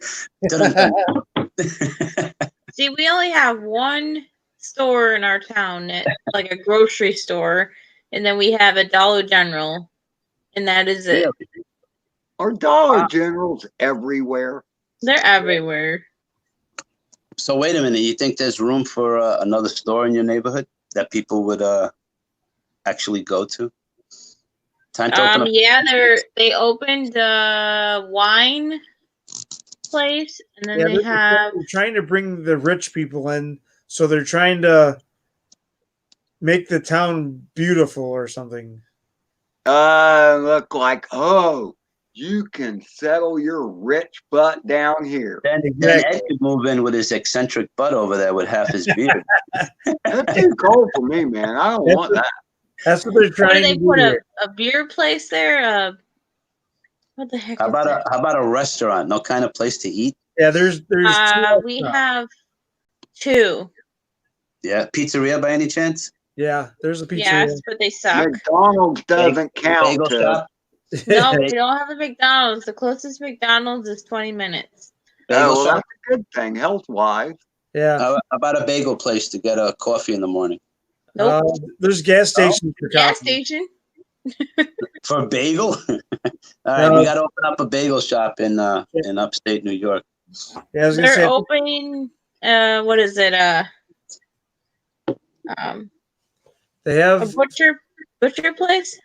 Speaker 3: See, we only have one store in our town, like a grocery store, and then we have a Dollar General, and that is it.
Speaker 5: Are Dollar Generals everywhere?
Speaker 3: They're everywhere.
Speaker 9: So wait a minute. You think there's room for another store in your neighborhood that people would actually go to? Time to open up.
Speaker 3: Yeah, they opened a wine place, and then they have.
Speaker 1: They're trying to bring the rich people in, so they're trying to make the town beautiful or something.
Speaker 5: Look like, oh, you can settle your rich butt down here.
Speaker 9: Then Ed could move in with his eccentric butt over there with half his beard.
Speaker 5: That's too cold for me, man. I don't want that.
Speaker 1: That's what they're trying to do.
Speaker 3: What do they put a beer place there? What the heck?
Speaker 9: How about a restaurant? No kind of place to eat?
Speaker 1: Yeah, there's
Speaker 3: we have two.
Speaker 9: Yeah, pizzeria by any chance?
Speaker 1: Yeah, there's a pizzeria.
Speaker 3: Yes, but they suck.
Speaker 5: McDonald's doesn't count.
Speaker 9: Bagel shop?
Speaker 3: No, we don't have a McDonald's. The closest McDonald's is 20 minutes.
Speaker 5: Oh, well, that's a good thing, health-wise.
Speaker 1: Yeah.
Speaker 9: How about a bagel place to get a coffee in the morning?
Speaker 3: Nope.
Speaker 1: There's gas stations for
Speaker 3: gas
Speaker 1: coffee.
Speaker 3: station.
Speaker 9: For a bagel? All right, we got to open up a bagel shop in upstate New York.
Speaker 1: Yeah, I was gonna
Speaker 3: They're
Speaker 1: say,
Speaker 3: opening. What is it?
Speaker 1: they have
Speaker 3: a butcher place.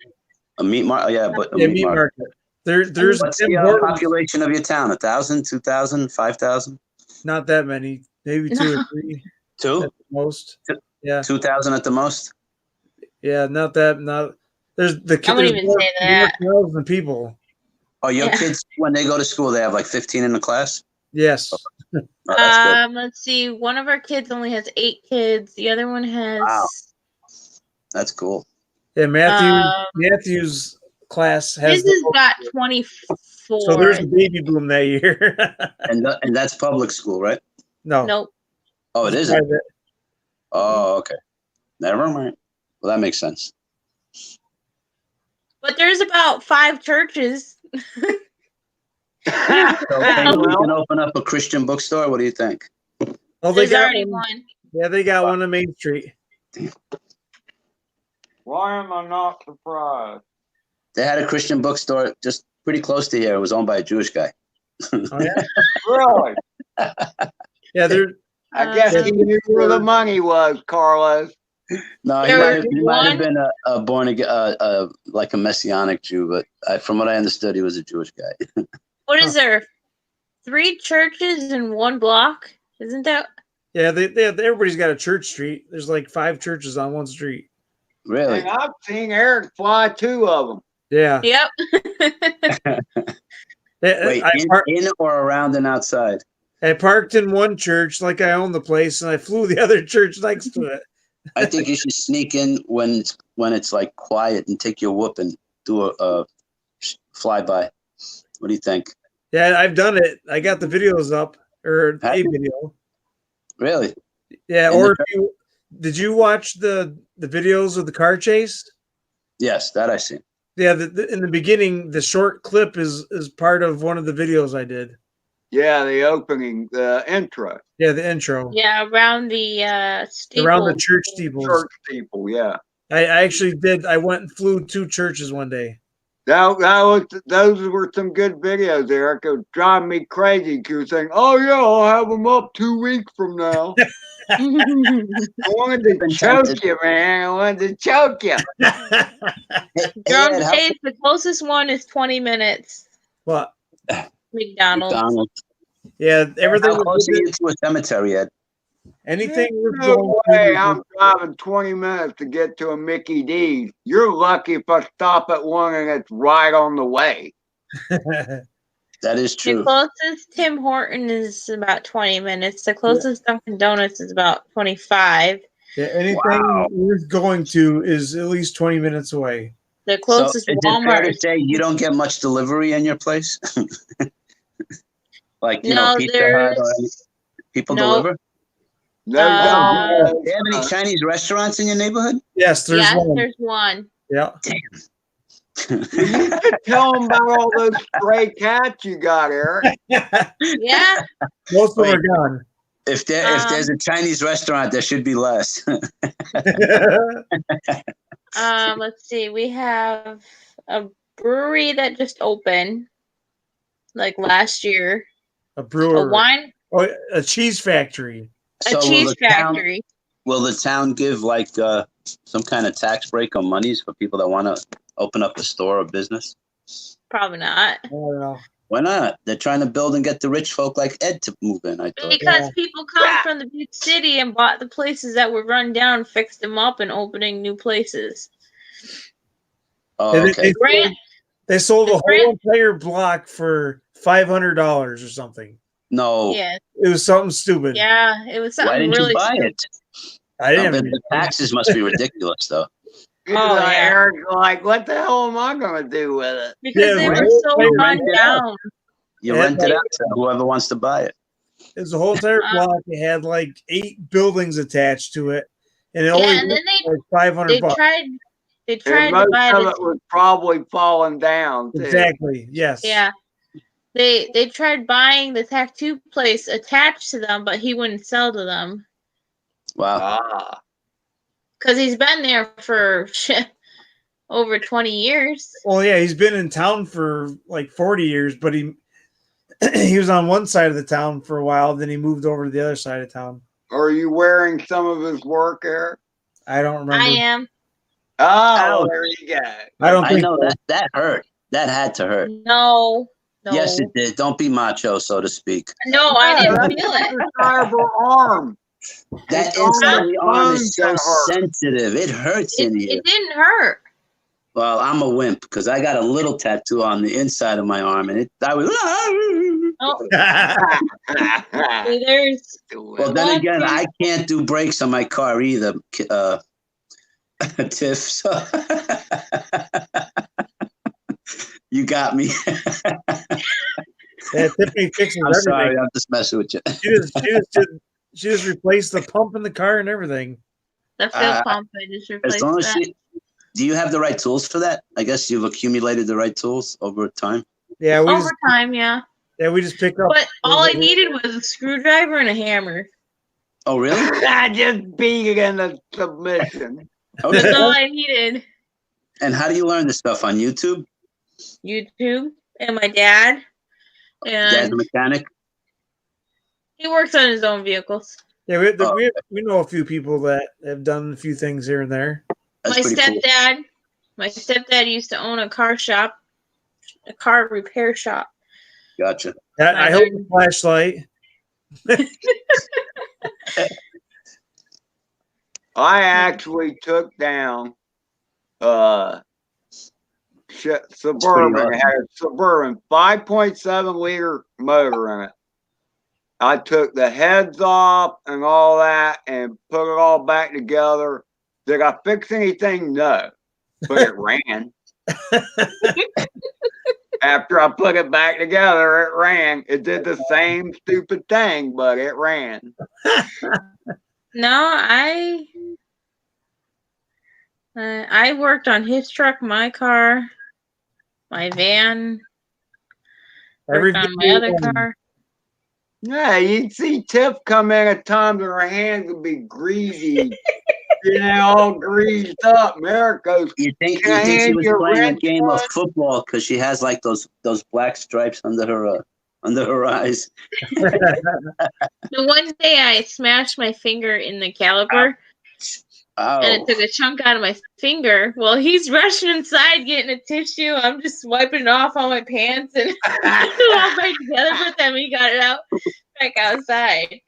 Speaker 9: A meat market? Yeah, but a
Speaker 1: yeah,
Speaker 9: meat market.
Speaker 1: There's
Speaker 9: What's the population of your town? 1,000, 2,000, 5,000?
Speaker 1: not that many, maybe 2 or 3
Speaker 9: Two?
Speaker 1: at the most. Yeah,
Speaker 9: 2,000 at the most?
Speaker 1: yeah, not that. Not there's the
Speaker 3: I wouldn't even say that.
Speaker 1: 1,000 people.
Speaker 9: Oh, your kids, when they go to school, they have like 15 in the class?
Speaker 1: Yes.
Speaker 9: Oh, that's good.
Speaker 3: Let's see. One of our kids only has 8 kids. The other one has.
Speaker 9: Wow. That's cool.
Speaker 1: Yeah, Matthew's class has.
Speaker 3: His has got 24.
Speaker 1: So there's a baby boom that year.
Speaker 9: And that's public school, right?
Speaker 1: No.
Speaker 3: Nope.
Speaker 9: Oh, it isn't?
Speaker 1: Private.
Speaker 9: Oh, okay. Never mind. Well, that makes sense.
Speaker 3: But there's about 5 churches.
Speaker 9: So maybe we can open up a Christian bookstore. What do you think?
Speaker 1: Oh, they
Speaker 3: There's
Speaker 1: got
Speaker 3: already
Speaker 1: one.
Speaker 3: one.
Speaker 1: Yeah, they got one on Main Street.
Speaker 5: Why am I not surprised?
Speaker 9: They had a Christian bookstore just pretty close to here. It was owned by a Jewish guy.
Speaker 1: Oh yeah.
Speaker 5: Really?
Speaker 1: Yeah, they're.
Speaker 5: I guess he knew where the money was, Carlos.
Speaker 9: No, he might have been a born again, like a Messianic Jew, but from what I understood, he was a Jewish guy.
Speaker 3: What is there? 3 churches in 1 block? Isn't that?
Speaker 1: Yeah, everybody's got a church street. There's like 5 churches on one street.
Speaker 9: Really?
Speaker 5: And I've seen Eric fly 2 of them.
Speaker 1: Yeah.
Speaker 3: Yep.
Speaker 9: Wait, in or around and outside?
Speaker 1: I parked in one church like I own the place, and I flew the other church next to it.
Speaker 9: I think you should sneak in when it's like quiet and take your whoop and do a flyby. What do you think?
Speaker 1: Yeah, I've done it. I got the videos up, or a video.
Speaker 9: Really?
Speaker 1: Yeah. Or did you watch the videos of the car chase?
Speaker 9: Yes, that I see.
Speaker 1: Yeah, in the beginning, the short clip is part of one of the videos I did.
Speaker 5: Yeah, the opening, the intro.
Speaker 1: Yeah, the intro.
Speaker 3: Yeah, around the steeple.
Speaker 1: Around the church steeples.
Speaker 5: Church people, yeah.
Speaker 1: I actually did. I went and flew 2 churches one day.
Speaker 5: Those were some good videos, Eric. It was driving me crazy. You were saying, "Oh yeah, I'll have them up 2 weeks from now." I wanted to choke you, man. I wanted to choke you.
Speaker 3: Drone chase, the closest one is 20 minutes.
Speaker 1: What?
Speaker 3: McDonald's.
Speaker 1: Yeah, everything.
Speaker 9: How close are you to a cemetery, Ed?
Speaker 1: Anything worth
Speaker 5: No
Speaker 1: going
Speaker 5: way.
Speaker 1: to.
Speaker 5: I'm driving 20 minutes to get to a Mickey D's. You're lucky if I stop at one and it's right on the way.
Speaker 9: That is
Speaker 3: The
Speaker 9: true.
Speaker 3: closest Tim Horton is about 20 minutes. The closest Dunkin' Donuts is about 25.
Speaker 1: Yeah, anything
Speaker 9: Wow.
Speaker 1: worth going to is at least 20 minutes away.
Speaker 3: The
Speaker 9: So
Speaker 3: closest
Speaker 9: is it fair
Speaker 3: Walmart
Speaker 9: to
Speaker 3: is
Speaker 9: say you don't get much delivery in your place? Like, you know,
Speaker 3: no,
Speaker 9: Pizza Hut or any,
Speaker 3: there's
Speaker 9: people
Speaker 3: no.
Speaker 9: deliver?
Speaker 5: No,
Speaker 3: Uh,
Speaker 9: They have any Chinese restaurants in your neighborhood?
Speaker 1: Yes, there's
Speaker 3: Yes,
Speaker 1: one.
Speaker 3: there's one.
Speaker 1: Yeah.
Speaker 5: You should tell them about all those stray cats you got, Eric.
Speaker 3: Yeah.
Speaker 1: Most of them
Speaker 9: Wait.
Speaker 1: are gone.
Speaker 9: If there's a Chinese restaurant, there should be less.
Speaker 3: Let's see. We have a brewery that just opened like last year.
Speaker 1: A
Speaker 3: A
Speaker 1: brewer.
Speaker 3: wine,
Speaker 1: Oh, a cheese factory.
Speaker 3: a
Speaker 9: So
Speaker 3: cheese factory.
Speaker 9: will the town give like some kind of tax break or monies for people that want to open up a store or business?
Speaker 3: Probably not.
Speaker 1: I don't know.
Speaker 9: Why not? They're trying to build and get the rich folk like Ed to move in, I thought.
Speaker 3: Because people come from the big city and bought the places that were run down, fixed them up, and opening new places.
Speaker 9: Oh, okay.
Speaker 1: They sold a
Speaker 3: The
Speaker 1: whole entire block for $500 or something.
Speaker 9: No.
Speaker 3: Yeah.
Speaker 1: It was something stupid.
Speaker 3: Yeah, it was something
Speaker 9: Why didn't
Speaker 3: really
Speaker 9: you buy
Speaker 3: stupid.
Speaker 9: it?
Speaker 1: I didn't.
Speaker 9: The taxes must be ridiculous, though.
Speaker 3: Oh, yeah.
Speaker 5: Eric's like, what the hell am I going to do with it?
Speaker 3: Because they were so run down.
Speaker 9: You rent it out to whoever wants to buy it.
Speaker 1: It was a whole entire block. It had like 8 buildings attached to it, and it only
Speaker 3: and then
Speaker 1: like $500.
Speaker 3: They tried
Speaker 5: most
Speaker 3: to buy
Speaker 5: of
Speaker 3: the
Speaker 5: it was probably falling down, too.
Speaker 1: Exactly. Yes.
Speaker 3: Yeah. They tried buying the tattoo place attached to them, but he wouldn't sell to them.
Speaker 9: Wow.
Speaker 3: Because he's been there for over 20 years.
Speaker 1: Well, yeah, he's been in town for like 40 years, but he was on one side of the town for a while, then he moved over to the other side of town.
Speaker 5: Are you wearing some of his work, Eric?
Speaker 1: I don't remember.
Speaker 3: I am.
Speaker 5: Oh, there you go.
Speaker 1: I
Speaker 9: know that hurt. That had to hurt.
Speaker 3: No.
Speaker 9: Yes, it did. Don't be macho, so to speak.
Speaker 3: No, I didn't feel it.
Speaker 5: Cyber arm.
Speaker 9: That inside of the arm is so sensitive. It hurts in here.
Speaker 3: It didn't hurt.
Speaker 9: Well, I'm a wimp because I got a little tattoo on the inside of my arm, and I was.
Speaker 3: Oh. There's.
Speaker 9: Well, then again, I can't do brakes on my car either, Tiff. So you got me.
Speaker 1: Yeah, Tiffany fixes
Speaker 9: I'm
Speaker 1: everything.
Speaker 9: sorry, I'm just messing with you.
Speaker 1: She just replaced the pump in the car and everything.
Speaker 3: The fuel pump, I just replaced
Speaker 9: As long as
Speaker 3: that.
Speaker 9: do you have the right tools for that? I guess you've accumulated the right tools over time.
Speaker 1: Yeah,
Speaker 3: Over time, yeah.
Speaker 1: Yeah, we just picked up.
Speaker 3: But all I needed was a screwdriver and a hammer.
Speaker 9: Oh, really?
Speaker 5: I just beat it in the submission.
Speaker 9: Okay.
Speaker 3: That's all I needed.
Speaker 9: And how do you learn this stuff on YouTube?
Speaker 3: YouTube and my dad.
Speaker 9: Dad's a
Speaker 3: And
Speaker 9: mechanic.
Speaker 3: he works on his own vehicles.
Speaker 1: Yeah, we know a few people that have done a few things here and there.
Speaker 9: That's
Speaker 3: My
Speaker 9: pretty cool.
Speaker 3: stepdad used to own a car shop, a car repair shop.
Speaker 9: Gotcha.
Speaker 1: I hope the flashlight.
Speaker 5: I actually took down Suburban. It had a Suburban 5.7 liter motor in it. I took the heads off and all that and put it all back together. Did I fix anything? No, but it ran. After I put it back together, it ran. It did the same stupid thing, but it ran.
Speaker 3: No, I worked on his truck, my car, my van, worked on my other car.
Speaker 5: Yeah, you'd see Tiff come in at times and her hands would be greasy, all greased up. Mary goes,
Speaker 9: You think she was playing a game of football because she has like those black stripes under her eyes.
Speaker 3: The one day I smashed my finger in the caliper.
Speaker 9: Oh.
Speaker 3: And it took a chunk out of my finger. Well, he's rushing inside getting a tissue. I'm just wiping it off on my pants and put it all back together. But then we got it out back outside.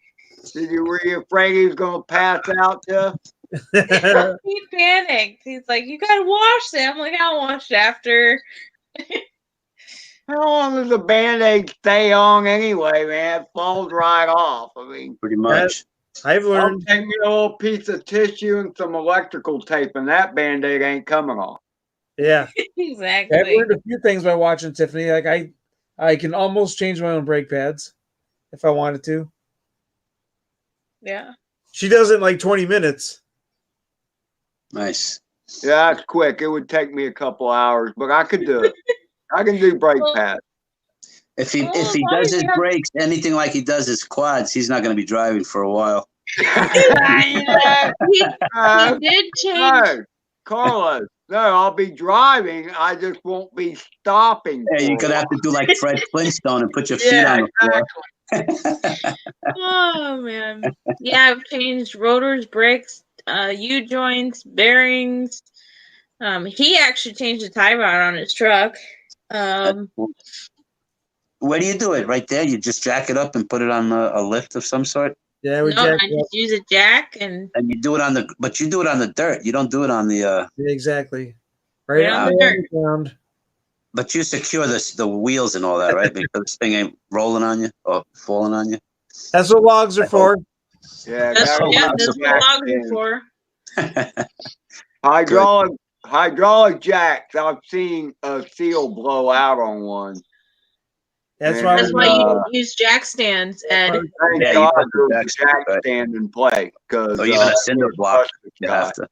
Speaker 5: Were you afraid he was gonna pass out, Jeff?
Speaker 3: He panicked. He's like, "You gotta wash them." I'm like, "I'll wash after."
Speaker 5: How long does a Band-Aid stay on anyway, man? It falls right off. I mean,
Speaker 9: Pretty much.
Speaker 1: I've
Speaker 5: I'll
Speaker 1: learned.
Speaker 5: take me a little piece of tissue and some electrical tape, and that Band-Aid ain't coming off.
Speaker 1: Yeah, I've
Speaker 3: Exactly.
Speaker 1: learned a few things by watching Tiffany. Like I can almost change my own brake pads if I wanted to.
Speaker 3: Yeah.
Speaker 1: She does it in like 20 minutes.
Speaker 9: Nice.
Speaker 5: Yeah, it's quick. It would take me a couple hours, but I could do it. I can do brake
Speaker 3: Well,
Speaker 5: pads.
Speaker 9: If he
Speaker 3: Oh,
Speaker 9: if he
Speaker 3: why
Speaker 9: does
Speaker 3: do
Speaker 9: his
Speaker 3: you have-
Speaker 9: brakes anything like he does his quads, he's not going to be driving for a while.
Speaker 3: He
Speaker 5: No,
Speaker 3: did change.
Speaker 5: no, Carlos. No, I'll be driving. I just won't be stopping.
Speaker 9: Yeah, you're
Speaker 5: for a
Speaker 9: going to have to do like Fred Flintstone and put your feet
Speaker 5: Yeah,
Speaker 9: on the floor.
Speaker 3: Oh man. Yeah, I've changed rotors, brakes, U-joints, bearings. He actually changed the tie rod on his truck.
Speaker 9: Where do you do it? Right there? You just jack it up and put it on a lift of some sort?
Speaker 1: Yeah, we
Speaker 3: No, I
Speaker 1: jacked it up.
Speaker 3: just use a jack and
Speaker 9: And you do it on the, but you do it on the dirt. You don't do it on the,
Speaker 1: Yeah, exactly. Right
Speaker 3: Right
Speaker 1: on
Speaker 3: on
Speaker 1: the
Speaker 3: the
Speaker 1: ground.
Speaker 9: but you secure the wheels and all that, right? Because this thing ain't rolling on you or falling on you.
Speaker 1: That's what logs are for.
Speaker 5: Yeah,
Speaker 3: that's,
Speaker 5: gotta
Speaker 3: yeah,
Speaker 5: run
Speaker 3: that's
Speaker 5: the
Speaker 3: what
Speaker 5: jack
Speaker 3: logs
Speaker 5: in.
Speaker 3: are for.
Speaker 5: Hydraulic jacks. I've seen a seal blow out on one.
Speaker 1: That's
Speaker 5: And,
Speaker 1: why
Speaker 3: That's
Speaker 1: we
Speaker 3: why you
Speaker 5: uh,
Speaker 3: use jack stands, Ed.
Speaker 5: Thank
Speaker 9: Yeah, you
Speaker 5: God
Speaker 9: put the
Speaker 5: there's a
Speaker 9: jack
Speaker 5: jack
Speaker 9: stand, right.
Speaker 5: stand in play because
Speaker 9: Or even a cinder block. You
Speaker 5: guy.
Speaker 9: have to.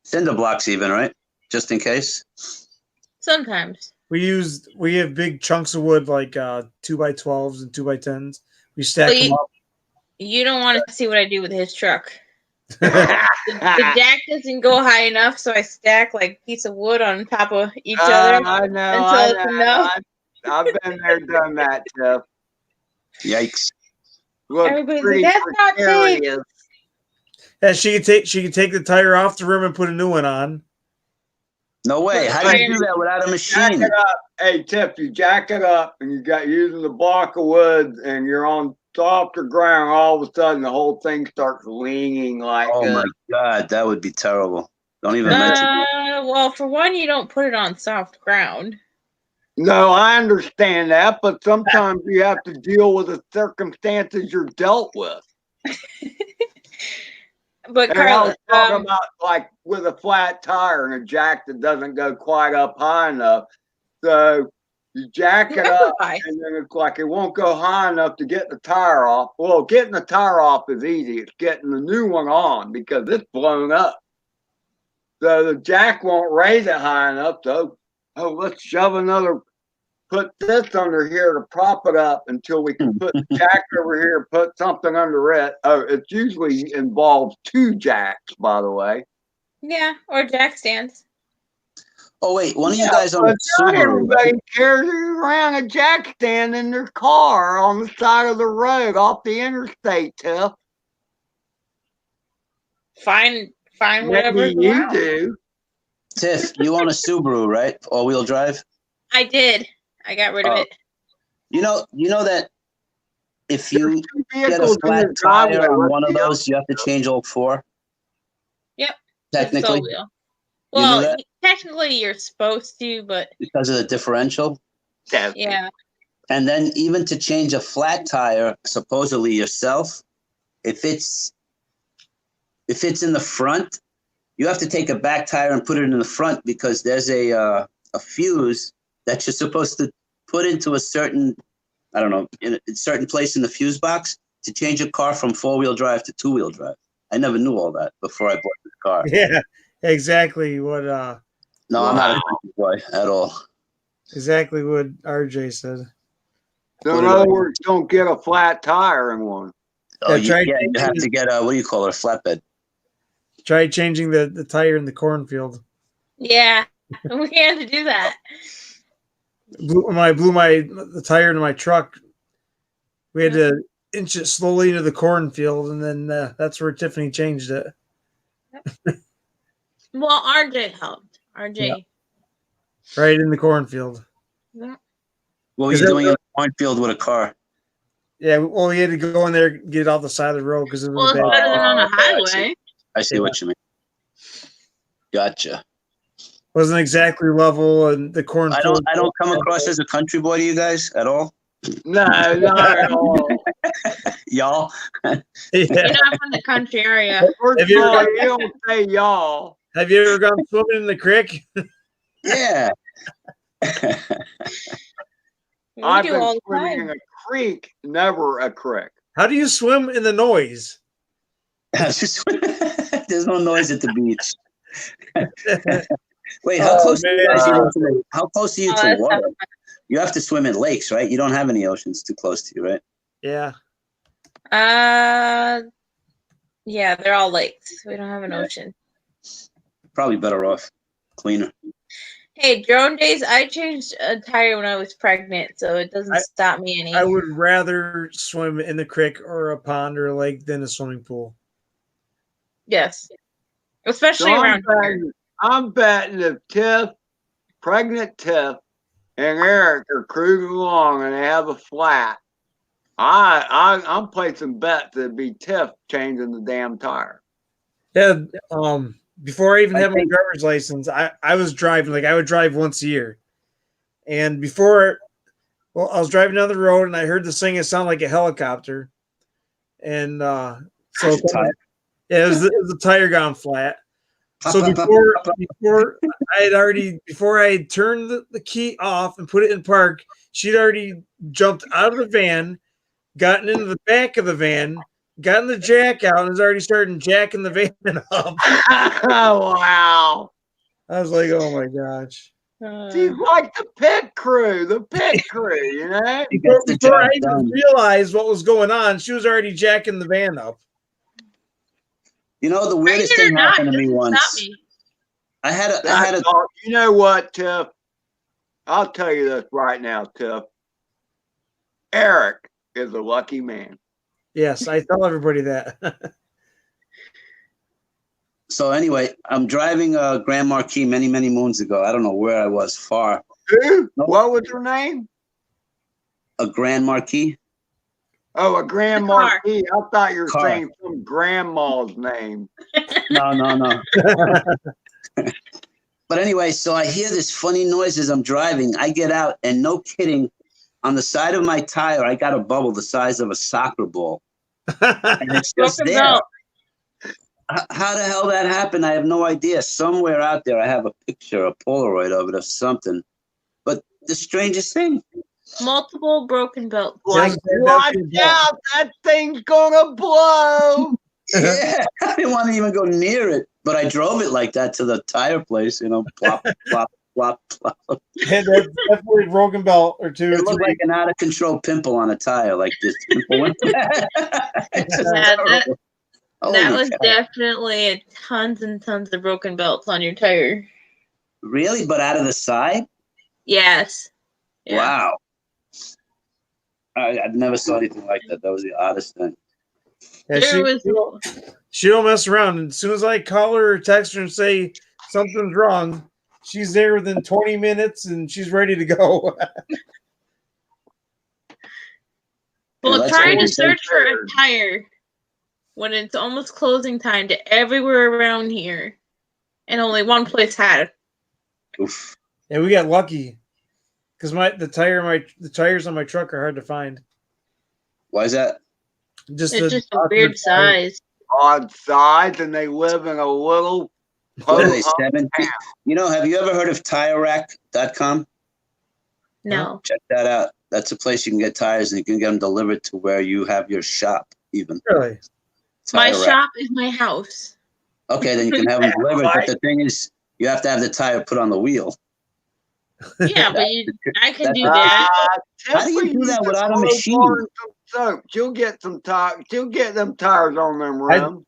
Speaker 9: Cinder blocks even, right? Just in case.
Speaker 3: Sometimes.
Speaker 1: we have big chunks of wood like 2x12s and 2x10s. We stack
Speaker 3: Well,
Speaker 1: them up.
Speaker 3: You don't want to see what I do with his truck. The jack doesn't go high enough, so I stack like a piece of wood on top of each other.
Speaker 5: I know.
Speaker 3: until it's a no.
Speaker 5: I've been there, done that, Jeff.
Speaker 9: Yikes.
Speaker 5: Look
Speaker 3: Everybody's
Speaker 5: pretty
Speaker 3: like, "That's not safe."
Speaker 5: precarious.
Speaker 1: And she could take the tire off the rim and put a new one on.
Speaker 9: No way. How do you do that without a
Speaker 5: Jack
Speaker 9: machine?
Speaker 5: it up. Hey, Tiff, you jack it up and you got using the block of wood and you're on softer ground. All of a sudden, the whole thing starts leaning like
Speaker 9: Oh my God, that would be terrible. Don't even
Speaker 3: Uh,
Speaker 9: mention it.
Speaker 3: well, for one, you don't put it on soft ground.
Speaker 5: No, I understand that, but sometimes you have to deal with the circumstances you're dealt with.
Speaker 3: But
Speaker 5: And I was
Speaker 3: Carlos,
Speaker 5: talking about like with a flat tire and a jack that doesn't go quite up high enough. So you jack it up, and then it's like it won't go high enough to get the tire off. Well, getting the tire off is easy. It's getting the new one on because it's blown up. So the jack won't raise it high enough. So, let's put this under here to prop it up until we can put the jack over here, put something under it. Oh, it usually involves two jacks, by the way.
Speaker 3: yeah, or jack stands.
Speaker 9: Oh wait, one of you guys on
Speaker 5: But
Speaker 9: a
Speaker 5: not
Speaker 9: Subaru.
Speaker 5: everybody carries around a jack stand in their car on the side of the road off the interstate, Tiff.
Speaker 3: Fine, whatever.
Speaker 5: Maybe you do.
Speaker 9: Tiff, you own a Subaru, right? All-wheel drive.
Speaker 3: I did. I got rid of it.
Speaker 9: You know that if you get a
Speaker 5: Vehicles in
Speaker 9: flat
Speaker 5: your driveway,
Speaker 9: tire on
Speaker 5: let's
Speaker 9: one of
Speaker 5: be
Speaker 9: those, you have to change all four.
Speaker 3: Yep.
Speaker 9: Technically,
Speaker 3: It's wheel.
Speaker 9: You knew
Speaker 3: Well,
Speaker 9: that?
Speaker 3: technically you're supposed to, but
Speaker 9: because of the differential.
Speaker 3: yeah.
Speaker 9: And then even to change a flat tire, supposedly yourself, if it's in the front, you have to take a back tire and put it in the front because there's a fuse that you're supposed to put into a certain, I don't know, in a certain place in the fuse box to change a car from 4-wheel drive to 2-wheel drive. I never knew all that before I bought this car.
Speaker 1: Yeah, exactly what
Speaker 9: No, I'm not a country boy at all.
Speaker 1: exactly what RJ said.
Speaker 5: So in other words, don't get a flat tire in one.
Speaker 9: Oh,
Speaker 1: Yeah,
Speaker 9: you have to get a, what do you call it, a flatbed.
Speaker 1: Try changing the tire in the cornfield.
Speaker 3: Yeah, we had to do that.
Speaker 1: When I blew the tire into my truck, we had to inch it slowly into the cornfield, and then that's where Tiffany changed it.
Speaker 3: Well, RJ helped. RJ.
Speaker 1: Right in the cornfield.
Speaker 3: Yeah.
Speaker 9: What were you doing in the cornfield with a car?
Speaker 1: Yeah, well, we had to go in there, get off the side of the road because it was
Speaker 3: Well, it's
Speaker 1: bad.
Speaker 3: better than on a
Speaker 9: okay, I see.
Speaker 3: highway.
Speaker 9: I see what you mean. Gotcha.
Speaker 1: Wasn't exactly level, and the corn.
Speaker 9: I don't come across as a country boy to you guys at all.
Speaker 5: No, not at all.
Speaker 9: Y'all.
Speaker 1: Yeah.
Speaker 3: You're not from the country area.
Speaker 5: First
Speaker 1: Have
Speaker 5: of
Speaker 1: you ever
Speaker 5: all,
Speaker 1: got-
Speaker 5: you don't say y'all.
Speaker 1: Have you ever gone swimming in the creek?
Speaker 9: Yeah.
Speaker 3: We
Speaker 5: I've
Speaker 3: do
Speaker 5: been
Speaker 3: all the
Speaker 5: swimming in
Speaker 3: time.
Speaker 5: a creek, never a creek.
Speaker 1: How do you swim in the noise?
Speaker 9: There's no noise at the beach. Wait, how
Speaker 1: Oh,
Speaker 9: close are you
Speaker 1: man.
Speaker 9: guys even to how close are you
Speaker 3: Oh,
Speaker 9: to
Speaker 3: that's
Speaker 9: water?
Speaker 3: not-
Speaker 9: You have to swim in lakes, right? You don't have any oceans too close to you, right?
Speaker 1: Yeah.
Speaker 3: Yeah, they're all lakes. We don't have an ocean.
Speaker 9: Probably better off. Cleaner.
Speaker 3: Hey, drone days, I changed a tire when I was pregnant, so it doesn't stop me any.
Speaker 1: I would rather swim in the creek or a pond or a lake than a swimming pool.
Speaker 3: Yes. Especially around here.
Speaker 5: I'm betting if pregnant Tiff, and Eric are cruising along and they have a flat, I'm placing bets it'd be Tiff changing the damn tire.
Speaker 1: Yeah. Before I even
Speaker 9: I
Speaker 1: had my
Speaker 9: think-
Speaker 1: driver's license, I was driving, like I would drive once a year. And before, well, I was driving down the road and I heard this thing. It sounded like a helicopter. And so
Speaker 9: It's a tire.
Speaker 1: yeah, it was the tire gone flat.
Speaker 9: Pop,
Speaker 1: So
Speaker 9: pop, pop,
Speaker 1: before
Speaker 9: pop, pop.
Speaker 1: before I had turned the key off and put it in park, she'd already jumped out of the van, gotten into the back of the van, gotten the jack out, and was already starting jacking the van up.
Speaker 5: Oh, wow.
Speaker 1: I was like, oh my gosh.
Speaker 5: She's like the pit crew, you know?
Speaker 9: He gets the
Speaker 1: Before I
Speaker 9: job
Speaker 1: even
Speaker 9: done.
Speaker 1: realized what was going on, she was already jacking the van up.
Speaker 9: You know, the weirdest
Speaker 3: Pregnant or
Speaker 9: thing
Speaker 3: not,
Speaker 9: happened to me
Speaker 3: doesn't
Speaker 9: once.
Speaker 3: stop me.
Speaker 9: I had a
Speaker 5: That's all. You know what, Tiff? I'll tell you this right now, Tiff. Eric is a lucky man.
Speaker 1: Yes, I tell everybody that.
Speaker 9: So anyway, I'm driving a Grand Marquis many, many moons ago. I don't know where I was, far.
Speaker 5: Who?
Speaker 9: No.
Speaker 5: What was her name?
Speaker 9: A Grand Marquis.
Speaker 5: Oh, a Grand
Speaker 3: The car.
Speaker 5: Marquis. I thought you were
Speaker 9: Car.
Speaker 5: saying some grandma's name.
Speaker 9: No. But anyway, so I hear this funny noise as I'm driving. I get out, and no kidding, on the side of my tire, I got a bubble the size of a soccer ball. And it's just
Speaker 3: Broken
Speaker 9: there.
Speaker 3: belt.
Speaker 9: How the hell that happened? I have no idea. Somewhere out there, I have a picture, a Polaroid of it or something. But the strangest thing.
Speaker 3: Multiple broken belts.
Speaker 5: Like, watch out, that thing's gonna blow.
Speaker 9: Yeah, I didn't want to even go near it, but I drove it like that to the tire place, plop, plop, plop, plop.
Speaker 1: Yeah, that's definitely a broken belt or two.
Speaker 9: It
Speaker 1: or
Speaker 9: looked
Speaker 1: three.
Speaker 9: like an out of control pimple on a tire, like this. It's just
Speaker 3: Yeah,
Speaker 9: terrible.
Speaker 3: That
Speaker 9: Holy
Speaker 3: was
Speaker 9: cow.
Speaker 3: definitely tons and tons of broken belts on your tire.
Speaker 9: Really, but out of the side?
Speaker 3: Yes. Yeah.
Speaker 9: Wow. I've never saw anything like that. That was the oddest thing.
Speaker 1: Yeah,
Speaker 3: There was
Speaker 1: she don't mess around. And as soon as I call her or text her and say something's wrong, she's there within 20 minutes and she's ready to go.
Speaker 3: well,
Speaker 9: that's
Speaker 3: trying to
Speaker 9: always
Speaker 3: search for a
Speaker 5: weird.
Speaker 3: tire when it's almost closing time to everywhere around here, and only one place had it.
Speaker 9: Oof.
Speaker 1: And we got lucky because the tires on my truck are hard to find.
Speaker 9: Why is that?
Speaker 1: Just
Speaker 3: It's
Speaker 1: the
Speaker 3: just a weird size.
Speaker 5: Odd size, and they live in a little
Speaker 9: What are they,
Speaker 5: po-
Speaker 9: 7 feet? Have you ever heard of TireRack.com?
Speaker 3: No.
Speaker 9: Check that out. That's a place you can get tires and you can get them delivered to where you have your shop, even.
Speaker 1: Really.
Speaker 3: My
Speaker 9: Tire Rack.
Speaker 3: shop is my house.
Speaker 9: Okay, then you can have them delivered.
Speaker 5: Right.
Speaker 9: But the thing is, you have to have the tire put on the wheel.
Speaker 3: Yeah, but I can do
Speaker 5: Uh,
Speaker 3: that.
Speaker 9: How do you
Speaker 5: Tiffany
Speaker 9: do that
Speaker 5: needs
Speaker 9: without a
Speaker 5: blow
Speaker 9: machine?
Speaker 5: bar and some soap. She'll get some tires. She'll get them tires on them rims.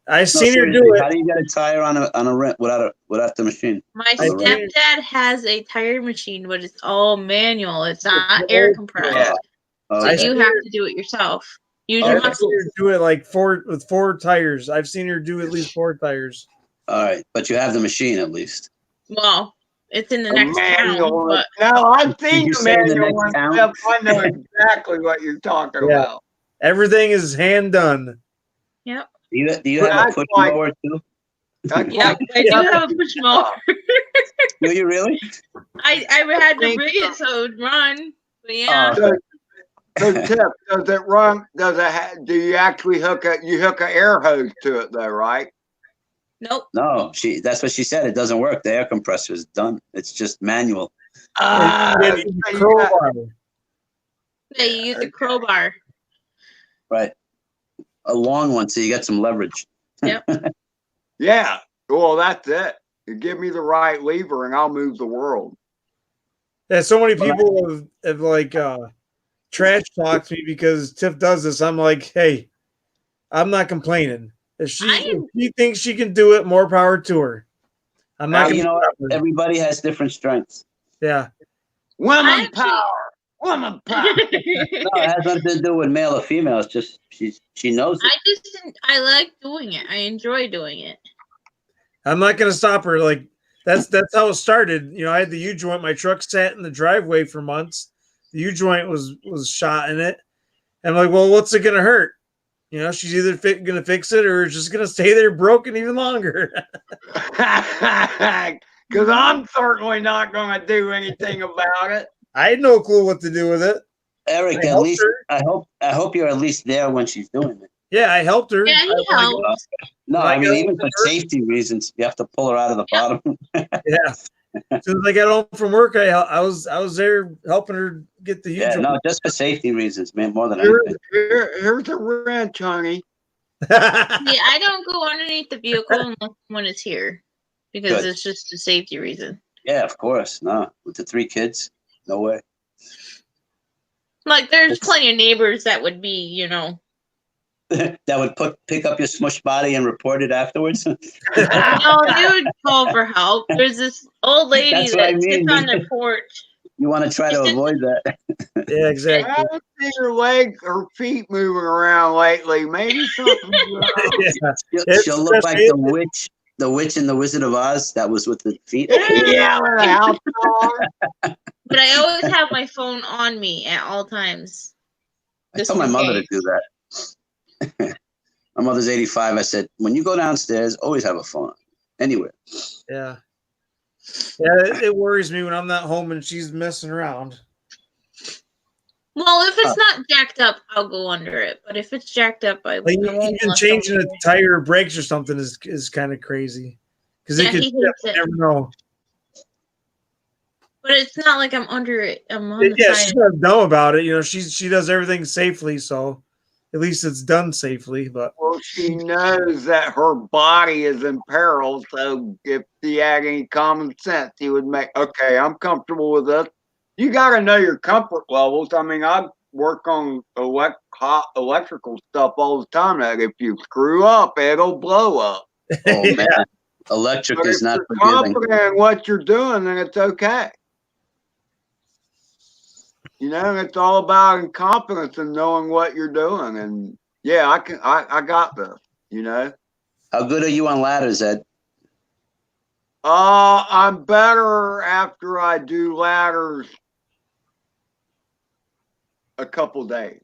Speaker 1: I
Speaker 9: No,
Speaker 1: seen her do
Speaker 9: seriously,
Speaker 1: it.
Speaker 9: How do you get a tire on a rim without the machine?
Speaker 3: My
Speaker 1: I
Speaker 3: stepdad has a tire machine, but it's all manual. It's not air compressed.
Speaker 9: Yeah. Oh,
Speaker 3: So
Speaker 1: I
Speaker 9: okay.
Speaker 3: you
Speaker 1: see
Speaker 3: have
Speaker 1: her-
Speaker 3: to do it yourself. Use
Speaker 9: Okay.
Speaker 3: your
Speaker 1: I've seen
Speaker 3: muscles.
Speaker 1: her do it like with 4 tires. I've seen her do at least 4 tires.
Speaker 9: All right, but you have the machine at least.
Speaker 3: Well, it's in the
Speaker 5: A
Speaker 3: next town,
Speaker 5: manual.
Speaker 3: but
Speaker 5: No, I've seen
Speaker 9: you
Speaker 5: the
Speaker 9: say in the
Speaker 5: manual
Speaker 9: next
Speaker 5: one.
Speaker 9: town?
Speaker 5: Steph. I know exactly what you're talking
Speaker 1: Yeah.
Speaker 5: about.
Speaker 1: Everything is hand done.
Speaker 3: Yep.
Speaker 9: Do you have a push mower too?
Speaker 3: Yep. I do have a push mower.
Speaker 9: Do you really?
Speaker 3: I had to bring it so it would run. But yeah.
Speaker 5: So Tip, does it run? Does it? Do you actually hook an air hose to it though? Right?
Speaker 3: Nope.
Speaker 9: No, that's what she said. It doesn't work. The air compressor is done. It's just manual.
Speaker 1: Crowbar.
Speaker 3: Yeah, you use a crowbar.
Speaker 9: Right. A long one, so you get some leverage.
Speaker 3: Yep.
Speaker 5: Yeah. Well, that's it. You give me the right lever, and I'll move the world.
Speaker 1: Yeah, so many people have like trash talked me because Tiff does this. I'm like, hey, I'm not complaining. If she thinks she can do it, more power to her. I'm not.
Speaker 9: You know, everybody has different strengths.
Speaker 1: Yeah.
Speaker 5: Woman power. Woman power.
Speaker 9: No, it has nothing to do with male or female. It's just she knows it.
Speaker 3: I like doing it. I enjoy doing it.
Speaker 1: I'm not gonna stop her. Like that's how it started. You know, I had the U-joint. My truck sat in the driveway for months. The U-joint was shot in it. And I'm like, well, what's it gonna hurt? You know, she's either gonna fix it or it's just gonna stay there broken even longer.
Speaker 5: Because I'm certainly not gonna do anything about it.
Speaker 1: I had no clue what to do with it.
Speaker 9: Eric, at least I hope you're at least there when she's doing it.
Speaker 1: Yeah, I helped her.
Speaker 3: Yeah, he helped.
Speaker 9: No, I mean even for safety reasons, you have to pull her out of the bottom.
Speaker 1: Yeah. As soon as I got home from work, I was there helping her get the
Speaker 9: Yeah,
Speaker 1: U-joint.
Speaker 9: no, just for safety reasons, man, more than anything.
Speaker 5: Here's a wrench, honey.
Speaker 3: Yeah, I don't go underneath the vehicle when it's here because it's just a safety reason.
Speaker 9: Yeah, of course. No, with the 3 kids, no way.
Speaker 3: Like, there's plenty of neighbors that would be, you know.
Speaker 9: That would pick up your smushed body and report it afterwards.
Speaker 3: No, they would call for help. There's this old lady that sits on the porch.
Speaker 9: You want to try to avoid that.
Speaker 1: Yeah, exactly.
Speaker 5: I haven't seen her legs or feet moving around lately. Maybe something.
Speaker 9: She'll look like the witch in the Wizard of Oz. That was with the feet.
Speaker 5: Yeah,
Speaker 3: but I always have my phone on me at all times.
Speaker 9: I told my mother to do that. My mother's 85. I said, when you go downstairs, always have a phone anywhere.
Speaker 1: Yeah. Yeah, it worries me when I'm not home and she's messing around.
Speaker 3: Well, if it's not jacked up, I'll go under it. But if it's jacked up, I won't.
Speaker 1: Even changing a tire or brakes or something is kind of crazy. Because you never know.
Speaker 3: But it's not like I'm under it. I'm on the side.
Speaker 1: She's not dumb about it. You know, she does everything safely, so at least it's done safely. But
Speaker 5: well, she knows that her body is in peril. So if she had any common sense, he would make, okay, I'm comfortable with this. You got to know your comfort levels. I mean, I work on electrical stuff all the time. That if you screw up, it'll blow up.
Speaker 9: Oh man, electric is not forgiving.
Speaker 5: If you're confident in what you're doing, then it's okay. You know, it's all about confidence and knowing what you're doing. And yeah, I got this. You know.
Speaker 9: How good are you on ladders, Ed?
Speaker 5: I'm better after I do ladders a couple days.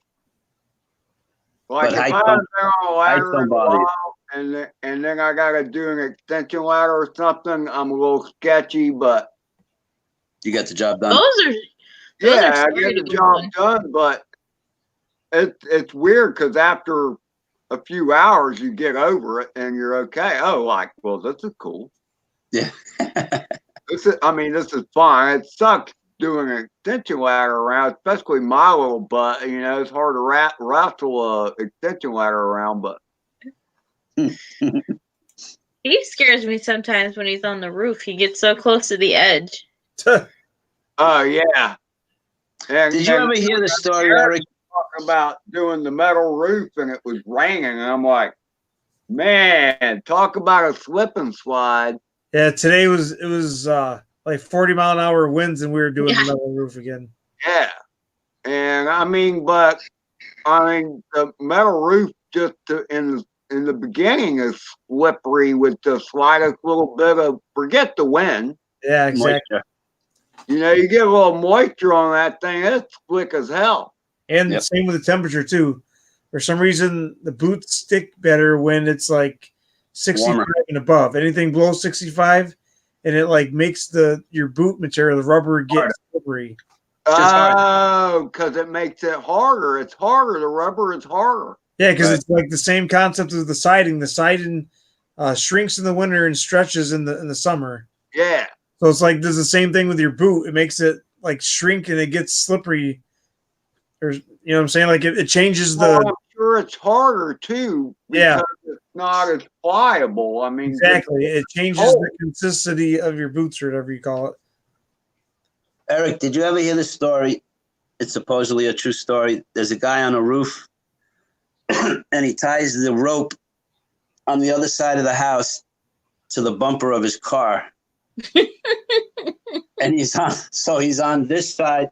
Speaker 5: Like if I'm on a ladder in a while, and then I gotta do an extension ladder or something, I'm a little sketchy, but
Speaker 9: you got the job done.
Speaker 3: Those
Speaker 5: I get the job done, but it's weird because after a few hours you get over it and you're okay. Oh, like, well, this is cool.
Speaker 9: Yeah.
Speaker 5: This is fine. It sucks doing an extension ladder around, especially my little butt. You know, it's hard to wrestle a extension ladder around, but
Speaker 3: he scares me sometimes when he's on the roof. He gets so close to the edge.
Speaker 5: Oh yeah. And,
Speaker 9: did you ever hear the story, Eric?
Speaker 5: Talking about doing the metal roof and it was raining, and I'm like, man, talk about a slip and slide.
Speaker 1: Yeah, today it was like 40-mile-an-hour winds, and we were doing the metal roof again.
Speaker 5: Yeah, and the metal roof just in the beginning is slippery with the slightest little bit of, forget the wind.
Speaker 1: Yeah, exactly.
Speaker 9: Moisture.
Speaker 5: You know, you get a little moisture on that thing, it's slick as hell.
Speaker 1: And same with the temperature too. For some reason, the boots stick better when it's like 65
Speaker 9: Warmer.
Speaker 1: and above. Anything below 65, and it like makes your boot material, the rubber, get slippery.
Speaker 5: Oh, because it makes it harder. It's harder. The rubber is harder.
Speaker 1: Yeah, because
Speaker 9: Right.
Speaker 1: it's like the same concept as the siding. The siding shrinks in the winter and stretches in the summer.
Speaker 5: Yeah.
Speaker 1: So it's like does the same thing with your boot. It makes it like shrink and it gets slippery. Or you know what I'm saying? Like it changes the.
Speaker 5: Well, I'm sure it's harder too.
Speaker 1: Yeah.
Speaker 5: Because it's not as pliable. I mean,
Speaker 1: Exactly. It changes the consistency of your boots or whatever you call it.
Speaker 9: Eric, did you ever hear the story? It's supposedly a true story. There's a guy on a roof and he ties the rope on the other side of the house to the bumper of his car. And he's on this side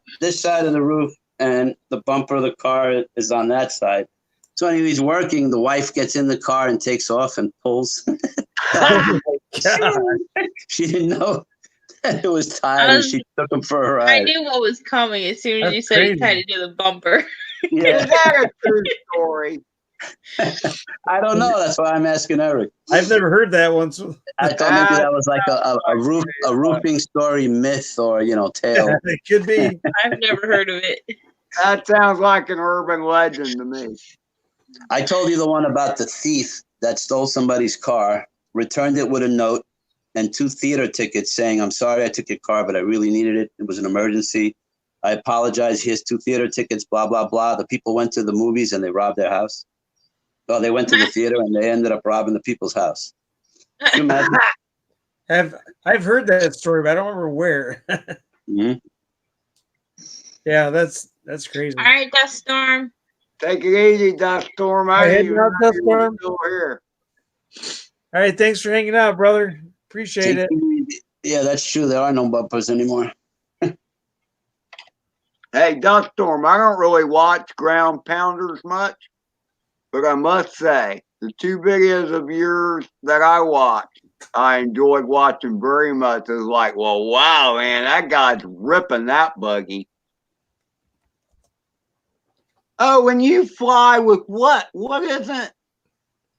Speaker 9: of the roof, and the bumper of the car is on that side. So when he's working, the wife gets in the car and takes off and pulls.
Speaker 1: Oh my God.
Speaker 9: She didn't know that it was tied, and she took him for a
Speaker 3: I
Speaker 9: ride.
Speaker 3: knew what was coming as soon as
Speaker 1: That's
Speaker 3: you said he
Speaker 1: crazy.
Speaker 3: tied it to the bumper.
Speaker 9: Yeah,
Speaker 5: Is that a true story?
Speaker 9: I don't know. That's why I'm asking Eric.
Speaker 1: I've never heard that one. So
Speaker 9: I thought maybe that was like a roofing story myth or tale.
Speaker 1: it could be.
Speaker 3: I've never heard of it.
Speaker 5: That sounds like an urban legend to me.
Speaker 9: I told you the one about the thief that stole somebody's car, returned it with a note and 2 theater tickets saying, "I'm sorry I took your car, but I really needed it. It was an emergency. I apologize. Here's 2 theater tickets, blah, blah, blah." The people went to the movies and they robbed their house. Oh, they went to the theater and they ended up robbing the people's house. Can you imagine?
Speaker 1: I've heard that story, but I don't remember where.
Speaker 9: Mhm.
Speaker 1: Yeah, that's crazy.
Speaker 3: All right, Dust Storm.
Speaker 5: Take it easy, Dust Storm. I
Speaker 1: Hey,
Speaker 5: didn't even
Speaker 1: Dust
Speaker 5: know you were
Speaker 1: Storm.
Speaker 5: still here.
Speaker 1: All right, thanks for hanging out, brother. Appreciate it.
Speaker 9: Yeah, that's true. There are no bumpers anymore.
Speaker 5: Hey, Dust Storm, I don't really watch Ground Pounders much, but I must say, the 2 videos of yours that I watched, I enjoyed watching very much. It was like, well, wow, man, that guy's ripping that buggy. Oh, and you fly with what? What is it?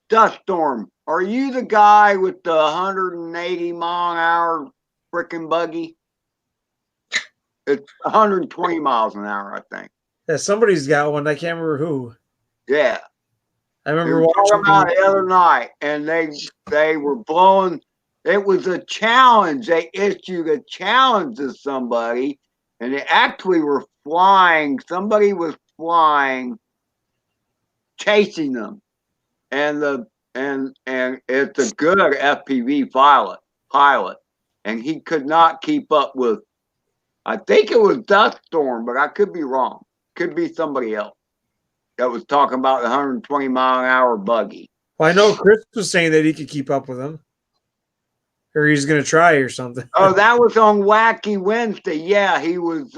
Speaker 5: Dust Storm, are you the guy with the 180 mile an hour freaking buggy? It's 120 miles an hour, I think.
Speaker 1: Yeah, somebody's got one. I can't remember who.
Speaker 5: Yeah.
Speaker 1: I
Speaker 5: We
Speaker 1: remember
Speaker 5: were talking about
Speaker 1: watching.
Speaker 5: the other night, and they were blowing. It was a challenge. They issued a challenge to somebody, and they actually were flying. Somebody was flying, chasing them, and it's a good FPV pilot, and he could not keep up with. I think it was Dust Storm, but I could be wrong. Could be somebody else that was talking about the 120 mile an hour buggy.
Speaker 1: Well, I know Chris was saying that he could keep up with him, or he's going to try or something.
Speaker 5: Oh, that was on Wacky Wednesday. Yeah, he was.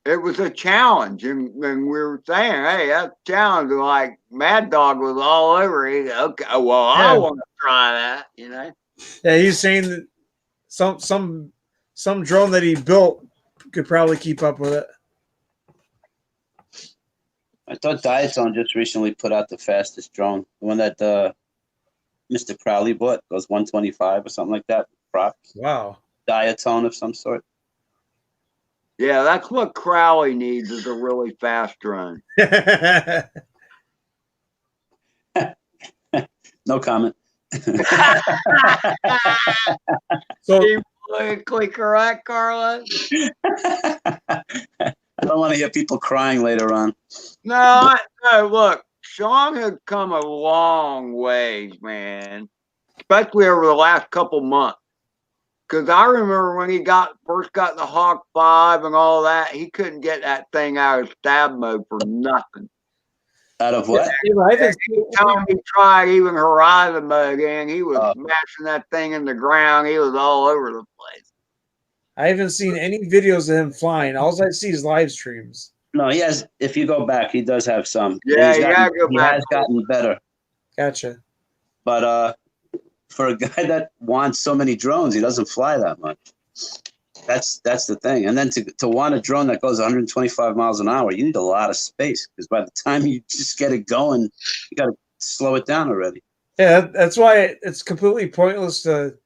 Speaker 5: It was a challenge, and we were saying, "Hey, that challenge." Like Mad Dog was all over. He okay. Well, I want to try that.
Speaker 1: Yeah, he's saying that some drone that he built could probably keep up with it.
Speaker 9: I thought Diaton just recently put out the fastest drone, the one that Mr. Crowley bought, goes 125 or something like that. Props.
Speaker 1: Wow.
Speaker 9: Diaton of some sort.
Speaker 5: Yeah, that's what Crowley needs is a really fast drone.
Speaker 9: No comment.
Speaker 1: So
Speaker 5: Politically correct, Carlos?
Speaker 9: I don't want to hear people crying later on.
Speaker 5: No, look, Sean has come a long ways, man, especially over the last couple months. Because I remember when he first got the Hawk 5 and all that, he couldn't get that thing out of stab mode for nothing.
Speaker 9: Out of what?
Speaker 5: Every time he tried even Horizon mode again, he was smashing that thing in the ground. He was all over the place.
Speaker 1: I haven't seen any videos of him flying. All I see is live streams.
Speaker 9: No, he has. If you go back, he does have some.
Speaker 5: Yeah,
Speaker 9: He
Speaker 5: back.
Speaker 9: has gotten better.
Speaker 1: Gotcha.
Speaker 9: But for a guy that wants so many drones, he doesn't fly that much. That's the thing. And then to want a drone that goes 125 miles an hour, you need a lot of space because by the time you just get it going, you got to slow it down already.
Speaker 1: Yeah, that's why it's completely pointless to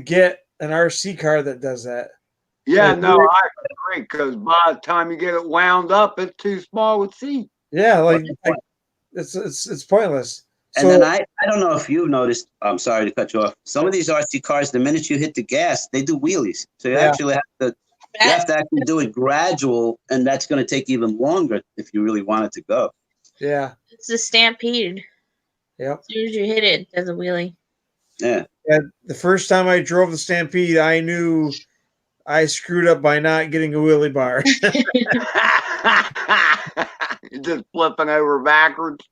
Speaker 1: get an RC car that does that.
Speaker 5: Yeah,
Speaker 1: Like,
Speaker 5: no, I agree. Because by the time you get it wound up, it's too small with seat.
Speaker 1: Yeah, like it's pointless.
Speaker 9: And then I don't know if you've noticed. I'm sorry to cut you off. Some of these RC cars, the minute you hit the gas, they do wheelies. So you actually have to actually do it gradual, and that's going to take even longer if you really want it to go.
Speaker 1: Yeah,
Speaker 3: It's a stampede.
Speaker 1: Yep.
Speaker 3: As soon as you hit it, it does a wheelie.
Speaker 9: Yeah.
Speaker 1: The first time I drove the Stampede, I knew I screwed up by not getting a wheelie bar.
Speaker 5: You're just flipping over backwards.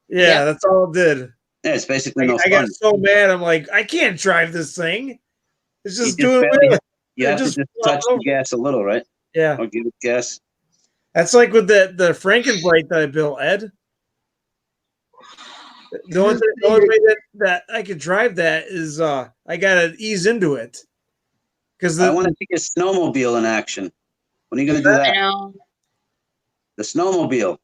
Speaker 1: Yeah, that's all it did.
Speaker 9: Yeah, it's basically no
Speaker 1: I got
Speaker 9: fun.
Speaker 1: so mad. I'm like, I can't drive this thing. It's just
Speaker 9: You
Speaker 1: doing
Speaker 9: barely
Speaker 1: it.
Speaker 9: You have to just touch the
Speaker 1: over.
Speaker 9: gas a little, right?
Speaker 1: Yeah.
Speaker 9: Or give it gas.
Speaker 1: That's like with the Frankenbrite that I built, Ed. The only way that I could drive that is I gotta ease into it. Because
Speaker 9: I want to see a snowmobile in action. When are you going to do that?
Speaker 3: I know.
Speaker 9: The snowmobile.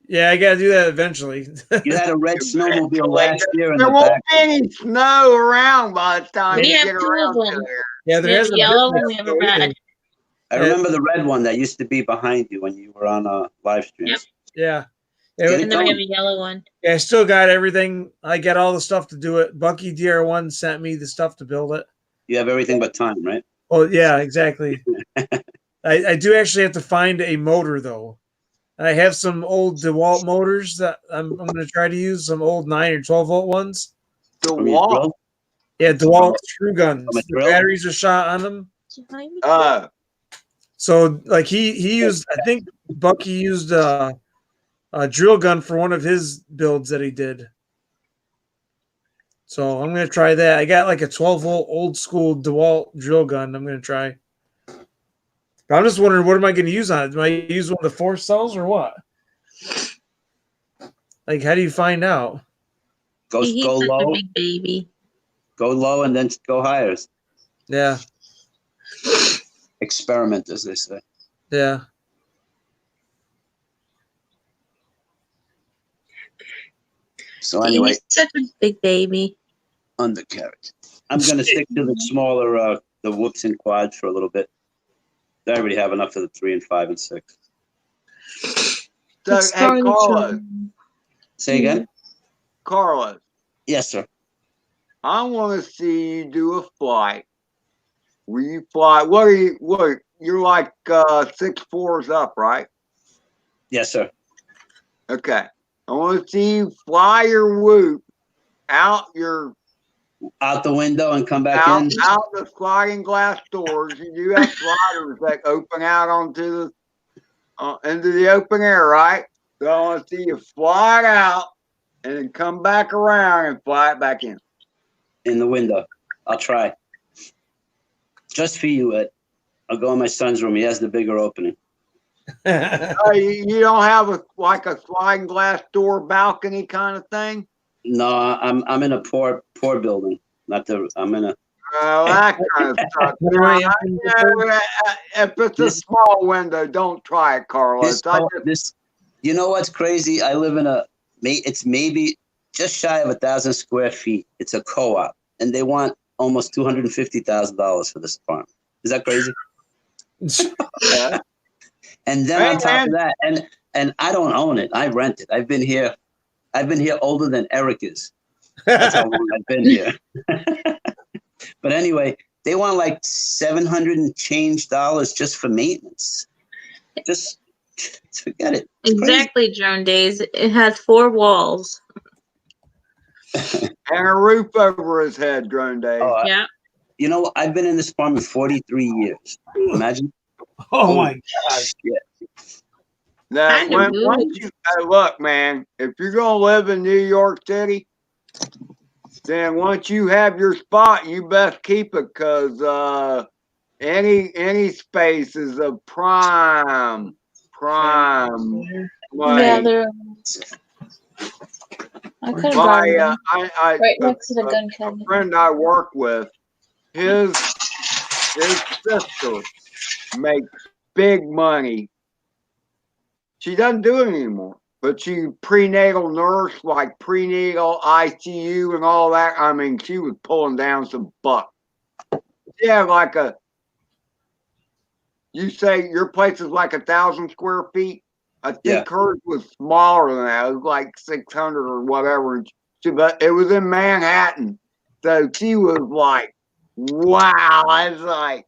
Speaker 1: Yeah, I gotta do that eventually.
Speaker 9: You had a red snowmobile last year in
Speaker 5: There
Speaker 9: the
Speaker 5: won't
Speaker 9: back.
Speaker 5: be any snow around by the time
Speaker 3: We
Speaker 5: you
Speaker 3: have
Speaker 5: get
Speaker 3: 2
Speaker 5: around
Speaker 3: of
Speaker 5: to
Speaker 3: them.
Speaker 5: there.
Speaker 1: Yeah,
Speaker 3: We have
Speaker 1: hasn't
Speaker 3: yellow
Speaker 1: been
Speaker 3: and we have a
Speaker 1: that
Speaker 3: red.
Speaker 9: I remember the red one that used to be behind you when you were on live streams.
Speaker 3: Yep.
Speaker 1: Yeah.
Speaker 9: Get it
Speaker 3: And then we have
Speaker 9: going.
Speaker 3: a yellow one.
Speaker 1: Yeah, I still got everything. I got all the stuff to do it. Bucky DR1 sent me the stuff to build it.
Speaker 9: You have everything but time, right?
Speaker 1: Oh yeah, exactly. I do actually have to find a motor though. And I have some old DeWalt motors that I'm going to try to use, some old 9 or 12 volt ones.
Speaker 9: From your drill?
Speaker 1: Yeah, DeWalt screw guns.
Speaker 9: From a
Speaker 1: The
Speaker 9: drill?
Speaker 1: batteries are shot on them.
Speaker 5: Uh,
Speaker 1: So like he used, I think Bucky used a drill gun for one of his builds that he did. So I'm going to try that. I got like a 12 volt old school DeWalt drill gun I'm going to try. But I'm just wondering, what am I going to use on it? Do I use one of the 4 cells or what? Like, how do you find out?
Speaker 3: He's
Speaker 9: Go
Speaker 3: such
Speaker 9: low.
Speaker 3: a big baby.
Speaker 9: Go low and then go higher.
Speaker 1: Yeah.
Speaker 9: Experiment, as they say.
Speaker 1: Yeah.
Speaker 9: So anyway,
Speaker 3: He's such a big baby.
Speaker 9: undercarriage. I'm going to stick to the smaller, the whoops and quads for a little bit. I already have enough of the 3 and 5 and 6.
Speaker 5: So, hey, Carlos.
Speaker 9: Say again?
Speaker 5: Carlos,
Speaker 9: Yes, sir.
Speaker 5: I want to see you do a flight. Where you fly? What are you? What? You're like 6'4" up, right?
Speaker 9: Yes, sir.
Speaker 5: Okay. I want to see you fly your whoop out
Speaker 9: the window and come back in.
Speaker 5: out the sliding glass doors. You do have sliders that open out onto the into the open air, right? So I want to see you fly it out and then come back around and fly it back in.
Speaker 9: In the window. I'll try. Just for you, Ed. I'll go in my son's room. He has the bigger opening.
Speaker 5: You don't have a sliding glass door balcony kind of thing?
Speaker 9: No, I'm in a poor building. I'm in a.
Speaker 5: Oh, that kind of stuff. If it's a small window, don't try it, Carlos.
Speaker 9: You know what's crazy? I live in it's maybe just shy of 1,000 square feet. It's a co-op, and they want almost $250,000 for this farm. Is that crazy?
Speaker 5: Yeah.
Speaker 9: And then on top of that, and I don't own it. I rent it. I've been here older than Eric is. That's how long I've been here. But anyway, they want like $700 and change just for maintenance. Just forget it. It's
Speaker 3: exactly, Drone Days. It has 4 walls.
Speaker 5: And a roof over his head, Drone Days.
Speaker 9: Oh,
Speaker 3: Yeah.
Speaker 9: You know, I've been in this farm for 43 years. Imagine.
Speaker 1: Oh my God.
Speaker 9: Shit.
Speaker 5: Now, look, man, if you're gonna live in New York City, then once you have your spot, you best keep it, because any space is a prime.
Speaker 8: Yeah, they're. I could have gone right next to the gun cabinet.
Speaker 5: A friend I work with, his sister makes big money. She doesn't do it anymore, but she prenatal nurse, like prenatal ICU and all that. I mean, she was pulling down some bucks. Yeah, like you say your place is like 1,000 square feet. I think hers was smaller than that. It was like 600 or whatever. But it was in Manhattan. So she was like, wow. I was like,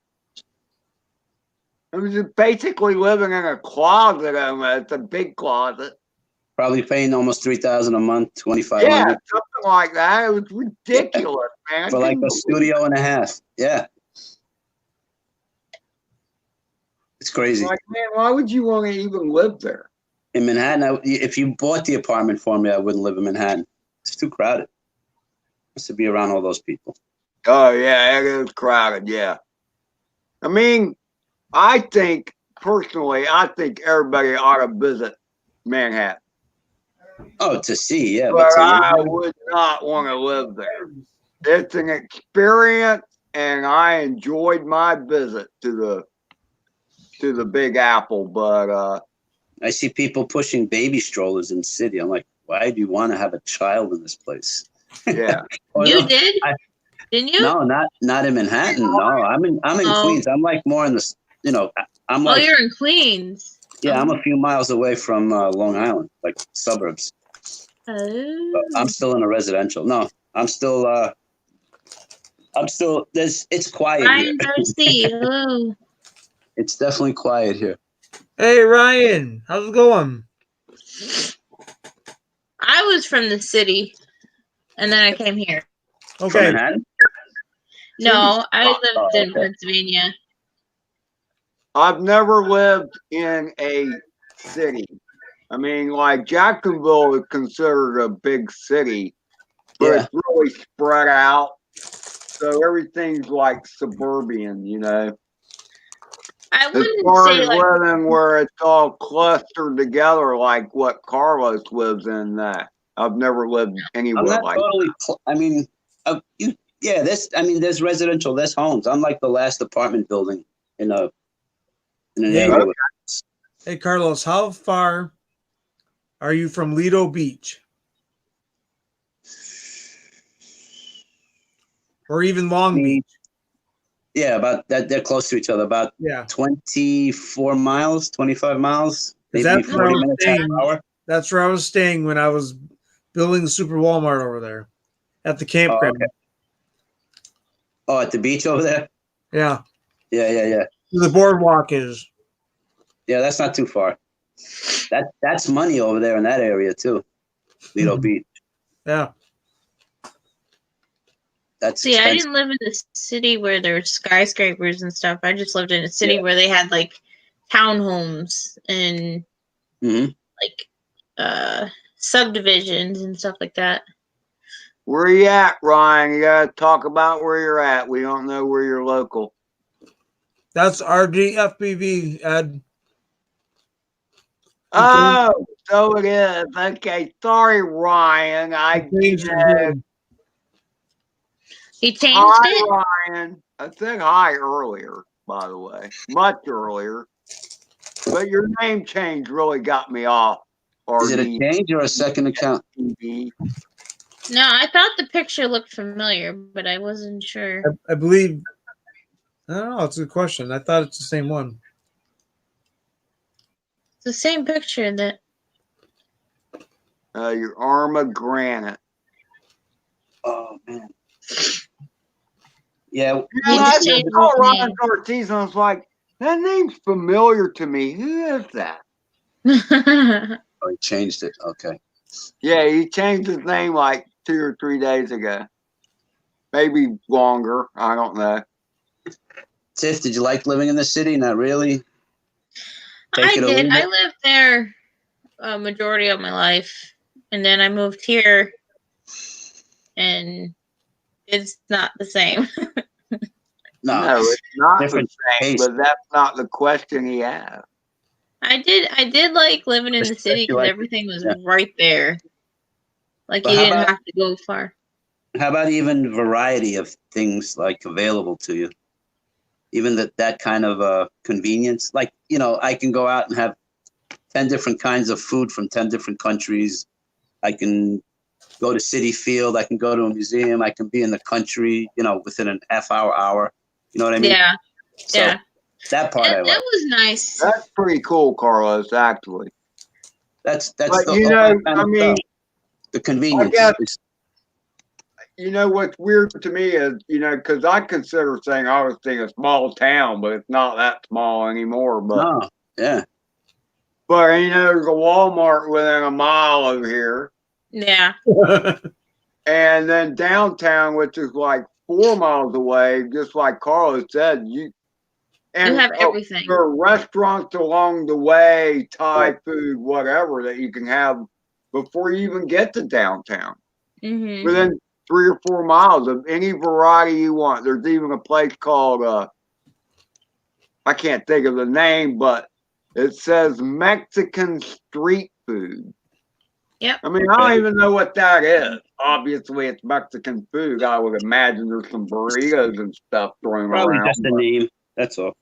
Speaker 5: it was just basically living in a closet almost, a big closet.
Speaker 9: Probably paying almost $3,000 a month, $2,500.
Speaker 5: Yeah, something like that. It was ridiculous, man.
Speaker 9: For like a studio and a half. Yeah. It's crazy.
Speaker 5: Like, man, why would you want to even live there?
Speaker 9: In Manhattan, if you bought the apartment for me, I wouldn't live in Manhattan. It's too crowded. Just to be around all those people.
Speaker 5: Oh, yeah, it is crowded, yeah. I mean, I think, personally, everybody ought to visit Manhattan.
Speaker 9: Oh, to see, yeah.
Speaker 5: But I would not want to live there. It's an experience, and I enjoyed my visit to the Big Apple, but
Speaker 9: I see people pushing baby strollers in the city. I'm like, why do you want to have a child in this place?
Speaker 5: Yeah.
Speaker 3: You did? Didn't you?
Speaker 9: No, not in Manhattan. No, I'm in Queens. I'm like more in the, I'm like.
Speaker 3: Oh, you're in Queens.
Speaker 9: Yeah, I'm a few miles away from Long Island, like suburbs.
Speaker 3: Oh.
Speaker 9: But I'm still in a residential. No, I'm still. It's quiet
Speaker 3: Ryan
Speaker 9: here.
Speaker 3: Darcy, hello.
Speaker 9: It's definitely quiet here.
Speaker 1: Hey, Ryan, how's it going?
Speaker 3: I was from the city, and then I came here.
Speaker 9: From
Speaker 1: Okay.
Speaker 9: Manhattan?
Speaker 3: No, I lived in
Speaker 9: okay.
Speaker 3: Pennsylvania.
Speaker 5: I've never lived in a city. I mean, like Jacksonville is considered a big city, but it's really spread out. So everything's like suburban,
Speaker 3: I
Speaker 5: As
Speaker 3: wouldn't
Speaker 5: far
Speaker 3: say
Speaker 5: as living where it's all clustered together, like what Carlos lives in, that I've never lived anywhere
Speaker 9: I'm not
Speaker 5: like
Speaker 9: totally. There's residential, there's homes. I'm like the last apartment building in an area.
Speaker 1: Hey, Carlos, how far are you from Lido Beach? Or even Long Beach?
Speaker 9: Yeah, about that. They're close to each other. About 24 miles, 25 miles, maybe 40 minutes, half an hour.
Speaker 1: That's where I was staying when I was building the Super Walmart over there at the campground.
Speaker 9: Oh, okay. Oh, at the beach over there?
Speaker 1: Yeah.
Speaker 9: Yeah.
Speaker 1: The boardwalk is.
Speaker 9: Yeah, that's not too far. That's money over there in that area too. Lido Beach.
Speaker 1: Yeah.
Speaker 9: That's
Speaker 3: I didn't live in the city where there's skyscrapers and stuff. I just lived in a city where they had like townhomes and like subdivisions and stuff like that.
Speaker 5: Where you at, Ryan? You gotta talk about where you're at. We don't know where you're local.
Speaker 1: That's RDFBV, Ed.
Speaker 5: Oh, so it is. Okay, sorry, Ryan.
Speaker 3: He changed it?
Speaker 5: Hi, Ryan. I said hi earlier, by the way. Much earlier. But your name change really got me off.
Speaker 9: Is it a change or a second account?
Speaker 3: No, I thought the picture looked familiar, but I wasn't sure.
Speaker 1: I believe. I don't know. It's a good question. I thought it's the same one.
Speaker 3: It's the same picture that.
Speaker 5: Your arm of granite.
Speaker 9: Oh, man. Yeah.
Speaker 5: I saw Ryan Ortiz and I was like, that name's familiar to me. Who is that?
Speaker 9: Oh, he changed it. Okay.
Speaker 5: Yeah, he changed his name like 2 or 3 days ago. Maybe longer. I don't know.
Speaker 9: Tiff, did you like living in the city? Not really.
Speaker 3: I did. I lived there a majority of my life. And then I moved here. And it's not the same.
Speaker 5: No, it's not the same, but that's not the question he asked.
Speaker 3: I did like living in the city because everything was right there. Like you didn't have to go far.
Speaker 9: How about even variety of things like available to you? even that kind of convenience. Like, you know, I can go out and have 10 different kinds of food from 10 different countries. I can go to City Field. I can go to a museum. I can be in the country, you know, within an hour. You know what I mean?
Speaker 3: Yeah.
Speaker 9: So
Speaker 3: Yeah.
Speaker 9: that part I
Speaker 3: That
Speaker 9: like.
Speaker 3: was nice.
Speaker 5: That's pretty cool, Carlos, actually.
Speaker 9: That's
Speaker 5: But,
Speaker 9: the
Speaker 5: you
Speaker 9: all
Speaker 5: know,
Speaker 9: that kind
Speaker 5: I
Speaker 9: of
Speaker 5: mean,
Speaker 9: stuff. The convenience.
Speaker 5: guess- you know, what's weird to me is, you know, because I consider St. Augustine a small town, but it's not that small anymore. But,
Speaker 9: No, yeah.
Speaker 5: but you know, there's a Walmart within a mile of here.
Speaker 3: Yeah.
Speaker 5: And then downtown, which is like 4 miles away, just like Carlos said, you
Speaker 3: have everything.
Speaker 5: There are restaurants along the way, Thai food, whatever, that you can have before you even get to downtown.
Speaker 3: Mm-hmm.
Speaker 5: Within 3 or 4 miles of any variety you want. There's even a place called I can't think of the name, but it says Mexican street food.
Speaker 3: Yep.
Speaker 5: I mean, I don't even know what that is. Obviously, it's Mexican food. I would imagine there's some burritos and stuff thrown
Speaker 9: Probably
Speaker 5: around.
Speaker 9: just a name. That's all.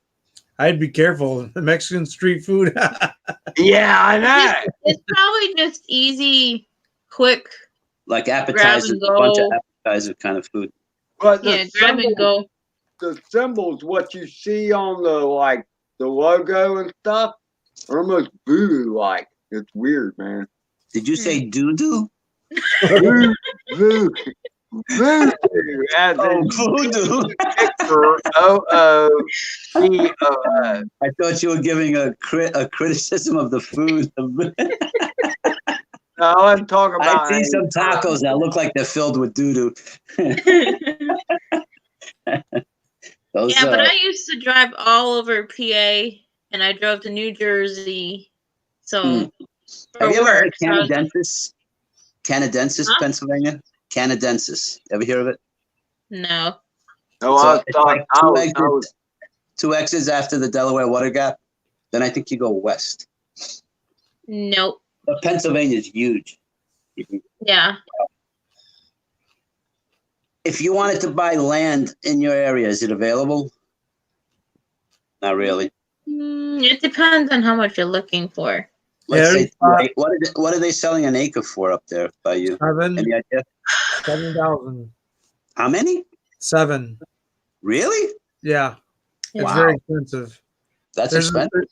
Speaker 1: I'd be careful. The Mexican street food.
Speaker 5: Yeah, I know.
Speaker 3: It's probably just easy, quick.
Speaker 9: Like appetizers,
Speaker 3: and
Speaker 9: a bunch of
Speaker 3: go.
Speaker 9: appetizer kind of food.
Speaker 5: But
Speaker 3: Yeah, grab and go.
Speaker 5: the symbols, what you see on the logo and stuff, are almost voodoo-like. It's weird, man.
Speaker 9: Did you say doo-doo?
Speaker 5: Voodoo. Voodoo. As in
Speaker 9: voodoo.
Speaker 5: OODOO.
Speaker 9: I thought you were giving a criticism of the food.
Speaker 5: No, I'm talking about.
Speaker 9: I see some tacos that look like they're filled with doo-doo. Those,
Speaker 3: Yeah, but I used to drive all over PA, and I drove to New Jersey. So,
Speaker 9: have you ever heard of
Speaker 3: so
Speaker 9: Canadensis? Canadensis,
Speaker 3: Huh?
Speaker 9: Pennsylvania? Canadensis. Ever hear of it?
Speaker 3: No.
Speaker 5: No,
Speaker 9: So it's
Speaker 5: I
Speaker 9: like
Speaker 5: was
Speaker 9: two exits after the Delaware Water Gap. Then I think you go west.
Speaker 3: Nope.
Speaker 9: But Pennsylvania is huge.
Speaker 3: Yeah.
Speaker 9: If you wanted to buy land in your area, is it available? Not really.
Speaker 3: It depends on how much you're looking for.
Speaker 9: Let's say, what are they selling an acre for up there by you? Any idea?
Speaker 1: 7,000.
Speaker 9: How many?
Speaker 1: 7.
Speaker 9: Really?
Speaker 1: Yeah. It's
Speaker 9: Wow.
Speaker 1: very expensive.
Speaker 9: That's expensive.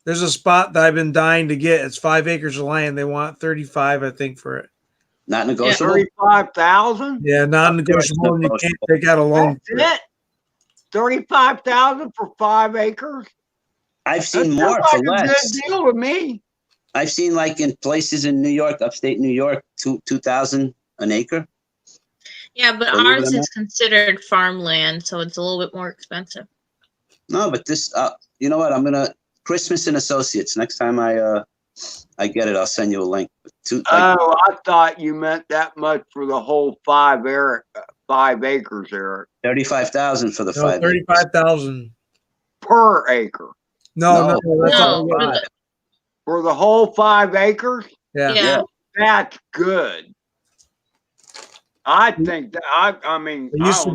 Speaker 1: There's a spot that I've been dying to get. It's 5 acres of land. They want 35, I think, for it.
Speaker 9: Not negotiable.
Speaker 5: 35,000.
Speaker 1: Yeah, non-negotiable, and you can't take out a loan.
Speaker 5: That's it. 35,000 for 5 acres.
Speaker 9: I've seen
Speaker 5: That
Speaker 9: more
Speaker 5: sounds
Speaker 9: for
Speaker 5: like a
Speaker 9: less.
Speaker 5: good deal to me.
Speaker 9: I've seen like in places in New York, upstate New York, 2,000 an acre.
Speaker 3: Yeah, but
Speaker 9: Believe it
Speaker 3: ours
Speaker 9: or
Speaker 3: is considered farmland, so it's a little bit more expensive.
Speaker 9: No, but this, you know what? I'm gonna Christmas and Associates. Next time I get it, I'll send you a link.
Speaker 5: Oh, I thought you meant that much for the whole 5 acres, Eric.
Speaker 9: 35,000 for the
Speaker 1: No,
Speaker 9: 5 acres.
Speaker 1: 35,000
Speaker 5: Per acre.
Speaker 1: No, that's all.
Speaker 3: No,
Speaker 5: For the whole 5 acres?
Speaker 1: Yeah.
Speaker 3: Yeah.
Speaker 5: That's good. I think that I mean
Speaker 1: It used to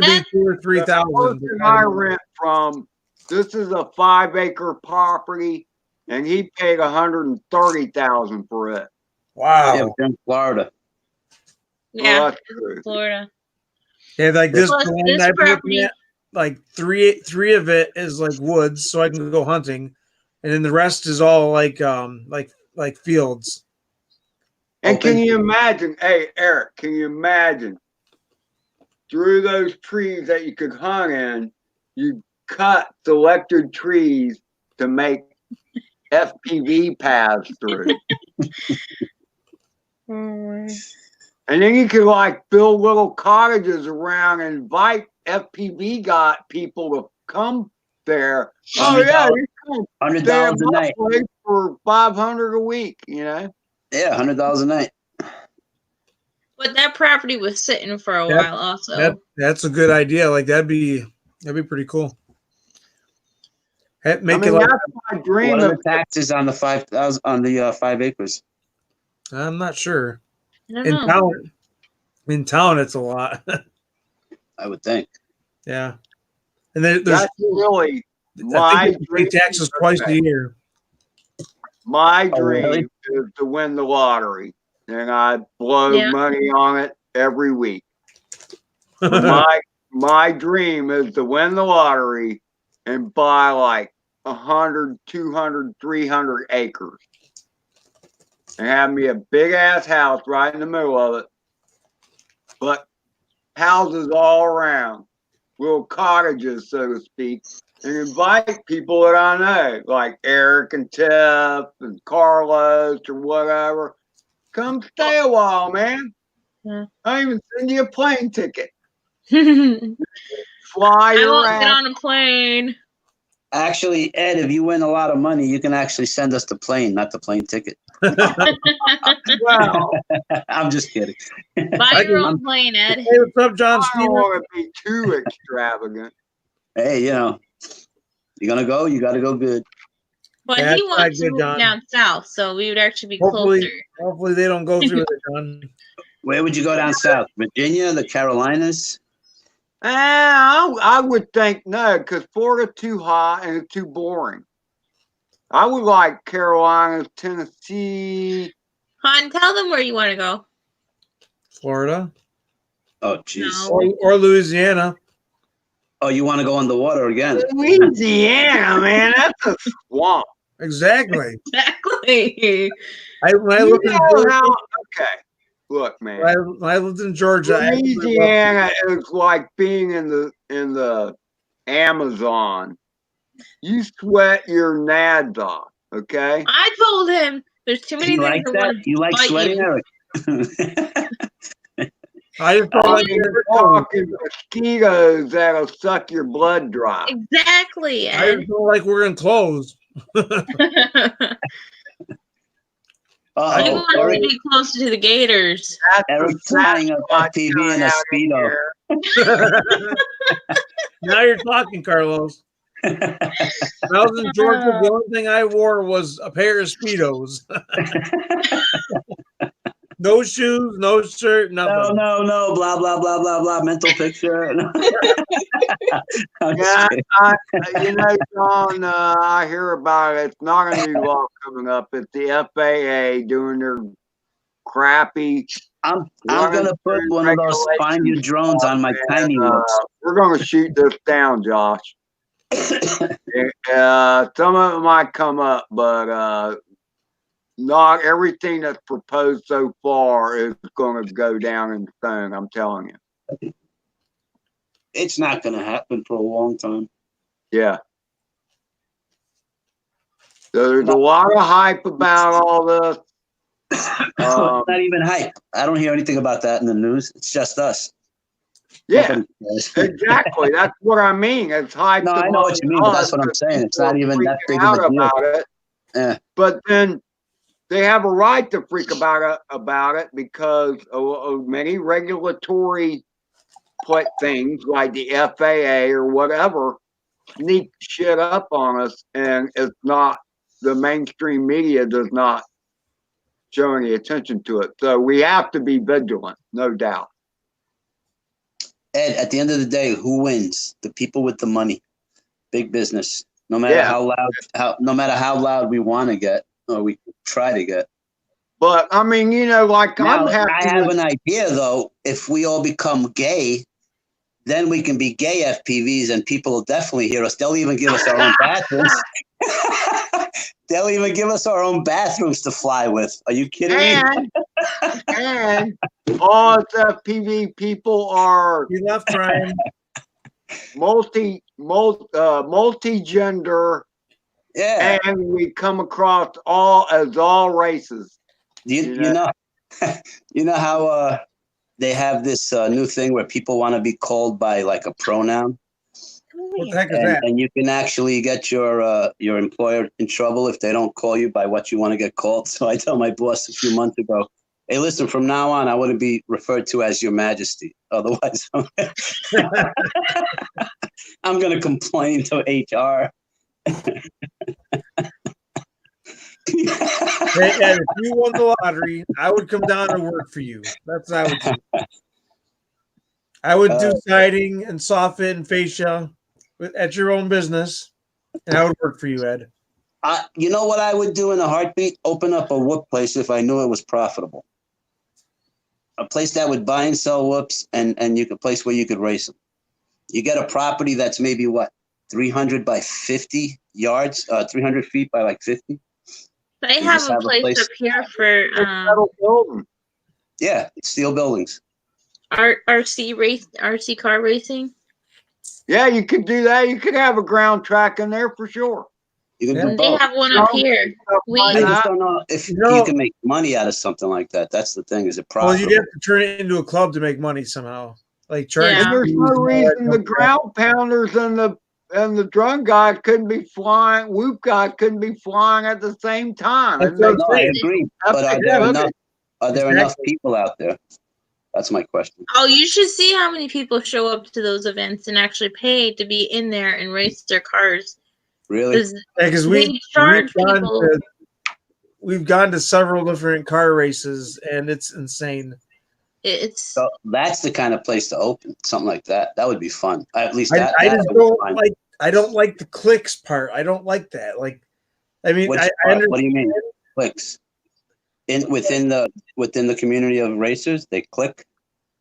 Speaker 1: be 2 or 3,000.
Speaker 5: The person I rent from, this is a 5 acre property, and he paid 130,000 for it.
Speaker 1: Wow.
Speaker 9: Yeah, we're in Florida.
Speaker 3: Yeah,
Speaker 5: that's
Speaker 3: it's
Speaker 5: good.
Speaker 3: Florida.
Speaker 1: Yeah, like this
Speaker 3: Plus,
Speaker 1: land
Speaker 3: this
Speaker 1: I've been looking
Speaker 3: property-
Speaker 1: at, like three of it is like woods, so I can go hunting, and then the rest is all like fields.
Speaker 5: And
Speaker 9: Open.
Speaker 5: can you imagine, hey, Eric, can you imagine through those trees that you could hunt in, you cut selected trees to make FPV paths through. And then you could like build little cottages around and invite FPV people to come there. Oh yeah, you come stay at
Speaker 9: $100 a
Speaker 5: my
Speaker 9: night.
Speaker 5: place for $500 a week, you know?
Speaker 9: Yeah, $100 a night.
Speaker 3: But that property was sitting for a while also.
Speaker 1: That's a good idea. Like that'd be pretty cool. Make it like,
Speaker 5: that's my dream.
Speaker 9: What are the taxes on the 5,000 on the 5 acres?
Speaker 1: I'm not sure.
Speaker 3: I don't know.
Speaker 1: In town, it's a lot.
Speaker 9: I would think.
Speaker 1: Yeah. And there's
Speaker 5: That's really
Speaker 1: I
Speaker 5: my
Speaker 1: think you pay
Speaker 5: dream.
Speaker 1: taxes twice a year.
Speaker 5: My
Speaker 9: Oh,
Speaker 5: dream
Speaker 9: really?
Speaker 5: is to win the lottery, and I blow
Speaker 3: Yeah.
Speaker 5: money on it every week. My dream is to win the lottery and buy like 100, 200, 300 acres and have me a big ass house right in the middle of it. But houses all around, little cottages, so to speak, and invite people that I know, like Eric and Tiff and Carlos or whatever. Come stay a while, man.
Speaker 3: Yeah.
Speaker 5: I'll even send you a plane ticket.
Speaker 3: I
Speaker 5: Fly your
Speaker 3: won't get
Speaker 5: ass.
Speaker 3: on a plane.
Speaker 9: Actually, Ed, if you win a lot of money, you can actually send us the plane, not the plane ticket.
Speaker 5: Wow.
Speaker 9: I'm just kidding.
Speaker 3: Buy your own plane, Ed.
Speaker 1: Hey, what's up, John
Speaker 5: I don't
Speaker 1: Stevens?
Speaker 5: want to be too extravagant.
Speaker 9: Hey, you're gonna go. You got to go good.
Speaker 3: But
Speaker 1: Yeah,
Speaker 3: he
Speaker 1: that's
Speaker 3: wants to
Speaker 1: good,
Speaker 3: move
Speaker 1: John.
Speaker 3: down south, so we would actually be
Speaker 1: Hopefully,
Speaker 3: closer.
Speaker 1: hopefully they don't go through it, John.
Speaker 9: Where would you go down south? Virginia, the Carolinas?
Speaker 5: I would think no, because Florida's too hot and it's too boring. I would like Carolina, Tennessee.
Speaker 3: Han, tell them where you want to go.
Speaker 1: Florida
Speaker 9: Oh, jeez.
Speaker 3: No.
Speaker 1: or Louisiana.
Speaker 9: Oh, you want to go on the water again?
Speaker 5: Louisiana, man, that's a swamp.
Speaker 1: Exactly.
Speaker 3: Exactly.
Speaker 1: When I lived in Georgia,
Speaker 5: Okay, look, man.
Speaker 1: when I lived in Georgia, I actually loved-
Speaker 5: Louisiana is like being in the Amazon. You sweat your nads off, okay?
Speaker 3: I told him there's too many
Speaker 9: You
Speaker 3: things
Speaker 9: like
Speaker 3: that
Speaker 9: that?
Speaker 3: want to
Speaker 9: You like
Speaker 3: bite
Speaker 9: sweating,
Speaker 3: you.
Speaker 9: Eric?
Speaker 1: I just felt
Speaker 5: I
Speaker 1: like
Speaker 5: mean, you're talking mosquitoes that'll suck your blood dry.
Speaker 3: Exactly,
Speaker 1: I
Speaker 3: Ed.
Speaker 1: just felt like we're enclosed.
Speaker 3: He
Speaker 9: Oh,
Speaker 3: wants to
Speaker 9: Eric,
Speaker 3: be closer to the Gators.
Speaker 9: Eric flying a FPV in a Speedo.
Speaker 1: Now you're talking, Carlos. When I was in Georgia, the only thing I wore was a pair of Speedos. No shoes, no shirt, nothing.
Speaker 9: No, blah, blah, blah, blah, blah, mental picture. I'm just
Speaker 5: Yeah,
Speaker 9: kidding.
Speaker 5: John, I hear about it. It's not a new law coming up. It's the FAA doing their crappy.
Speaker 9: I'm gonna put one of those find you drones on my tiny wheels.
Speaker 5: We're gonna shoot this down, Josh. Some of it might come up, but not everything that's proposed so far is going to go down in stone. I'm telling you.
Speaker 9: It's not gonna happen for a long time.
Speaker 5: Yeah. So there's a lot of hype about all this.
Speaker 9: It's not even hype. I don't hear anything about that in the news. It's just us.
Speaker 5: Yeah, exactly. That's what I mean. It's hype.
Speaker 9: No, I know what you mean, but that's what I'm saying. It's not even that big of a deal.
Speaker 5: About it.
Speaker 9: Yeah.
Speaker 5: But then they have a right to freak about it because of many regulatory things like the FAA or whatever sneak shit up on us, and it's not, the mainstream media does not show any attention to it. So we have to be vigilant, no doubt.
Speaker 9: Ed, at the end of the day, who wins? The people with the money, big business. No matter no matter how loud we want to get or we try to get.
Speaker 5: But I mean, like
Speaker 9: now,
Speaker 5: I'm happy.
Speaker 9: I have an idea though. If we all become gay, then we can be gay FPVs, and people will definitely hear us. They'll even give us our own bathrooms. They'll even give us our own bathrooms to fly with. Are you kidding me?
Speaker 5: And all FPV people are
Speaker 1: left trying
Speaker 5: multi-gender.
Speaker 9: Yeah,
Speaker 5: and we come across all races.
Speaker 9: You know how they have this new thing where people want to be called by like a pronoun.
Speaker 1: What the heck is that?
Speaker 9: And you can actually get your employer in trouble if they don't call you by what you want to get called. So I told my boss a few months ago, hey, listen, from now on, I want to be referred to as Your Majesty. Otherwise, I'm going to complain to HR.
Speaker 1: Hey, Ed, if you won the lottery, I would come down and work for you. That's what I would do. I would do siding and soffit and fascia. at your own business, and that would work for you, Ed.
Speaker 9: You know what I would do in a heartbeat? Open up a whoop place if I knew it was profitable. A place that would buy and sell whoops, and a place where you could race them. You get a property that's maybe what, 300 by 50 yards, 300 feet by like 50.
Speaker 3: They
Speaker 9: You
Speaker 3: have
Speaker 9: just
Speaker 3: a
Speaker 9: have a
Speaker 3: place
Speaker 9: place-
Speaker 3: up here for
Speaker 5: Metal building.
Speaker 9: Yeah, steel buildings.
Speaker 3: RC car racing.
Speaker 5: Yeah, you could do that. You could have a ground track in there for sure.
Speaker 9: You can
Speaker 1: Yeah.
Speaker 9: do
Speaker 3: They
Speaker 9: both.
Speaker 3: have one up here.
Speaker 9: I just don't know if
Speaker 1: You know-
Speaker 9: you can make money out of something like that. That's the thing. Is it
Speaker 1: Well,
Speaker 9: profitable?
Speaker 1: you'd have to turn it into a club to make money somehow. Like charge.
Speaker 3: Yeah.
Speaker 5: And there's
Speaker 1: fees
Speaker 5: no
Speaker 1: and all that
Speaker 5: reason the
Speaker 1: junk.
Speaker 5: ground pounders and the drum guys couldn't be flying, whoop guys couldn't be flying at the same time.
Speaker 1: That's
Speaker 5: And
Speaker 1: what I'm
Speaker 9: No, I
Speaker 1: saying.
Speaker 9: agree.
Speaker 5: Up
Speaker 9: But
Speaker 5: to
Speaker 9: are there
Speaker 5: him.
Speaker 9: enough? Are there enough
Speaker 1: Exactly.
Speaker 9: people out there? That's my question.
Speaker 3: Oh, you should see how many people show up to those events and actually pay to be in there and race their cars.
Speaker 9: Really?
Speaker 1: Because
Speaker 3: They charge people.
Speaker 1: we've gone to several different car races, and it's insane.
Speaker 3: It's
Speaker 9: So that's the kind of place to open something like that. That would be fun. At least
Speaker 1: I
Speaker 9: that.
Speaker 1: just
Speaker 9: would be
Speaker 1: don't
Speaker 9: fun.
Speaker 1: like. I don't like the clicks part. I don't like that. Like, I mean,
Speaker 9: Which
Speaker 1: I
Speaker 9: part? What do you
Speaker 1: understand.
Speaker 9: mean? Clicks within the community of racers, they click.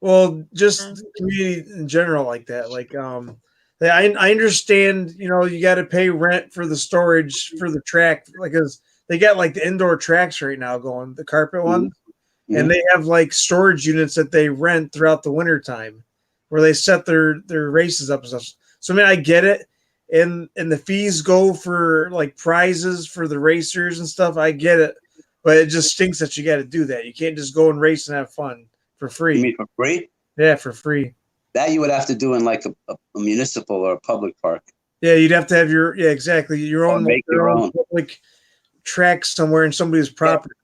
Speaker 1: Well, just the community in general, like that. Like, I understand. You know, you got to pay rent for the storage for the track, like, because they got like the indoor tracks right now going, the carpet ones,
Speaker 9: Mhm.
Speaker 1: and they have like storage units that they rent throughout the winter time, where they set their races up and stuff. So I mean, I get it, and the fees go for like prizes for the racers and stuff. I get it, but it just stinks that you got to do that. You can't just go and race and have fun for free.
Speaker 9: You mean for free?
Speaker 1: Yeah, for free.
Speaker 9: That you would have to do in like a municipal or a public park.
Speaker 1: Yeah, you'd have to have exactly your
Speaker 9: Or
Speaker 1: own
Speaker 9: make your own.
Speaker 1: public track somewhere in somebody's property.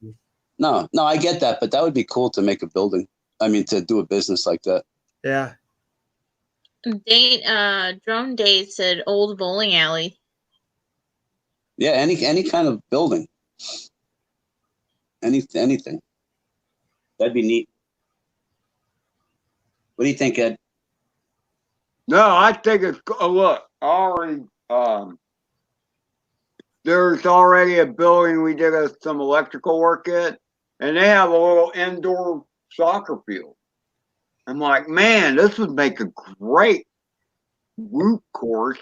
Speaker 9: No, I get that, but that would be cool to make a building. I mean, to do a business like that.
Speaker 1: Yeah.
Speaker 3: Drone Date said old bowling alley.
Speaker 9: Yeah, any kind of building. Anything. That'd be neat. What do you think, Ed?
Speaker 5: No, I think it's look already. There's already a building we did some electrical work at, and they have a little indoor soccer field. I'm like, man, this would make a great root course.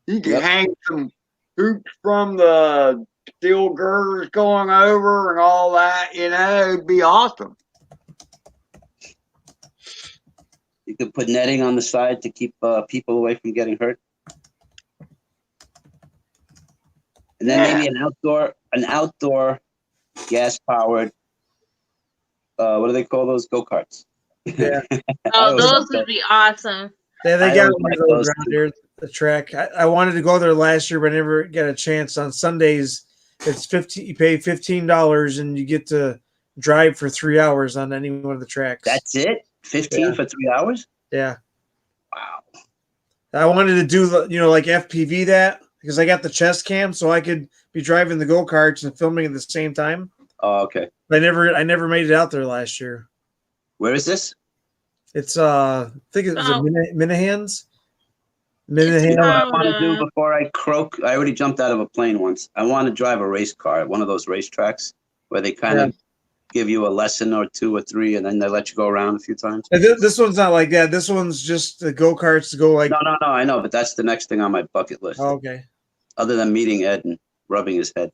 Speaker 5: You can hang some hoops from the steel girders going over and all that. You know, it'd be awesome.
Speaker 9: You could put netting on the side to keep people away from getting hurt. And then maybe an outdoor gas-powered, what do they call those? Go-karts.
Speaker 1: Yeah.
Speaker 3: Oh, those would be awesome.
Speaker 1: Yeah, they
Speaker 9: I
Speaker 1: got
Speaker 9: always
Speaker 1: one
Speaker 9: like
Speaker 1: of those
Speaker 9: those
Speaker 1: around here, the track. I wanted to go there last year, but I never got a chance. On Sundays, it's you pay $15 and you get to drive for 3 hours on any one of the tracks.
Speaker 9: That's it? 15 for 3 hours?
Speaker 1: Yeah.
Speaker 9: Wow.
Speaker 1: I wanted to do like FPV that because I got the chest cam, so I could be driving the go-karts and filming at the same time.
Speaker 9: Oh, okay.
Speaker 1: I never made it out there last year.
Speaker 9: Where is this?
Speaker 1: It's I think it was Minahans.
Speaker 9: You know what I want to do before I croak? I already jumped out of a plane once. I want to drive a race car at one of those race tracks where they kind of give you a lesson or 2 or 3, and then they let you go around a few times.
Speaker 1: This one's not like that. This one's just the go-karts to go like.
Speaker 9: No, I know, but that's the next thing on my bucket list.
Speaker 1: Oh, okay.
Speaker 9: Other than meeting Ed and rubbing his head.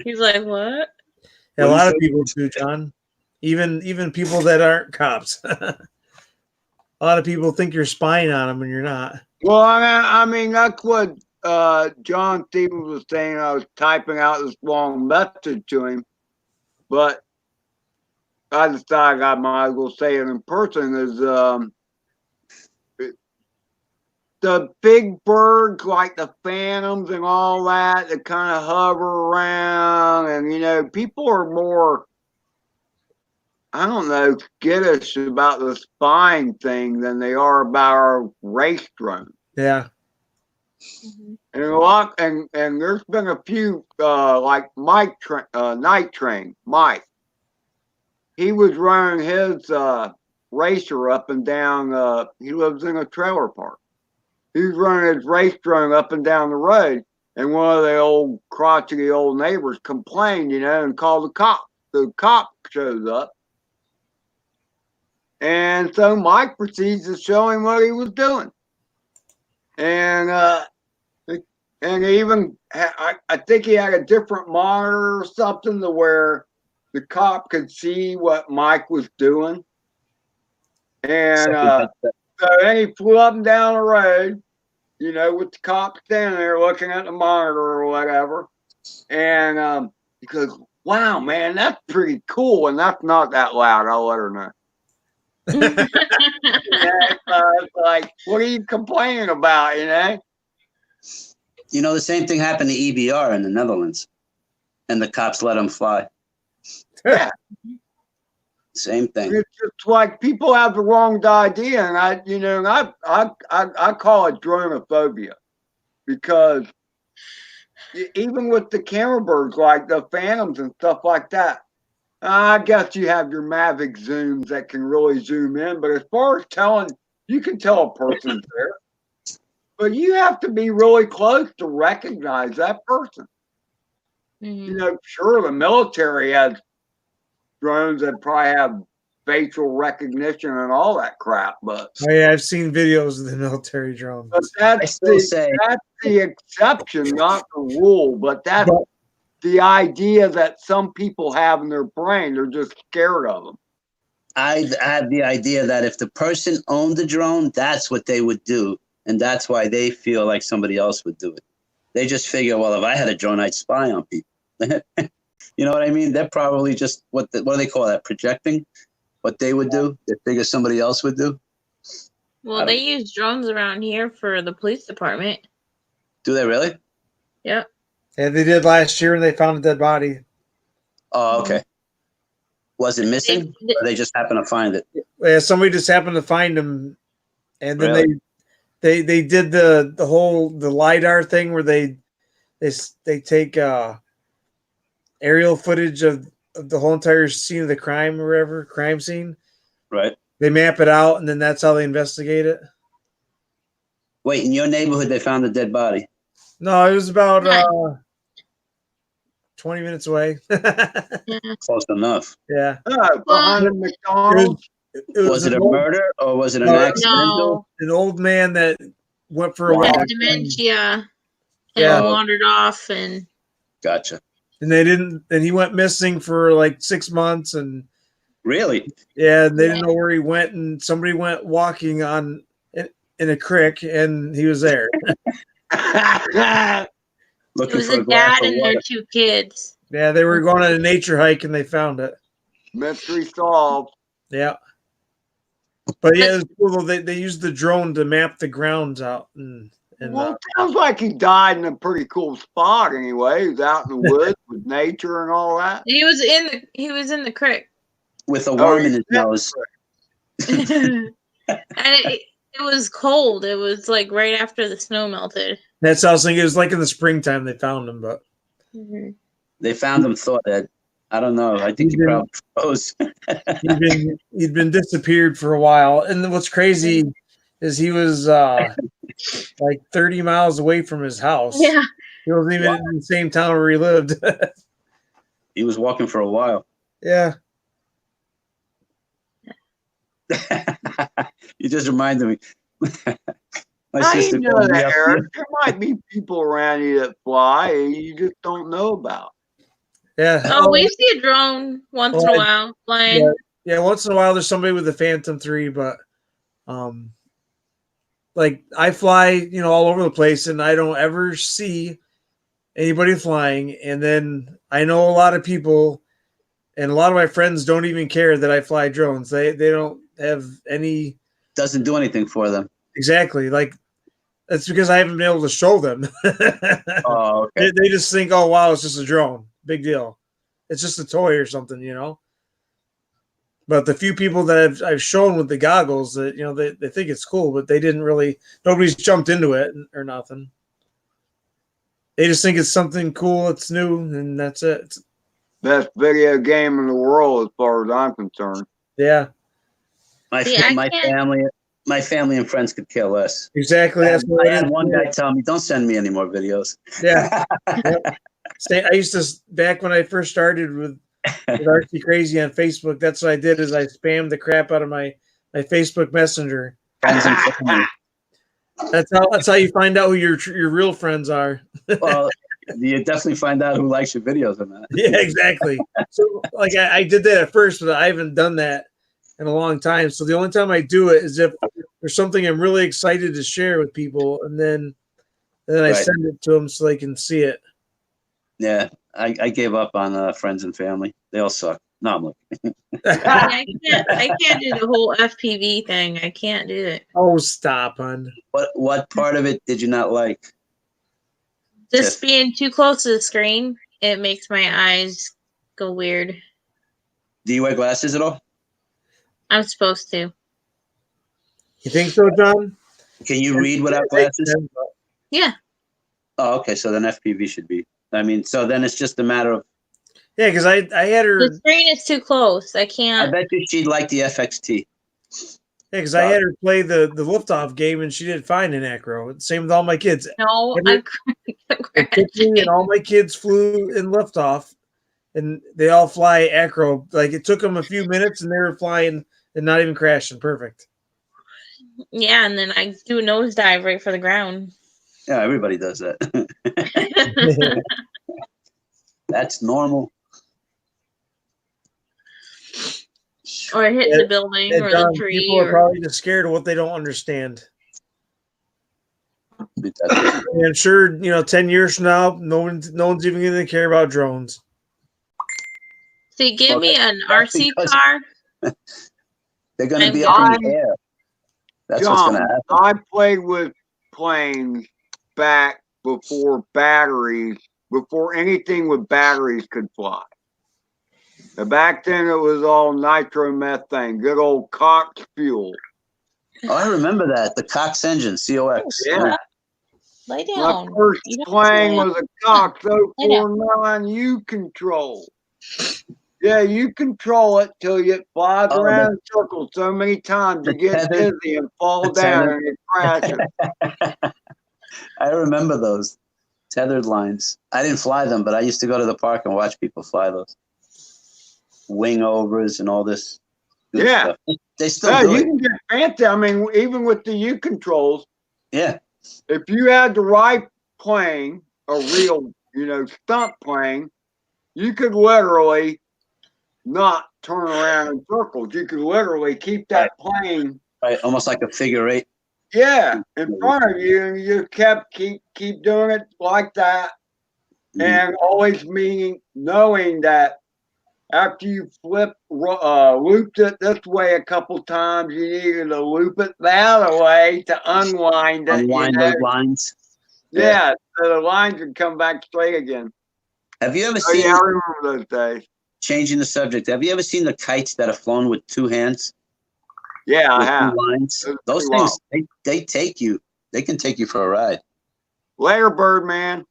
Speaker 3: He's like, what?
Speaker 1: Yeah, a lot of people do, John. Even people that aren't cops. A lot of people think you're spying on them when you're not.
Speaker 5: Well, I mean that's what John Stevens was saying. I was typing out this long message to him, but I decided I might as well say it in person. Is the big birds like the phantoms and all that kind of hover around, and people are more, I don't know, skittish about the spying thing than they are about our race drone.
Speaker 1: Yeah.
Speaker 5: And and there's been a few like Night Train, Mike. he was running his racer up and down. He lives in a trailer park. He was running his race drone up and down the road, and one of the old crotchety old neighbors complained, and called the cop. The cop shows up, and so Mike proceeds to show him what he was doing, and even I think he had a different monitor or something to where the cop could see what Mike was doing. And so then he flew up and down the road, with the cop standing there looking at the monitor or whatever. And he goes, "Wow, man, that's pretty cool." And that's not that loud. I'll let her know. It's like, what are you complaining about,
Speaker 9: The same thing happened to EBR in the Netherlands, and the cops let him fly.
Speaker 5: Yeah.
Speaker 9: Same thing.
Speaker 5: It's just like people have the wrong idea, and I call it dronophobia, because even with the camera birds, like the Phantoms and stuff like that, I guess you have your Mavic zooms that can really zoom in, but as far as you can tell a person's there, but you have to be really close to recognize that person.
Speaker 3: Mm-hmm.
Speaker 5: Sure, the military has drones that probably have facial recognition and all that crap, but
Speaker 1: I've seen videos of the military drones.
Speaker 5: But that's the exception, not the rule. But that's the idea that some people have in their brain. They're just scared of them.
Speaker 9: I had the idea that if the person owned the drone, that's what they would do, and that's why they feel like somebody else would do it. They just figure, well, if I had a drone, I'd spy on people. You know what I mean? They're probably just what do they call that? Projecting what they would do. They figure somebody else would do.
Speaker 3: Well, they use drones around here for the police department.
Speaker 9: Do they really?
Speaker 3: Yep.
Speaker 1: Yeah, they did last year, and they found a dead body.
Speaker 9: Oh, okay. Was it missing, or they just happened to find it?
Speaker 1: Yeah, somebody just happened to find him, and then
Speaker 9: Really?
Speaker 1: they did the LiDAR thing where they take aerial footage of the whole entire scene of the crime or whatever, crime scene.
Speaker 9: Right.
Speaker 1: They map it out, and then that's how they investigate it.
Speaker 9: Wait, in your neighborhood, they found a dead body?
Speaker 1: No, it was about 20 minutes away.
Speaker 9: Close enough.
Speaker 1: Yeah.
Speaker 5: Behind the McDonald's.
Speaker 9: Was it a murder or was it an accident?
Speaker 3: No.
Speaker 1: An old man that went for a
Speaker 3: He had
Speaker 1: walk.
Speaker 3: dementia.
Speaker 1: Yeah.
Speaker 3: And wandered off, and
Speaker 9: Gotcha.
Speaker 1: And they didn't, and he went missing for like 6 months, and
Speaker 9: really,
Speaker 1: yeah, they didn't know where he went, and somebody went walking in a creek, and he was there.
Speaker 3: it was a dad and their 2 kids.
Speaker 1: Yeah, they were going on a nature hike, and they found it.
Speaker 5: Mystery solved.
Speaker 1: Yeah. But yeah, it was cool. They used the drone to map the grounds out, and
Speaker 5: well, it sounds like he died in a pretty cool spot anyway. He was out in the woods with nature and all that.
Speaker 3: He was in the creek
Speaker 9: with a worm in his nose.
Speaker 3: And it was cold. It was like right after the snow melted.
Speaker 1: That's how I was thinking. It was like in the springtime they found him, but
Speaker 9: they found him. Thought that I don't know. I think he probably froze.
Speaker 1: he'd been disappeared for a while, and what's crazy is he was like 30 miles away from his house.
Speaker 3: Yeah.
Speaker 1: He wasn't even in the same town where he lived.
Speaker 9: He was walking for a while.
Speaker 1: Yeah.
Speaker 9: You just reminded me. My
Speaker 5: I
Speaker 9: sister
Speaker 5: know that, Eric. There might be people around you that fly you just don't know about.
Speaker 1: Yeah.
Speaker 3: Oh, we see a drone once in a while flying.
Speaker 1: Yeah, once in a while there's somebody with a Phantom 3, but like I fly, all over the place, and I don't ever see anybody flying. And then I know a lot of people, and a lot of my friends don't even care that I fly drones. They don't have any.
Speaker 9: Doesn't do anything for them.
Speaker 1: Exactly. Like that's because I haven't been able to show them.
Speaker 9: Oh, okay.
Speaker 1: They just think, oh wow, it's just a drone. Big deal. It's just a toy or something, But the few people that I've shown with the goggles, that they think it's cool, but they didn't really. Nobody's jumped into it or nothing. They just think it's something cool. It's new, and that's it.
Speaker 5: Best video game in the world, as far as I'm concerned.
Speaker 1: Yeah,
Speaker 9: My
Speaker 3: See, I
Speaker 9: my
Speaker 3: can't.
Speaker 9: family and friends could care less.
Speaker 1: exactly. That's what
Speaker 9: I
Speaker 1: it
Speaker 9: had
Speaker 1: is.
Speaker 9: one guy tell me, "Don't send me any more videos."
Speaker 1: Yeah. Yep. I used to, back when I first started with CRAY-Z on Facebook. That's what I did, is I spammed the crap out of my Facebook Messenger.
Speaker 9: Friends and family.
Speaker 1: That's how you find out who your real friends are.
Speaker 9: Well, you definitely find out who likes your videos or not.
Speaker 1: Yeah, exactly. So like I did that at first, but I haven't done that in a long time. So the only time I do it is if there's something I'm really excited to share with people, and then I
Speaker 9: Right.
Speaker 1: send it to them so they can see it.
Speaker 9: Yeah, I gave up on friends and family. They all suck. No, I'm looking.
Speaker 3: I can't do the whole FPV thing. I can't do it.
Speaker 1: Oh, stop, hon.
Speaker 9: What part of it did you not like?
Speaker 3: Just being too close to the screen, it makes my eyes go weird.
Speaker 9: Do you wear glasses at all?
Speaker 3: I'm supposed to.
Speaker 1: You think so, John?
Speaker 9: Can you read without glasses?
Speaker 3: Yeah.
Speaker 9: Oh, okay. So then FPV should be. I mean, so then it's just a matter of.
Speaker 1: Yeah, because I had her.
Speaker 3: The screen is too close. I can't.
Speaker 9: I bet you she'd like the FXT.
Speaker 1: Yeah, because I had her play the liftoff game, and she did fine in acro. Same with all my kids.
Speaker 3: No,
Speaker 1: and all my kids flew in liftoff, and they all fly acro. Like it took them a few minutes, and they were flying and not even crashing. Perfect.
Speaker 3: Yeah, and then I do a nosedive right for the ground.
Speaker 9: Yeah, everybody does that. That's normal.
Speaker 3: Or hit the building or the tree.
Speaker 1: People are probably just scared of what they don't understand. And I'm sure 10 years from now, no one's even going to care about drones.
Speaker 3: See, give me an RC car.
Speaker 9: They're going to be up in the air. That's what's going to happen.
Speaker 5: I played with planes back before anything with batteries could fly. And back then it was all nitromethane, good old Cox fuel.
Speaker 9: Oh, I remember that. The Cox engine, COX.
Speaker 5: Yeah.
Speaker 3: Lay down.
Speaker 5: My first plane was a Cox 049 U-Control. Yeah, you control it till it flies around in circles so many times you get dizzy and fall down and it crashes.
Speaker 9: I remember those tethered lines. I didn't fly them, but I used to go to the park and watch people fly those. Wing overs and all this.
Speaker 5: Yeah.
Speaker 9: Stuff. They still do
Speaker 5: you
Speaker 9: it.
Speaker 5: can get fancy. I mean, even with the U-controls.
Speaker 9: Yeah.
Speaker 5: If you had the right plane, a real, stunt plane, you could literally not turn around in circles. You could literally keep that plane.
Speaker 9: Right, almost like a figure eight.
Speaker 5: Yeah, in front of you, and you keep doing it like that, and always knowing that after you looped it this way a couple times, you needed to loop it the other way to unwind it.
Speaker 9: Unwind those lines.
Speaker 5: Yeah, so the lines would come back straight again.
Speaker 9: Have you ever seen?
Speaker 5: Yeah, I remember those days.
Speaker 9: Changing the subject. Have you ever seen the kites that are flown with two hands?
Speaker 5: Yeah, I have.
Speaker 9: Lines? Those things, they take you. They can take you for a ride.
Speaker 5: Later, Birdman.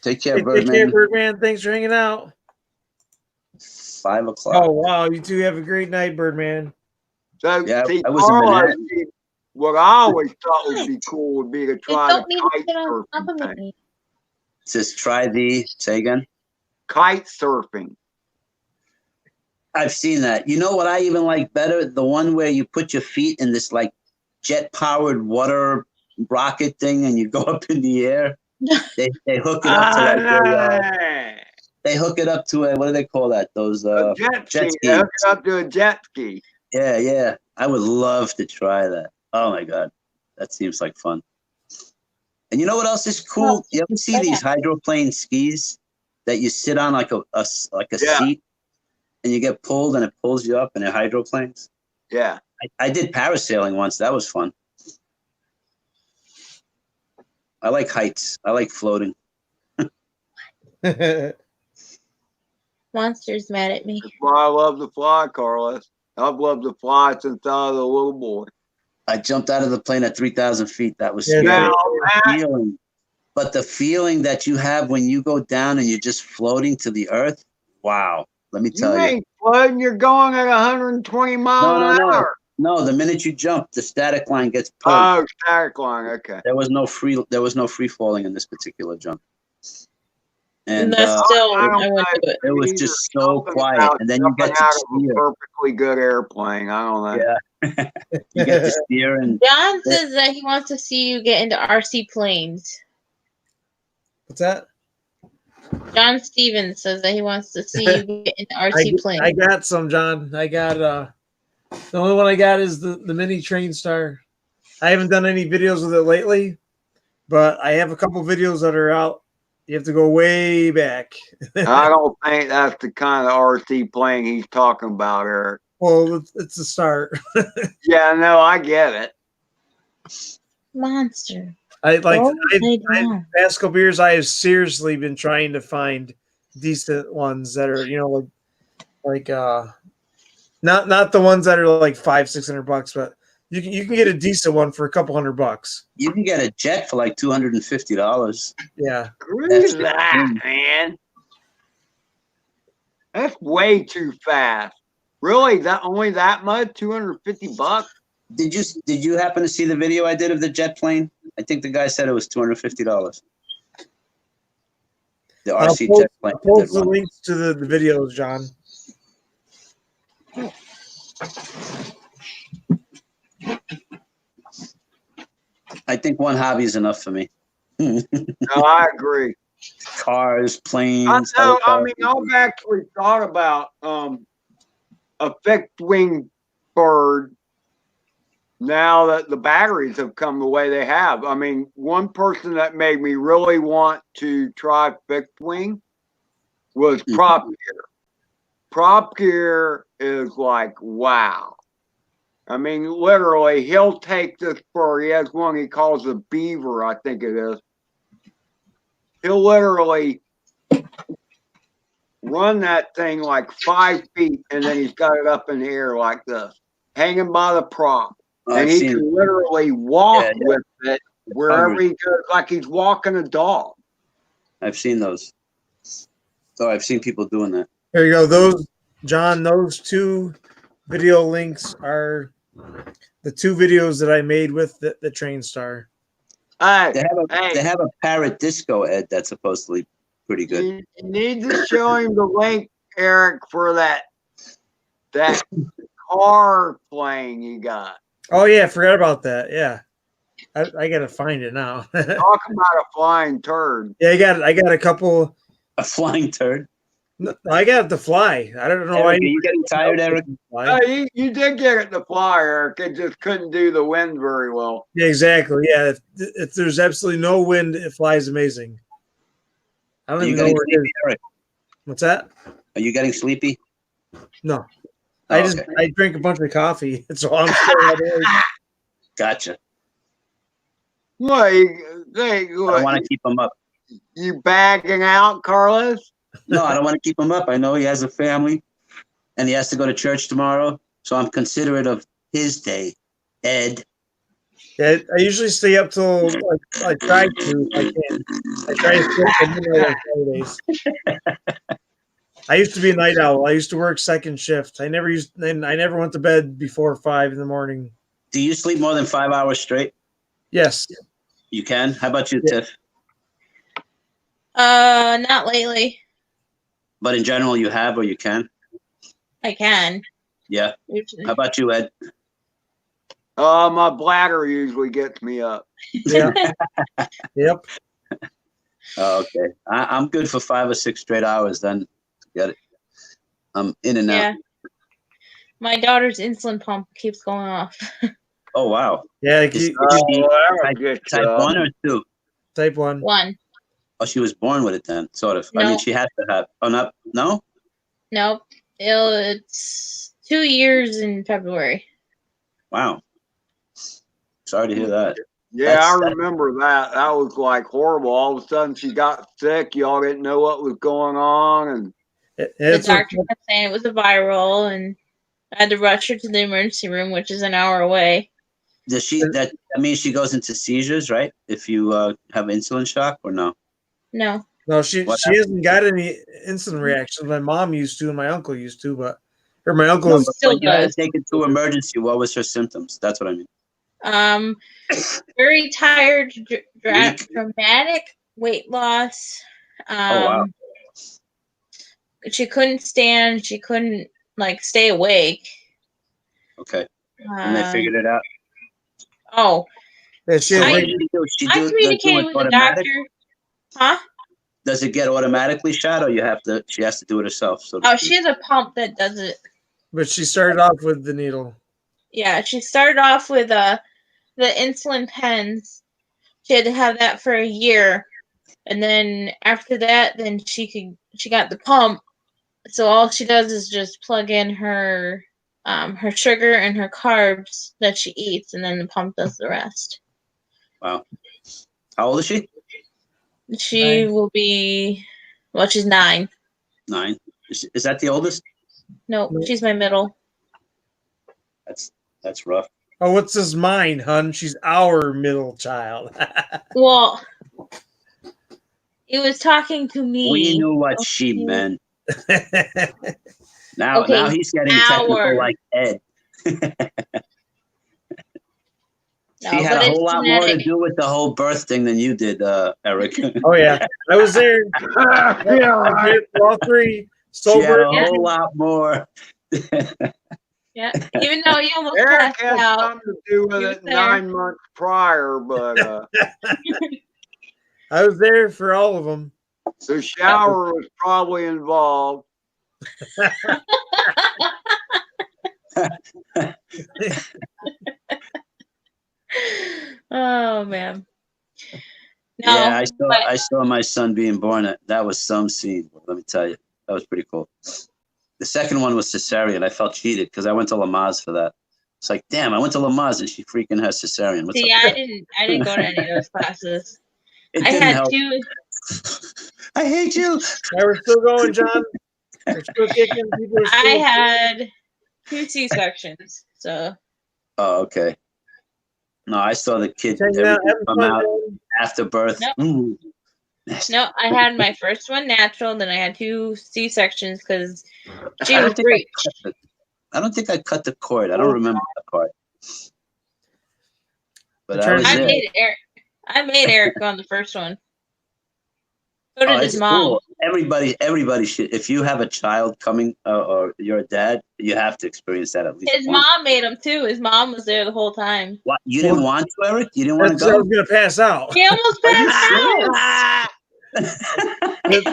Speaker 9: Take care,
Speaker 1: Birdman. Take care, Birdman. Thanks for hanging out.
Speaker 9: 5 o'clock.
Speaker 1: Oh, wow. You two have a great night, Birdman.
Speaker 5: So,
Speaker 9: yeah,
Speaker 5: see,
Speaker 9: I was in Manhattan.
Speaker 5: What I always thought would be cool would be to try the kite surfing thing.
Speaker 3: Me.
Speaker 9: It says try the, say again?
Speaker 5: Kite surfing.
Speaker 9: I've seen that. You know what I even like better? The one where you put your feet in this like jet-powered water rocket thing and you go up in the air. They hook it up to they hook it up to a, what do they call that? Those
Speaker 5: jet ski. They hook it up to a jet ski.
Speaker 9: Yeah. I would love to try that. Oh my God. That seems like fun. And you know what else is cool? You ever see these hydroplane skis that you sit on like a seat and you get pulled and it pulls you up and they're hydroplanes?
Speaker 5: Yeah.
Speaker 9: I did parasailing once. That was fun. I like heights. I like floating.
Speaker 3: Monster's mad at me.
Speaker 5: That's why I love to fly, Carlos. I've loved to fly since I was a little boy.
Speaker 9: I jumped out of the plane at 3,000 feet. That was scary. But the feeling that you have when you go down and you're just floating to the earth, Wow. Let me
Speaker 5: You
Speaker 9: tell you.
Speaker 5: ain't floating. You're going at 120 miles an hour.
Speaker 9: No, the minute you jump, the static line gets pulled.
Speaker 5: Oh, static line. Okay.
Speaker 9: There was no free falling in this particular jump. And
Speaker 3: That's still,
Speaker 5: I don't
Speaker 3: I went to it.
Speaker 9: it was
Speaker 5: Either
Speaker 9: just so
Speaker 5: something
Speaker 9: quiet.
Speaker 5: about
Speaker 9: And then you
Speaker 5: jumping
Speaker 9: get to
Speaker 5: out of a
Speaker 9: steer.
Speaker 5: perfectly good airplane. I don't know.
Speaker 9: Yeah. You get to steer and
Speaker 3: John says that he wants to see you get into RC planes.
Speaker 1: What's that?
Speaker 3: John Stevens says that he wants to see you get into RC planes.
Speaker 1: I got some, John. I got the only one I got is the mini Train Star. I haven't done any videos with it lately, but I have a couple videos that are out. You have to go way back.
Speaker 5: I don't think that's the kind of RC plane he's talking about, Eric.
Speaker 1: Well, it's a start.
Speaker 5: Yeah, no, I get it.
Speaker 3: Monster.
Speaker 1: The past couple years, I have seriously been trying to find decent ones that are, like not the ones that are like $500-600, but you can get a decent one for a couple $100.
Speaker 9: you can get a jet for like $250.
Speaker 1: Yeah.
Speaker 5: Screw that, man. That's way too fast. Really? That only that much? $250?
Speaker 9: Did you happen to see the video I did of the jet plane? I think the guy said it was $250. The RC jet plane.
Speaker 1: I'll post the links to the videos, John.
Speaker 9: I think one hobby is enough for me.
Speaker 5: No, I agree.
Speaker 9: Cars, planes.
Speaker 5: I know. I mean, I've actually thought about a fixed wing bird now that the batteries have come the way they have. I mean, one person that made me really want to try fixed wing was Prop Gear. Prop Gear is like, wow. I mean, literally, he'll take this bird. He has one he calls a beaver, I think it is. He'll literally run that thing like 5 feet, and then he's got it up in the air like this, hanging by the prop. And he can literally walk with it wherever he goes, like he's walking a dog.
Speaker 9: I've seen those. So I've seen people doing that.
Speaker 1: There you go. Those, John, those two video links are the two videos that I made with the Train Star.
Speaker 9: They have a Parrot Disco, Ed, that's supposedly pretty good.
Speaker 5: You need to show him the link, Eric, for that car plane you got.
Speaker 1: Oh yeah, I forgot about that. Yeah, I gotta find it now.
Speaker 5: Talk about a flying turd.
Speaker 1: Yeah, I got a couple.
Speaker 9: A flying turd.
Speaker 1: No, I got it to fly. I don't know
Speaker 9: Eric,
Speaker 1: why.
Speaker 9: are you getting tired, Eric?
Speaker 5: No, you did get it to fly, Eric. It just couldn't do the wind very well.
Speaker 1: Yeah, exactly. Yeah, if there's absolutely no wind, it flies amazing. I don't even know where it is.
Speaker 9: Eric?
Speaker 1: What's that?
Speaker 9: Are you getting sleepy?
Speaker 1: No,
Speaker 9: Oh,
Speaker 1: I drink a bunch of coffee, so I'm still
Speaker 9: Gotcha.
Speaker 5: What?
Speaker 9: I don't want to keep him up.
Speaker 5: You bagging out, Carlos?
Speaker 9: No, I don't want to keep him up. I know he has a family, and he has to go to church tomorrow. So I'm considerate of his day, Ed.
Speaker 1: Yeah, I usually stay up till like I try to. I can. I try to sleep at midnight on Saturdays. I used to be a night owl. I used to work second shift. I never went to bed before 5 in the morning.
Speaker 9: Do you sleep more than 5 hours straight?
Speaker 1: Yes.
Speaker 9: You can? How about you, Tiff?
Speaker 3: Not lately.
Speaker 9: But in general, you have or you can?
Speaker 3: I can.
Speaker 9: Yeah.
Speaker 3: Usually.
Speaker 9: How about you, Ed?
Speaker 5: My bladder usually gets me up.
Speaker 1: Yeah. Yep.
Speaker 9: Oh, okay. I'm good for 5 or 6 straight hours. Then get it. I'm in and out.
Speaker 3: My daughter's insulin pump keeps going off.
Speaker 9: Oh wow.
Speaker 1: Yeah.
Speaker 9: Is she type 1 or 2?
Speaker 1: Type 1.
Speaker 3: 1.
Speaker 9: Oh, she was born with it then, sort of.
Speaker 3: No.
Speaker 9: I mean, she has to have. Oh, no?
Speaker 3: Nope. It's 2 years in February.
Speaker 9: Wow. Sorry to hear that.
Speaker 5: Yeah, I remember that. That was like horrible. All of a sudden, she got sick. Y'all didn't know what was going on, and
Speaker 3: the doctor kept saying it was a viral, and I had to rush her to the emergency room, which is an hour away.
Speaker 9: Does she? That means she goes into seizures, right? If you have insulin shock, or no?
Speaker 3: No.
Speaker 1: No, she
Speaker 9: What
Speaker 1: hasn't got any insulin reactions. My mom used to, and my uncle used to, but my uncle
Speaker 9: No,
Speaker 1: is
Speaker 9: but
Speaker 3: Still
Speaker 9: when you had to
Speaker 3: does.
Speaker 9: take it to emergency, what was her symptoms? That's what I mean.
Speaker 3: Very tired,
Speaker 9: Weak.
Speaker 3: dramatic weight loss.
Speaker 9: Oh wow.
Speaker 3: She couldn't stand. She couldn't like stay awake.
Speaker 9: Okay. And they figured it out.
Speaker 3: Oh,
Speaker 1: yeah, she
Speaker 9: So
Speaker 1: had
Speaker 9: what
Speaker 3: I-
Speaker 9: did you do?
Speaker 3: I
Speaker 9: Do it
Speaker 3: communicated with the
Speaker 9: automatic?
Speaker 3: doctor. Huh?
Speaker 9: Does it get automatically shot, or she has to do it herself? So
Speaker 3: Oh, she has a pump that does it.
Speaker 1: but she started off with the needle.
Speaker 3: Yeah, she started off with the insulin pens. She had to have that for a year, and then after that, then she got the pump. So all she does is just plug in her sugar and her carbs that she eats, and then the pump does the rest.
Speaker 9: Wow. How old is she?
Speaker 3: She will be, well, she's 9.
Speaker 9: 9. Is that the oldest?
Speaker 3: No, she's my middle.
Speaker 9: That's rough.
Speaker 1: Oh, what's this mine, hun? She's our middle child.
Speaker 3: Well, it was talking to me.
Speaker 9: We knew what she meant. Now he's getting
Speaker 3: our.
Speaker 9: technical like Ed.
Speaker 3: No,
Speaker 9: she had
Speaker 3: but
Speaker 9: a
Speaker 3: it's
Speaker 9: whole lot more to
Speaker 3: genetic.
Speaker 9: do with the whole birth thing than you did, Eric.
Speaker 1: Oh yeah, I was there.
Speaker 5: Yeah,
Speaker 1: I
Speaker 5: right.
Speaker 1: did all 3
Speaker 9: She had
Speaker 1: sober.
Speaker 9: a whole lot more.
Speaker 3: Yeah, even though you almost
Speaker 5: Eric
Speaker 3: passed
Speaker 5: had
Speaker 3: out.
Speaker 5: something to do with
Speaker 3: He was
Speaker 5: it
Speaker 3: there.
Speaker 5: 9 months prior, but
Speaker 1: I was there for all of them.
Speaker 5: the shower was probably involved.
Speaker 3: Oh man. No,
Speaker 9: Yeah,
Speaker 3: but
Speaker 9: I saw my son being born. That was some scene. Let me tell you, that was pretty cool. The second one was cesarean. I felt cheated because I went to Lamaze for that. It's like, damn, I went to Lamaze and she freaking has cesarean. What's
Speaker 3: see,
Speaker 9: up?
Speaker 3: I didn't go to any of those classes.
Speaker 9: It
Speaker 3: I
Speaker 9: didn't
Speaker 3: had
Speaker 9: help.
Speaker 3: 2.
Speaker 9: I hate you.
Speaker 1: Yeah, we're still going, John. We're still kicking. People are still
Speaker 3: I had 2 C-sections. So.
Speaker 9: Oh, okay. No, I saw the kid
Speaker 1: hanging out,
Speaker 9: everything
Speaker 1: having
Speaker 9: come
Speaker 1: fun,
Speaker 9: out
Speaker 1: man.
Speaker 9: after birth.
Speaker 3: Nope.
Speaker 9: Ooh, nasty.
Speaker 3: No, I had my first one natural, then I had 2 C-sections because she
Speaker 9: I
Speaker 3: was
Speaker 9: don't think
Speaker 3: breech.
Speaker 9: I don't think I cut the cord. I don't remember that part. But
Speaker 1: I'm
Speaker 9: I was
Speaker 1: trying
Speaker 9: there.
Speaker 3: I made Eric go on the first one. So did his
Speaker 9: It's
Speaker 3: mom.
Speaker 9: cool. Everybody should. If you have a child coming or you're a dad, you have to experience that at least
Speaker 3: His
Speaker 9: once.
Speaker 3: mom made him too. His mom was there the whole time.
Speaker 9: What? You didn't want to, Eric? You didn't want to
Speaker 1: That's I
Speaker 9: go?
Speaker 1: was gonna pass out.
Speaker 3: He almost
Speaker 9: Are you
Speaker 3: passed out.
Speaker 9: serious?
Speaker 1: Like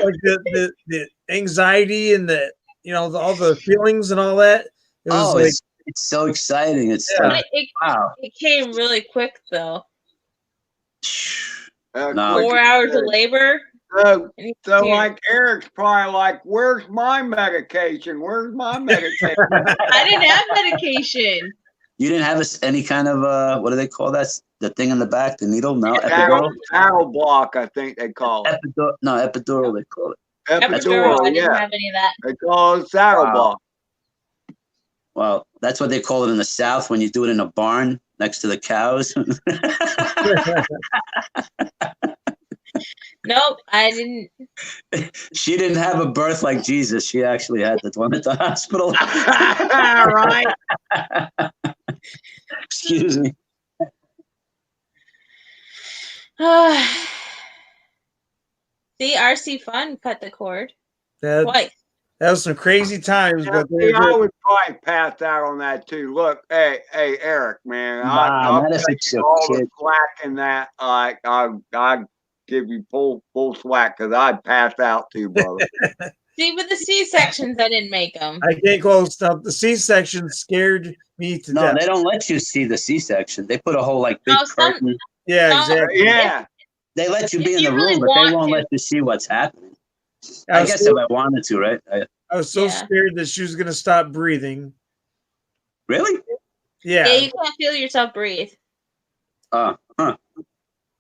Speaker 1: the anxiety and all the feelings and all that. It was
Speaker 9: Oh,
Speaker 1: like
Speaker 9: it's so exciting. It's
Speaker 1: Yeah.
Speaker 9: like, wow.
Speaker 3: It came really quick though.
Speaker 9: No.
Speaker 3: 4 hours of labor.
Speaker 5: So,
Speaker 3: and he
Speaker 5: so
Speaker 3: was here.
Speaker 5: like Eric's probably like, "Where's my medication? Where's my medication?"
Speaker 3: I didn't have medication.
Speaker 9: You didn't have any kind of what do they call that? The thing in the back, the needle? No,
Speaker 5: Saddle,
Speaker 9: epidural.
Speaker 5: saddle block, I think they call it.
Speaker 9: Epidural. They call it.
Speaker 3: Epidural, I didn't
Speaker 5: yeah.
Speaker 3: have any of that.
Speaker 5: They call it saddle
Speaker 9: Wow.
Speaker 5: block.
Speaker 9: Well, that's what they call it in the South when you do it in a barn next to the cows.
Speaker 3: Nope, I didn't.
Speaker 9: She didn't have a birth like Jesus. She actually had the one at the hospital.
Speaker 5: Right.
Speaker 9: Excuse me.
Speaker 3: See, RC Fun cut the cord
Speaker 1: that
Speaker 3: twice.
Speaker 1: was some crazy times,
Speaker 5: Yeah,
Speaker 1: but they
Speaker 5: see,
Speaker 1: were
Speaker 5: I
Speaker 1: good.
Speaker 5: would probably pass out on that too. Look, hey, Eric, man,
Speaker 9: Nah,
Speaker 5: I'll
Speaker 9: not if
Speaker 5: take
Speaker 9: it's your
Speaker 5: all the
Speaker 9: kid.
Speaker 5: slack in that. I'd give you full slack because I'd pass out too, brother.
Speaker 3: See, with the C-sections, I didn't make them.
Speaker 1: I can't close stuff. The C-section scared me to
Speaker 9: No,
Speaker 1: death.
Speaker 9: they don't let you see the C-section. They put a whole like big
Speaker 3: No, some-
Speaker 9: curtain.
Speaker 1: Yeah,
Speaker 3: No.
Speaker 1: exactly.
Speaker 5: Yeah.
Speaker 9: They let you
Speaker 3: If
Speaker 9: be in
Speaker 3: you
Speaker 9: the
Speaker 3: really
Speaker 9: room, but they
Speaker 3: want
Speaker 9: won't
Speaker 3: to.
Speaker 9: let you see what's happening.
Speaker 1: I
Speaker 9: I
Speaker 1: was
Speaker 9: guess
Speaker 1: so,
Speaker 9: if I wanted to, right?
Speaker 1: I was so
Speaker 3: Yeah.
Speaker 1: scared that she was gonna stop breathing.
Speaker 9: Really?
Speaker 3: Yeah,
Speaker 1: Yeah,
Speaker 3: you can't feel yourself breathe.
Speaker 9: Huh.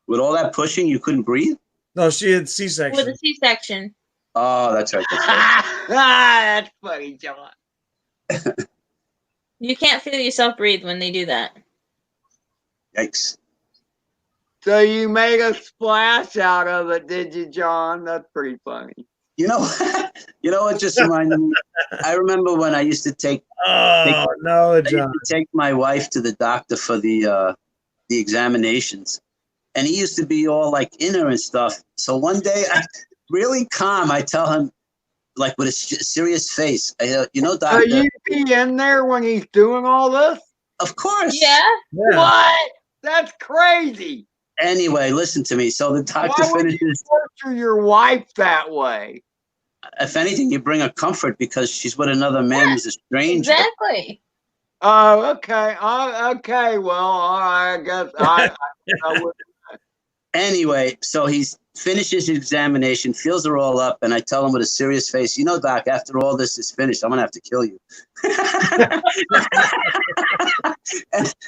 Speaker 9: With all that pushing, you couldn't breathe?
Speaker 1: no, she had
Speaker 3: With
Speaker 1: C-section.
Speaker 3: a C-section.
Speaker 9: Oh, that's right. That's right.
Speaker 5: That's funny, John.
Speaker 3: You can't feel yourself breathe when they do that.
Speaker 9: Yikes.
Speaker 5: So you made a splash out of it, did you, John? That's pretty funny.
Speaker 9: You know, you know what just reminded me? I remember when I used to take
Speaker 1: Oh no,
Speaker 9: I used
Speaker 1: John.
Speaker 9: to take my wife to the doctor for the examinations, and he used to be all like in her and stuff. So one day, really calm, I tell him, like with a serious face, you know,
Speaker 5: So
Speaker 9: doctor,
Speaker 5: you be in there when he's doing all this?
Speaker 9: of course.
Speaker 3: Yeah.
Speaker 1: Yeah.
Speaker 5: What? That's crazy.
Speaker 9: Anyway, listen to me. So the doctor
Speaker 5: Why would you
Speaker 9: finishes.
Speaker 5: torture your wife that way?
Speaker 9: If anything, you bring her comfort because she's with another man who's a stranger.
Speaker 3: Exactly.
Speaker 5: Oh, okay. Okay. Well, all right. I guess I would.
Speaker 9: Anyway, so he finishes his examination, feels her all up, and I tell him with a serious face, you know, Doc, after all this is finished, I'm going to have to kill you.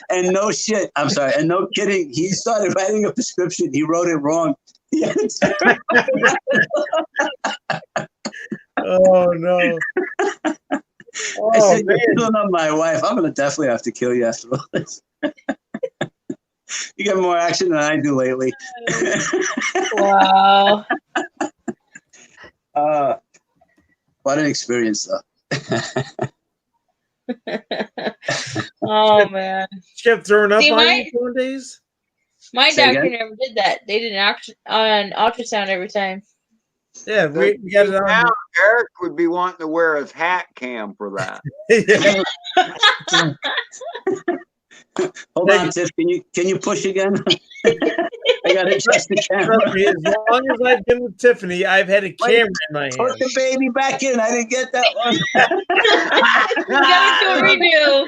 Speaker 9: and no shit, I'm sorry, and no kidding, he started writing a prescription. He wrote it wrong.
Speaker 1: Oh no.
Speaker 9: I said, you're killing up my wife. I'm going to definitely have to kill you after all this. You get more action than I do lately.
Speaker 3: Wow.
Speaker 9: What an experience, though.
Speaker 3: Oh man.
Speaker 1: She kept throwing up
Speaker 3: See,
Speaker 1: on
Speaker 3: my-
Speaker 1: you some days.
Speaker 3: My
Speaker 9: Say
Speaker 3: doctor
Speaker 9: again?
Speaker 3: never did that. They did an ultrasound every time.
Speaker 1: Yeah, we got it
Speaker 5: Now
Speaker 1: on.
Speaker 5: Eric would be wanting to wear his hat cam for that.
Speaker 9: Hold on, Tiff. Can you push again? I gotta adjust the camera.
Speaker 1: Trust me, as long as I've been with Tiffany, I've had a camera in my
Speaker 9: Put
Speaker 1: hand.
Speaker 9: the baby back in. I didn't get that one.
Speaker 3: You gotta do a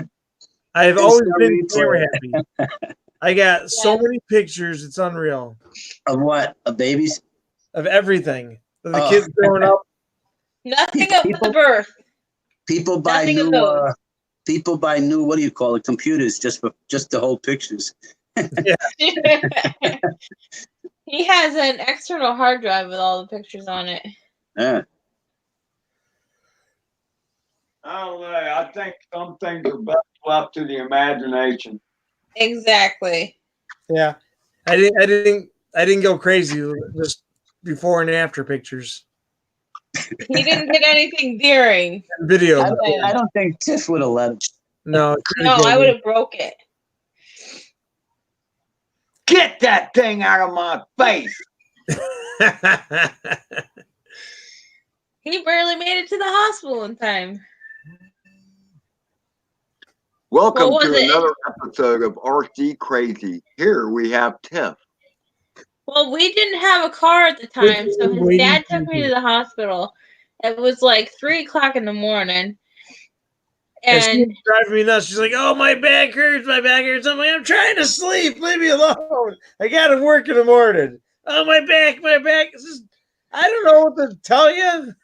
Speaker 3: redo.
Speaker 1: I've
Speaker 9: It's
Speaker 1: always
Speaker 9: a
Speaker 1: been
Speaker 9: replay.
Speaker 1: camera happy. I got so
Speaker 3: Yeah.
Speaker 1: many pictures, it's unreal.
Speaker 9: Of what? Of babies?
Speaker 1: Of everything. Of the
Speaker 9: Oh.
Speaker 1: kids growing up.
Speaker 3: Nothing of the birth.
Speaker 9: People buy
Speaker 3: Nothing of
Speaker 9: new.
Speaker 3: those.
Speaker 9: People buy new. What do you call it? Computers just to hold pictures.
Speaker 3: He has an external hard drive with all the pictures on it.
Speaker 9: Yeah.
Speaker 5: I don't know. I think some things are best left to the imagination.
Speaker 3: Exactly.
Speaker 1: Yeah. I didn't go crazy, just before and after pictures.
Speaker 3: He didn't get anything during.
Speaker 1: Video.
Speaker 9: I don't think Tiff would have let him.
Speaker 1: No.
Speaker 3: No, I would have broke it.
Speaker 5: Get that thing out of my face.
Speaker 3: He barely made it to the hospital in time.
Speaker 5: Welcome
Speaker 3: What
Speaker 5: to
Speaker 3: was it?
Speaker 5: another episode of CRAY-Z. Here we have Tiff.
Speaker 3: Well, we didn't have a car at the time, so his dad took me to the hospital. It was like 3:00 in the morning.
Speaker 1: And she
Speaker 3: And
Speaker 1: was driving me nuts. She's like, "Oh, my back hurts. My back hurts." I'm like, "I'm trying to sleep. Leave me alone. I got to work in the morning." Oh, my back. It's just, I don't know what to tell you.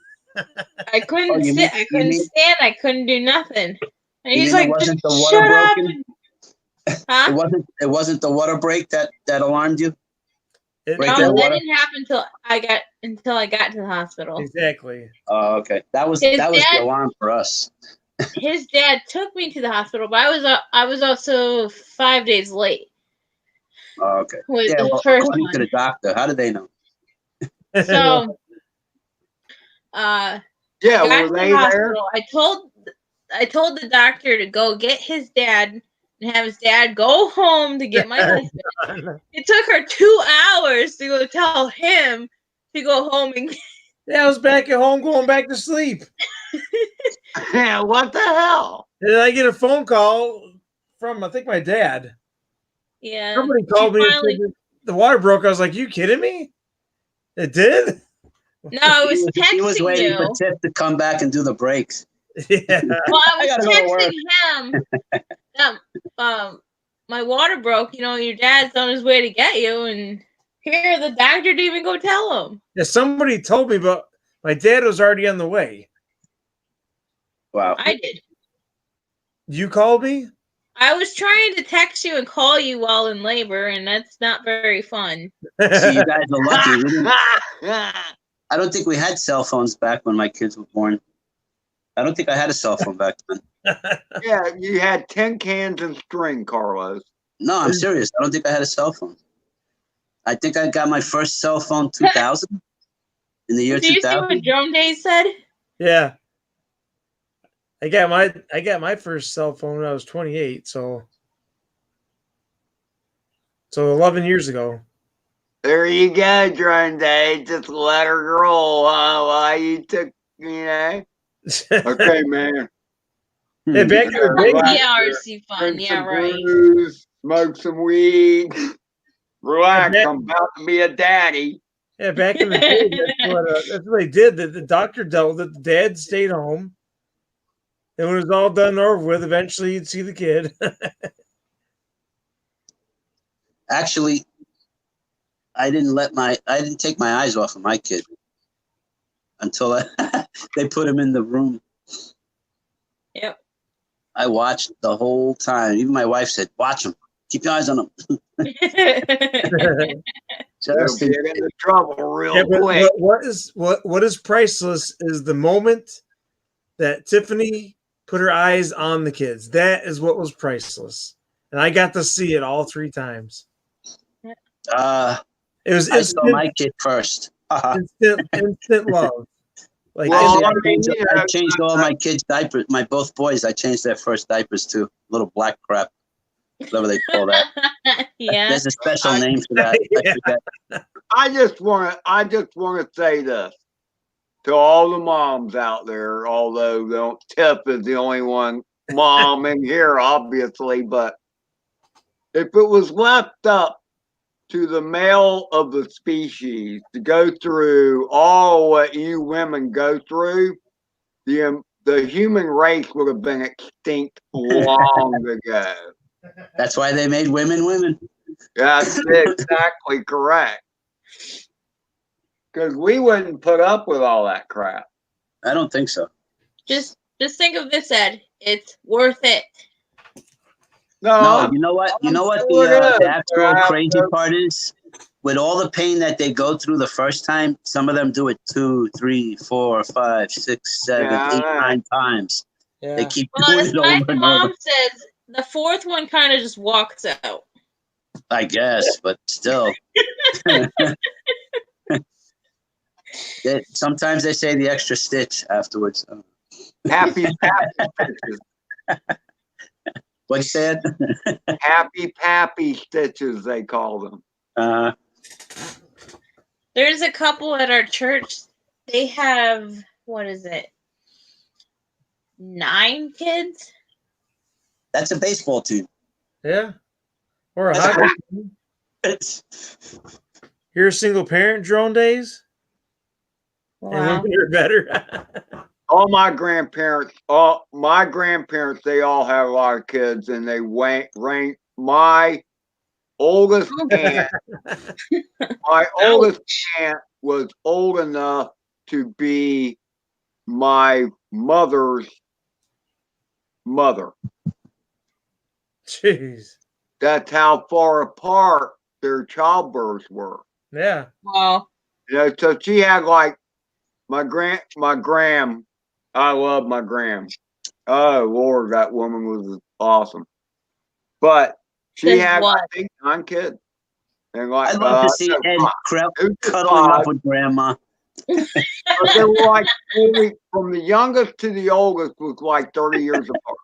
Speaker 3: I couldn't
Speaker 9: you
Speaker 3: sit.
Speaker 9: mean-
Speaker 3: I couldn't
Speaker 9: you mean-
Speaker 3: stand. I couldn't do nothing. And
Speaker 9: You
Speaker 3: he's
Speaker 9: mean it
Speaker 3: like,
Speaker 9: wasn't
Speaker 3: "Just
Speaker 9: the water
Speaker 3: shut up."
Speaker 9: broken?
Speaker 3: Huh?
Speaker 9: It wasn't the water break that alarmed you?
Speaker 1: It-
Speaker 9: Right
Speaker 3: No,
Speaker 9: there,
Speaker 3: that
Speaker 9: water?
Speaker 3: didn't happen until I got to the hospital.
Speaker 1: Exactly.
Speaker 9: Oh, okay. That was
Speaker 3: His
Speaker 9: the
Speaker 3: dad-
Speaker 9: alarm for us.
Speaker 3: His dad took me to the hospital, but I was also 5 days late
Speaker 9: Oh, okay.
Speaker 3: with
Speaker 9: Yeah,
Speaker 3: the
Speaker 9: well,
Speaker 3: first
Speaker 9: according to
Speaker 3: one.
Speaker 9: the doctor, how did they know?
Speaker 3: So,
Speaker 5: Yeah,
Speaker 3: got
Speaker 5: were
Speaker 3: to
Speaker 5: they
Speaker 3: the
Speaker 5: there?
Speaker 3: hospital. I told the doctor to go get his dad and have his dad go home to get my husband. It took her 2 hours to go tell him to go home and
Speaker 1: Yeah, I was back at home going back to sleep.
Speaker 5: Yeah, what the hell?
Speaker 1: And then I get a phone call from, I think, my dad.
Speaker 3: yeah.
Speaker 1: Somebody called
Speaker 3: She
Speaker 1: me and
Speaker 3: finally-
Speaker 1: said that the water broke. I was like, "You kidding me? It did?"
Speaker 3: No, I was
Speaker 9: He was
Speaker 3: texting
Speaker 9: waiting
Speaker 3: you.
Speaker 9: for Tiff to come back and do the breaks.
Speaker 1: Yeah.
Speaker 3: Well, I
Speaker 9: I gotta
Speaker 3: was
Speaker 9: go to work.
Speaker 3: texting him that my water broke. You know, your dad's on his way to get you, and here the doctor didn't even go tell him.
Speaker 1: Yeah, somebody told me, but my dad was already on the way.
Speaker 9: Wow.
Speaker 3: I did.
Speaker 1: You called me?
Speaker 3: I was trying to text you and call you while in labor, and that's not very fun.
Speaker 9: See, you guys are lucky. We didn't, I don't think we had cell phones back when my kids were born. I don't think I had a cell phone back then.
Speaker 5: Yeah, you had tin cans and string, Carlos.
Speaker 9: No, I'm serious. I don't think I had a cell phone. I think I got my first cell phone 2000 in the year
Speaker 3: Do you see what
Speaker 9: 2000.
Speaker 3: Drone Days said?
Speaker 1: Yeah. I got my first cell phone when I was 28, so 11 years ago.
Speaker 5: There you go, Drone Day. Just let her roll, huh? Why you took, Okay, man.
Speaker 1: Hey, back in the day,
Speaker 5: Relax
Speaker 8: Yeah,
Speaker 5: there.
Speaker 8: RC fun.
Speaker 5: Drink
Speaker 8: Yeah,
Speaker 5: some
Speaker 8: right.
Speaker 5: brews, smoke some weed. Relax,
Speaker 1: Yeah,
Speaker 5: I'm about to be a daddy.
Speaker 1: yeah, back in the day, that's what they did. The doctor dealt with it. The dad stayed home. And when it was all done and over with, eventually you'd see the kid.
Speaker 9: Actually, I didn't take my eyes off of my kid until they put him in the room.
Speaker 3: Yep.
Speaker 9: I watched the whole time. Even my wife said, "Watch him. Keep your eyes on him."
Speaker 5: You'll
Speaker 9: Just in
Speaker 5: get into trouble real
Speaker 1: Yeah, but
Speaker 5: quick.
Speaker 1: what is priceless is the moment that Tiffany put her eyes on the kids. That is what was priceless, and I got to see it all 3 times. It was
Speaker 9: I saw my kid first.
Speaker 1: instant love. Like
Speaker 5: Well,
Speaker 9: I
Speaker 5: I mean,
Speaker 9: changed all my kids' diapers. Both boys, I changed their first diapers too. Little black crap, whatever they call that.
Speaker 3: Yeah.
Speaker 9: There's a special name for that. I
Speaker 1: Yeah.
Speaker 9: forget.
Speaker 5: I just want to say this to all the moms out there. Although Tiff is the only one mom in here, obviously, but if it was left up to the male of the species to go through all what you women go through, the human race would have been extinct long ago.
Speaker 9: That's why they made women women.
Speaker 5: That's exactly correct. Because we wouldn't put up with all that crap.
Speaker 9: I don't think so.
Speaker 3: Just think of this, Ed. It's worth it.
Speaker 9: No, you know what? You know what the actual crazy
Speaker 5: to-
Speaker 9: part is? With all the pain that they go through the first time, some of them do it 2, 3, 4, 5, 6, 7,
Speaker 5: Yeah,
Speaker 9: 8,
Speaker 5: I know.
Speaker 9: 9 times.
Speaker 1: Yeah.
Speaker 9: They keep
Speaker 3: Well,
Speaker 9: doing
Speaker 3: as
Speaker 9: it
Speaker 3: my
Speaker 9: over and
Speaker 3: mom
Speaker 9: over.
Speaker 3: says, the 4th one kind of just walks out.
Speaker 9: I guess, but still. Sometimes they say the extra stitch afterwards.
Speaker 5: Happy stitches.
Speaker 9: What you said?
Speaker 5: Happy pappy stitches, they call them.
Speaker 3: There's a couple at our church. They have, what is it? 9 kids?
Speaker 9: That's a baseball team.
Speaker 1: Yeah. Or a hockey team. You're a single parent, Drone Days? And
Speaker 3: Wow.
Speaker 1: women are better.
Speaker 5: All my grandparents, they all had a lot of kids, and they rank my oldest aunt. My oldest aunt was old enough to be my mother's mother.
Speaker 1: Jeez.
Speaker 5: That's how far apart their childbirths were.
Speaker 1: Yeah.
Speaker 3: Wow.
Speaker 5: So she had like my gram. I love my gram. Oh Lord, that woman was awesome. But she
Speaker 3: Says
Speaker 5: had,
Speaker 3: what?
Speaker 5: I think, 9 kids. And like,
Speaker 9: I'd love to see Ed cuddling up with grandma.
Speaker 5: But they were like only from the youngest to the oldest was like 30 years apart.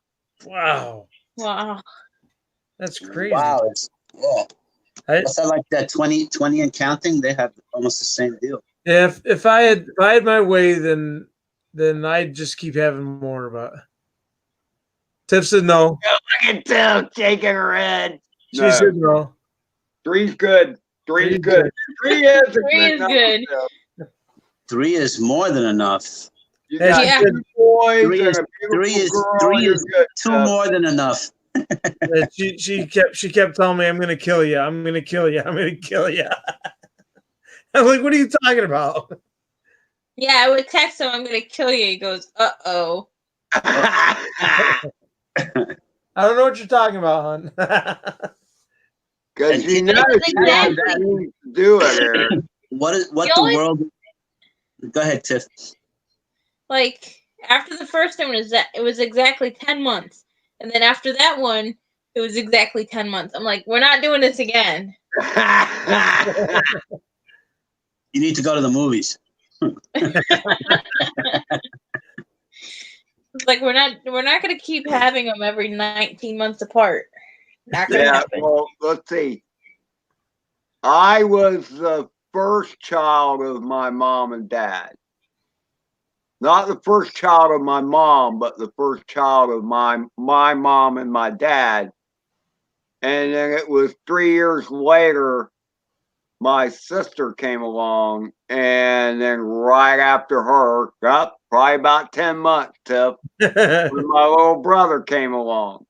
Speaker 1: Wow.
Speaker 3: Wow.
Speaker 1: That's crazy.
Speaker 9: Wow. Yeah. What's that like that 20 and counting? They have almost the same deal.
Speaker 1: If I had my way, then I'd just keep having more. But Tiff said no.
Speaker 5: Look at Tiff shaking her head.
Speaker 1: She said no.
Speaker 5: 3's good. 3's good. 3 is a good number.
Speaker 9: 3 is more than enough.
Speaker 5: You got 2 boys
Speaker 9: 3 is,
Speaker 5: and a
Speaker 9: 3 is,
Speaker 5: girl,
Speaker 9: 3 is
Speaker 5: good,
Speaker 9: 2 more than enough.
Speaker 1: She kept telling me, "I'm going to kill you. I'm going to kill you. I'm going to kill you." I'm like, "What are you talking about?"
Speaker 3: Yeah, I would text him, "I'm going to kill you." He goes, "Uh-oh."
Speaker 1: I don't know what you're talking about, hon.
Speaker 5: Because you know she has to do it, Aaron.
Speaker 9: What the world? Go ahead, Tiff.
Speaker 3: Like, after the first one, it was exactly 10 months. And then after that one, It was exactly 10 months. I'm like, we're not doing this again.
Speaker 9: You need to go to the movies.
Speaker 3: It's like we're not gonna keep having them every 19 months apart. Not gonna
Speaker 5: Yeah,
Speaker 3: happen.
Speaker 5: well, let's see. I was the first child of my mom and dad. Not the first child of my mom, but the first child of my mom and my dad. And then it was 3 years later, my sister came along, and then right after her, probably about 10 months, Tiff, when my little brother came along.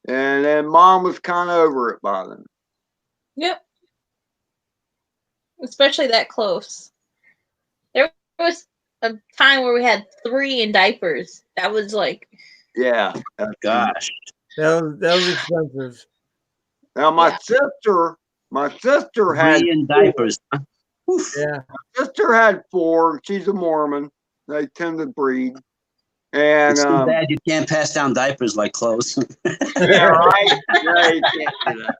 Speaker 5: And then mom was kind of over it by then.
Speaker 3: Yep. Especially that close. There was a time where we had 3 in diapers. That was like,
Speaker 5: Yeah.
Speaker 9: Gosh.
Speaker 1: That was expensive.
Speaker 5: Now my sister had
Speaker 9: 3 in diapers. Oof.
Speaker 1: Yeah.
Speaker 5: my sister had 4. She's a Mormon. They tend to breed. And
Speaker 9: It's too bad you can't pass down diapers like clothes.
Speaker 5: yeah, right. Yeah, you can't do that.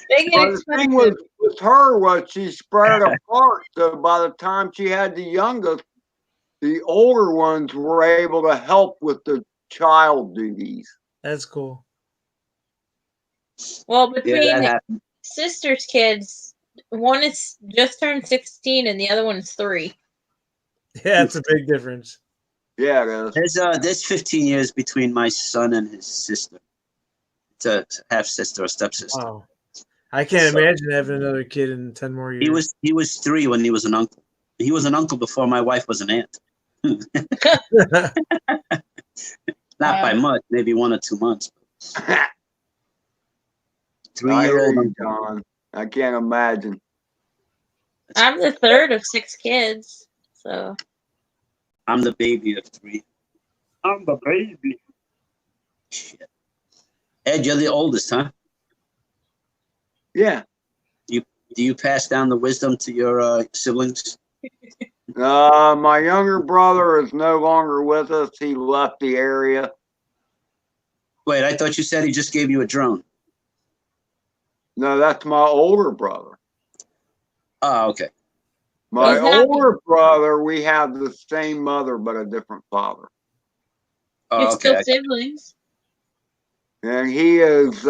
Speaker 3: they get
Speaker 5: But the
Speaker 3: expensive.
Speaker 5: thing with her was she spread apart. So by the time she had the youngest, the older ones were able to help with the child duties.
Speaker 1: That's cool.
Speaker 3: Well,
Speaker 9: Yeah,
Speaker 3: between
Speaker 9: that happened.
Speaker 3: sister's kids, one is just turned 16 and the other one is 3.
Speaker 1: Yeah, it's a big difference.
Speaker 5: Yeah, it is.
Speaker 9: There's 15 years between my son and his sister. It's a half sister or stepsister.
Speaker 1: Wow. I can't
Speaker 9: So-
Speaker 1: imagine having another kid in 10 more years.
Speaker 9: He was 3 when he was an uncle. He was an uncle before my wife was an aunt. Not by much, maybe 1 or 2 months.
Speaker 5: I hear
Speaker 9: 3-year-old
Speaker 5: you,
Speaker 9: uncle.
Speaker 5: John. I can't imagine.
Speaker 3: I'm the third of 6 kids. So
Speaker 9: I'm the baby of 3. I'm the baby. Shit. Ed, you're the oldest, huh?
Speaker 5: Yeah.
Speaker 9: Do you pass down the wisdom to your siblings?
Speaker 5: My younger brother is no longer with us. He left the area.
Speaker 9: Wait, I thought you said he just gave you a drone.
Speaker 5: No, that's my older brother.
Speaker 9: Oh, okay.
Speaker 5: My
Speaker 3: He's not-
Speaker 5: older brother, we have the same mother but a different father.
Speaker 3: you're
Speaker 9: Oh,
Speaker 3: still
Speaker 9: okay.
Speaker 3: siblings.
Speaker 5: And he is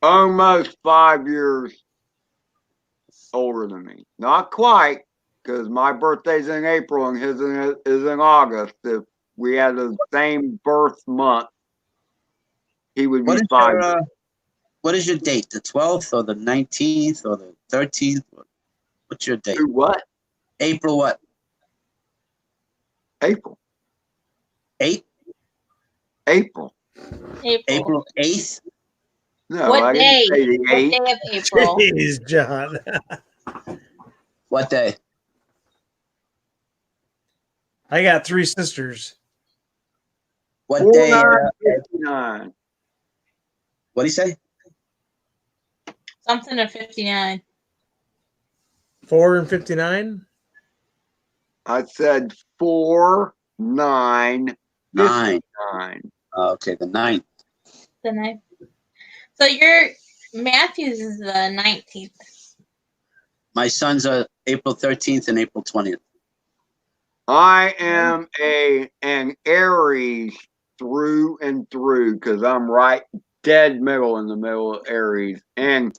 Speaker 5: almost 5 years older than me. Not quite, because my birthday's in April and his is in August. If we had the same birth month, he would be 5 years.
Speaker 9: What is your date? The 12th or the 19th or the 13th? What's your date?
Speaker 5: Do what?
Speaker 9: April what?
Speaker 5: April.
Speaker 9: 8?
Speaker 5: April.
Speaker 9: April 8th?
Speaker 5: No,
Speaker 3: What
Speaker 5: I
Speaker 3: day?
Speaker 5: didn't say the
Speaker 3: What
Speaker 5: 8th.
Speaker 3: day of April?
Speaker 1: Jeez, John.
Speaker 9: What day?
Speaker 1: I got 3 sisters.
Speaker 9: What day?
Speaker 5: 4959.
Speaker 9: What do you say?
Speaker 3: Something of 59.
Speaker 1: 4 and 59?
Speaker 5: I said 4, 9,
Speaker 9: 9.
Speaker 5: 59.
Speaker 9: Okay, the 9th.
Speaker 3: The 9th. So your Matthews is the 19th.
Speaker 9: My sons are April 13th and April 20th.
Speaker 5: I am an Aries through and through because I'm right dead middle in the middle of Aries. And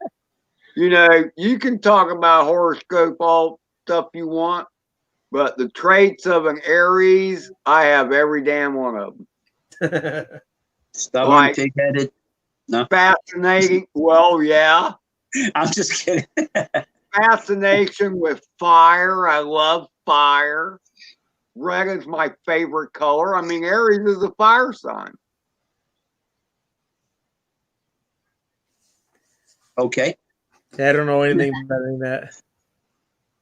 Speaker 5: you know, you can talk about horoscope all stuff you want, but the traits of an Aries, I have every damn one of them.
Speaker 9: Stubborn,
Speaker 5: Like-
Speaker 9: pig-headed. No,
Speaker 5: Fascinating. Well, yeah.
Speaker 9: I'm just kidding.
Speaker 5: Fascination with fire. I love fire. Red is my favorite color. I mean, Aries is a fire sign.
Speaker 9: Okay.
Speaker 1: I don't know anything better than that.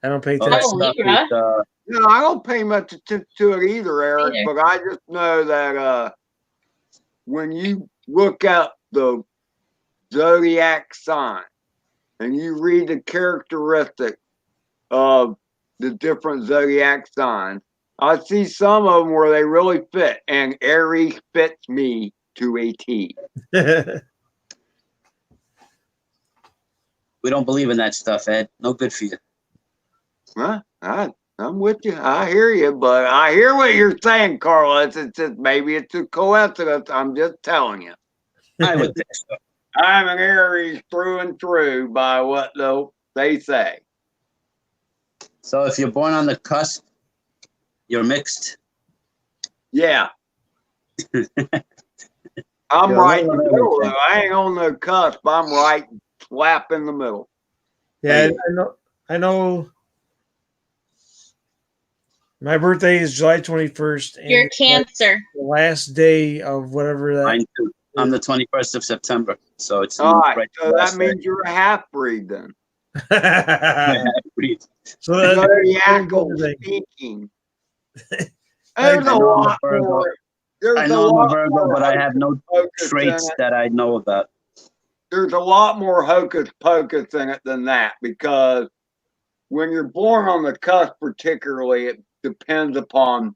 Speaker 1: I don't pay
Speaker 9: Well, that
Speaker 1: attention.
Speaker 3: Oh,
Speaker 9: stuff
Speaker 3: Libra.
Speaker 9: is,
Speaker 5: No, I don't pay much attention to it either, Eric,
Speaker 3: Either.
Speaker 5: but I just know that when you look up the zodiac sign and you read the characteristics of the different zodiac signs, I see some of them where they really fit, and Aries fits me to a T.
Speaker 9: We don't believe in that stuff, Ed. No good for you.
Speaker 5: Huh? I'm with you. I hear you, but I hear what you're saying, Carl. It's just maybe it's a coincidence. I'm just telling you.
Speaker 9: I would think so.
Speaker 5: I'm an Aries through and through by what they say.
Speaker 9: So if you're born on the cusp, you're mixed.
Speaker 5: Yeah. I'm
Speaker 9: You're
Speaker 5: right in the
Speaker 9: a little
Speaker 5: middle.
Speaker 9: everything.
Speaker 5: I ain't on the cusp. I'm right slap in the middle.
Speaker 1: Yeah, I know. My birthday is July 21st, and
Speaker 3: You're
Speaker 1: it's like
Speaker 3: Cancer.
Speaker 1: the last day of whatever that.
Speaker 9: Mine too. I'm the 21st of September, so it's
Speaker 5: All right.
Speaker 9: right
Speaker 5: So that means you're a half breed then.
Speaker 1: So that's
Speaker 5: Zodiacal
Speaker 1: everything.
Speaker 5: speaking.
Speaker 1: I
Speaker 5: There's a
Speaker 9: know I'm a
Speaker 5: lot
Speaker 9: Virgo.
Speaker 5: more. There's
Speaker 9: I
Speaker 5: a
Speaker 9: know I'm a
Speaker 5: lot
Speaker 9: Virgo,
Speaker 5: more
Speaker 9: but I have no
Speaker 5: hocus
Speaker 9: traits
Speaker 5: in it.
Speaker 9: that I know about.
Speaker 5: There's a lot more hocus pocus in it than that, because when you're born on the cusp, particularly, it depends upon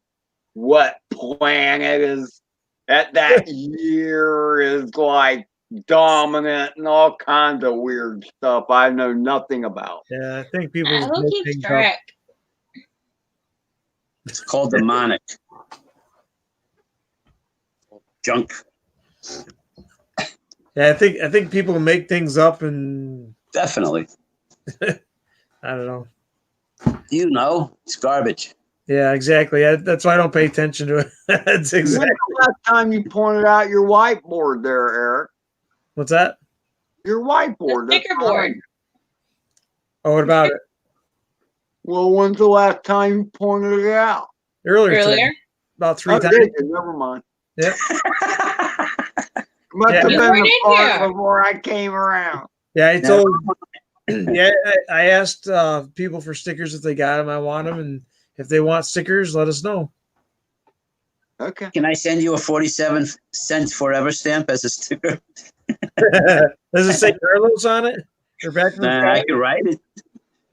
Speaker 5: what planet is at that year is like dominant and all kinds of weird stuff I know nothing about.
Speaker 1: Yeah, I think people just
Speaker 3: Who
Speaker 1: make
Speaker 3: keeps
Speaker 1: things up.
Speaker 3: track?
Speaker 9: It's called demonic. Junk.
Speaker 1: Yeah, I think people make things up, and
Speaker 9: Definitely.
Speaker 1: I don't know.
Speaker 9: You know, it's garbage.
Speaker 1: Yeah, exactly. That's why I don't pay attention to it. That's
Speaker 5: When's
Speaker 1: exactly.
Speaker 5: the last time you pointed out your whiteboard there, Eric?
Speaker 1: What's that?
Speaker 5: Your whiteboard.
Speaker 3: The
Speaker 5: that's
Speaker 3: sticker board.
Speaker 5: fine.
Speaker 1: Oh, what about it?
Speaker 5: Well, when's the last time you pointed it out?
Speaker 1: Earlier today,
Speaker 3: Earlier.
Speaker 1: about 3
Speaker 5: Oh,
Speaker 1: times.
Speaker 5: did you? Never mind.
Speaker 1: Yep.
Speaker 5: Must
Speaker 1: Yeah.
Speaker 5: have
Speaker 3: You
Speaker 5: been
Speaker 3: weren't
Speaker 5: the
Speaker 3: in
Speaker 5: part
Speaker 3: here.
Speaker 5: before I came around.
Speaker 1: Yeah, I
Speaker 9: Never
Speaker 1: told. Yeah, I asked people for stickers if they got them. I want them, and if they want stickers, let us know.
Speaker 5: Okay.
Speaker 9: Can I send you a 47-cent forever stamp as a sticker?
Speaker 1: Does it say Carlos on it? Or back from
Speaker 9: Nah, I can write it.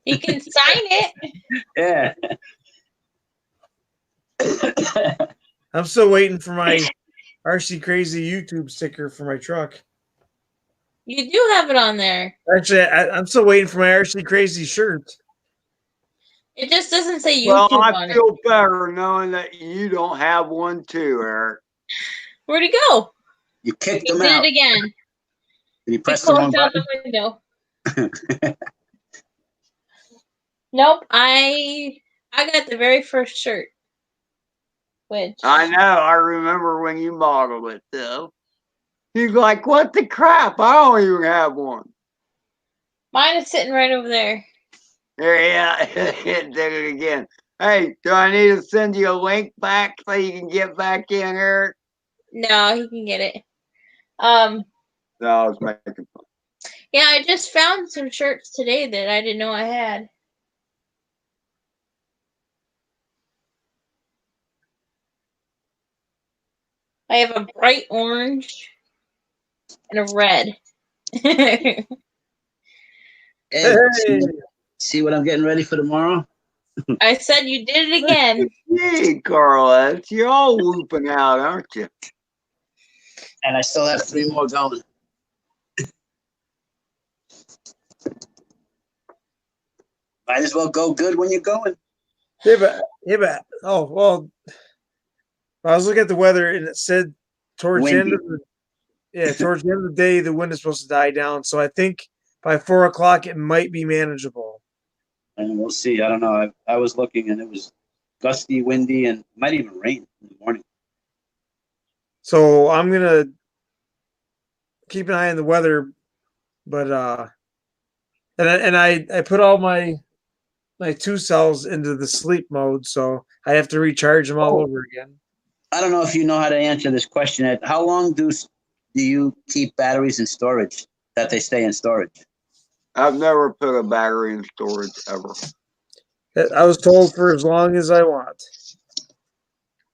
Speaker 3: You can sign it.
Speaker 9: Yeah.
Speaker 1: I'm still waiting for my RC-CRAYZ YouTube sticker for my truck.
Speaker 3: You do have it on there.
Speaker 1: Actually, I'm still waiting for my RC-CRAYZ shirt.
Speaker 3: It just doesn't say YouTube
Speaker 5: Well, I
Speaker 3: on it.
Speaker 5: feel better knowing that you don't have one too, Eric.
Speaker 3: Where'd he go?
Speaker 9: You kicked
Speaker 3: He
Speaker 9: them
Speaker 3: did
Speaker 9: out.
Speaker 3: it again.
Speaker 9: Did he
Speaker 3: He
Speaker 9: press the wrong
Speaker 3: closed out
Speaker 9: button?
Speaker 3: the window. Nope. I got the very first shirt. Which
Speaker 5: I know. I remember when you modeled it, though. He's like, what the crap? I don't even have one.
Speaker 3: mine is sitting right over there.
Speaker 5: Yeah, it did it again. Hey, do I need to send you a link back so you can get back in, Eric?
Speaker 3: No, he can get it.
Speaker 5: No, I was making fun.
Speaker 3: Yeah, I just found some shirts today that I didn't know I had. I have a bright orange and a red.
Speaker 9: Hey,
Speaker 1: Hey!
Speaker 9: see what I'm getting ready for tomorrow?
Speaker 3: I said you did it again.
Speaker 5: Hey, Carla, you're all whooping out, aren't you?
Speaker 9: And I still have 3 more going. Might as well go good when you're going.
Speaker 1: Yeah, but oh well. I was looking at the weather, and it said towards the end of towards the end of the day, the wind is supposed to die down. So I think by 4 o'clock, it might be manageable.
Speaker 9: And we'll see. I don't know. I was looking, and it was gusty, windy, and might even rain in the morning.
Speaker 1: So I'm gonna keep an eye on the weather, but I put all my 2 cells into the sleep mode, so I have to recharge them all over again.
Speaker 9: I don't know if you know how to answer this question, Ed. How long do you keep batteries in storage, that they stay in storage?
Speaker 5: I've never put a battery in storage ever.
Speaker 1: I was told for as long as I want.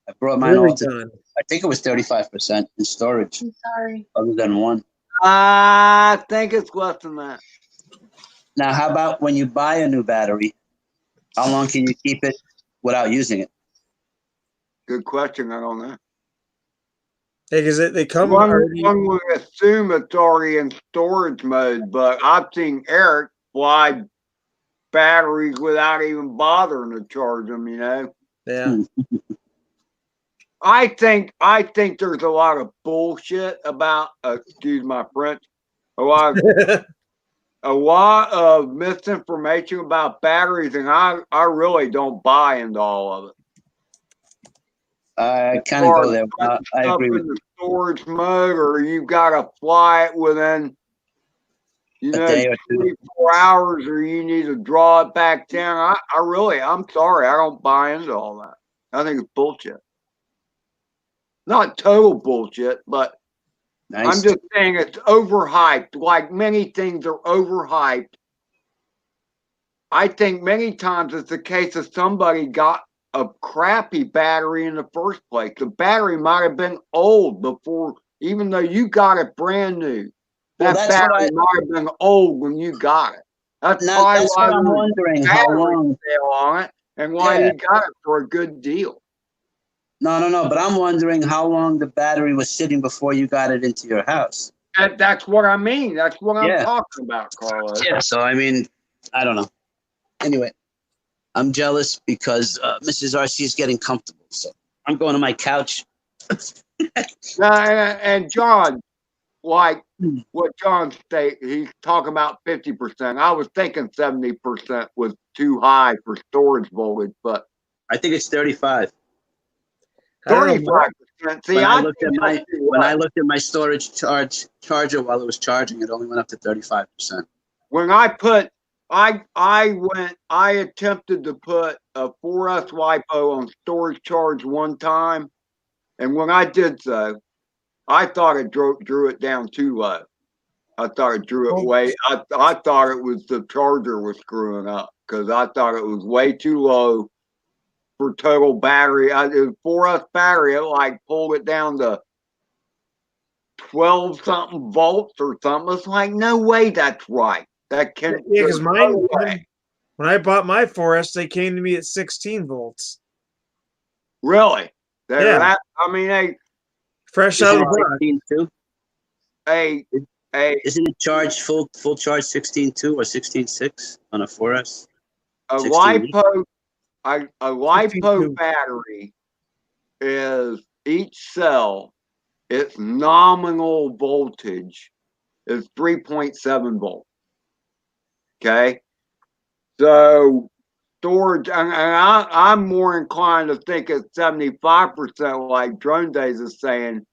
Speaker 9: I brought mine
Speaker 1: Really
Speaker 9: all to,
Speaker 1: done.
Speaker 9: I think it was 35% in storage,
Speaker 3: I'm sorry.
Speaker 9: other than one.
Speaker 5: I think it's less than that.
Speaker 9: Now, how about when you buy a new battery, how long can you keep it without using it?
Speaker 5: Good question. I don't know.
Speaker 1: because they come
Speaker 5: One
Speaker 1: already.
Speaker 5: would assume it's already in storage mode, but I've seen Eric fly batteries without even bothering to charge them. You know.
Speaker 1: Yeah.
Speaker 5: I think there's a lot of bullshit about. Excuse my French. A lot of misinformation about batteries, and I really don't buy into all of it.
Speaker 9: I kind of go there. I
Speaker 5: Stuff
Speaker 9: agree with
Speaker 5: in
Speaker 9: you.
Speaker 5: the storage mode, or you got to fly it within,
Speaker 9: A day or two.
Speaker 5: 3-4 hours, or you need to draw it back down. I'm sorry, I don't buy into all that. I think it's bullshit. Not total bullshit, but
Speaker 9: Nice.
Speaker 5: I'm just saying it's overhyped. Like many things are overhyped. I think many times it's the case of somebody got a crappy battery in the first place. The battery might have been old before, even though you got it brand new.
Speaker 9: Well,
Speaker 5: That
Speaker 9: that's what
Speaker 5: battery might have been old when you got it. That's
Speaker 9: Now,
Speaker 5: probably
Speaker 9: that's
Speaker 5: why
Speaker 9: what I'm
Speaker 5: there's
Speaker 9: wondering. How
Speaker 5: battery
Speaker 9: long?
Speaker 5: sale on it and why
Speaker 9: Yeah.
Speaker 5: you got it for a good deal.
Speaker 9: No. But I'm wondering how long the battery was sitting before you got it into your house.
Speaker 5: That's what I mean. That's what I'm
Speaker 9: Yeah.
Speaker 5: talking about, Carlos.
Speaker 9: Yeah. So I mean, I don't know. Anyway, I'm jealous because Mrs. RC is getting comfortable. So I'm going to my couch.
Speaker 5: And John, like what John stated, he's talking about 50%. I was thinking 70% was too high for storage voltage, but
Speaker 9: I think it's 35.
Speaker 1: I don't know.
Speaker 5: 35%. See,
Speaker 9: When I
Speaker 5: looked
Speaker 9: looked at my storage charger while it was charging, it only went up to 35%.
Speaker 5: when I attempted to put a 4S LiPo on storage charge one time, and when I did so, I thought it drew it down too low. I thought it drew it way. I thought it was the charger was screwing up because I thought it was way too low for total battery. It was 4S battery. It like pulled it down to 12 something volts or something. It's like no way that's right. That can't.
Speaker 1: Yeah, because mine, when I bought my 4S, they came to me at 16 volts.
Speaker 5: Really?
Speaker 1: Yeah. Fresh out of the box.
Speaker 9: 16 too?
Speaker 5: Isn't
Speaker 9: it charged full charge 16.2 or 16.6 on a 4S?
Speaker 5: A
Speaker 9: 16.
Speaker 5: LiPo battery is each cell, its nominal voltage is 3.7 volts. Okay, so storage, and I'm more inclined to think it's 75%, like Drone Days is saying.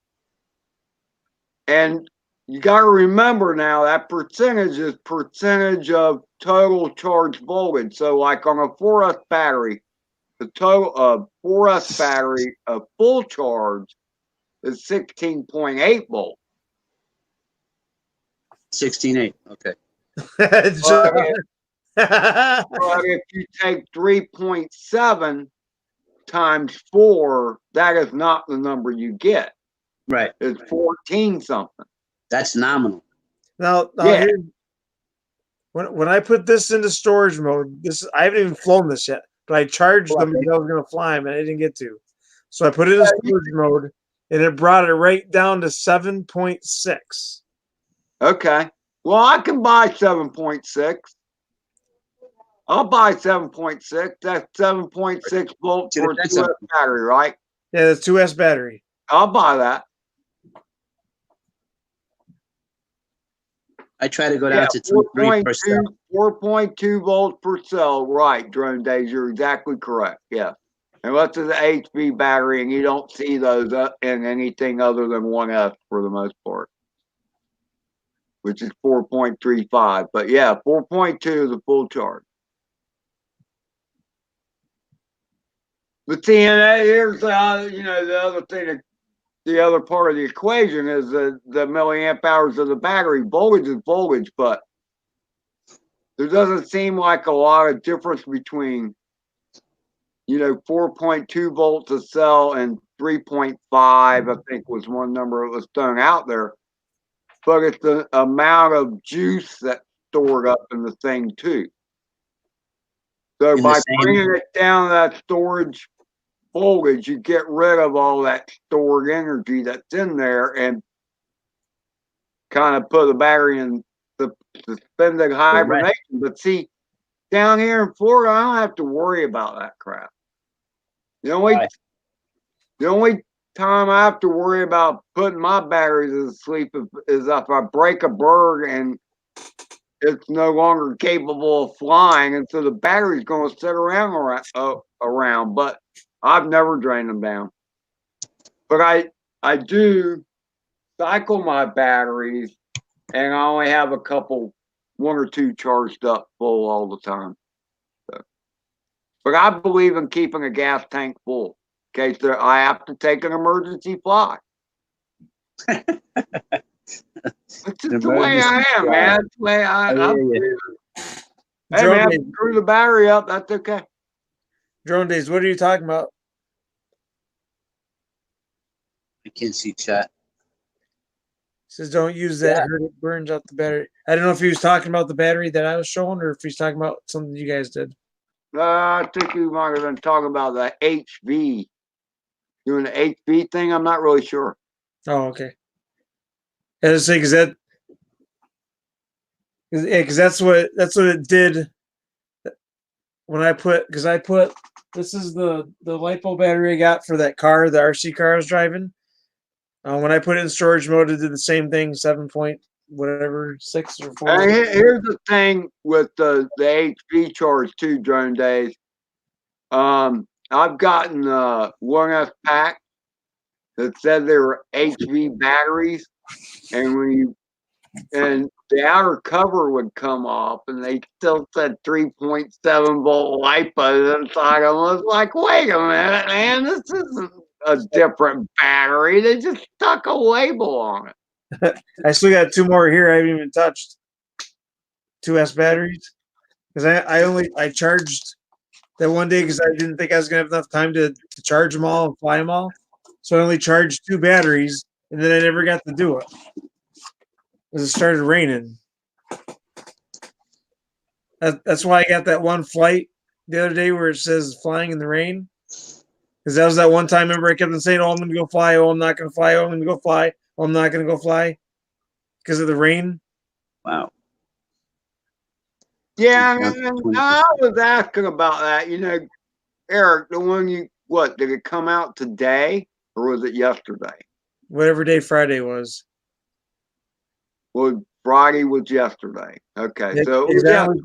Speaker 5: And you got to remember now that percentage is percentage of total charge voltage. So, like on a 4S battery, the total 4S battery, a full charge is 16.8 volts.
Speaker 9: 16.8. Okay.
Speaker 5: But if you take 3.7 times 4, that is not the number you get.
Speaker 9: Right.
Speaker 5: It's 14 something.
Speaker 9: That's nominal.
Speaker 1: Now
Speaker 5: Yeah.
Speaker 1: When I put this into storage mode, I haven't even flown this yet, but I charged them because I was going to fly them and I didn't get to. So I put it in storage mode and it brought it right down to 7.6.
Speaker 5: Okay. Well, I can buy 7.6. I'll buy 7.6. That's 7.6 volts for a 2S battery, right?
Speaker 1: Yeah, the 2S battery.
Speaker 5: I'll buy that.
Speaker 9: I try to go down to 3 per cell.
Speaker 5: 4.2 volts per cell. Right, Drone Days. You're exactly correct. Yeah. Unless it's an HP battery and you don't see those in anything other than 1S for the most part, which is 4.35. But yeah, 4.2 is a full charge. But see, and here's the other thing. The other part of the equation is the milliamp hours of the battery. Voltage is voltage, but there doesn't seem like a lot of difference between 4.2 volts a cell and 3.5, I think was one number that was thrown out there. But it's the amount of juice that's stored up in the thing too. So by bringing it down to that storage full is you get rid of all that stored energy that's in there and kind of put the battery in the suspended hibernation. But see, down here in Florida, I don't have to worry about that crap. The only time I have to worry about putting my batteries to sleep is if I break a bird and it's no longer capable of flying, and so the battery's going to sit around. But I've never drained them down. But I do cycle my batteries, and I only have one or two charged up full all the time. So. But I believe in keeping a gas tank full in case I have to take an emergency flight. It's just the way I am, man. It's the way I'm. Hey, man, screw the battery up. That's okay.
Speaker 1: Drone Days, what are you talking about?
Speaker 9: I can't see chat.
Speaker 1: Says don't use that. Hurt, it burns out the battery. I don't know if he was talking about the battery that I was showing or if he's talking about something you guys did.
Speaker 5: I think you might have been talking about the HV. Doing the HV thing? I'm not really sure.
Speaker 1: Oh, okay. I was saying, because that's what it did when I put this is the LiPo battery I got for that car, the RC car I was driving. When I put it in storage mode, it did the same thing, 7.6 or 4.
Speaker 5: Here's the thing with the HV charge too, Drone Days. I've gotten 1S pack that said they were HV batteries, and the outer cover would come off, and they still said 3.7 volt LiPo inside. I was like, wait a minute, man, this isn't a different battery. They just stuck a label on it.
Speaker 1: I still got 2 more here I haven't even touched. 2S batteries. Because I charged that one day because I didn't think I was gonna have enough time to charge them all and fly them all. So I only charged 2 batteries, and then I never got to do it. Because it started raining. That's why I got that one flight the other day where it says flying in the rain. Because that was that one time, remember I kept on saying, oh, I'm going to go fly. Oh, I'm not going to fly. Oh, I'm going to go fly. Oh, I'm not going to go fly. Because of the rain.
Speaker 9: Wow.
Speaker 5: Yeah, I was asking about that. You know, Eric, the one did it come out today or was it yesterday?
Speaker 1: Whatever day Friday was.
Speaker 5: Well, Friday was yesterday. Okay, so it was
Speaker 1: yesterday.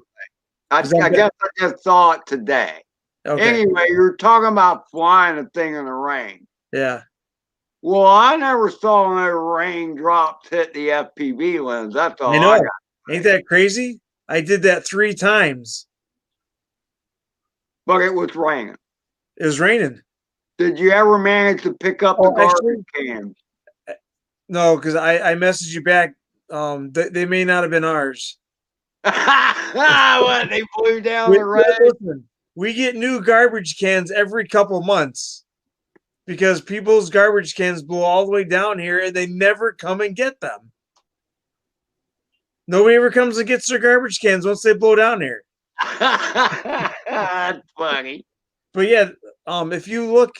Speaker 5: I guess I just saw it today. Okay. Anyway, you're talking about flying a thing in the rain.
Speaker 1: Yeah.
Speaker 5: Well, I never saw no raindrops hit the FPV lens. That's all
Speaker 1: I know.
Speaker 5: I got.
Speaker 1: Ain't that crazy? I did that 3 times.
Speaker 5: But it was raining.
Speaker 1: It was raining.
Speaker 5: Did you ever manage to pick up the garbage cans?
Speaker 1: No, because I messaged you back. They may not have been ours.
Speaker 5: What, they blew down the road?
Speaker 1: Listen, we get new garbage cans every couple months because people's garbage cans blow all the way down here and they never come and get them. Nobody ever comes and gets their garbage cans once they blow down here.
Speaker 5: That's funny.
Speaker 1: But yeah, if you look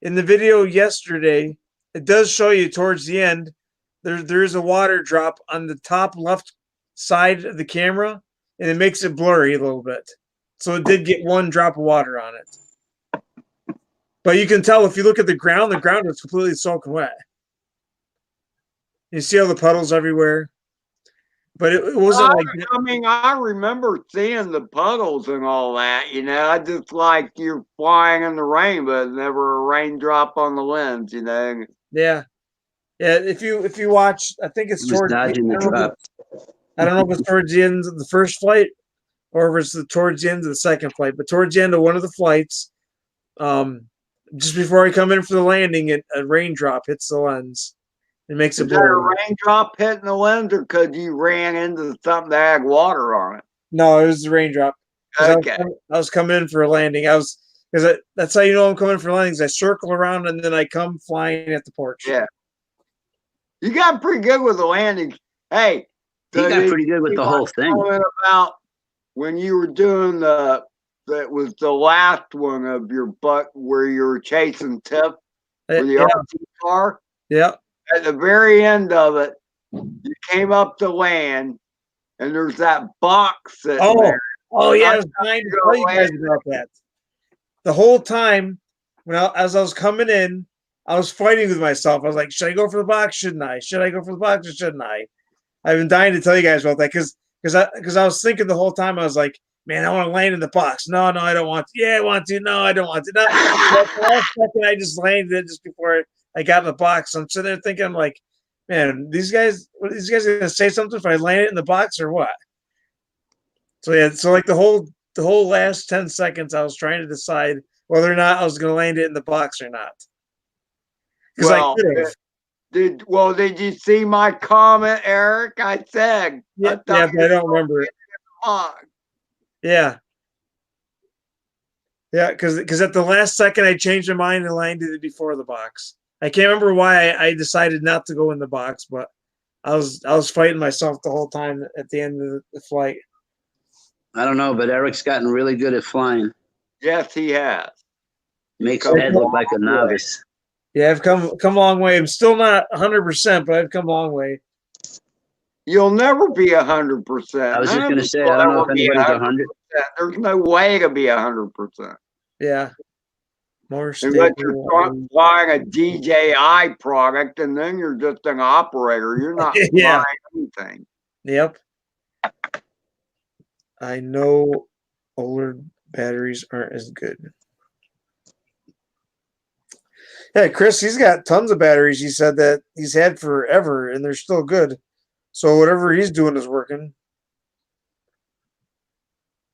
Speaker 1: in the video yesterday, it does show you towards the end, there's a water drop on the top left side of the camera, and it makes it blurry a little bit. So it did get 1 drop of water on it. But you can tell if you look at the ground is completely soaking wet. You see all the puddles everywhere. But it wasn't
Speaker 5: I remember seeing the puddles and all that, you know. I just like you're flying in the rain, but never a raindrop on the lens, you know.
Speaker 1: Yeah. Yeah, if you watch, I think it's towards
Speaker 9: dodging the drop.
Speaker 1: I don't know if it's towards the end of the first flight or if it's towards the end of the second flight, but towards the end of one of the flights, just before I come in for the landing, a raindrop hits the lens. It makes it blurry.
Speaker 5: Is that a raindrop hitting the lens, or because you ran into something that had water on it?
Speaker 1: No, it was the raindrop.
Speaker 5: Okay.
Speaker 1: I was coming in for a landing. That's how you know I'm coming for landings. I circle around and then I come flying at the porch.
Speaker 5: Yeah. You got pretty good with the landings. Hey,
Speaker 9: he got pretty good with the whole thing.
Speaker 5: About when you were doing the That was the last one of your buck where you were chasing Tiff with the
Speaker 1: Yeah,
Speaker 5: RC car.
Speaker 1: yeah.
Speaker 5: At the very end of it, you came up to land, and there's that box sitting
Speaker 1: Oh,
Speaker 5: there.
Speaker 1: oh yeah. I
Speaker 5: I
Speaker 1: was trying to
Speaker 5: go
Speaker 1: tell you guys
Speaker 5: in.
Speaker 1: about that. The whole time, as I was coming in, I was fighting with myself. I was like, should I go for the box? Shouldn't I? Should I go for the box or shouldn't I? I've been dying to tell you guys about that because I was thinking the whole time. I was like, man, I want to land in the box. No, I don't want to. Yeah, I want to. No, I don't want to. No. The last second, I just landed it just before I got in the box. I'm sitting there thinking, I'm like, man, these guys gonna say something if I land it in the box or what? So yeah, so like the whole last 10 seconds, I was trying to decide whether or not I was gonna land it in the box or not. Because I
Speaker 5: Well,
Speaker 1: could have.
Speaker 5: did you see my comment, Eric? I said,
Speaker 1: Yeah,
Speaker 5: I thought
Speaker 1: but I don't remember it.
Speaker 5: box.
Speaker 1: Yeah. Yeah, because at the last second I changed my mind and landed it before the box. I can't remember why I decided not to go in the box, but I was fighting myself the whole time at the end of the flight.
Speaker 9: I don't know, but Eric's gotten really good at flying.
Speaker 5: Yes, he has.
Speaker 9: Makes
Speaker 5: Come
Speaker 9: Ed look
Speaker 5: on,
Speaker 9: like a novice.
Speaker 1: Yeah, I've come a long way. I'm still not 100%, but I've come a long way.
Speaker 5: You'll never be 100%.
Speaker 9: I was just gonna say, I don't know if anybody's 100.
Speaker 5: There's no way to be 100%.
Speaker 1: Yeah. More
Speaker 5: Unless
Speaker 1: stable.
Speaker 5: you're flying a DJI product, and then you're just an operator. You're not
Speaker 1: Yeah.
Speaker 5: flying anything.
Speaker 1: Yep. I know older batteries aren't as good. Yeah, Chris, he's got tons of batteries. He said that he's had forever, and they're still good. So whatever he's doing is working.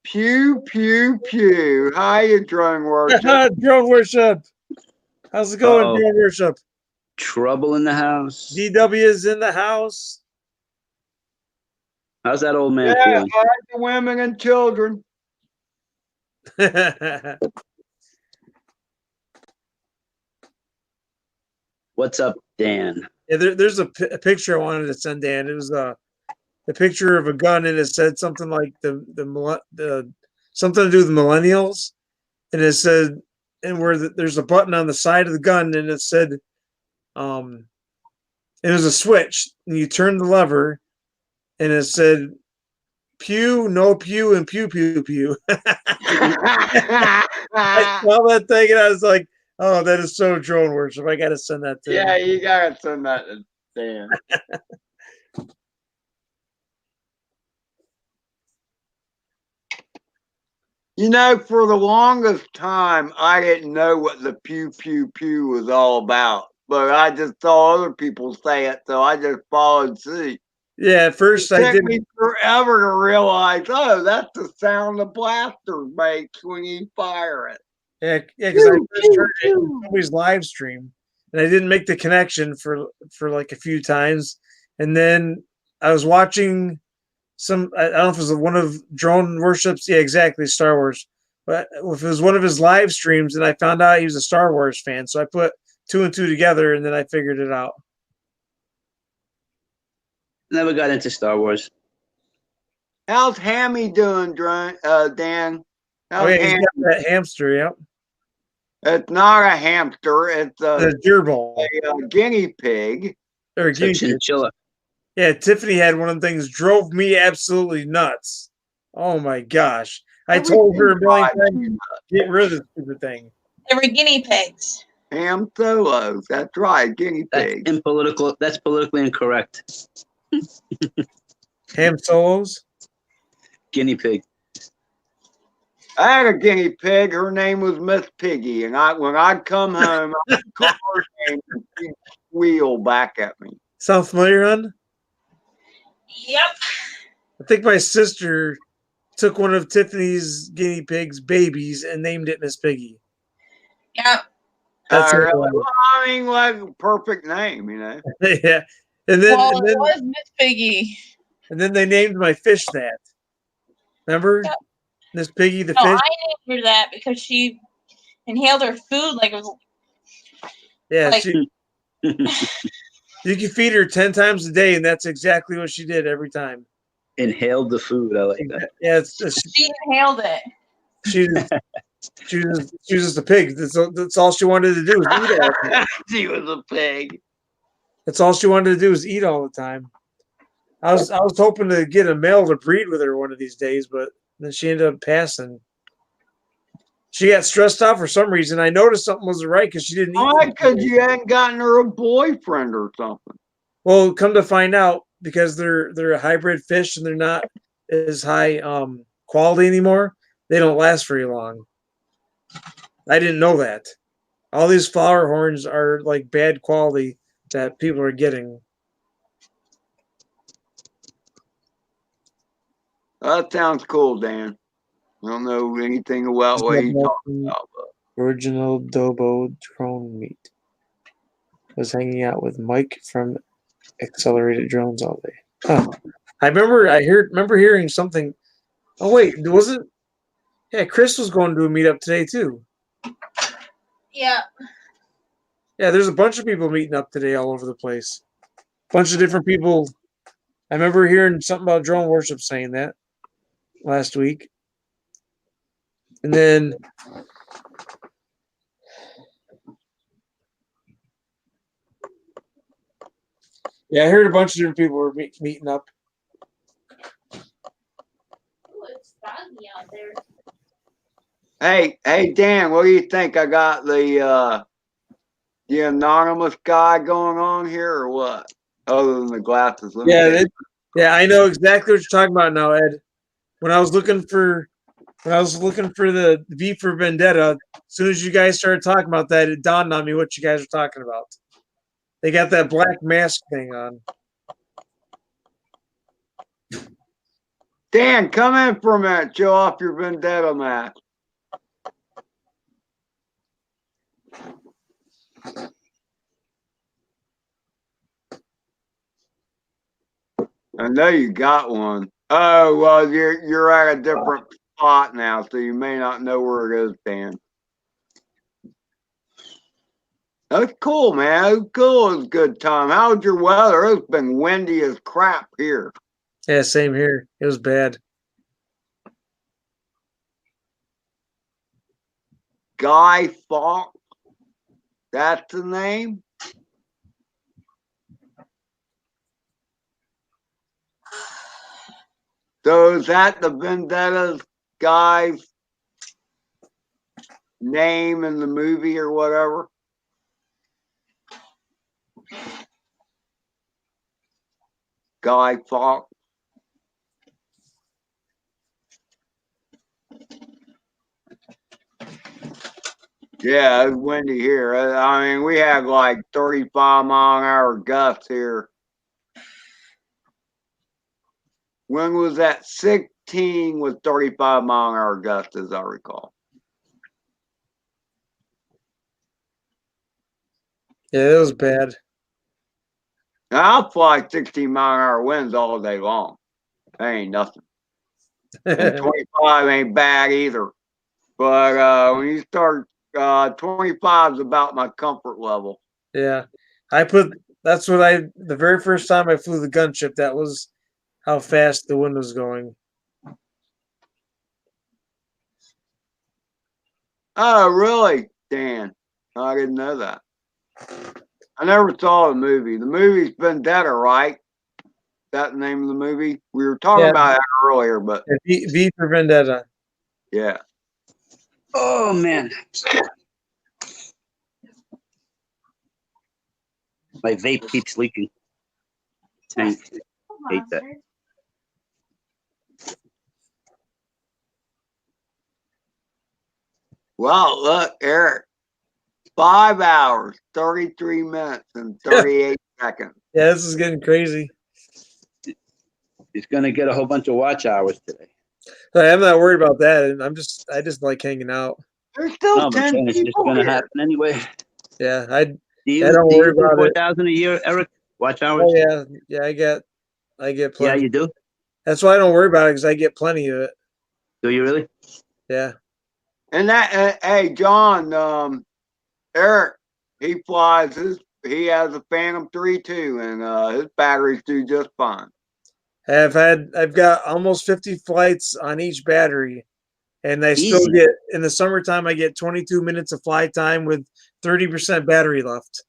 Speaker 5: Pew, pew, pew. Hi, drone worship.
Speaker 1: Drone worship. How's it going,
Speaker 9: Uh-oh.
Speaker 1: drone worship?
Speaker 9: Trouble in the house.
Speaker 1: DW is in the house.
Speaker 9: How's that old man
Speaker 5: Yeah,
Speaker 9: feeling?
Speaker 5: hi to women and children.
Speaker 9: What's up, Dan?
Speaker 1: Yeah, there's a picture I wanted to send Dan. It was a picture of a gun, and it said something like the something to do with millennials, and it said, and there's a button on the side of the gun, and it said, it was a switch, and you turn the lever, and it said, pew, no pew, and pew, pew, pew. I saw that thing, and I was like, oh, that is so drone worship. I got to send that to him.
Speaker 5: Yeah, you gotta send that to Dan. You know, for the longest time, I didn't know what the pew, pew, pew was all about. But I just saw other people say it, so I just followed suit.
Speaker 1: Yeah, at first
Speaker 5: It
Speaker 1: I
Speaker 5: took
Speaker 1: did.
Speaker 5: me forever to realize, oh, that's the sound the blaster makes when you fire it.
Speaker 1: Yeah, because I first heard it in somebody's live stream, and I didn't make the connection for like a few times, and then I was watching some. I don't know if it was one of Drone Worship's. Yeah, exactly, Star Wars. But if it was one of his live streams, and I found out he was a Star Wars fan, so I put 2 and 2 together, and then I figured it out.
Speaker 9: Never got into Star Wars.
Speaker 5: How's Hammy doing, Dan?
Speaker 1: Oh yeah, he's got that hamster. Yep,
Speaker 5: It's not a hamster. It's
Speaker 1: the gerbil
Speaker 5: a guinea pig.
Speaker 1: or a
Speaker 9: It's a
Speaker 1: guinea pig.
Speaker 9: chinchilla.
Speaker 1: Yeah, Tiffany had one of the things drove me absolutely nuts. Oh my gosh. I told her a million times, get rid of this stupid thing.
Speaker 8: They were guinea pigs.
Speaker 5: Ham solos. That's right, guinea
Speaker 9: That's
Speaker 5: pig.
Speaker 9: impolitical. That's politically incorrect.
Speaker 1: Ham solos?
Speaker 9: Guinea pig.
Speaker 5: I had a guinea pig. Her name was Miss Piggy, and when I'd come home, I'd call her name and she'd squeal back at me.
Speaker 1: Sound familiar, hon?
Speaker 8: Yep.
Speaker 1: I think my sister took one of Tiffany's guinea pig's babies and named it Miss Piggy.
Speaker 8: Yep.
Speaker 1: That's it.
Speaker 5: Well, I mean, like perfect name, you know.
Speaker 1: Yeah. And then,
Speaker 8: Well, it was Miss Piggy.
Speaker 1: and then they named my fish that. Remember?
Speaker 8: Yep.
Speaker 1: Miss Piggy the
Speaker 8: No,
Speaker 1: fish?
Speaker 8: I named her that because she inhaled her food like it was.
Speaker 1: Yeah,
Speaker 8: like-
Speaker 1: you can feed her 10 times a day, and that's exactly what she did every time.
Speaker 9: Inhaled the food. I like that.
Speaker 1: Yeah,
Speaker 8: She inhaled it.
Speaker 1: She was just a pig. That's all she wanted to do was eat all the time.
Speaker 5: She was a pig.
Speaker 1: That's all she wanted to do was eat all the time. I was hoping to get a male to breed with her one of these days, but then she ended up passing. She got stressed out for some reason. I noticed something wasn't right because she didn't eat.
Speaker 5: Why? Because you hadn't gotten her a boyfriend or something.
Speaker 1: Well, come to find out, because they're a hybrid fish and they're not as high quality anymore, they don't last very long. I didn't know that. All these flower horns are like bad quality that people are getting.
Speaker 5: That sounds cool, Dan. I don't know anything about what he's talking about. But.
Speaker 1: Original Dobo drone meat. Was hanging out with Mike from Accelerated Drones all day. Huh. I remember hearing something. Oh wait, wasn't? Yeah, Chris was going to a meetup today too.
Speaker 3: Yeah.
Speaker 1: Yeah, there's a bunch of people meeting up today all over the place. Bunch of different people. I remember hearing something about drone worship saying that last week. And then yeah, I heard a bunch of different people were meeting up.
Speaker 3: Ooh, it's foggy out there.
Speaker 5: Hey, Dan, what do you think? I got the anonymous guy going on here, or what? Other than the glasses.
Speaker 1: Yeah, I know exactly what you're talking about now, Ed. When I was looking for the V for Vendetta, as soon as you guys started talking about that, it dawned on me what you guys are talking about. They got that black mask thing on.
Speaker 5: Dan, come in for a minute. Show off your Vendetta mask. I know you got one. Oh, well, you're at a different spot now, so you may not know where it is, Dan. That's cool, man. It was cool. It was a good time. How's your weather? It's been windy as crap here.
Speaker 1: Yeah, same here. It was bad.
Speaker 5: Guy Fawkes. That's the name? So is that the Vendetta guy's name in the movie or whatever? Guy Fawkes. Yeah, it's windy here. I mean, we have like 35-mile-an-hour gusts here. When was that? 16 with 35-mile-an-hour gusts, as I recall.
Speaker 1: Yeah, it was bad.
Speaker 5: Now, I'll fly 16-mile-an-hour winds all day long. That ain't nothing. And 25 ain't bad either. But when you start, 25 is about my comfort level.
Speaker 1: Yeah. That's what the very first time I flew the gunship, that was how fast the wind was going.
Speaker 5: Oh, really, Dan? I didn't know that. I never saw the movie. The movie's Vendetta, right? Is that the name of the movie? We were talking about that earlier, but
Speaker 1: V for Vendetta.
Speaker 5: Yeah.
Speaker 9: Oh man, my vape keeps leaking. Tank. Hate that.
Speaker 5: Well, look, Eric. 5 hours, 33 minutes, and 38 seconds.
Speaker 1: Yeah, this is getting crazy.
Speaker 9: He's gonna get a whole bunch of watch hours today.
Speaker 1: I'm not worried about that, and I just like hanging out.
Speaker 5: There's still 10
Speaker 9: it's just
Speaker 5: people
Speaker 9: gonna
Speaker 5: here.
Speaker 9: happen anyway.
Speaker 1: Yeah, I
Speaker 9: Do you
Speaker 1: don't worry about it.
Speaker 9: 4,000 a year, Eric? Watch hours?
Speaker 1: Oh yeah, I get plenty.
Speaker 9: Yeah, you do.
Speaker 1: That's why I don't worry about it, because I get plenty of it.
Speaker 9: Do you really?
Speaker 1: Yeah.
Speaker 5: And that, hey, John, Eric, he flies he has a Phantom 3 too, and his batteries do just fine.
Speaker 1: I've got almost 50 flights on each battery, And I still
Speaker 9: Easy.
Speaker 1: get, in the summertime, I get 22 minutes of fly time with 30% battery left.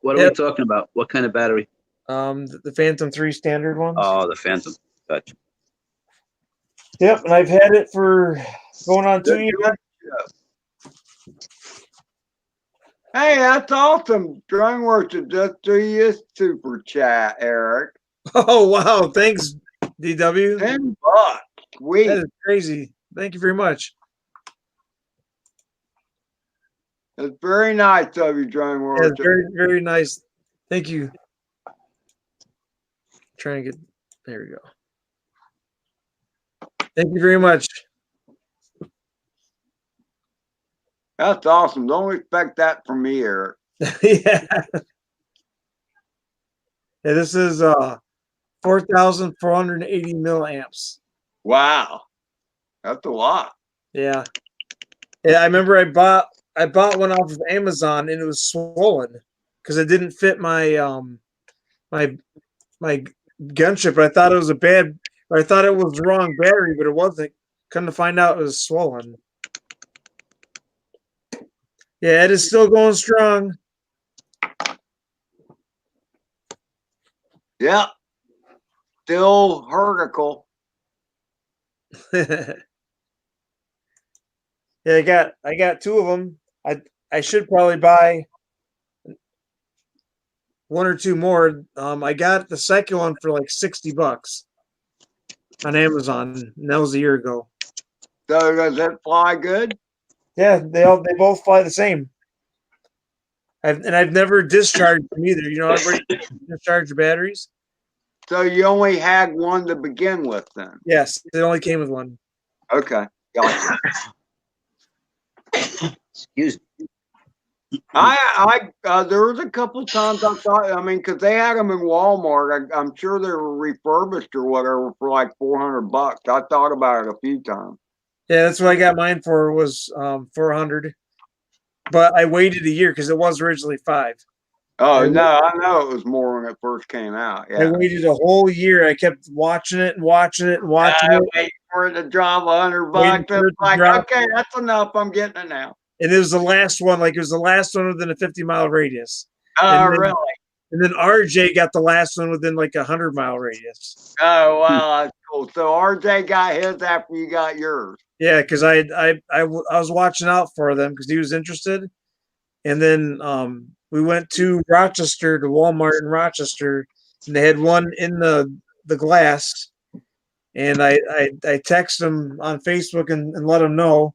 Speaker 9: What are we talking about? What kind of battery?
Speaker 1: The Phantom 3 standard ones.
Speaker 9: Oh, the Phantom. Gotcha.
Speaker 1: Yep, and I've had it for going on 2 years.
Speaker 5: Hey, that's awesome. DroneWorks will just do you a super chat, Eric.
Speaker 1: Oh, wow. Thanks, DW.
Speaker 5: $10.
Speaker 1: That
Speaker 5: Sweet.
Speaker 1: is crazy. Thank you very much.
Speaker 5: It's very nice of you,
Speaker 1: Yeah,
Speaker 5: DroneWorks.
Speaker 1: it's very, very nice. Thank you. Trying to get, there we go. Thank you very much.
Speaker 5: That's awesome. Don't expect that from me, Eric.
Speaker 1: Yeah. Yeah, this is 4,480 milliamps.
Speaker 5: Wow. That's a lot.
Speaker 1: Yeah. Yeah, I remember I bought one off of Amazon and it was swollen because it didn't fit my my gunship. I thought it was I thought it was the wrong battery, but it wasn't. Come to find out it was swollen. Yeah, it is still going strong.
Speaker 5: Yep. Still vertical.
Speaker 1: Yeah, I got 2 of them. I should probably buy 1 or 2 more. I got the second one for like $60 on Amazon, and that was a year ago.
Speaker 5: So does it fly good?
Speaker 1: Yeah, they both fly the same. I've never discharged them either. You know, everybody discharge the batteries.
Speaker 5: So you only had one to begin with then?
Speaker 1: Yes, it only came with one.
Speaker 5: Okay. Gotcha.
Speaker 9: Excuse me.
Speaker 5: There was a couple times I thought, I mean, because they had them in Walmart. I'm sure they were refurbished or whatever for like $400. I thought about it a few times.
Speaker 1: Yeah, that's what I got mine for, was 400. But I waited a year because it was originally 5.
Speaker 5: Oh, no, I know it was more when it first came out.
Speaker 1: I
Speaker 5: Yeah.
Speaker 1: waited a whole year. I kept watching it and watching it and watching it.
Speaker 5: Wait for it to drop $100.
Speaker 1: Waiting for it
Speaker 5: It's
Speaker 1: to
Speaker 5: like,
Speaker 1: drop.
Speaker 5: okay, that's enough. I'm getting it now.
Speaker 1: And it was the last one. Like, it was the last one within a 50-mile radius.
Speaker 5: Oh,
Speaker 1: And then-
Speaker 5: really?
Speaker 1: And then RJ got the last one within like a 100-mile radius.
Speaker 5: Oh, wow, that's cool. So RJ got his after you got yours.
Speaker 1: Yeah, because I was watching out for them because he was interested. And then we went to Rochester, to Walmart in Rochester, and they had one in the glass. And I texted him on Facebook and let him know.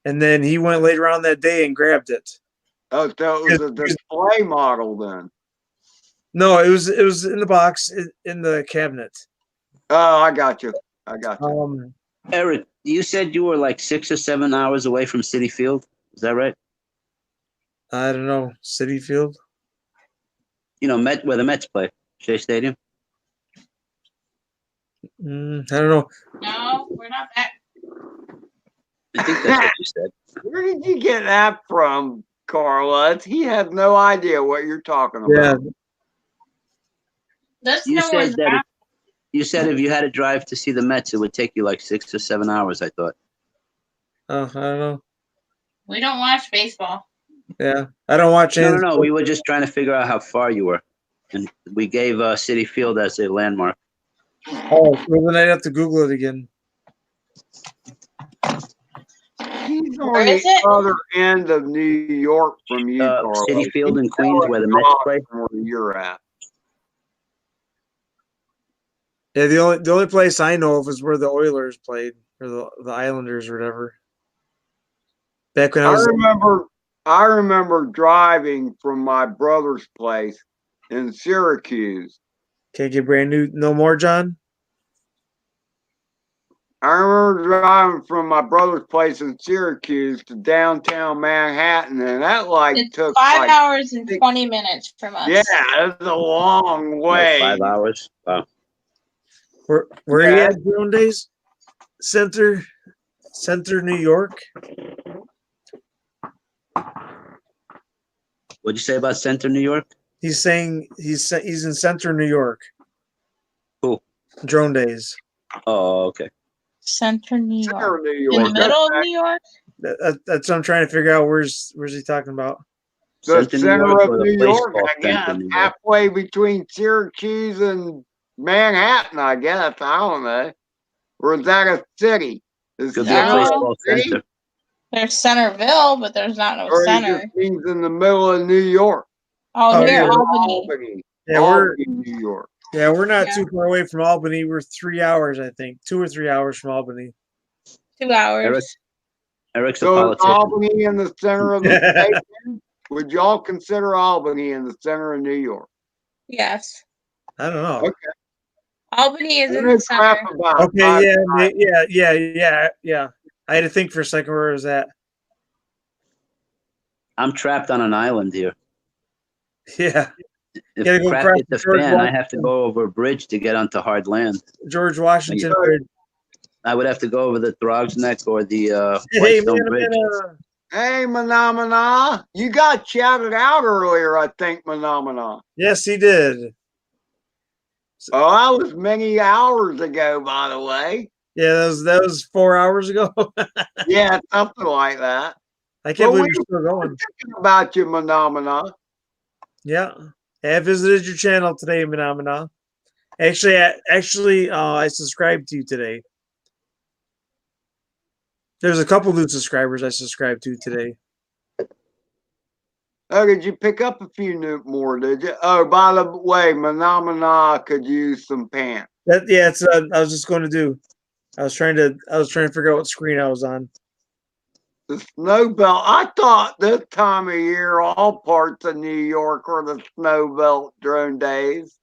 Speaker 1: And then he went later on that day and grabbed it.
Speaker 5: Oh, so it was a display model then.
Speaker 1: No, it was in the box in the cabinet.
Speaker 5: Oh, I got you. I got you.
Speaker 9: Eric, you said you were like 6 or 7 hours away from Citi Field. Is that right?
Speaker 1: I don't know, Citi Field.
Speaker 9: You know, where the Mets play, Shea Stadium.
Speaker 1: I don't know.
Speaker 3: No, we're not that.
Speaker 9: I think that's what you said.
Speaker 5: Where did you get that from, Carla? He has no idea what you're talking about.
Speaker 1: Yeah,
Speaker 3: This
Speaker 9: You
Speaker 3: no
Speaker 9: said
Speaker 3: one's
Speaker 9: that.
Speaker 3: not.
Speaker 9: You said if you had to drive to see the Mets, it would take you like 6 or 7 hours. I thought.
Speaker 1: I don't know.
Speaker 3: We don't watch baseball.
Speaker 1: Yeah, I don't watch
Speaker 9: No,
Speaker 1: any.
Speaker 9: no, no. We were just trying to figure out how far you were, and we gave Citi Field as a landmark.
Speaker 1: Oh, well, then I'd have to Google it again.
Speaker 5: He's on
Speaker 3: Where is
Speaker 5: the
Speaker 3: it?
Speaker 5: other end of New York from you, Carla.
Speaker 9: Citi Field in
Speaker 5: He's
Speaker 9: Queens, where the Mets play.
Speaker 5: from where you're at.
Speaker 1: Yeah, the only place I know of is where the Oilers played, or the Islanders or whatever. Back when I was
Speaker 5: I remember driving from my brother's place in Syracuse.
Speaker 1: can't get brand new no more, John.
Speaker 5: I remember driving from my brother's place in Syracuse to downtown Manhattan, and that
Speaker 3: It's
Speaker 5: took
Speaker 3: 5 hours and 20 minutes from us.
Speaker 5: yeah, it's a long way.
Speaker 9: Like 5 hours. Wow.
Speaker 1: Where
Speaker 5: Yeah.
Speaker 1: you at, Drone Days? Center, New York.
Speaker 9: What'd you say about Center New York?
Speaker 1: He's saying he's in Center New York.
Speaker 9: Cool.
Speaker 1: Drone Days.
Speaker 9: Oh, okay.
Speaker 8: Central New
Speaker 5: Center
Speaker 8: York.
Speaker 5: of New
Speaker 8: In the
Speaker 5: York.
Speaker 8: middle of New York?
Speaker 1: That's what I'm trying to figure out. Where's he talking about?
Speaker 5: The
Speaker 9: Central New
Speaker 5: center
Speaker 9: York
Speaker 5: of
Speaker 9: or the
Speaker 5: New
Speaker 9: place
Speaker 5: York,
Speaker 9: called
Speaker 5: I guess.
Speaker 9: Central New York?
Speaker 5: Halfway between Syracuse and Manhattan, I guess. I don't know. Or is that a city? Is
Speaker 9: Could be a
Speaker 8: No.
Speaker 9: place
Speaker 5: Center
Speaker 9: called
Speaker 5: a city?
Speaker 9: Center.
Speaker 8: There's Centerville, but there's not no
Speaker 5: Or he
Speaker 8: center.
Speaker 5: just means in the middle of New York?
Speaker 8: Oh,
Speaker 1: Oh,
Speaker 8: near
Speaker 1: yeah.
Speaker 8: Albany.
Speaker 1: Yeah,
Speaker 5: Albany, New York.
Speaker 1: we're not
Speaker 8: Yeah.
Speaker 1: too far away from Albany. We're 3 hours, I think, 2 or 3 hours from Albany.
Speaker 8: 2 hours.
Speaker 9: Eric's a
Speaker 5: So is
Speaker 9: politician.
Speaker 5: Albany in the center of the state? Would y'all consider Albany in the center of New York?
Speaker 8: Yes.
Speaker 1: I don't know.
Speaker 5: Okay.
Speaker 8: Albany is in
Speaker 5: No
Speaker 8: the
Speaker 5: crap
Speaker 8: center.
Speaker 5: about
Speaker 1: Okay,
Speaker 5: it.
Speaker 1: yeah. I had to think for a second where it was at.
Speaker 9: I'm trapped on an island here.
Speaker 1: Yeah,
Speaker 9: If
Speaker 1: gotta go
Speaker 9: crap
Speaker 1: across
Speaker 9: hit the
Speaker 1: George
Speaker 9: fan, I have to
Speaker 1: Washington.
Speaker 9: go over a bridge to get onto hard land.
Speaker 1: George Washington.
Speaker 9: I would have to go over the Throgs Neck or the
Speaker 1: Hey,
Speaker 9: Whitestone Bridge.
Speaker 5: Hey, Menomina. You got shouted out earlier, I think, Menomina.
Speaker 1: Yes, he did.
Speaker 5: Oh, that was many hours ago, by the way.
Speaker 1: Yeah, that was 4 hours ago.
Speaker 5: Yeah, something like that.
Speaker 1: I can't
Speaker 5: Well,
Speaker 1: believe you're still going.
Speaker 5: Thinking about you, Menomina.
Speaker 1: Yeah, I visited your channel today, Menomina. Actually, I subscribed to you today. There's a couple new subscribers I subscribed to today.
Speaker 5: Oh, did you pick up a few more, did you? Oh, by the way, Menomina could use some pants.
Speaker 1: It's I was just going to do. I was trying to figure out what screen I was on.
Speaker 5: The snow belt. I thought this time of year, all parts of New York were the snow belt drone days.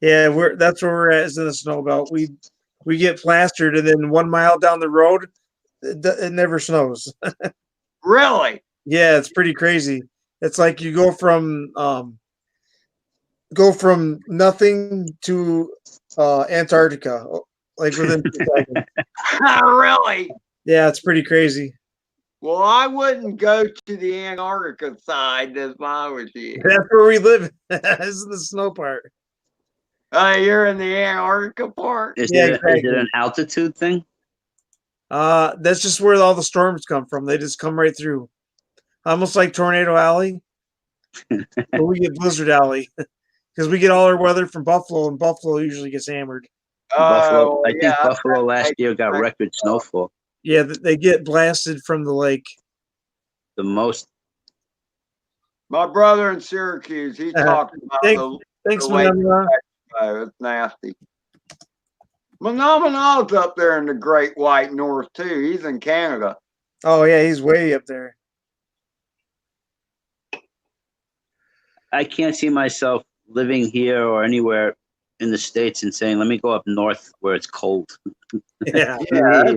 Speaker 1: Yeah, that's where we're at, is in the snow belt. We get plastered, and then 1 mile down the road, it never snows.
Speaker 5: Really?
Speaker 1: Yeah, it's pretty crazy. It's like you go from nothing to Antarctica, like within 2 seconds.
Speaker 5: Really?
Speaker 1: Yeah, it's pretty crazy.
Speaker 5: Well, I wouldn't go to the Antarctica side if I was you.
Speaker 1: That's where we live. This is the snow part.
Speaker 5: You're in the Antarctica part?
Speaker 9: Is
Speaker 1: Yeah,
Speaker 9: it
Speaker 1: exactly.
Speaker 9: an altitude thing?
Speaker 1: That's just where all the storms come from. They just come right through, almost like Tornado Alley. But we get Blizzard Alley because we get all our weather from Buffalo, and Buffalo usually gets hammered.
Speaker 9: Buffalo. I think
Speaker 5: yeah,
Speaker 9: Buffalo last year got record snowfall.
Speaker 1: Yeah, they get blasted from the lake.
Speaker 9: The most.
Speaker 5: My brother in Syracuse, he talked about
Speaker 1: Thanks,
Speaker 5: the lake.
Speaker 1: Menomina.
Speaker 5: It's nasty. Menomina's up there in the Great White North too. He's in Canada.
Speaker 1: Oh yeah, he's way up there.
Speaker 9: I can't see myself living here or anywhere in the States and saying, let me go up north where it's cold.
Speaker 1: Yeah.
Speaker 5: Yeah.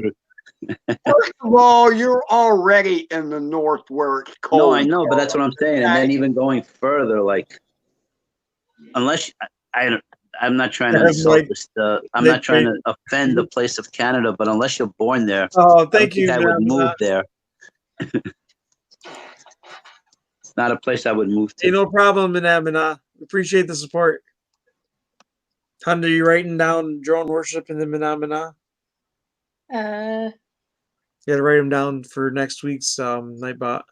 Speaker 5: First of all, you're already in the north where it's cold.
Speaker 9: No, I know, but that's what I'm saying. And then even going further, like, unless I'm not trying to insult this. I'm not trying to offend the place of Canada, but unless you're born there,
Speaker 1: Oh, thank you.
Speaker 9: I would move there. It's not a place I would move to.
Speaker 1: Hey, no problem, Menomina. Appreciate the support. Hunter, you writing down drone worship in the Menomina? You got to write them down for next week's Nightbot.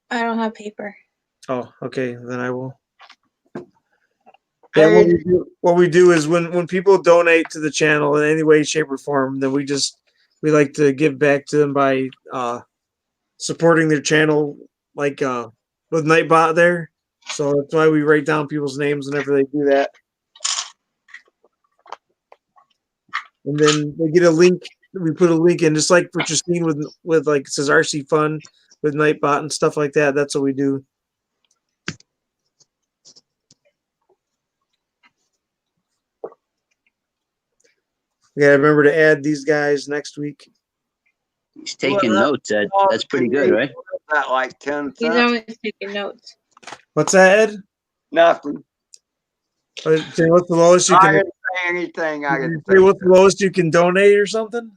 Speaker 8: I don't have paper.
Speaker 1: Oh, okay. Then I will. Yeah, what we do is when people donate to the channel in any way, shape, or form, then we like to give back to them by supporting their channel, like with Nightbot there. So that's why we write down people's names whenever they do that. And then they get a link. We put a link in, just like what you're seeing with like it says RC Fun with Nightbot and stuff like that. That's what we do. We gotta remember to add these guys next week.
Speaker 9: He's taking notes, Ed. That's pretty good, right?
Speaker 5: That like 10
Speaker 8: He's
Speaker 5: cents.
Speaker 8: always taking notes.
Speaker 1: What's that, Ed?
Speaker 5: Nothing.
Speaker 1: What's the lowest you
Speaker 5: I
Speaker 1: can?
Speaker 5: didn't say anything. I didn't
Speaker 1: Say
Speaker 5: say.
Speaker 1: what's the lowest you can donate or something?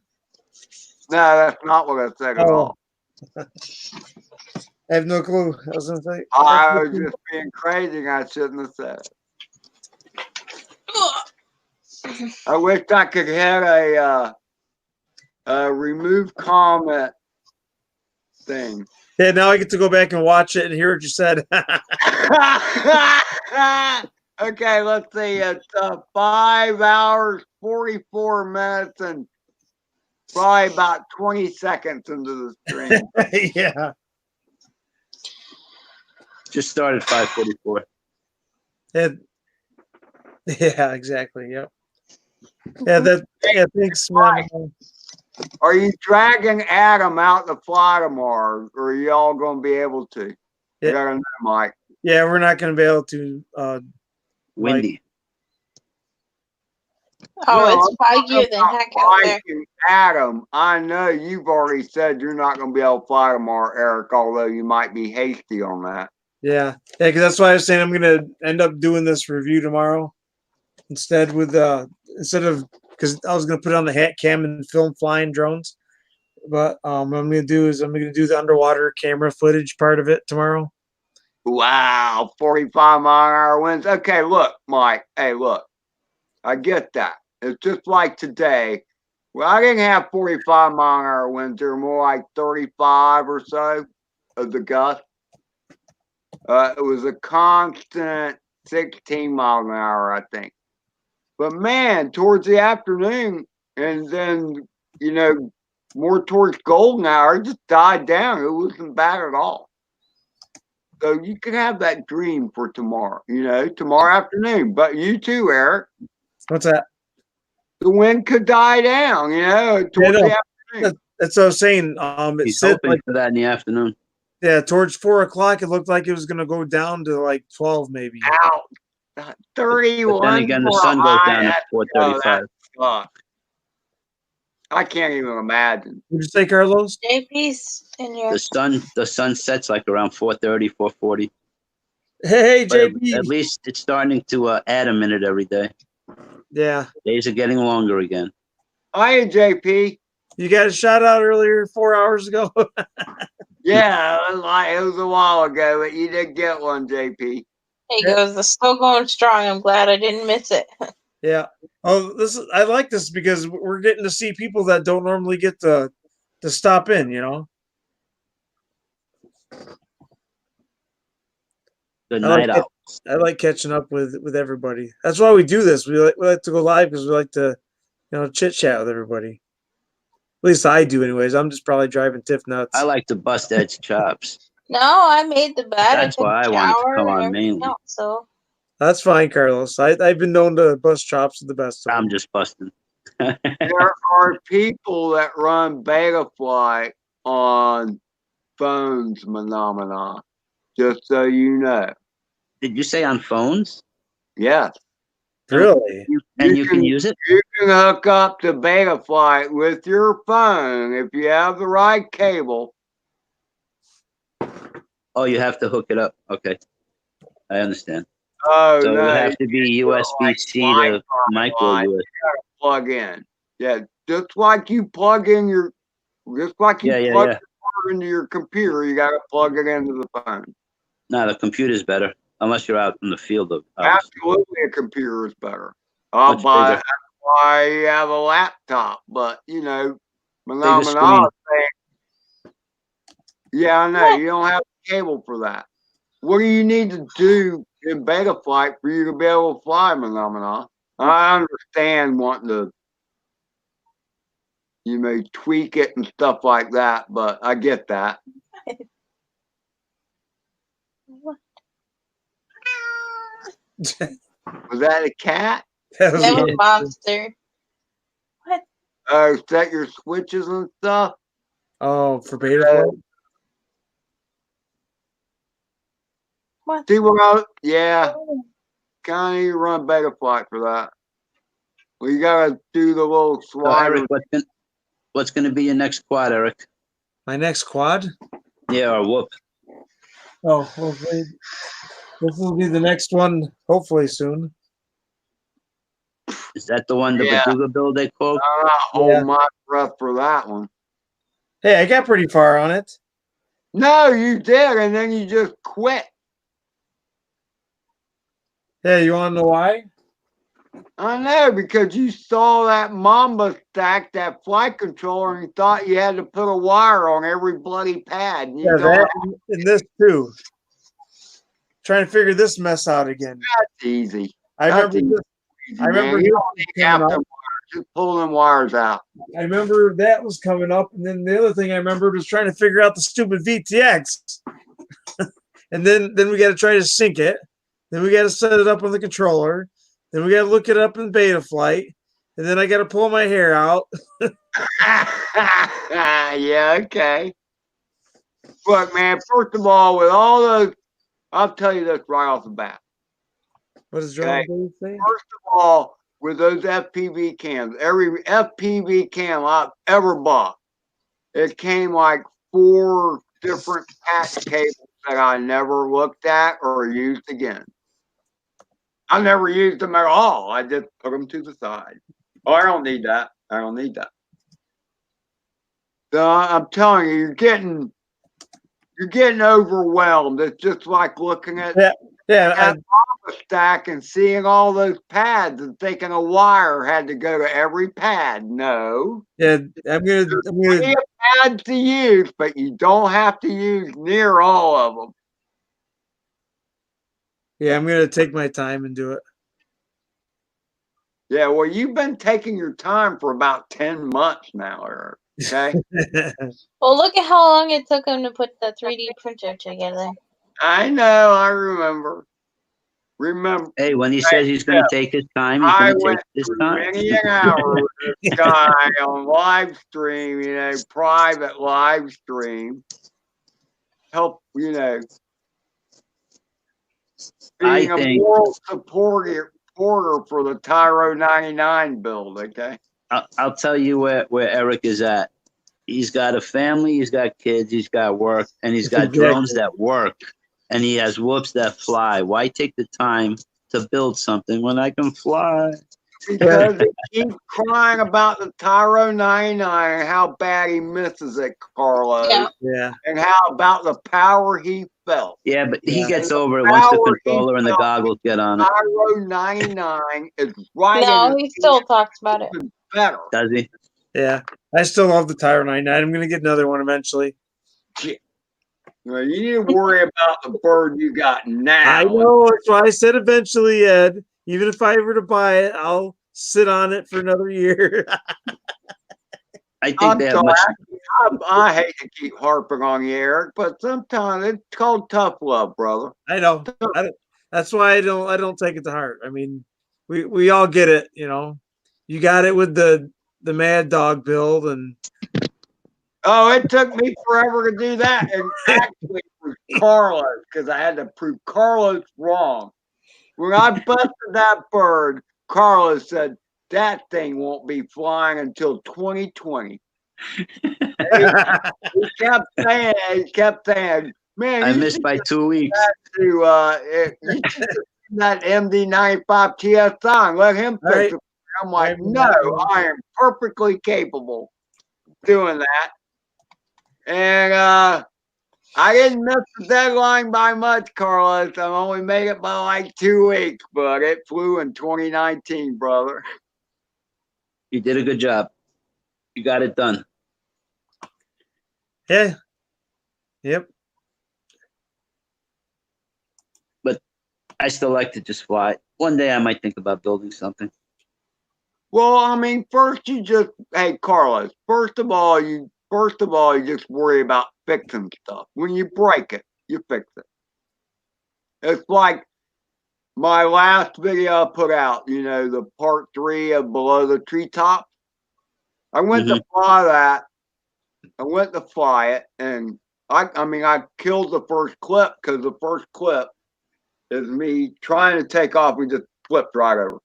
Speaker 5: No, that's not what I said at all.
Speaker 1: I have no clue. I was gonna say.
Speaker 5: I was just being crazy. I shouldn't have said it. I wish I could hit remove comment thing.
Speaker 1: Yeah, now I get to go back and watch it and hear what you said.
Speaker 5: Okay, let's see. It's 5 hours, 44 minutes, and probably about 20 seconds into the stream.
Speaker 1: Yeah.
Speaker 9: Just started 5:44.
Speaker 1: Yeah, exactly. Yep. Yeah, thanks, man.
Speaker 5: Are you dragging Adam out to fly tomorrow, or are you all going to be able to?
Speaker 1: Yeah.
Speaker 5: I gotta know, Mike.
Speaker 1: Yeah, we're not going to be able to.
Speaker 9: Windy.
Speaker 8: Oh,
Speaker 5: No,
Speaker 8: it's
Speaker 5: I'm
Speaker 8: foggier than
Speaker 5: talking
Speaker 8: heck
Speaker 5: about
Speaker 8: out there.
Speaker 5: Mike and Adam, I know you've already said you're not going to be able to fly tomorrow, Eric, although you might be hasty on that.
Speaker 1: Yeah, because that's why I was saying I'm going to end up doing this review tomorrow instead of because I was going to put it on the hat cam and film flying drones. But what I'm going to do is I'm going to do the underwater camera footage part of it tomorrow.
Speaker 5: Wow, 45-mile-an-hour winds. Okay, look, Mike. Hey, look, I get that. It's just like today. Well, I didn't have 45-mile-an-hour winds. They were more like 35 or so of the gust. It was a constant 16 miles an hour, I think. But man, towards the afternoon, and then, you know, more towards golden hour, it just died down. It wasn't bad at all. So you could have that dream for tomorrow, you know, tomorrow afternoon. But you too, Eric.
Speaker 1: What's that?
Speaker 5: The wind could die down, you know, towards the afternoon.
Speaker 1: That's what I was saying. It
Speaker 9: He's
Speaker 1: said
Speaker 9: hoping for that in the afternoon.
Speaker 1: yeah, towards 4 o'clock, it looked like it was going to go down to like 12, maybe.
Speaker 5: Out. 31.
Speaker 9: But then again, the sun goes down at 4:35.
Speaker 5: I can't even imagine.
Speaker 1: Would you say, Carlos?
Speaker 8: JP's in your.
Speaker 9: The sun sets like around 4:30, 4:40.
Speaker 1: Hey,
Speaker 9: But
Speaker 1: JP.
Speaker 9: at least it's starting to add a minute every day.
Speaker 1: Yeah.
Speaker 9: Days are getting longer again.
Speaker 5: Hi, JP.
Speaker 1: You got a shout out earlier 4 hours ago.
Speaker 5: Yeah, it was a while ago, but you did get one, JP.
Speaker 8: Hey, goes the still going strong. I'm glad I didn't miss it.
Speaker 1: Yeah. Oh, I like this because we're getting to see people that don't normally get to stop in, you know.
Speaker 9: Good night out.
Speaker 1: I like catching up with everybody. That's why we do this. We like to go live because we like to, you know, chit chat with everybody. At least I do, anyways. I'm just probably driving Tiff nuts.
Speaker 9: I like to bust Ed's chops.
Speaker 8: No, I made the bed.
Speaker 9: That's why I wanted to come on mainly.
Speaker 8: So
Speaker 1: That's fine, Carlos. I've been known to bust chops with the best of them.
Speaker 9: I'm just busting.
Speaker 5: There are people that run Betafly on phones, Phenomena. Just so you know.
Speaker 9: Did you say on phones?
Speaker 5: Yes.
Speaker 1: Really?
Speaker 9: You can use it?
Speaker 5: You can hook up to Betafly with your phone if you have the right cable.
Speaker 9: Oh, you have to hook it up. Okay. I understand.
Speaker 5: Oh,
Speaker 9: so
Speaker 5: no.
Speaker 9: it would have to be USB-C to micro USB.
Speaker 5: You gotta plug in. Yeah, just like you plug in your, plug your phone into your computer, you gotta plug it into the phone.
Speaker 9: No, the computer's better, unless you're out in the field.
Speaker 5: Absolutely, a computer is better. That's why you have a laptop, but you know, Phenomena. Yeah, I know. You don't have a cable for that. What do you need to do in Betaflight for you to be able to fly, Phenomena? I understand wanting to, you may tweak it and stuff like that, but I get that. Was that a cat?
Speaker 8: That was a monster. What?
Speaker 5: Oh, set your switches and stuff?
Speaker 1: Oh, for Betaflight?
Speaker 8: What?
Speaker 5: See what yeah. Kind of need to run Betaflight for that. Well, you gotta do the little slider.
Speaker 9: So Eric, what's going to be your next quad, Eric?
Speaker 1: My next quad?
Speaker 9: Yeah, or whoop.
Speaker 1: Oh, hopefully. This will be the next one, hopefully soon.
Speaker 9: Is that the one, the Beduga build they quote?
Speaker 5: Hold my breath for that one.
Speaker 1: Hey, I got pretty far on it.
Speaker 5: No, you did, and then you just quit.
Speaker 1: Hey, you want to know why?
Speaker 5: I know, because you saw that Mamba stack, that flight controller, and you thought you had to put a wire on every bloody pad. And you
Speaker 1: Yeah,
Speaker 5: don't
Speaker 1: that and this too. Trying to figure this mess out again.
Speaker 5: That's easy.
Speaker 1: I
Speaker 5: That's
Speaker 1: remember this.
Speaker 5: easy,
Speaker 1: I remember
Speaker 5: man.
Speaker 1: this
Speaker 5: You
Speaker 1: was
Speaker 5: don't need
Speaker 1: coming
Speaker 5: half
Speaker 1: up.
Speaker 5: them wires. Just pull them wires out.
Speaker 1: I remember that was coming up, and then the other thing I remembered was trying to figure out the stupid VTX. And then we got to try to sync it. Then we got to set it up on the controller. Then we got to look it up in beta flight. And then I got to pull my hair out.
Speaker 5: Yeah, okay. Look, man, first of all, with all those, I'll tell you this right off the bat.
Speaker 1: What is wrong
Speaker 5: Okay.
Speaker 1: with thing?
Speaker 5: First of all, with those FPV cams, every FPV cam I've ever bought, it came like 4 different patch cables that I never looked at or used again. I never used them at all. I just put them to the side. Oh, I don't need that. I don't need that. So I'm telling you, you're getting overwhelmed. It's just like looking at
Speaker 1: Yeah,
Speaker 5: that lava stack and seeing all those pads and thinking a wire had to go to every pad. No.
Speaker 1: yeah. I'm gonna.
Speaker 5: Plenty of pads to use, but you don't have to use near all of them.
Speaker 1: Yeah, I'm gonna take my time and do it.
Speaker 5: Yeah, well, you've been taking your time for about 10 months now, Eric. Okay.
Speaker 8: Well, look at how long it took him to put the 3D printer together.
Speaker 5: I know, I remember. Remember,
Speaker 9: Hey, when he says he's going to take his time, he's
Speaker 5: I
Speaker 9: going to
Speaker 5: went
Speaker 9: take his
Speaker 5: through
Speaker 9: time.
Speaker 5: many an hour with this guy on live stream, private live stream. Help, being
Speaker 9: I
Speaker 5: a
Speaker 9: think-
Speaker 5: moral supporter for the Tyro 99 build, okay?
Speaker 9: I'll tell you where Eric is at. He's got a family, he's got kids, he's got work, and he's got drones that work, and he has whoops that fly. Why take the time to build something when I can fly?
Speaker 5: Because he keeps crying about the Tyro 99 and how bad he misses it, Carlos.
Speaker 1: Yeah.
Speaker 5: And how about the power he felt.
Speaker 9: Yeah, but he gets
Speaker 5: And
Speaker 9: over it
Speaker 5: the
Speaker 9: once the
Speaker 5: power he
Speaker 9: controller and the
Speaker 5: felt,
Speaker 9: goggles get on it.
Speaker 5: Tyro 99 is right
Speaker 8: No,
Speaker 5: in
Speaker 8: he still talks about it.
Speaker 5: even better.
Speaker 9: Does he?
Speaker 1: Yeah. I still love the Tyro 99. I'm gonna get another one eventually.
Speaker 5: Well, you need to worry about the bird you got now.
Speaker 1: I know. That's why I said eventually, Ed. Even if I were to buy it, I'll sit on it for another year.
Speaker 9: I think they have
Speaker 5: sorry,
Speaker 9: much.
Speaker 5: I hate to keep harping on you, Eric, but sometimes it's called tough love, brother.
Speaker 1: I know. That's why I don't take it to heart. I mean, we all get it, You got it with the Mad Dog build, and
Speaker 5: Oh, it took me forever to do that. And actually, it was Carlos, because I had to prove Carlos wrong. When I busted that bird, Carlos said, that thing won't be flying until 2020. he kept saying, man,
Speaker 9: I missed by 2 weeks.
Speaker 5: you should that MD95 TSI and let him fix it. I'm like, no, I am perfectly capable of doing that. And I didn't miss the deadline by much, Carlos. I only made it by like 2 weeks, but it flew in 2019, brother.
Speaker 9: You did a good job. You got it done.
Speaker 1: yeah, yep.
Speaker 9: But I still like to just fly. One day I might think about building something.
Speaker 5: Well, I mean, hey, Carlos, first of all, you just worry about fixing stuff. When you break it, you fix it. It's like my last video I put out, the part 3 of Below the Treetop. I went to fly that. I went to fly it, and I killed the first clip because the first clip is me trying to take off. We just flipped right over.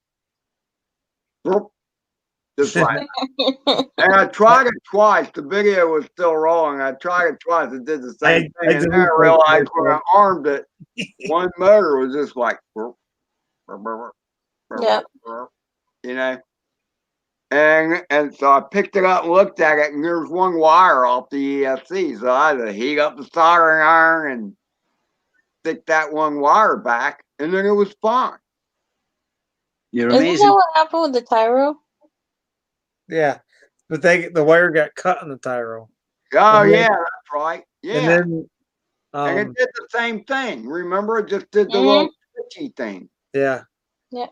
Speaker 5: Just like and I tried it twice. The video was still rolling. I tried it twice. It did the same thing. And then I realized when I armed it, one motor was just like, And so I picked it up and looked at it, and there's one wire off the ESC. So I had to heat up the soldering iron and stick that one wire back, and then it was fine.
Speaker 9: You're
Speaker 8: Isn't that
Speaker 9: amazing.
Speaker 8: what happened with the Tyro?
Speaker 1: Yeah, but the wire got cut on the Tyro.
Speaker 5: Oh
Speaker 1: And then-
Speaker 5: yeah, that's right. Yeah,
Speaker 1: And then,
Speaker 5: and it did the same thing. Remember, it just did the little twitchy thing.
Speaker 1: yeah,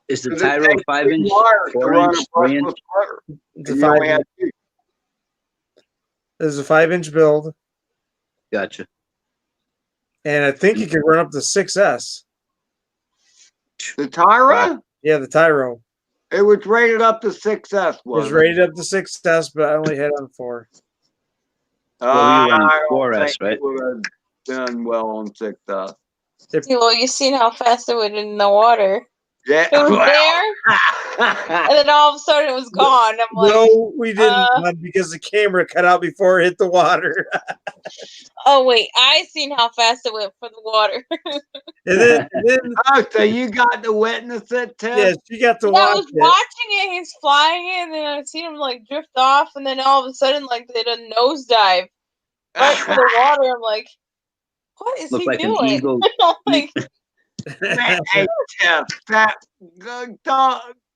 Speaker 9: Is the
Speaker 5: Because it
Speaker 9: Tyro
Speaker 5: takes
Speaker 9: 5-inch,
Speaker 5: 4
Speaker 9: 4-inch,
Speaker 5: a
Speaker 9: 3-inch?
Speaker 5: brushless motor,
Speaker 1: it's
Speaker 5: and
Speaker 1: a
Speaker 5: you only
Speaker 1: 5.
Speaker 5: had 2.
Speaker 1: There's a 5-inch build,
Speaker 9: Gotcha.
Speaker 1: and I think you can run up to 6S.
Speaker 5: The Tyra,
Speaker 1: Yeah, the Tyro.
Speaker 5: it was rated up to 6S.
Speaker 1: It was
Speaker 5: Was
Speaker 1: rated up to 6S, but I only had on 4.
Speaker 9: Well, you running
Speaker 5: I don't
Speaker 9: 4S,
Speaker 5: think
Speaker 9: right?
Speaker 5: it would have done well on 6S.
Speaker 8: Well, you seen how fast it went in the water.
Speaker 5: Yeah,
Speaker 8: It was there, and then all of a sudden it was gone. I'm like,
Speaker 1: No, we didn't, because the camera cut out before it hit the water.
Speaker 8: oh wait, I seen how fast it went for the water.
Speaker 1: And then
Speaker 5: oh, so you got to witness it too?
Speaker 1: yeah, she got to
Speaker 8: I
Speaker 1: watch
Speaker 8: was
Speaker 1: it.
Speaker 8: watching it. He's flying it, and then I seen him like drift off, and then all of a sudden, like they did a nosedive right to the water. I'm like, what is
Speaker 9: Looked
Speaker 8: he
Speaker 9: like an
Speaker 8: doing?
Speaker 9: eagle.
Speaker 8: Like,
Speaker 5: Man, hey, Tiff, that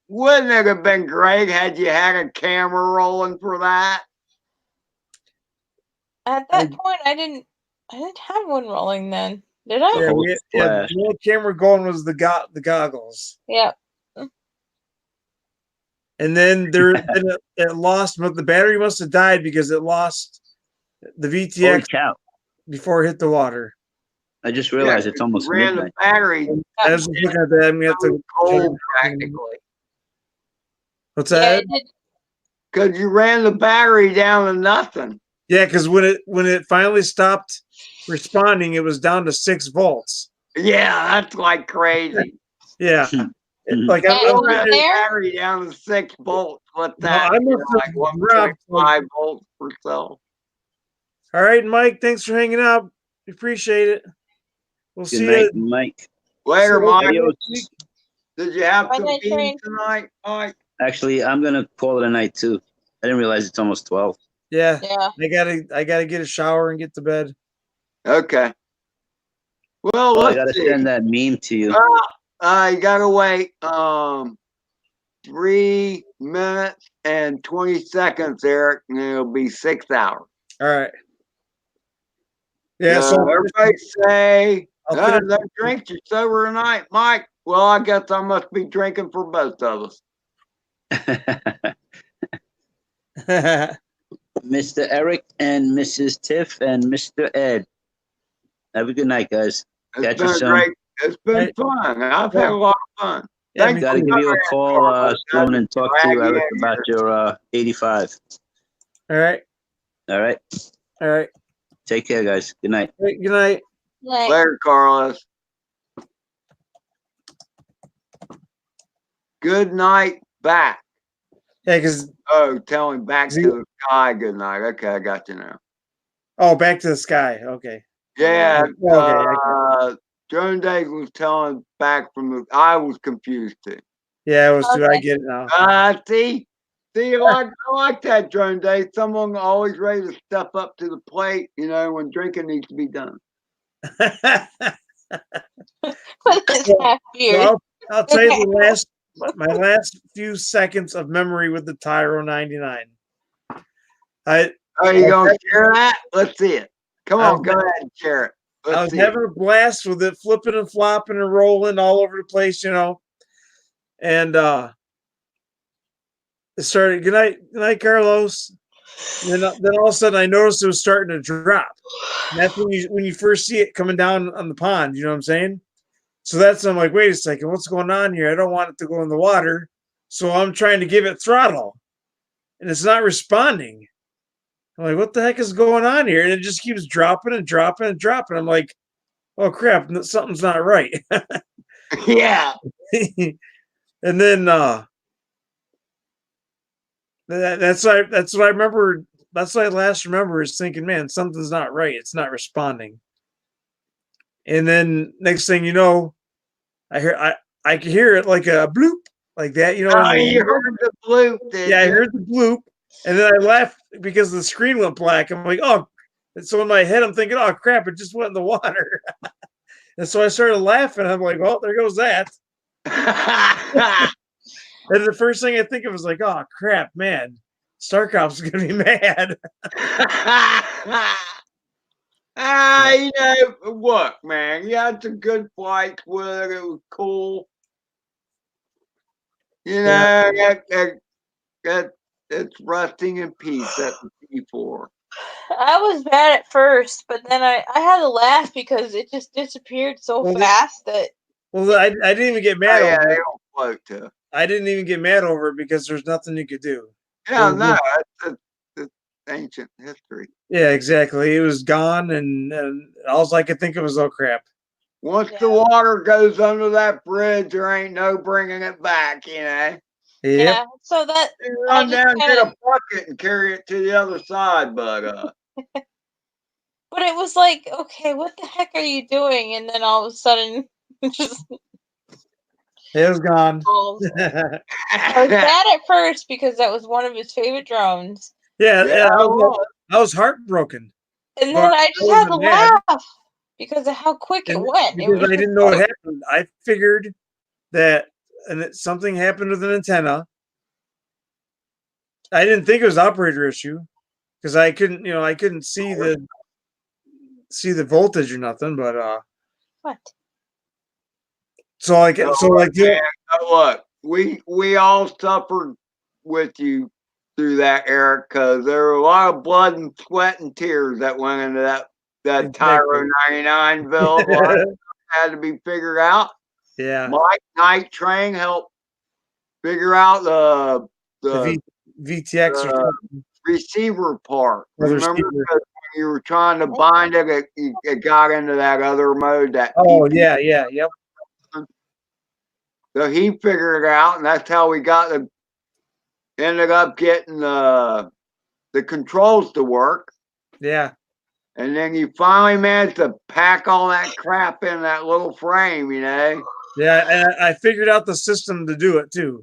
Speaker 5: wouldn't it have been great had you had a camera rolling for that?
Speaker 8: at that point, I didn't have one rolling then, did I?
Speaker 1: Yeah,
Speaker 9: Whole
Speaker 1: the
Speaker 9: flash.
Speaker 1: only camera going was the goggles.
Speaker 8: Yeah.
Speaker 1: And then it lost, but the battery must have died because it lost the
Speaker 9: Holy
Speaker 1: VTX
Speaker 9: cow.
Speaker 1: before it hit the water.
Speaker 9: I just realized it's almost
Speaker 5: ran
Speaker 9: midnight.
Speaker 5: the battery
Speaker 1: I was just looking at that. I'm gonna have to
Speaker 5: cold practically.
Speaker 1: What's
Speaker 8: Yeah,
Speaker 1: that?
Speaker 8: it did.
Speaker 5: Because you ran the battery down to nothing.
Speaker 1: Yeah, because when it finally stopped responding, it was down to 6 volts.
Speaker 5: Yeah, that's like crazy.
Speaker 1: Yeah, like
Speaker 8: Yeah,
Speaker 1: I'm
Speaker 8: it was
Speaker 5: ran the
Speaker 8: there.
Speaker 5: battery down to 6 volts. What's
Speaker 1: No,
Speaker 5: that?
Speaker 1: I must
Speaker 5: like
Speaker 1: have
Speaker 5: 1.5
Speaker 1: dropped, like-
Speaker 5: volts per cell.
Speaker 1: all right, Mike. Thanks for hanging out. Appreciate it. We'll
Speaker 9: Good
Speaker 1: see
Speaker 9: night,
Speaker 1: you.
Speaker 9: Mike.
Speaker 5: Later,
Speaker 1: So-
Speaker 5: Mike.
Speaker 9: Adios.
Speaker 5: Did you have
Speaker 8: Bye,
Speaker 5: some
Speaker 8: night
Speaker 5: beans
Speaker 8: train.
Speaker 5: tonight, Mike?
Speaker 9: Actually, I'm gonna call it a night too. I didn't realize it's almost 12.
Speaker 1: Yeah,
Speaker 8: Yeah.
Speaker 1: I gotta get a shower and get to bed.
Speaker 5: Okay. Well,
Speaker 9: Oh, I
Speaker 5: let's
Speaker 9: gotta
Speaker 5: see.
Speaker 9: send that meme to you.
Speaker 5: You gotta wait 3 minutes and 20 seconds, Eric, and it'll be 6 hours.
Speaker 1: All right. Yeah. So
Speaker 5: everybody say,
Speaker 1: I'll
Speaker 5: no
Speaker 1: finish-
Speaker 5: drinks, you're sober tonight, Mike. Well, I guess I must be drinking for both of us.
Speaker 9: Mr. Eric and Mrs. Tiff and Mr. Ed. Have a good night, guys.
Speaker 5: It's
Speaker 9: Catch you
Speaker 5: been
Speaker 9: soon.
Speaker 5: great. It's been
Speaker 1: Right.
Speaker 5: fun. I've had a lot of fun.
Speaker 1: Yeah,
Speaker 5: Thank
Speaker 1: me
Speaker 9: Gotta
Speaker 1: too.
Speaker 9: give you a call
Speaker 5: Carlos.
Speaker 9: soon and talk to
Speaker 5: Glad you
Speaker 9: Eric
Speaker 5: had
Speaker 9: about your 85.
Speaker 1: All right.
Speaker 9: All right.
Speaker 1: All right.
Speaker 9: Take care, guys. Good night.
Speaker 1: Good night.
Speaker 8: Like,
Speaker 5: Later, Carlos. Good night back.
Speaker 1: Yeah, because
Speaker 5: Oh, tell him back to the sky. Good night. Okay, I got you now.
Speaker 1: back to the sky. Okay.
Speaker 5: Yeah.
Speaker 1: Okay,
Speaker 5: Joan Day was telling back from the. I was confused too.
Speaker 1: Yeah, it was too. I
Speaker 8: Okay.
Speaker 1: get it now.
Speaker 5: See, I like that, Joan Day. Someone always ready to step up to the plate. You know, when drinking needs to be done.
Speaker 8: what is that beard?
Speaker 1: Well, I'll tell you my last few seconds of memory with the Tyro 99.
Speaker 5: Are you gonna share that? Let's see it. Come on, go ahead and share it.
Speaker 1: I
Speaker 5: Let's
Speaker 1: was
Speaker 5: see
Speaker 1: having a blast with it, flipping and flopping and rolling all over the place, And it started. Good night, Carlos. And then all of a sudden, I noticed it was starting to drop. And that's when you first see it coming down on the pond. You know what I'm saying? So I'm like, wait a second, what's going on here? I don't want it to go in the water, so I'm trying to give it throttle, and it's not responding. I'm like, what the heck is going on here? And it just keeps dropping and dropping and dropping. I'm like, oh crap, something's not right.
Speaker 5: Yeah.
Speaker 1: And then that's what I remember. That's what I last remember is thinking, man, something's not right. It's not responding. And then next thing you know, I could hear it like a bloop, like that. You
Speaker 5: heard the bloop.
Speaker 1: Yeah, I heard the bloop, and then I laughed because the screen went black. I'm like, oh. And so in my head, I'm thinking, oh crap, it just went in the water. And so I started laughing. I'm like, well, there goes that. And the first thing I think of was like, oh crap, man, Starcop's gonna be mad.
Speaker 5: You know, look, man, you had some good flights with it. It was cool. You know, that it's resting in peace at the P4.
Speaker 8: I was mad at first, but then I had to laugh because it just disappeared so
Speaker 1: Well,
Speaker 8: fast that
Speaker 1: Well, I didn't even get
Speaker 5: Oh,
Speaker 1: mad
Speaker 5: yeah,
Speaker 1: over
Speaker 5: they
Speaker 1: it.
Speaker 5: don't float too.
Speaker 1: I didn't even get mad over it because there's nothing you could do.
Speaker 5: Yeah,
Speaker 1: Mhm.
Speaker 5: no, it's ancient history.
Speaker 1: Yeah, exactly. It was gone, and all I could think of was, oh crap.
Speaker 5: Once the water goes under that bridge, there ain't no bringing it back, you know.
Speaker 1: Yep.
Speaker 8: yeah. So that
Speaker 5: You
Speaker 8: I
Speaker 5: run
Speaker 8: just
Speaker 5: down, get
Speaker 8: kinda-
Speaker 5: a bucket, and carry it to the other side, but
Speaker 8: but it was like, okay, what the heck are you doing? And then all of a sudden, just
Speaker 1: It was gone.
Speaker 8: falls. I was mad at first because that was one of his favorite drones,
Speaker 1: yeah,
Speaker 5: well,
Speaker 1: I was heartbroken.
Speaker 8: and
Speaker 1: But
Speaker 8: then I just had to
Speaker 1: wasn't mad.
Speaker 8: laugh because of how quick it
Speaker 1: And
Speaker 8: went. It
Speaker 1: because
Speaker 8: was
Speaker 1: I
Speaker 8: just
Speaker 1: didn't know what
Speaker 8: like,
Speaker 1: happened. I figured that something happened with an antenna. I didn't think it was operator issue because I couldn't see the voltage or nothing. But
Speaker 8: what?
Speaker 5: man, look, we all suffered with you through that era because there were a lot of blood and sweat and tears that went into that
Speaker 1: Exactly.
Speaker 5: Tyro 99 build. A lot of stuff had to be figured out.
Speaker 1: Yeah.
Speaker 5: Mike Night Train helped figure out the
Speaker 1: VTX or something.
Speaker 5: receiver part.
Speaker 1: Or the
Speaker 5: Remember,
Speaker 1: receiver.
Speaker 5: 'cause when you were trying to bind it, it got into that other mode. That
Speaker 1: Oh
Speaker 5: PP.
Speaker 1: yeah, yep.
Speaker 5: So he figured it out, and that's how we ended up getting the controls to work.
Speaker 1: Yeah.
Speaker 5: And then you finally managed to pack all that crap in that little frame, you know.
Speaker 1: Yeah, and I figured out the system to do it too.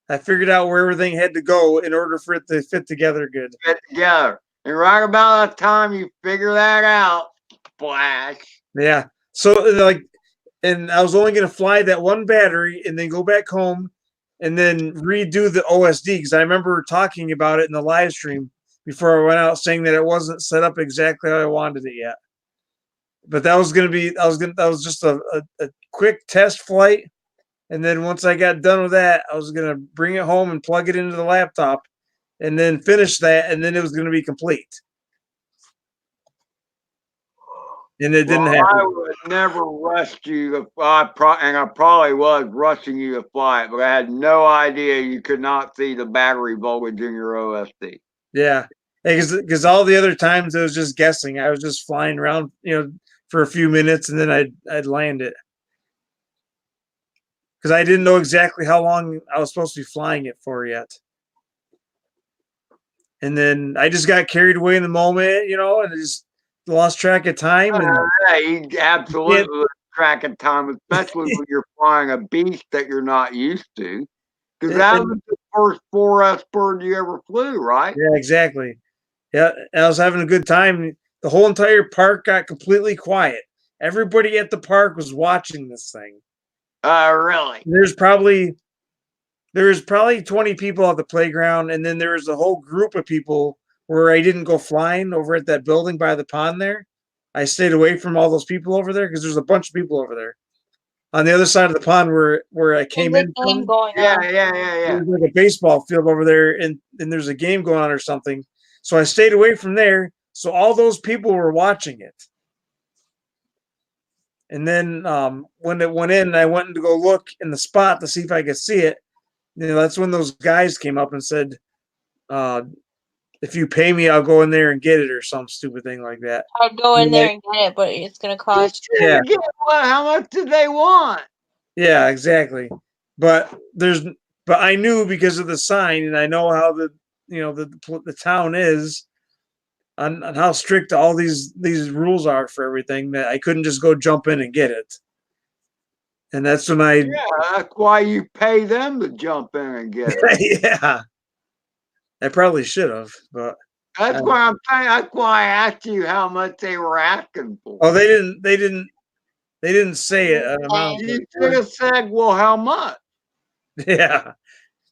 Speaker 1: I figured out where everything had to go in order for it to fit together good.
Speaker 5: Fit together. And right about the time you figure that out, splash.
Speaker 1: Yeah. So and I was only going to fly that one battery and then go back home and then redo the OSD because I remember talking about it in the live stream before I went out, saying that it wasn't set up exactly how I wanted it yet. But that was just a quick test flight. And then once I got done with that, I was gonna bring it home and plug it into the laptop, and then finish that, and then it was gonna be complete. And it didn't happen.
Speaker 5: I would never rush you to fly, and I probably was rushing you to fly it, but I had no idea you could not see the battery voltage in your OSD.
Speaker 1: Yeah, because all the other times I was just guessing. I was just flying around, for a few minutes, and then I'd land it. Because I didn't know exactly how long I was supposed to be flying it for yet. And then I just got carried away in the moment, and just lost track of time. And
Speaker 5: you absolutely lost track of time, especially when you're flying a beast that you're not used to. Because that was the first 4S bird you ever flew, right?
Speaker 1: Yeah, exactly. Yeah, I was having a good time. The whole entire park got completely quiet. Everybody at the park was watching this thing.
Speaker 5: Really?
Speaker 1: There's probably 20 people at the playground, and then there was a whole group of people where I didn't go flying over at that building by the pond there. I stayed away from all those people over there because there's a bunch of people over there. On the other side of the pond where I came in from,
Speaker 5: yeah.
Speaker 1: There's like a baseball field over there, and there's a game going on or something. So I stayed away from there. So all those people were watching it. And then when it went in, I went to go look in the spot to see if I could see it. That's when those guys came up and said, if you pay me, I'll go in there and get it, or some stupid thing like that.
Speaker 8: I'll go in there and get it, but it's going to cost you.
Speaker 1: Yeah.
Speaker 5: How much did they want?
Speaker 1: Yeah, exactly. But I knew because of the sign, and I know how the town is on how strict all these rules are for everything, that I couldn't just go jump in and get it. And that's when
Speaker 5: that's why you pay them to jump in and get it.
Speaker 1: Yeah. I probably should have, but
Speaker 5: that's why I'm saying. That's why I asked you how much they were asking for.
Speaker 1: Oh, they didn't say it.
Speaker 5: You should have said, "Well, how much?"
Speaker 1: Yeah,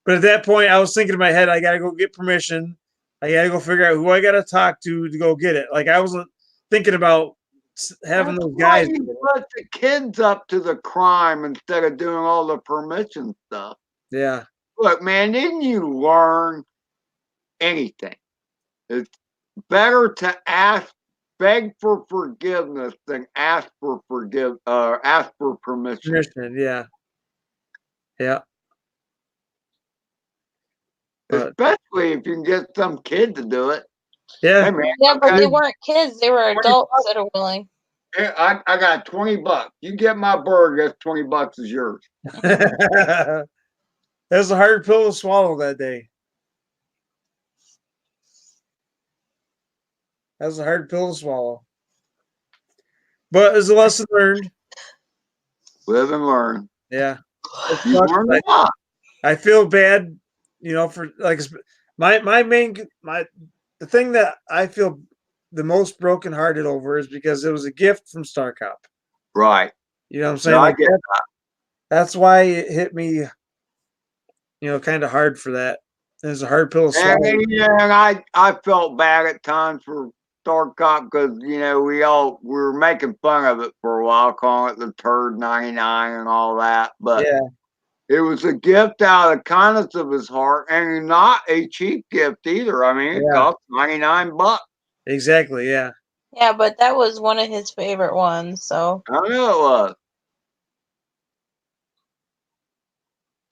Speaker 1: But at that point, I was thinking in my head, I gotta go get permission. I gotta go figure out who I gotta talk to go get it. Like I wasn't thinking about having
Speaker 5: That's
Speaker 1: those
Speaker 5: why
Speaker 1: guys.
Speaker 5: you put the kids up to the crime instead of doing all the permission stuff.
Speaker 1: Yeah.
Speaker 5: Look, man, didn't you learn anything? It's better to beg for forgiveness than ask for permission.
Speaker 1: Permission. Yeah. Yeah. But
Speaker 5: Especially if you can get some kid to do it.
Speaker 1: yeah.
Speaker 5: Hey, man,
Speaker 8: Yeah, but
Speaker 5: okay,
Speaker 8: they weren't kids; they were adults that are willing.
Speaker 5: here, I got $20. You get my bird, that's $20 is yours.
Speaker 1: That was a hard pill to swallow that day. That was a hard pill to swallow. But it's a lesson learned.
Speaker 5: Live and learn.
Speaker 1: Yeah.
Speaker 5: You learn a lot.
Speaker 1: I feel bad, for like the thing that I feel the most brokenhearted over is because it was a gift from Star Cop.
Speaker 5: Right.
Speaker 1: You know what I'm saying?
Speaker 5: No, I
Speaker 1: Like
Speaker 5: get that.
Speaker 1: that's why it hit me, kind of hard for that. It was a hard pill to swallow.
Speaker 5: And I felt bad at times for Star Cop because we were making fun of it for a while, calling it the turd 99 and all that. But
Speaker 1: Yeah.
Speaker 5: it was a gift out of the kindness of his heart, and not a cheap gift either. I mean, it cost $99.
Speaker 1: Exactly. Yeah.
Speaker 8: Yeah, but that was one of his favorite ones. So
Speaker 5: I know it was.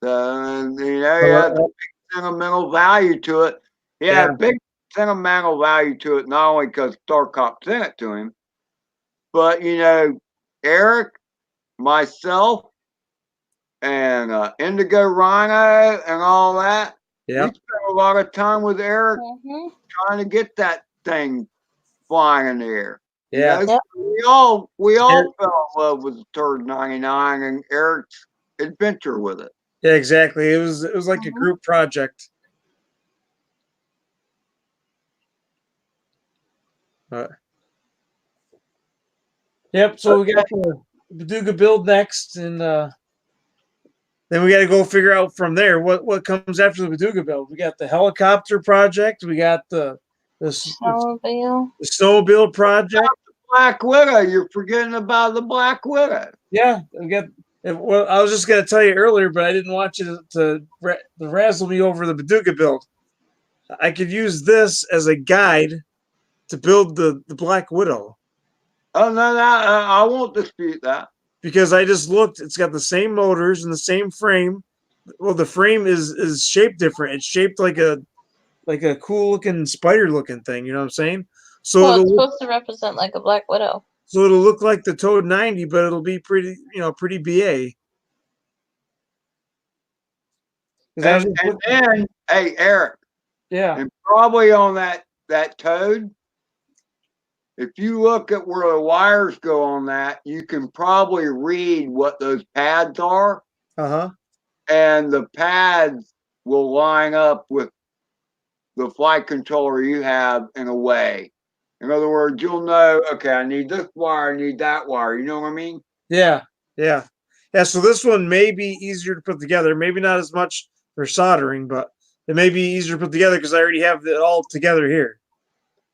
Speaker 5: So, he had a big sentimental value to it. He had a big sentimental value to it, not only because Star Cop sent it to him, but Eric, myself, and Indigo Rhino and all that.
Speaker 1: Yeah.
Speaker 5: We spent a lot of time with Eric trying to get that thing flying in the air.
Speaker 1: Yeah.
Speaker 8: Yep.
Speaker 5: We all fell in love with the turd 99 and Eric's adventure with it.
Speaker 1: Yeah, exactly. It was like a group project. Yep. So we got the Baduga build next, and then we got to go figure out from there what comes after the Baduga build. We got the helicopter project. We got the snowmobile project.
Speaker 5: Black Widow. You're forgetting about the Black Widow.
Speaker 1: Yeah, we got. Well, I was just gonna tell you earlier, but I didn't want you to razzle me over the Baduga build. I could use this as a guide to build the Black Widow.
Speaker 5: Oh no, I won't dispute that.
Speaker 1: Because I just looked, it's got the same motors and the same frame. Well, the frame is shaped different. It's shaped like a cool looking spider looking thing. You know what I'm saying? So
Speaker 8: it's supposed to represent like a Black Widow.
Speaker 1: So it'll look like the Toad 90, but it'll be pretty, pretty BA.
Speaker 5: And then, hey, Eric.
Speaker 1: Yeah.
Speaker 5: And probably on that Toad, if you look at where the wires go on that, you can probably read what those pads are.
Speaker 1: Uh-huh.
Speaker 5: And the pads will line up with the flight controller you have in a way. In other words, you'll know, okay, I need this wire, I need that wire. You know what I mean?
Speaker 1: Yeah. Yeah. Yeah. So this one may be easier to put together. Maybe not as much for soldering, but it may be easier to put together because I already have it all together here.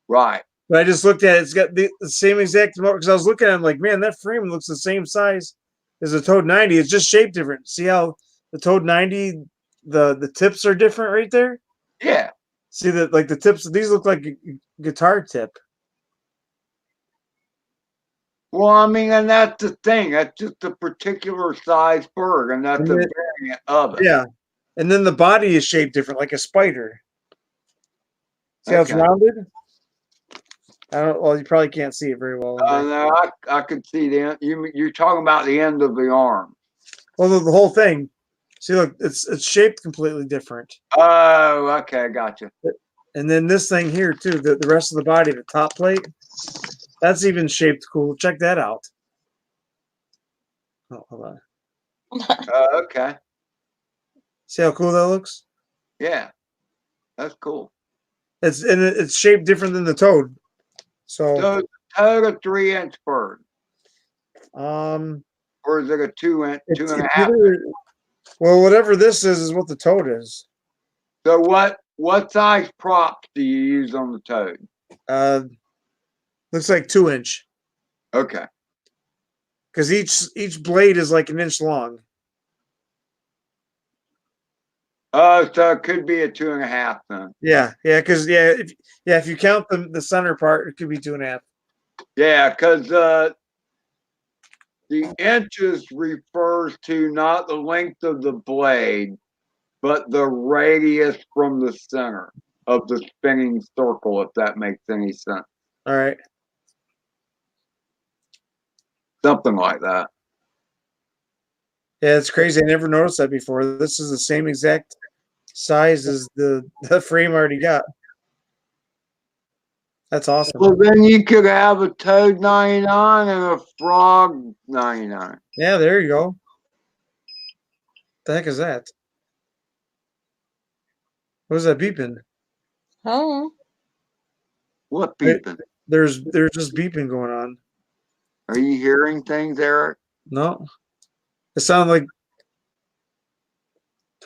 Speaker 5: Right.
Speaker 1: But I just looked at it. It's got the same exact motor because I was looking at it, I'm like, man, that frame looks the same size as the Toad 90. It's just shaped different. See how the Toad 90, the tips are different right there?
Speaker 5: Yeah.
Speaker 1: See that, like the tips, these look like a guitar tip.
Speaker 5: Well, I mean, and that's the thing. That's just a particular size bird, and that's a variant of it.
Speaker 1: Yeah. And then the body is shaped different, like a spider. See how it's rounded? Well, you probably can't see it very well.
Speaker 5: No, I could see the end. You're talking about the end of the arm.
Speaker 1: Well, the whole thing. See, look, it's shaped completely different.
Speaker 5: Oh, okay, gotcha.
Speaker 1: And then this thing here too, the rest of the body, the top plate, that's even shaped cool. Check that out. Oh, hold on.
Speaker 5: Okay.
Speaker 1: See how cool that looks?
Speaker 5: Yeah, that's cool.
Speaker 1: It's shaped different than the Toad. So
Speaker 5: the Toad a 3-inch bird.
Speaker 1: Or
Speaker 5: is it a 2-inch, 2.5?
Speaker 1: Well, whatever this is what the Toad is.
Speaker 5: So what size props do you use on the toad?
Speaker 1: Looks like 2-inch
Speaker 5: Okay.
Speaker 1: because each blade is like an inch long.
Speaker 5: Oh, so it could be a 2.5 then.
Speaker 1: Yeah, because if you count the center part, it could be 2.5.
Speaker 5: Yeah, because the inches refers to not the length of the blade, but the radius from the center of the spinning circle, if that makes any sense.
Speaker 1: All right.
Speaker 5: Something like that.
Speaker 1: Yeah, it's crazy. I never noticed that before. This is the same exact size as the frame I already got. That's awesome.
Speaker 5: Well, then you could have a toad 99 and a frog 99.
Speaker 1: Yeah, there you go. The heck is that? What is that beeping?
Speaker 8: Oh.
Speaker 5: What
Speaker 1: Wait.
Speaker 5: beeping?
Speaker 1: There's just beeping going on.
Speaker 5: Are you hearing things, Eric?
Speaker 1: No, it sounded like.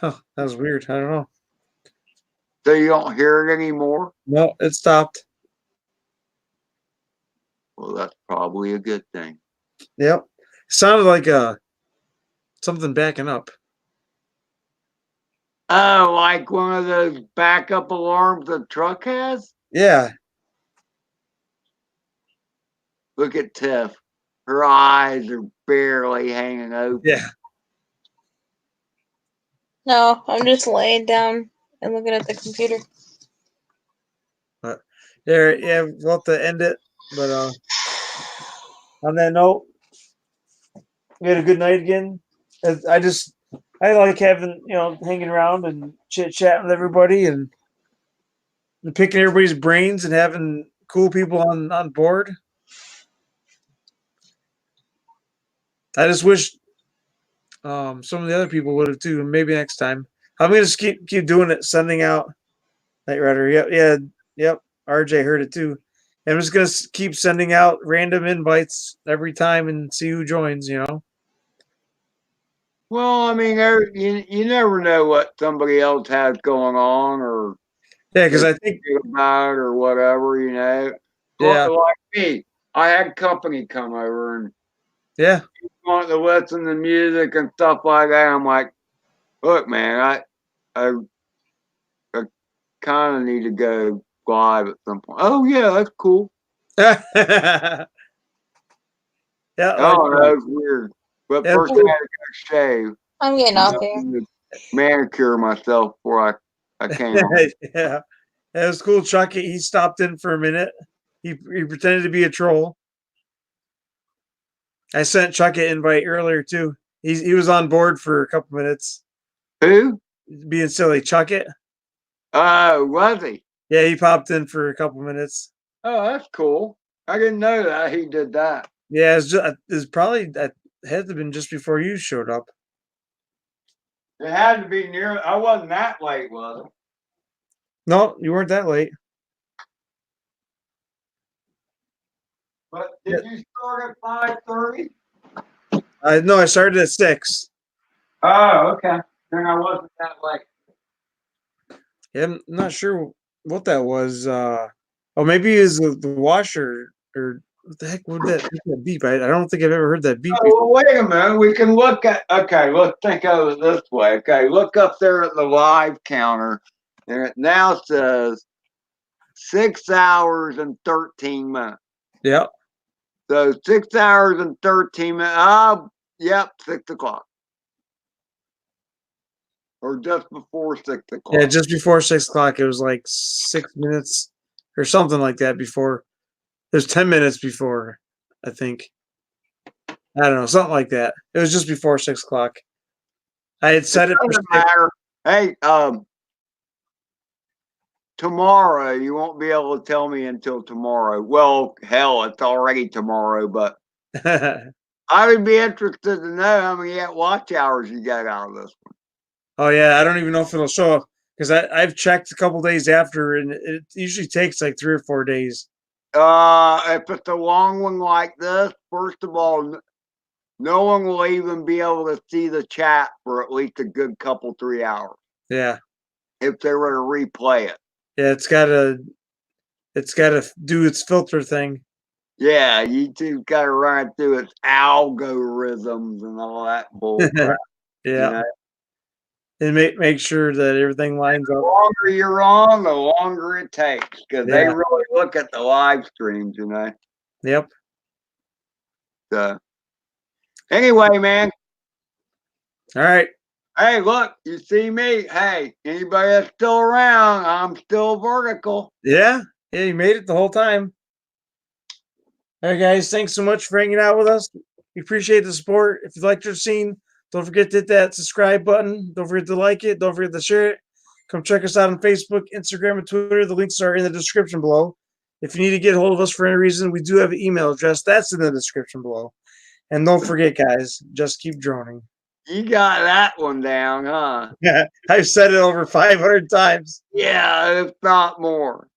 Speaker 1: Huh, that was weird. I don't know.
Speaker 5: So you don't hear it anymore?
Speaker 1: No, it stopped.
Speaker 5: Well, that's probably a good thing.
Speaker 1: Yep, it sounded like something backing up.
Speaker 5: Oh, like one of those backup alarms the truck has?
Speaker 1: Yeah.
Speaker 5: Look at Tiff. Her eyes are barely hanging open.
Speaker 1: Yeah.
Speaker 8: No, I'm just laying down and looking at the computer.
Speaker 1: But there, yeah, we'll have to end it. But on that note, we had a good night again. I like having hanging around and chit chatting with everybody and picking everybody's brains and having cool people on board. I just wish some of the other people would have too. Maybe next time. I'm gonna just keep doing it, sending out Night Rider. Yep. RJ heard it too. I'm just gonna keep sending out random invites every time and see who joins.
Speaker 5: Well, I mean, you never know what somebody else has going on or
Speaker 1: Yeah, because
Speaker 5: they
Speaker 1: I think
Speaker 5: forget about it or whatever,
Speaker 1: yeah,
Speaker 5: Like me, I had company come over and
Speaker 1: yeah,
Speaker 5: want to listen to music and stuff like that. I'm like, look, man, I kind of need to go live at some point. Oh yeah, that's cool.
Speaker 1: yeah.
Speaker 5: Oh, that was weird. But
Speaker 1: Yeah,
Speaker 5: first I had to go shave.
Speaker 8: I'm getting off here.
Speaker 5: Manicure myself before I came on.
Speaker 1: yeah. It was cool. Chucky, he stopped in for a minute. He pretended to be a troll. I sent Chuck an invite earlier too. He was on board for a couple minutes.
Speaker 5: Who?
Speaker 1: Being silly, Chuck it.
Speaker 5: Was he?
Speaker 1: Yeah, he popped in for a couple minutes.
Speaker 5: Oh, that's cool. I didn't know that he did that.
Speaker 1: Yeah, it's probably that had to have been just before you showed up.
Speaker 5: It had to be near. I wasn't that late, was it?
Speaker 1: No, you weren't that late.
Speaker 5: But did you start at 5:30?
Speaker 1: No, I started at 6.
Speaker 5: Oh, okay. Then I wasn't that late.
Speaker 1: Yeah, I'm not sure what that was. Maybe it was the washer or what the heck would that beep? I don't think I've ever heard that beep before.
Speaker 5: Oh, well, wait a minute. We can look at. Okay, let's think of it this way. Okay, look up there at the live counter, and it now says 6 hours and 13 minutes.
Speaker 1: Yeah.
Speaker 5: So 6 hours and 13 minutes. Yep, 6 o'clock. Or just before 6 o'clock.
Speaker 1: Yeah, just before 6 o'clock. It was like 6 minutes or something like that before. There's 10 minutes before, I think. I don't know, something like that. It was just before 6 o'clock. I had set it for 6.
Speaker 5: Matter. Hey, tomorrow, you won't be able to tell me until tomorrow. Well, hell, it's already tomorrow, but I would be interested to know how many watch hours you got out of this one.
Speaker 1: Oh yeah, I don't even know if it'll show up because I've checked a couple days after, and it usually takes like 3 or 4 days.
Speaker 5: If it's a long one like this, first of all, no one will even be able to see the chat for at least a good couple 3 hours.
Speaker 1: Yeah.
Speaker 5: if they were to replay it.
Speaker 1: Yeah, it's gotta do its filter thing.
Speaker 5: Yeah, YouTube's got to run it through its algorithms and all that bull crap.
Speaker 1: Yeah.
Speaker 5: You know?
Speaker 1: And make sure that everything lines
Speaker 5: The
Speaker 1: up.
Speaker 5: longer you're on, the longer it takes because they
Speaker 1: Yeah.
Speaker 5: really look at the live streams, you know.
Speaker 1: Yep.
Speaker 5: So, anyway, man.
Speaker 1: All right.
Speaker 5: Hey, look, you see me? Hey, anybody that's still around, I'm still vertical.
Speaker 1: Yeah. Yeah, you made it the whole time. All right, guys. Thanks so much for hanging out with us. We appreciate the support. If you liked your scene, don't forget to hit that subscribe button. Don't forget to like it. Don't forget to share it. Come check us out on Facebook, Instagram, and Twitter. The links are in the description below. If you need to get a hold of us for any reason, we do have an email address. That's in the description below. And don't forget, guys, just keep droning.
Speaker 5: You got that one down, huh?
Speaker 1: I've said it over 500 times.
Speaker 5: Yeah, if not more.